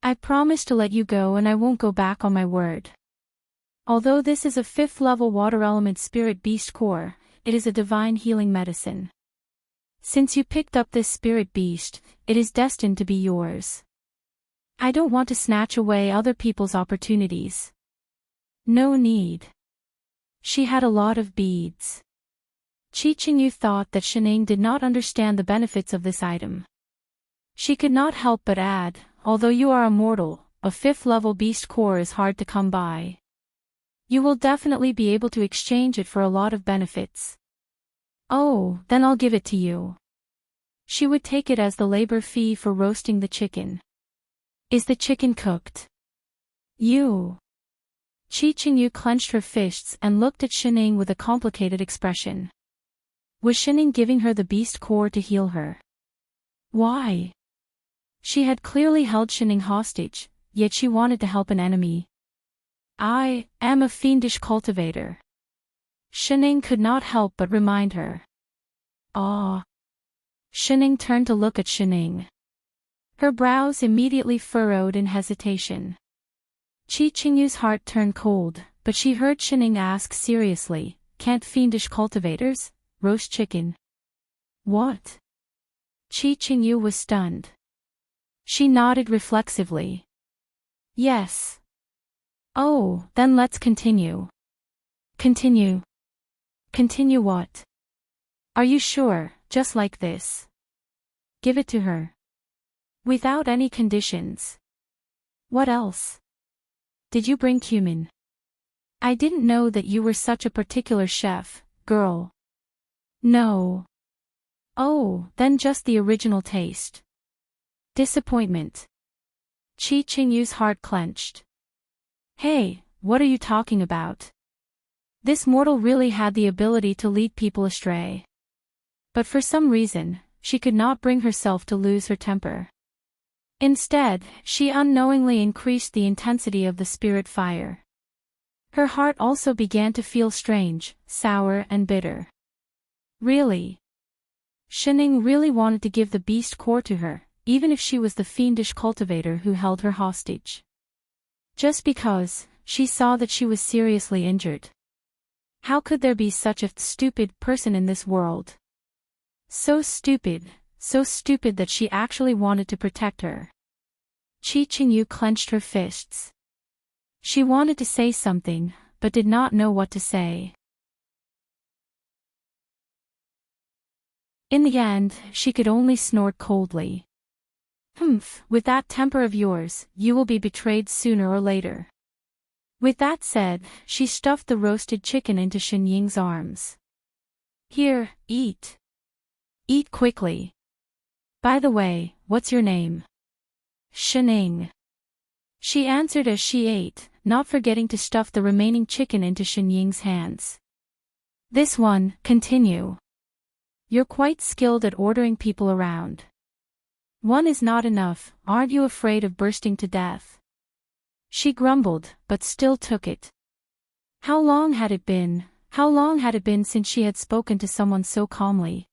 I promise to let you go and I won't go back on my word. Although this is a 5th-level water element spirit beast core, it is a divine healing medicine. Since you picked up this spirit beast, it is destined to be yours. I don't want to snatch away other people's opportunities. No need. She had a lot of beads. Chi Qingyu thought that Shining did not understand the benefits of this item. She could not help but add, although you are a mortal, a 5th-level beast core is hard to come by. You will definitely be able to exchange it for a lot of benefits. Oh, then I'll give it to you. She would take it as the labor fee for roasting the chicken. Is the chicken cooked? You. Chi Qingyu clenched her fists and looked at Shining with a complicated expression. Was Shining giving her the beast core to heal her? Why? She had clearly held Shining hostage, yet she wanted to help an enemy. I am a fiendish cultivator. Shining could not help but remind her. Ah. Shining turned to look at Shining. Her brows immediately furrowed in hesitation. Chi Qingyu's heart turned cold, but she heard Shining ask seriously, "Can't fiendish cultivators roast chicken?" What? Chi Qingyu was stunned. She nodded reflexively. Yes. Oh, then let's continue. Continue. Continue what? Are you sure, just like this? Give it to her. Without any conditions. What else? Did you bring cumin? I didn't know that you were such a particular chef, girl. No. Oh, then just the original taste. Disappointment. Chi Qingyu's heart clenched. Hey, what are you talking about? This mortal really had the ability to lead people astray. But for some reason, she could not bring herself to lose her temper. Instead, she unknowingly increased the intensity of the spirit fire. Her heart also began to feel strange, sour and bitter. Really? Shining really wanted to give the beast core to her, even if she was the fiendish cultivator who held her hostage. Just because she saw that she was seriously injured. How could there be such a stupid person in this world? So stupid that she actually wanted to protect her. Qi Qingyu clenched her fists. She wanted to say something, but did not know what to say. In the end, she could only snort coldly. Humph, with that temper of yours, you will be betrayed sooner or later. With that said, she stuffed the roasted chicken into Xinying's arms. Here, eat. Eat quickly. By the way, what's your name? Xinying. She answered as she ate, not forgetting to stuff the remaining chicken into Xinying's hands. This one, continue. You're quite skilled at ordering people around. One is not enough, aren't you afraid of bursting to death? She grumbled, but still took it. How long had it been since she had spoken to someone so calmly?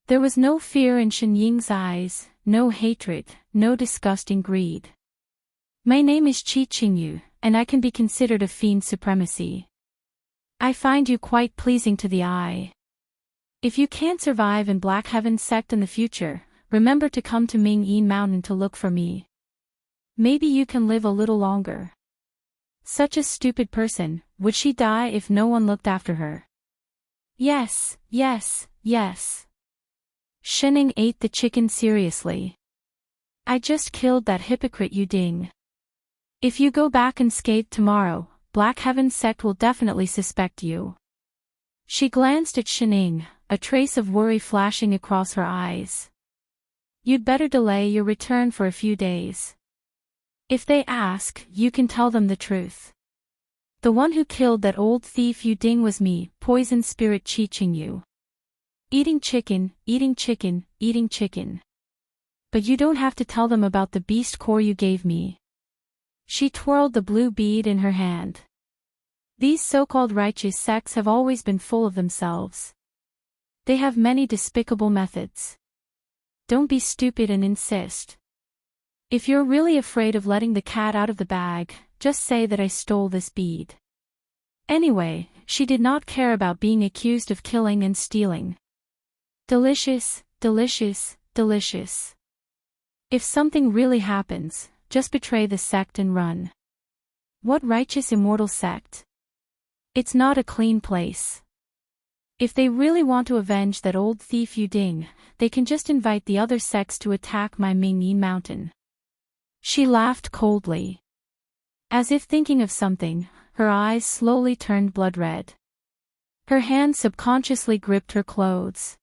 There was no fear in Xinying's eyes, no hatred, no disgusting greed. My name is Qi Qingyu, and I can be considered a fiend supremacy. I find you quite pleasing to the eye. If you can't survive in Black Heaven's sect in the future, remember to come to Mingyin Mountain to look for me. Maybe you can live a little longer. Such a stupid person, would she die if no one looked after her? Yes, yes, yes. Shining ate the chicken seriously. I just killed that hypocrite Yu Ding. If you go back unscathed tomorrow, Black Heaven's sect will definitely suspect you. She glanced at Shining, a trace of worry flashing across her eyes. You'd better delay your return for a few days. If they ask, you can tell them the truth. The one who killed that old thief Yu Ding was me, poison spirit Qi Qingyu. Eating chicken, eating chicken, eating chicken. But you don't have to tell them about the beast core you gave me. She twirled the blue bead in her hand. These so-called righteous sects have always been full of themselves. They have many despicable methods. Don't be stupid and insist. If you're really afraid of letting the cat out of the bag, just say that I stole this bead. Anyway, she did not care about being accused of killing and stealing. Delicious, delicious, delicious. If something really happens, just betray the sect and run. What righteous immortal sect? It's not a clean place. If they really want to avenge that old thief Yu Ding, they can just invite the other sects to attack my Mingyin Mountain. She laughed coldly. As if thinking of something, her eyes slowly turned blood red. Her hand subconsciously gripped her clothes.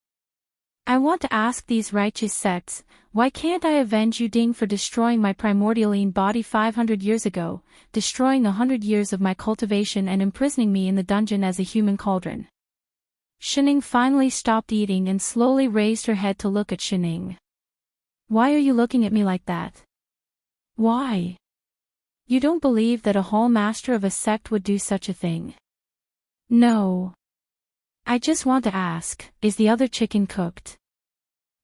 I want to ask these righteous sects, why can't I avenge Yu Ding for destroying my primordialine body 500 years ago, destroying 100 years of my cultivation and imprisoning me in the dungeon as a human cauldron? Shining finally stopped eating and slowly raised her head to look at Shining. Why are you looking at me like that? Why? You don't believe that a hall master of a sect would do such a thing? No. I just want to ask, is the other chicken cooked?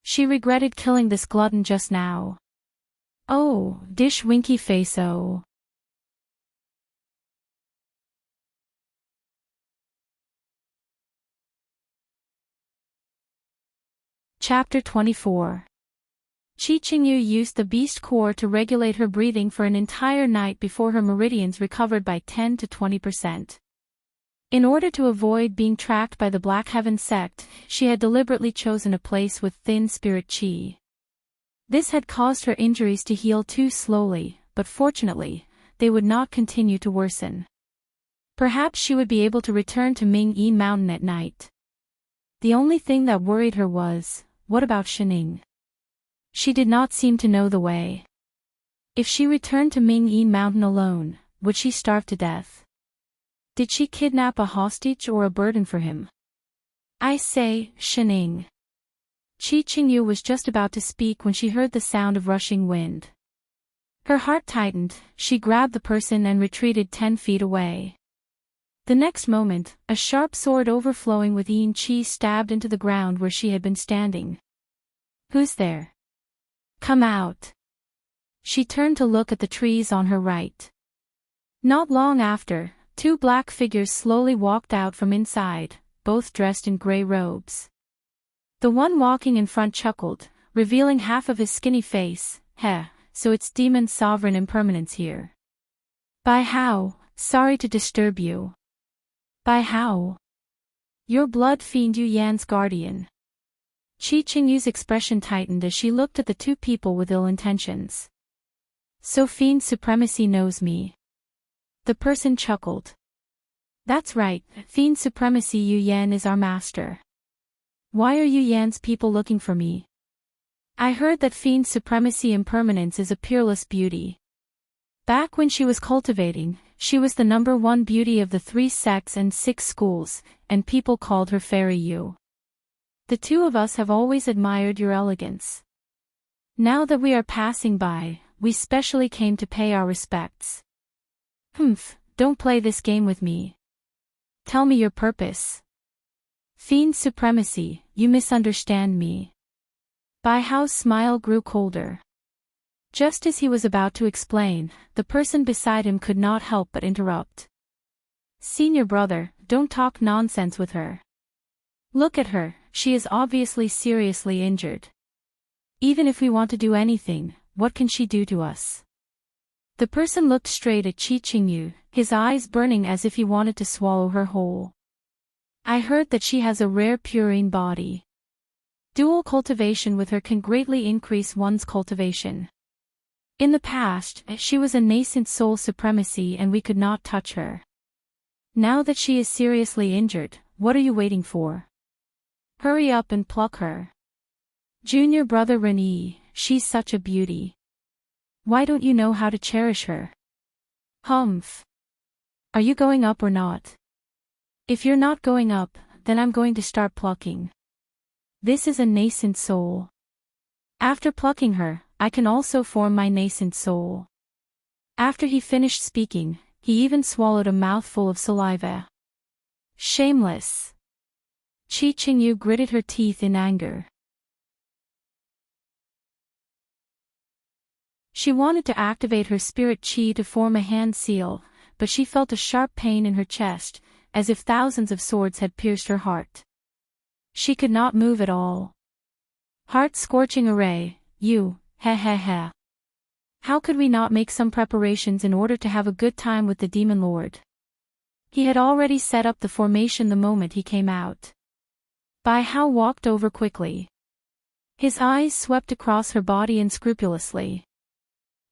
She regretted killing this glutton just now. Oh, dish winky face oh. Chapter 24. Qi Qingyu used the beast core to regulate her breathing for an entire night before her meridians recovered by 10 to 20%. In order to avoid being tracked by the Black Heaven sect, she had deliberately chosen a place with thin spirit qi. This had caused her injuries to heal too slowly, but fortunately, they would not continue to worsen. Perhaps she would be able to return to Mingyin Mountain at night. The only thing that worried her was, what about Shining? She did not seem to know the way. If she returned to Mingyin Mountain alone, would she starve to death? Did she kidnap a hostage or a burden for him? I say, Shining. Qi Qingyu was just about to speak when she heard the sound of rushing wind. Her heart tightened, she grabbed the person and retreated 10 feet away. The next moment, a sharp sword overflowing with enrich stabbed into the ground where she had been standing. Who's there? Come out. She turned to look at the trees on her right. Not long after, 2 black figures slowly walked out from inside, both dressed in gray robes. The one walking in front chuckled, revealing half of his skinny face. Heh, so it's Demon Sovereign Impermanence here. By how, sorry to disturb you. By how? Your blood fiend Yu Yan's guardian. Qi Qingyu's expression tightened as she looked at the 2 people with ill intentions. So fiend supremacy knows me. The person chuckled. That's right, fiend supremacy Yu Yan is our master. Why are Yu Yan's people looking for me? I heard that fiend supremacy impermanence is a peerless beauty. Back when she was cultivating, she was the #1 beauty of the 3 sects and 6 schools, and people called her Fairy Yu. The 2 of us have always admired your elegance. Now that we are passing by, we specially came to pay our respects. Humph, don't play this game with me. Tell me your purpose. Fiend supremacy, you misunderstand me. Bai Hao's smile grew colder. Just as he was about to explain, the person beside him could not help but interrupt. Senior brother, don't talk nonsense with her. Look at her, she is obviously seriously injured. Even if we want to do anything, what can she do to us? The person looked straight at Qi Qingyu, his eyes burning as if he wanted to swallow her whole. I heard that she has a rare purine body. Dual cultivation with her can greatly increase one's cultivation. In the past, she was a nascent soul supremacy and we could not touch her. Now that she is seriously injured, what are you waiting for? Hurry up and pluck her. Junior brother Renee, she's such a beauty. Why don't you know how to cherish her? Humph. Are you going up or not? If you're not going up, then I'm going to start plucking. This is a nascent soul. After plucking her, I can also form my nascent soul. After he finished speaking, he even swallowed a mouthful of saliva. Shameless. Qi Qingyu gritted her teeth in anger. She wanted to activate her spirit qi to form a hand seal, but she felt a sharp pain in her chest, as if thousands of swords had pierced her heart. She could not move at all. Heart-scorching array, you, heh heh heh. How could we not make some preparations in order to have a good time with the Demon Lord? He had already set up the formation the moment he came out. Bai Hao walked over quickly. His eyes swept across her body unscrupulously.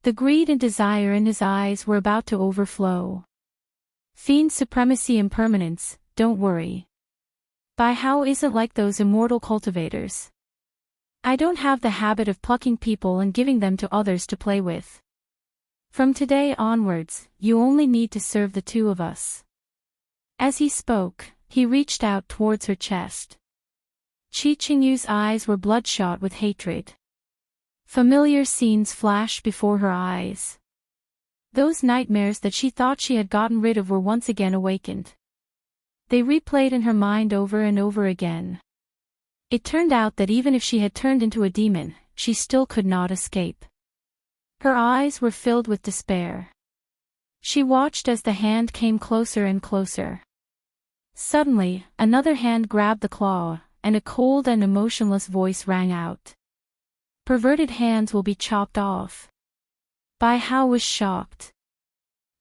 The greed and desire in his eyes were about to overflow. Fiend supremacy impermanence, don't worry. Bai Hao isn't like those immortal cultivators. I don't have the habit of plucking people and giving them to others to play with. From today onwards, you only need to serve the 2 of us. As he spoke, he reached out towards her chest. Qi Qingyu's eyes were bloodshot with hatred. Familiar scenes flashed before her eyes. Those nightmares that she thought she had gotten rid of were once again awakened. They replayed in her mind over and over again. It turned out that even if she had turned into a demon, she still could not escape. Her eyes were filled with despair. She watched as the hand came closer and closer. Suddenly, another hand grabbed the claw, and a cold and emotionless voice rang out. Perverted hands will be chopped off. Bai Hao was shocked.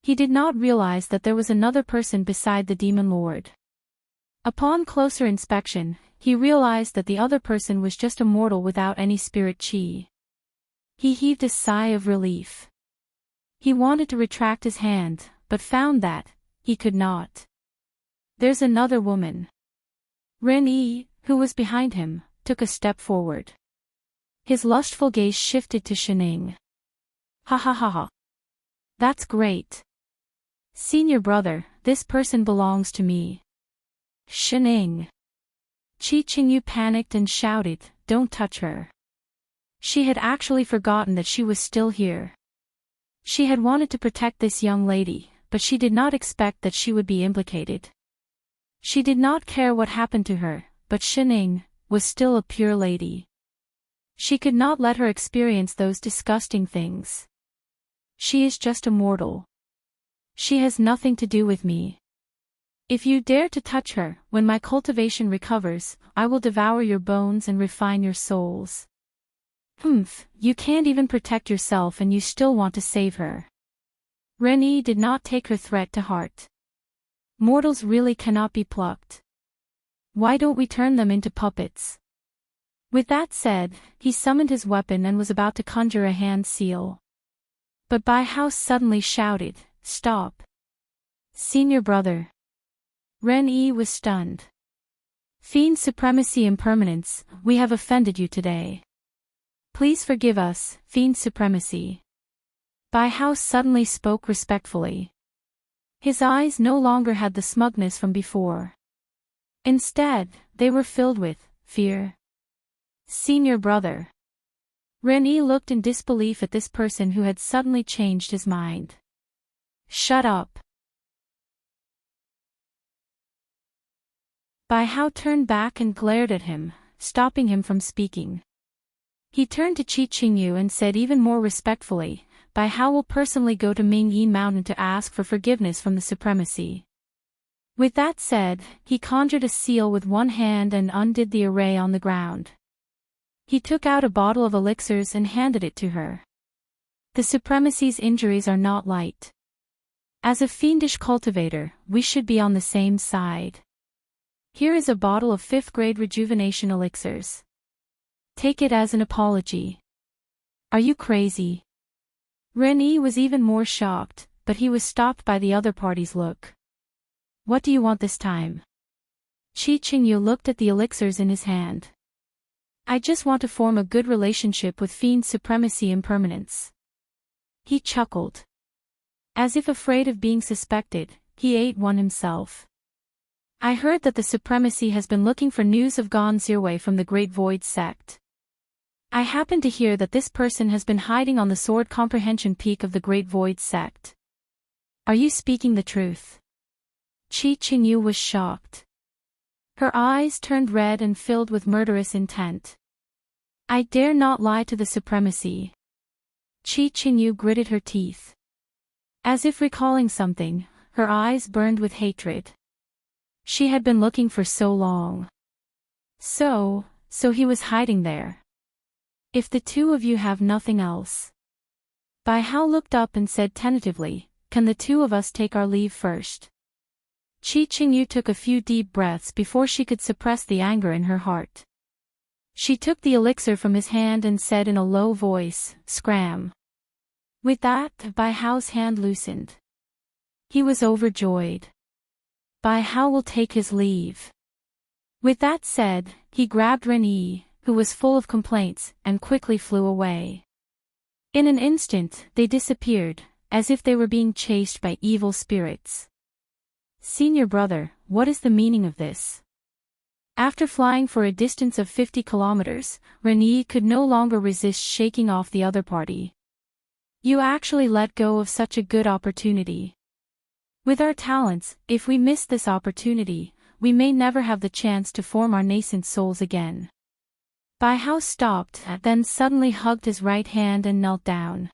He did not realize that there was another person beside the Demon Lord. Upon closer inspection, he realized that the other person was just a mortal without any spirit qi. He heaved a sigh of relief. He wanted to retract his hand, but found that he could not. There's another woman. Renee, who was behind him, took a step forward. His lustful gaze shifted to Shining. Ha ha ha ha. That's great. Senior brother, this person belongs to me. Shining. Qi Qingyu panicked and shouted, don't touch her. She had actually forgotten that she was still here. She had wanted to protect this young lady, but she did not expect that she would be implicated. She did not care what happened to her, but Shining was still a pure lady. She could not let her experience those disgusting things. She is just a mortal. She has nothing to do with me. If you dare to touch her, when my cultivation recovers, I will devour your bones and refine your souls. Humph, you can't even protect yourself and you still want to save her. Ren'Yi did not take her threat to heart. Mortals really cannot be plucked. Why don't we turn them into puppets? With that said, he summoned his weapon and was about to conjure a hand seal. But Bai House suddenly shouted, "Stop! Senior brother!" Ren'Yi was stunned. "Fiend Supremacy Impermanence, we have offended you today. Please forgive us, Fiend Supremacy." Bai House suddenly spoke respectfully. His eyes no longer had the smugness from before. Instead, they were filled with fear. "Senior brother." Ren'Yi looked in disbelief at this person who had suddenly changed his mind. "Shut up." Bai Hao turned back and glared at him, stopping him from speaking. He turned to Qi Qingyu and said even more respectfully, "Bai Hao will personally go to Mingyi Mountain to ask for forgiveness from the Supremacy." With that said, he conjured a seal with one hand and undid the array on the ground. He took out a bottle of elixirs and handed it to her. "The Supremacy's injuries are not light. As a fiendish cultivator, we should be on the same side. Here is a bottle of 5th grade rejuvenation elixirs. Take it as an apology." "Are you crazy?" Ren'Yi was even more shocked, but he was stopped by the other party's look. "What do you want this time?" Qi Qingyu looked at the elixirs in his hand. "I just want to form a good relationship with Fiend Supremacy Impermanence." He chuckled. As if afraid of being suspected, he ate one himself. "I heard that the Supremacy has been looking for news of Gon Zirwei from the Great Void sect. I happen to hear that this person has been hiding on the Sword Comprehension Peak of the Great Void sect. Are you speaking the truth?" Qi Qingyu was shocked. Her eyes turned red and filled with murderous intent. "I dare not lie to the Supremacy." Qi Qingyu gritted her teeth. As if recalling something, her eyes burned with hatred. She had been looking for so long. So he was hiding there. "If the two of you have nothing else." Bai Hao looked up and said tentatively, "Can the two of us take our leave first?" Qi Qingyu took a few deep breaths before she could suppress the anger in her heart. She took the elixir from his hand and said in a low voice, "Scram." With that, Bai Hao's hand loosened. He was overjoyed. Bai Hao will take his leave. With that said, he grabbed Ren'Yi, who was full of complaints, and quickly flew away. In an instant, they disappeared, as if they were being chased by evil spirits. "Senior brother, what is the meaning of this?" After flying for a distance of 50 kilometers, Ren'Yi could no longer resist shaking off the other party. "You actually let go of such a good opportunity. With our talents, if we miss this opportunity, we may never have the chance to form our nascent souls again." Bai Hao stopped, then suddenly hugged his right hand and knelt down.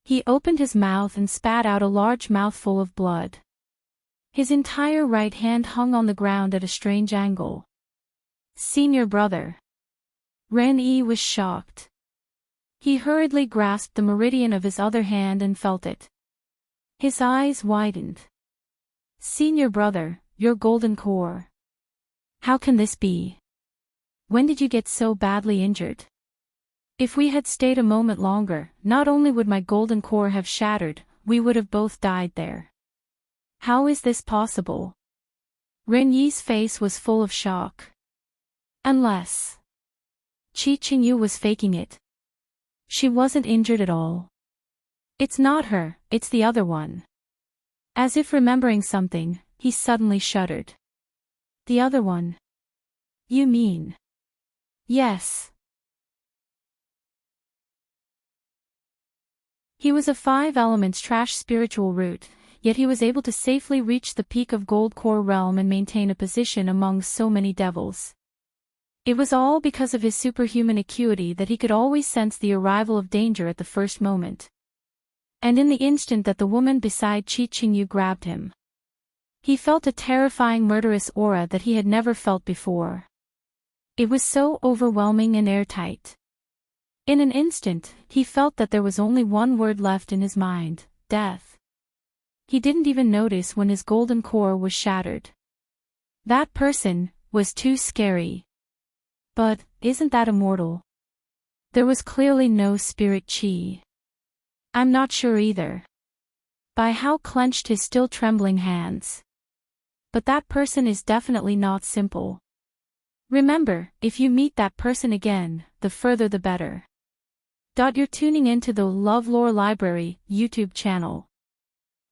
He opened his mouth and spat out a large mouthful of blood. His entire right hand hung on the ground at a strange angle. "Senior brother." Ren'Yi was shocked. He hurriedly grasped the meridian of his other hand and felt it. His eyes widened. "Senior brother, your golden core. How can this be? When did you get so badly injured? If we had stayed a moment longer, not only would my golden core have shattered, we would have both died there. How is this possible?" Ren'Yi's face was full of shock. Unless Qi Qingyu was faking it. She wasn't injured at all. "It's not her, it's the other one." As if remembering something, he suddenly shuddered. "The other one? You mean?" " Yes." He was a 5 elements trash spiritual root, yet he was able to safely reach the peak of Gold Core realm and maintain a position among so many devils. It was all because of his superhuman acuity that he could always sense the arrival of danger at the first moment. And in the instant that the woman beside Qi Qingyu grabbed him, he felt a terrifying murderous aura that he had never felt before. It was so overwhelming and airtight. In an instant, he felt that there was only one word left in his mind: death. He didn't even notice when his golden core was shattered. That person was too scary. But, isn't that immortal? There was clearly no spirit chi. I'm not sure either. By how clenched his still trembling hands. But that person is definitely not simple. Remember, if you meet that person again, the further the better. You're tuning into the LoveLore Library YouTube channel.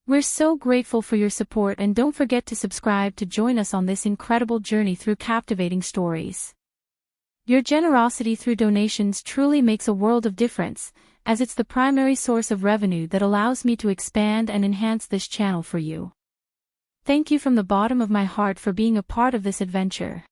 We're so grateful for your support, and don't forget to subscribe to join us on this incredible journey through captivating stories. Your generosity through donations truly makes a world of difference, as it's the primary source of revenue that allows me to expand and enhance this channel for you. Thank you from the bottom of my heart for being a part of this adventure.